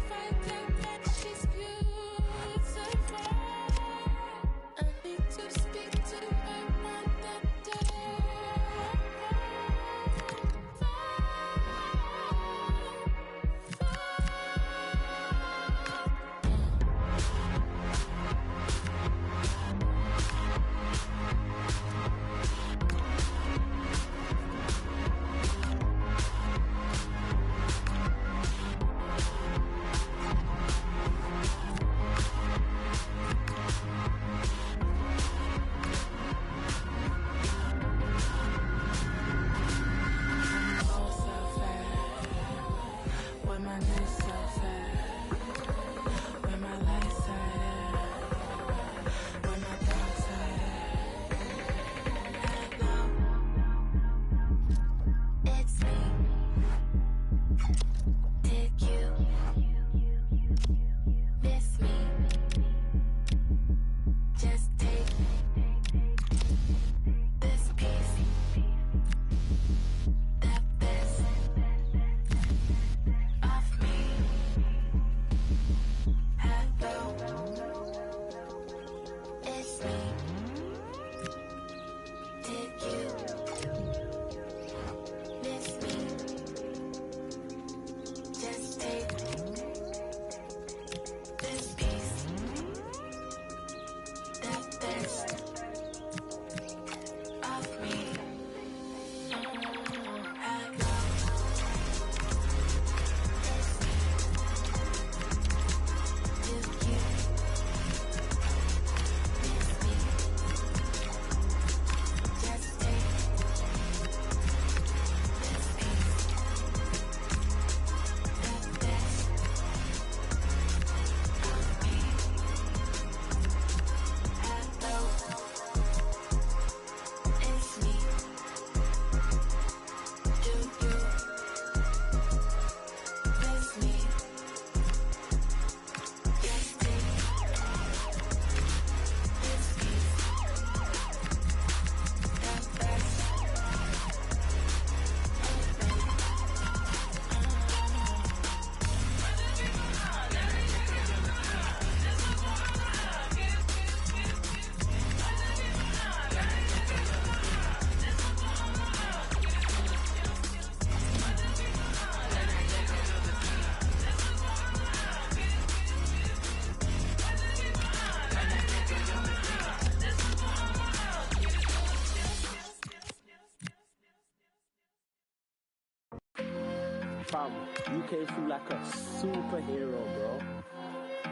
[SPEAKER 18] Fam, you came through like a superhero, bro.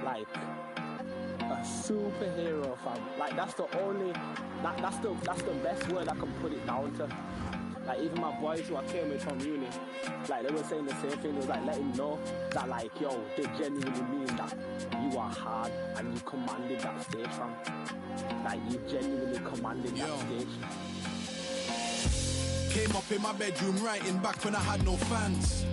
[SPEAKER 18] Like a superhero, fam. Like that's the only, that's the best word I can put it down to. Like even my boys who I came with from uni, like they were saying the same thing. It was like let him know that like yo, they genuinely mean that you are hard and you commanded that stage, fam. Like you genuinely commanded that stage.
[SPEAKER 15] Came up in my bedroom writing back when I had no fans.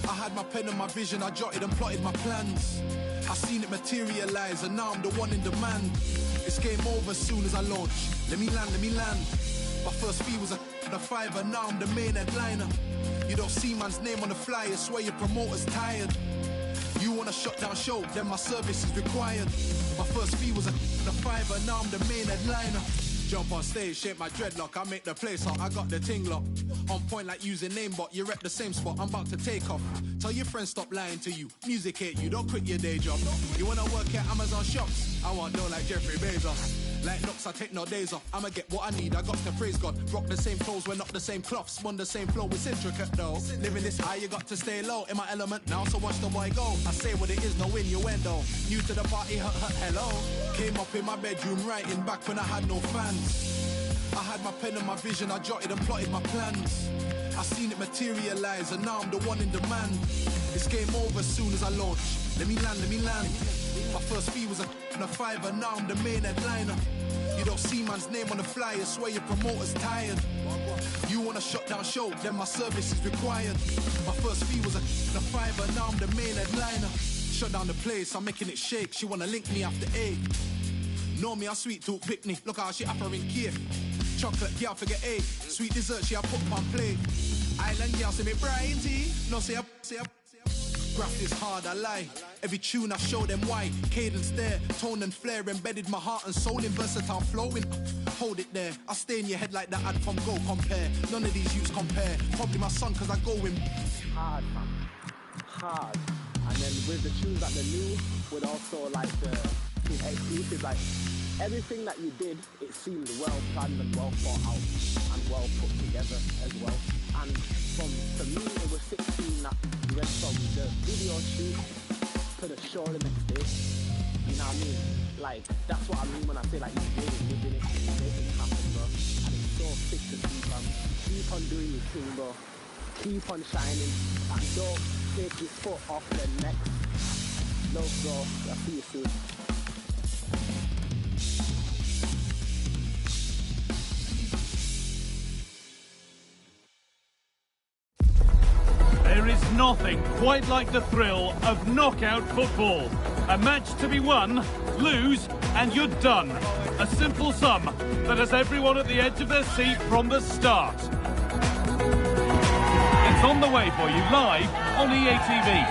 [SPEAKER 15] I had my pen and my vision, I jotted and plotted my plans. I seen it materialize and now I'm the one in demand. It's game over as soon as I launch. Let me land, let me land. My first fee was a fiver, now I'm the main headliner. You don't see man's name on the flyer, swear your promoter's tired. You want a shutdown show, then my service is required. My first fee was a fiver, now I'm the main headliner. Jump on stage, shape my dreadlock, I make the place hot, I got the ting lock. On point like using namebot, you rep the same spot, I'm about to take off. Tell your friends stop lying to you, music hate you, don't quit your day job. You wanna work at Amazon shops? I want dough like Jeffrey Bezos. Like knocks, I take no days off, I'ma get what I need, I got to praise God. Rock the same clothes, we're not the same cloth, spun the same flow, it's intricate though. Living this high, you got to stay low, in my element now, so watch the boy go. I say what it is, no innuendo. New to the party, hello. Came up in my bedroom writing back when I had no fans. I had my pen and my vision, I jotted and plotted my plans. I seen it materialize and now I'm the one in demand. It's game over as soon as I launch. Let me land, let me land. My first fee was a fiver, now I'm the main headliner. You don't see man's name on the flyer, swear your promoter's tired. You want a shutdown show, then my service is required. My first fee was a fiver, now I'm the main headliner. Shut down the place, I'm making it shake. She wanna link me after 8. Know me, I sweet talk picnic. Look how she offering cake. Chocolate, girl, forget 8. Sweet dessert, she a put on plate. Island girl, say me Brian T. No, say up. Graft is hard, I lie. Every tune I show them why. Cadence there, tone and flair. Embedded my heart and soul in versatile flowing. Hold it there, I stay in your head like that ad from Go Compare. None of these youths compare. Probably my son, cause I go in.
[SPEAKER 18] Hard, man. Hard. And then with the tunes that they knew, with also like the exclusive, like everything that you did, it seemed well planned and well thought out and well put together as well. And for me, it was 16 that you went from the video shoot to the show the next day. You know what I mean? Like, that's what I mean when I say like you really living it, making it happen, bro. And it's so sick to see, man. Keep on doing your thing, bro. Keep on shining. And don't take your foot off the next. Love, bro. I'll see you soon.
[SPEAKER 5] There is nothing quite like the thrill of knockout football. A match to be won, lose, and you're done. A simple sum that has everyone at the edge of their seat from the start. It's on the way for you live on EA TV.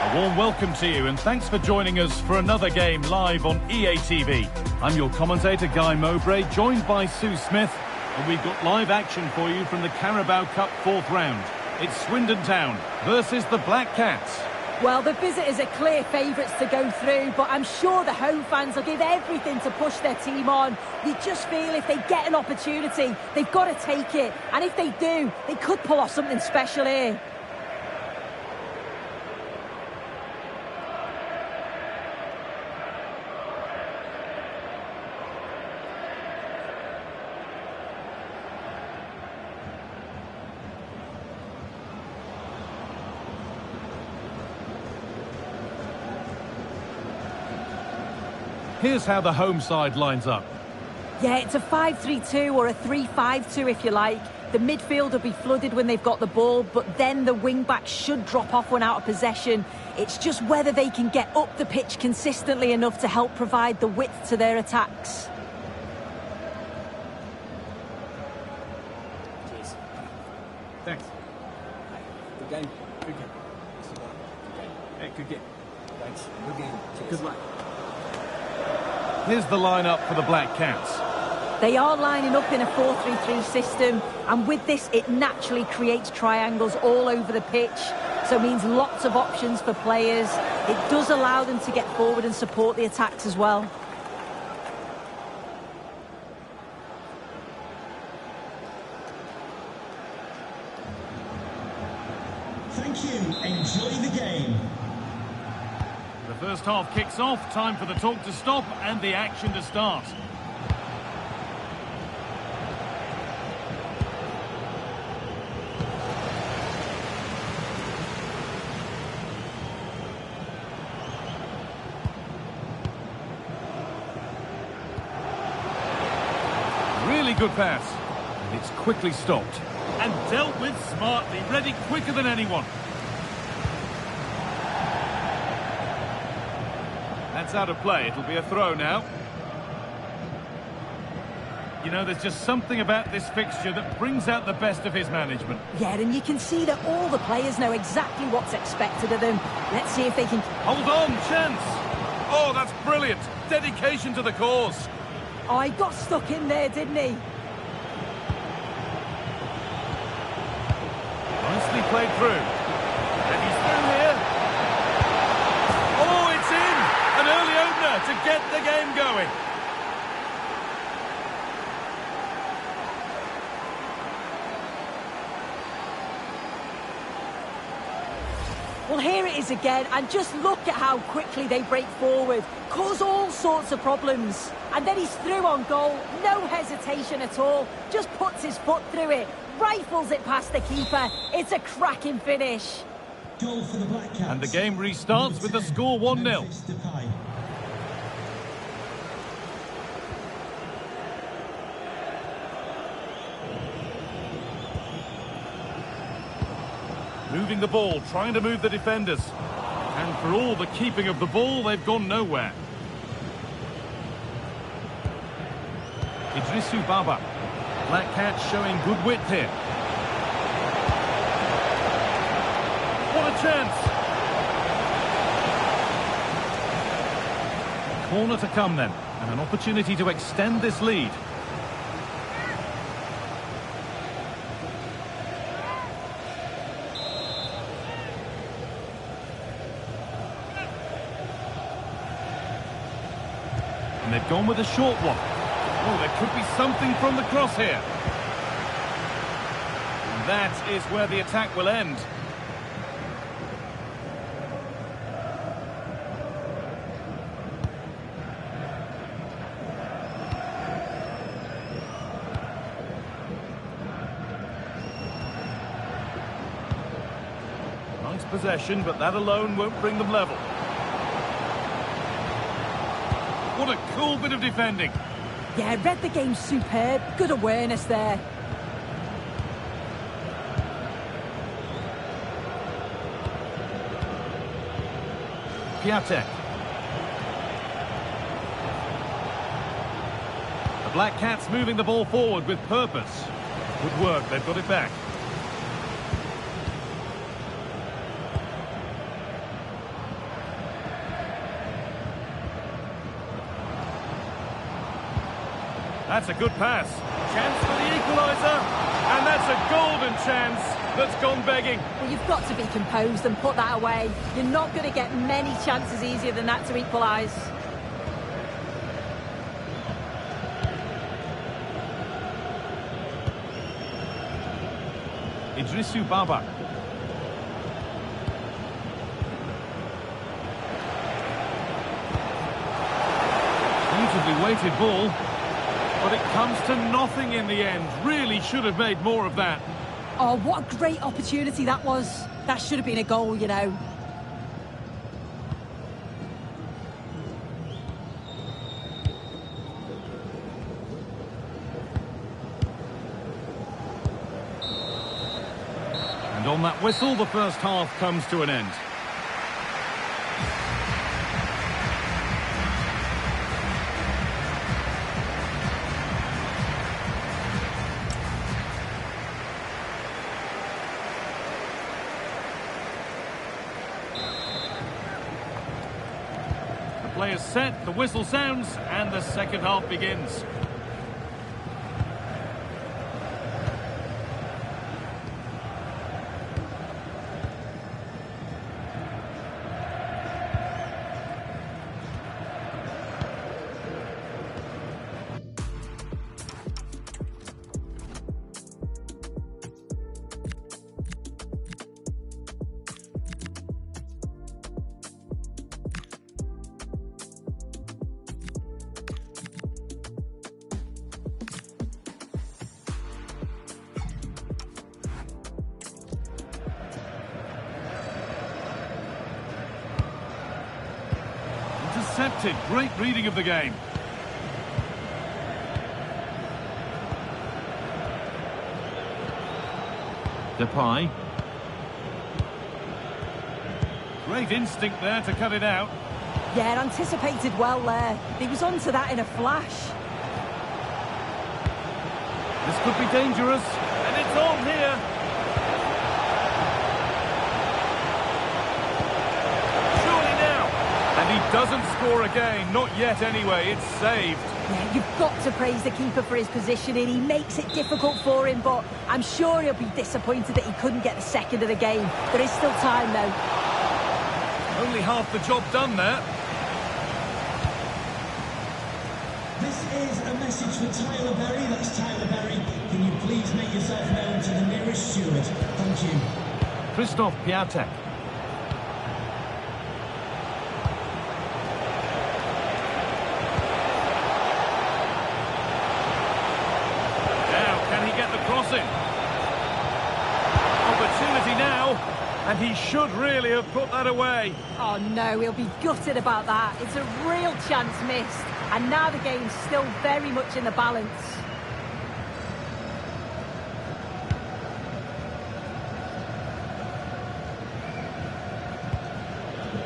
[SPEAKER 5] A warm welcome to you and thanks for joining us for another game live on EA TV. I'm your commentator Guy Mowbray, joined by Sue Smith. And we've got live action for you from the Carabao Cup 4th round. It's Swindon Town versus the Black Cats.
[SPEAKER 9] Well, the visitors are clear favourites to go through, but I'm sure the home fans will give everything to push their team on. You just feel if they get an opportunity, they've got to take it. And if they do, they could pull off something special here.
[SPEAKER 5] Here's how the home side lines up.
[SPEAKER 9] Yeah, it's a 5-3-2 or a 3-5-2 if you like. The midfield will be flooded when they've got the ball, but then the wing-backs should drop off when out of possession. It's just whether they can get up the pitch consistently enough to help provide the width to their attacks.
[SPEAKER 2] Cheers.
[SPEAKER 5] Thanks.
[SPEAKER 2] Good game. Good game.
[SPEAKER 5] Yeah, good game.
[SPEAKER 2] Thanks. Good game. Cheers.
[SPEAKER 5] Good luck. Here's the lineup for the Black Cats.
[SPEAKER 9] They are lining up in a 4-3-3 system, and with this it naturally creates triangles all over the pitch, so it means lots of options for players. It does allow them to get forward and support the attacks as well.
[SPEAKER 10] enjoy the game.
[SPEAKER 5] The first half kicks off, time for the talk to stop and the action to start. Really good pass. And it's quickly stopped. And dealt with smartly, ready quicker than anyone. That's out of play. It'll be a throw now. You know, there's just something about this fixture that brings out the best of his management.
[SPEAKER 9] Yeah, and you can see that all the players know exactly what's expected of them. Let's see if they can...
[SPEAKER 5] Hold on, chance! Oh, that's brilliant. Dedication to the cause.
[SPEAKER 9] Oh, he got stuck in there, didn't he?
[SPEAKER 5] Nicely played through. And he's through here. Oh, it's in! An early opener to get the game going.
[SPEAKER 9] Well, here it is again, and just look at how quickly they break forward, cause all sorts of problems. And then he's through on goal, no hesitation at all, just puts his foot through it, rifles it past the keeper. It's a cracking finish.
[SPEAKER 10] Goal for the Black Caps.
[SPEAKER 5] And the game restarts with the score 1-0. Moving the ball, trying to move the defenders. And for all the keeping of the ball, they've gone nowhere. Idrisu Baba. Black Cats showing good width here. What a chance! Corner to come then, and an opportunity to extend this lead. And they've gone with a short one. Oh, there could be something from the cross here. And that is where the attack will end. Nice possession, but that alone won't bring them level. What a cool bit of defending.
[SPEAKER 9] Yeah, read the game superb. Good awareness there.
[SPEAKER 5] Piatek. The Black Cats moving the ball forward with purpose. Good work, they've got it back. That's a good pass. Chance for the equaliser. And that's a golden chance that's gone begging.
[SPEAKER 9] Well, you've got to be composed and put that away. You're not going to get many chances easier than that to equalise.
[SPEAKER 5] Idrisu Baba. Beautifully weighted ball. But it comes to nothing in the end. Really should have made more of that.
[SPEAKER 9] Oh, what a great opportunity that was. That should have been a goal, you know.
[SPEAKER 5] And on that whistle, the first half comes to an end. Players set, the whistle sounds, and the second half begins. intercepted. Great reading of the game. Depay. Great instinct there to cut it out.
[SPEAKER 9] Yeah, anticipated well there. He was onto that in a flash.
[SPEAKER 5] This could be dangerous. And it's on here. Surely now. And he doesn't score again. Not yet anyway. It's saved.
[SPEAKER 9] Yeah, you've got to praise the keeper for his positioning. He makes it difficult for him, but I'm sure he'll be disappointed that he couldn't get the second of the game. There is still time, though.
[SPEAKER 5] Only half the job done there.
[SPEAKER 10] This is a message for Tyler Berry. That's Tyler Berry. Can you please make yourself known to the nearest steward? Thank you.
[SPEAKER 5] Christoph Piatek. Now, can he get the crossing? Opportunity now. And he should really have put that away.
[SPEAKER 9] Oh no, he'll be gutted about that. It's a real chance missed. And now the game's still very much in the balance.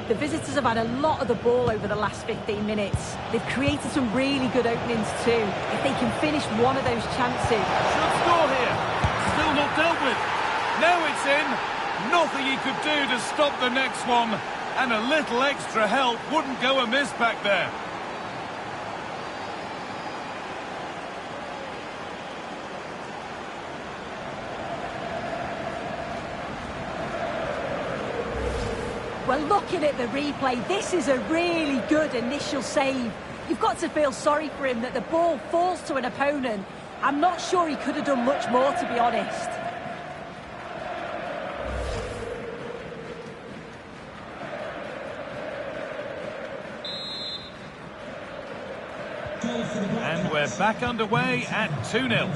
[SPEAKER 9] The visitors have had a lot of the ball over the last 15 minutes. They've created some really good openings too. If they can finish one of those chances.
[SPEAKER 5] Should score here. Still not dealt with. Now it's in. Nothing he could do to stop the next one. And a little extra help wouldn't go amiss back there.
[SPEAKER 9] Well, looking at the replay, this is a really good initial save. You've got to feel sorry for him that the ball falls to an opponent. I'm not sure he could have done much more, to be honest.
[SPEAKER 5] And we're back underway at 2-0.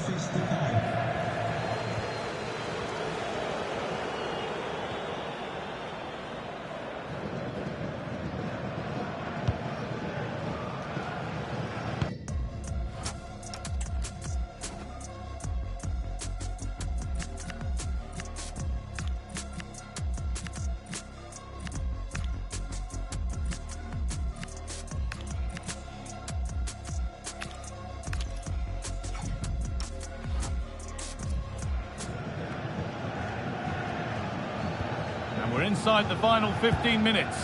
[SPEAKER 5] We're inside the final 15 minutes.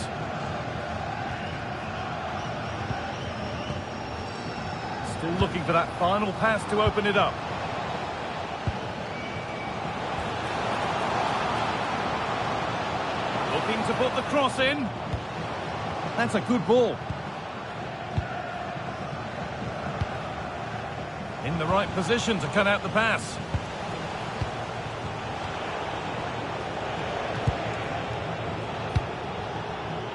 [SPEAKER 5] Still looking for that final pass to open it up. Looking to put the cross in. That's a good ball. In the right position to cut out the pass.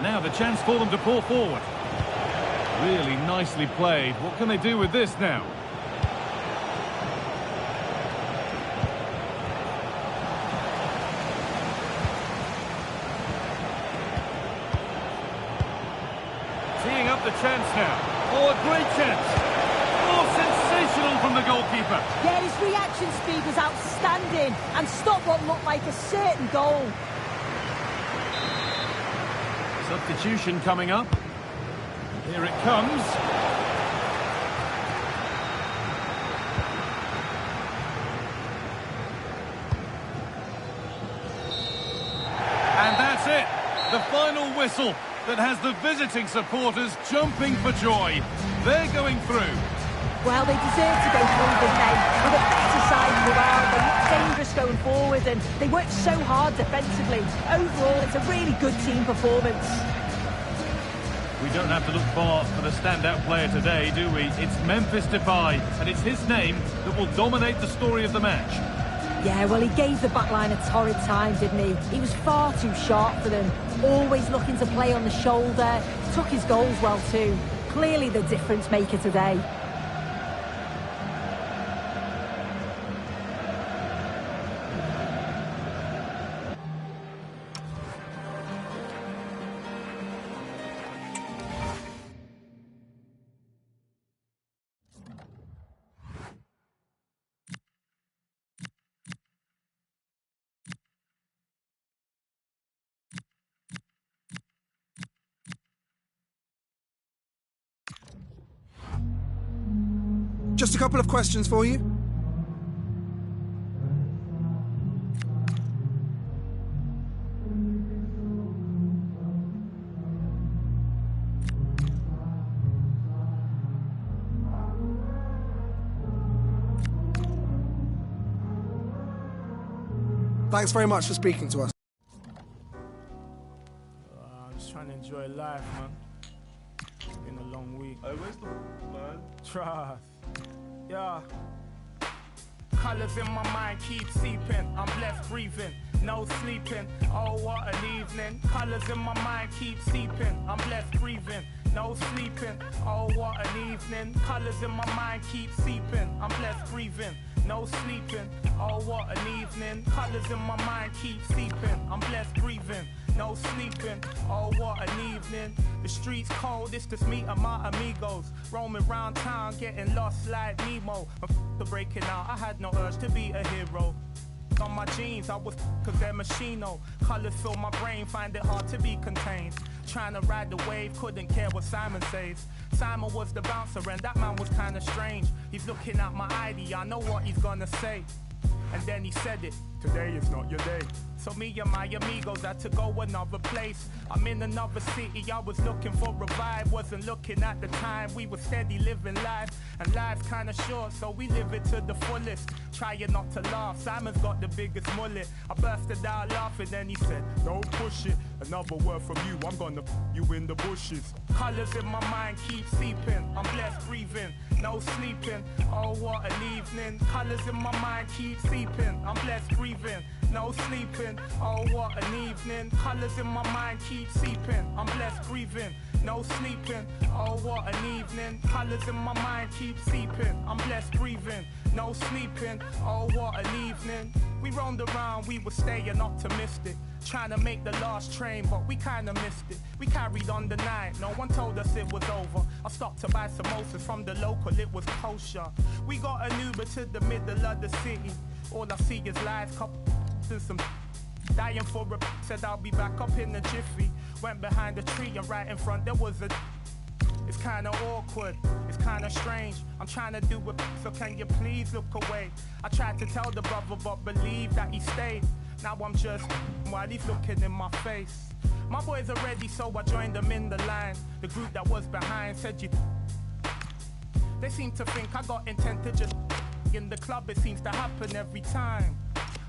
[SPEAKER 5] Now the chance for them to pull forward. Really nicely played. What can they do with this now? Teeing up the chance now. Oh, a great chance. Oh, sensational from the goalkeeper.
[SPEAKER 9] Yeah, his reaction speed was outstanding and stopped what looked like a certain goal.
[SPEAKER 5] Substitution coming up. Here it comes. And that's it. The final whistle that has the visiting supporters jumping for joy. They're going through.
[SPEAKER 9] Well, they deserve to go through, didn't they? With a better side morale, they look dangerous going forward, and they worked so hard defensively. Overall, it's a really good team performance.
[SPEAKER 5] We don't have to look far for the standout player today, do we? It's Memphis Depay, and it's his name that will dominate the story of the match.
[SPEAKER 9] Yeah, well, he gave the backline a torrid time, didn't he? He was far too sharp for them, always looking to play on the shoulder, took his goals well too. Clearly the difference maker today.
[SPEAKER 7] Just a couple of questions for you. Thanks very much for speaking to us.
[SPEAKER 16] I'm just trying to enjoy life, man. It's been a long week.
[SPEAKER 20] Hey, where's the man?
[SPEAKER 16] Trust. Yeah. Colors in my mind keep seeping. I'm blessed breathing, no sleeping. Oh, what an evening. Colors in my mind keep seeping. I'm blessed breathing, no sleeping. Oh, what an evening. Colors in my mind keep seeping. I'm blessed breathing, no sleeping. Oh, what an evening. Colors in my mind keep seeping. I'm blessed breathing, no sleeping. Oh, what an evening. The streets cold, it's just me and my amigos. Roaming round town, getting lost like Nemo. I'm breaking out, I had no urge to be a hero. On my jeans, I was cause they're machino. Colors fill my brain, find it hard to be contained. Trying to ride the wave, couldn't care what Simon says. Simon was the bouncer and that man was kinda strange. He's looking at my ID, I know what he's gonna say. And then he said it, today is not your day. So me and my amigos had to go another place. I'm in another city, I was looking for a vibe. Wasn't looking at the time, we were steady living life. And life's kinda short, so we live it to the fullest. Trying not to laugh, Simon's got the biggest mullet. I bursted out laughing, then he said, don't push it. Another word from you, I'm gonna you in the bushes. Colors in my mind keep seeping, I'm blessed breathing, no sleeping. Oh, what an evening. Colors in my mind keep seeping, I'm blessed breathing, no sleeping. Oh, what an evening. Colors in my mind keep seeping, I'm blessed breathing, no sleeping. Oh, what an evening. Colors in my mind keep seeping, I'm blessed breathing, no sleeping. Oh, what an evening. We roamed around, we were staying optimistic, trying to make the last train, but we kinda missed it. We carried on the night, no one told us it was over. I stopped to buy samosas from the local, it was kosher. We got an Uber to the middle of the city. All I see is lights, cops and some dying for a said I'll be back up in the jiffy. Went behind the tree and right in front there was a. It's kinda awkward, it's kinda strange. I'm trying to do it, so can you please look away? I tried to tell the brother but believe that he stayed. Now I'm just while he's looking in my face. My boys are ready, so I joined them in the line. The group that was behind said you. They seem to think I got intent to just in the club, it seems to happen every time.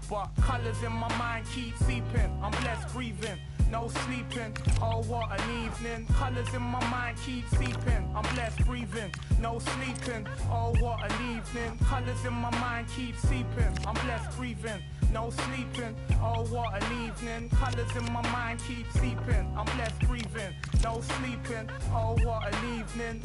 [SPEAKER 16] But colors in my mind keep seeping, I'm blessed breathing, no sleeping. Oh, what an evening. Colors in my mind keep seeping, I'm blessed breathing, no sleeping. Oh, what an evening. Colors in my mind keep seeping, I'm blessed breathing, no sleeping. Oh, what an evening. Colors in my mind keep seeping, I'm blessed breathing, no sleeping. Oh, what an evening.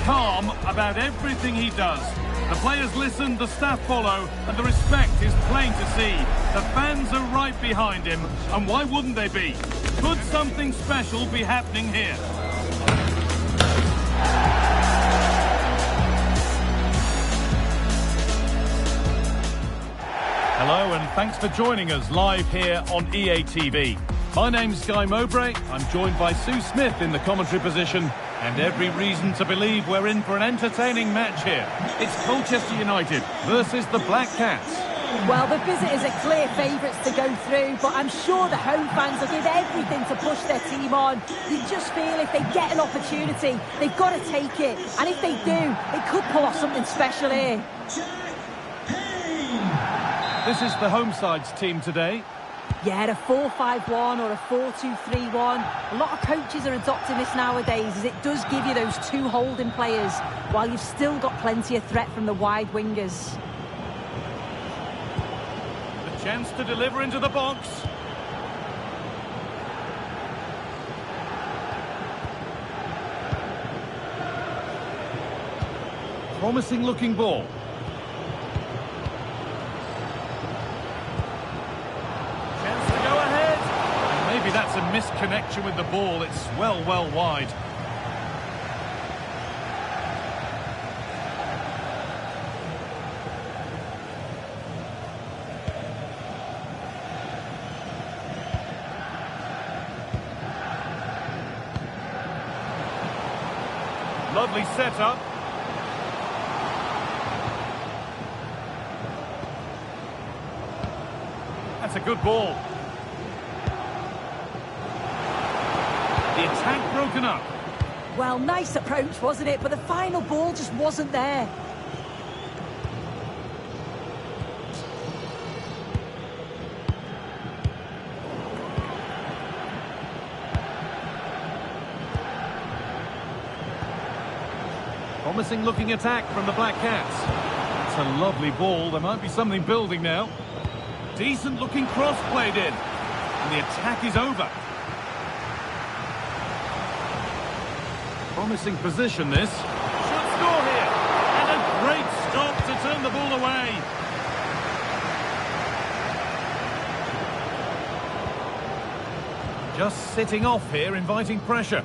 [SPEAKER 5] calm about everything he does. The players listen, the staff follow, and the respect is plain to see. The fans are right behind him, and why wouldn't they be? Could something special be happening here? Hello, and thanks for joining us live here on EA TV. My name's Guy Mowbray. I'm joined by Sue Smith in the commentary position, and every reason to believe we're in for an entertaining match here. It's Colchester United versus the Black Cats.
[SPEAKER 9] Well, the visitors are clear favourites to go through, but I'm sure the home fans will give everything to push their team on. You just feel if they get an opportunity, they've got to take it. And if they do, they could pull off something special here.
[SPEAKER 5] This is the home side's team today.
[SPEAKER 9] Yeah, a 4-5-1 or a 4-2-3-1. A lot of coaches are adopting this nowadays, as it does give you those two holding players, while you've still got plenty of threat from the wide wingers.
[SPEAKER 5] The chance to deliver into the box. Promising looking ball. Maybe that's a misconnection with the ball. It's well wide. Lovely setup. That's a good ball. The attack broken up.
[SPEAKER 9] Well, nice approach, wasn't it? But the final ball just wasn't there.
[SPEAKER 5] Promising looking attack from the Black Cats. That's a lovely ball. There might be something building now. Decent looking cross played in. And the attack is over. Promising position, this. Should score here. And a great stop to turn the ball away. Just sitting off here, inviting pressure.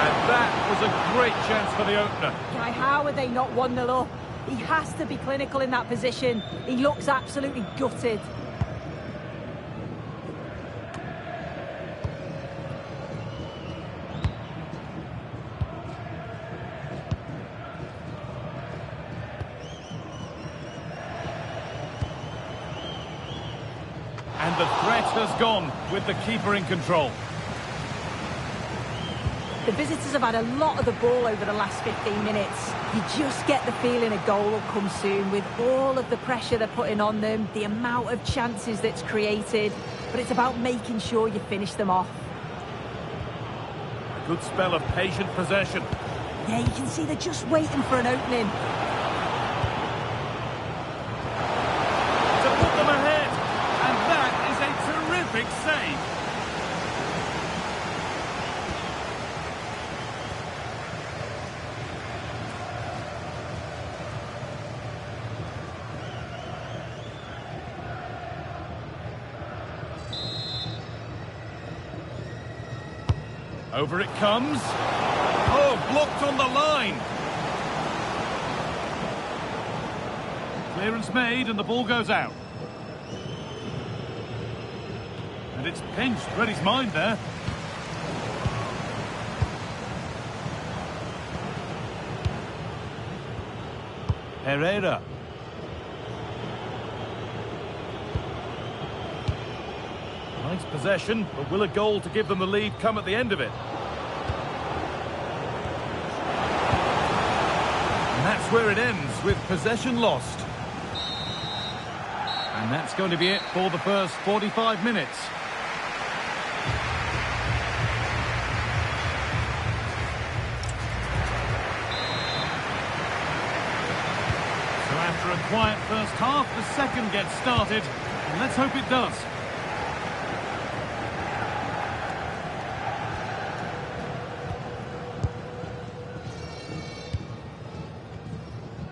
[SPEAKER 5] And that was a great chance for the opener.
[SPEAKER 9] Guy, how are they not 1-0 up? He has to be clinical in that position. He looks absolutely gutted.
[SPEAKER 5] And the threat has gone with the keeper in control.
[SPEAKER 9] The visitors have had a lot of the ball over the last 15 minutes. You just get the feeling a goal will come soon with all of the pressure they're putting on them, the amount of chances that's created. But it's about making sure you finish them off.
[SPEAKER 5] A good spell of patient possession.
[SPEAKER 9] Yeah, you can see they're just waiting for an opening.
[SPEAKER 5] To put them ahead. And that is a terrific save. Over it comes. Oh, blocked on the line. Clearance made and the ball goes out. And it's pinched. Read his mind there. Herrera. Nice possession, but will a goal to give them the lead come at the end of it? And that's where it ends, with possession lost. And that's going to be it for the first 45 minutes. So after a quiet first half, the second gets started. And let's hope it does.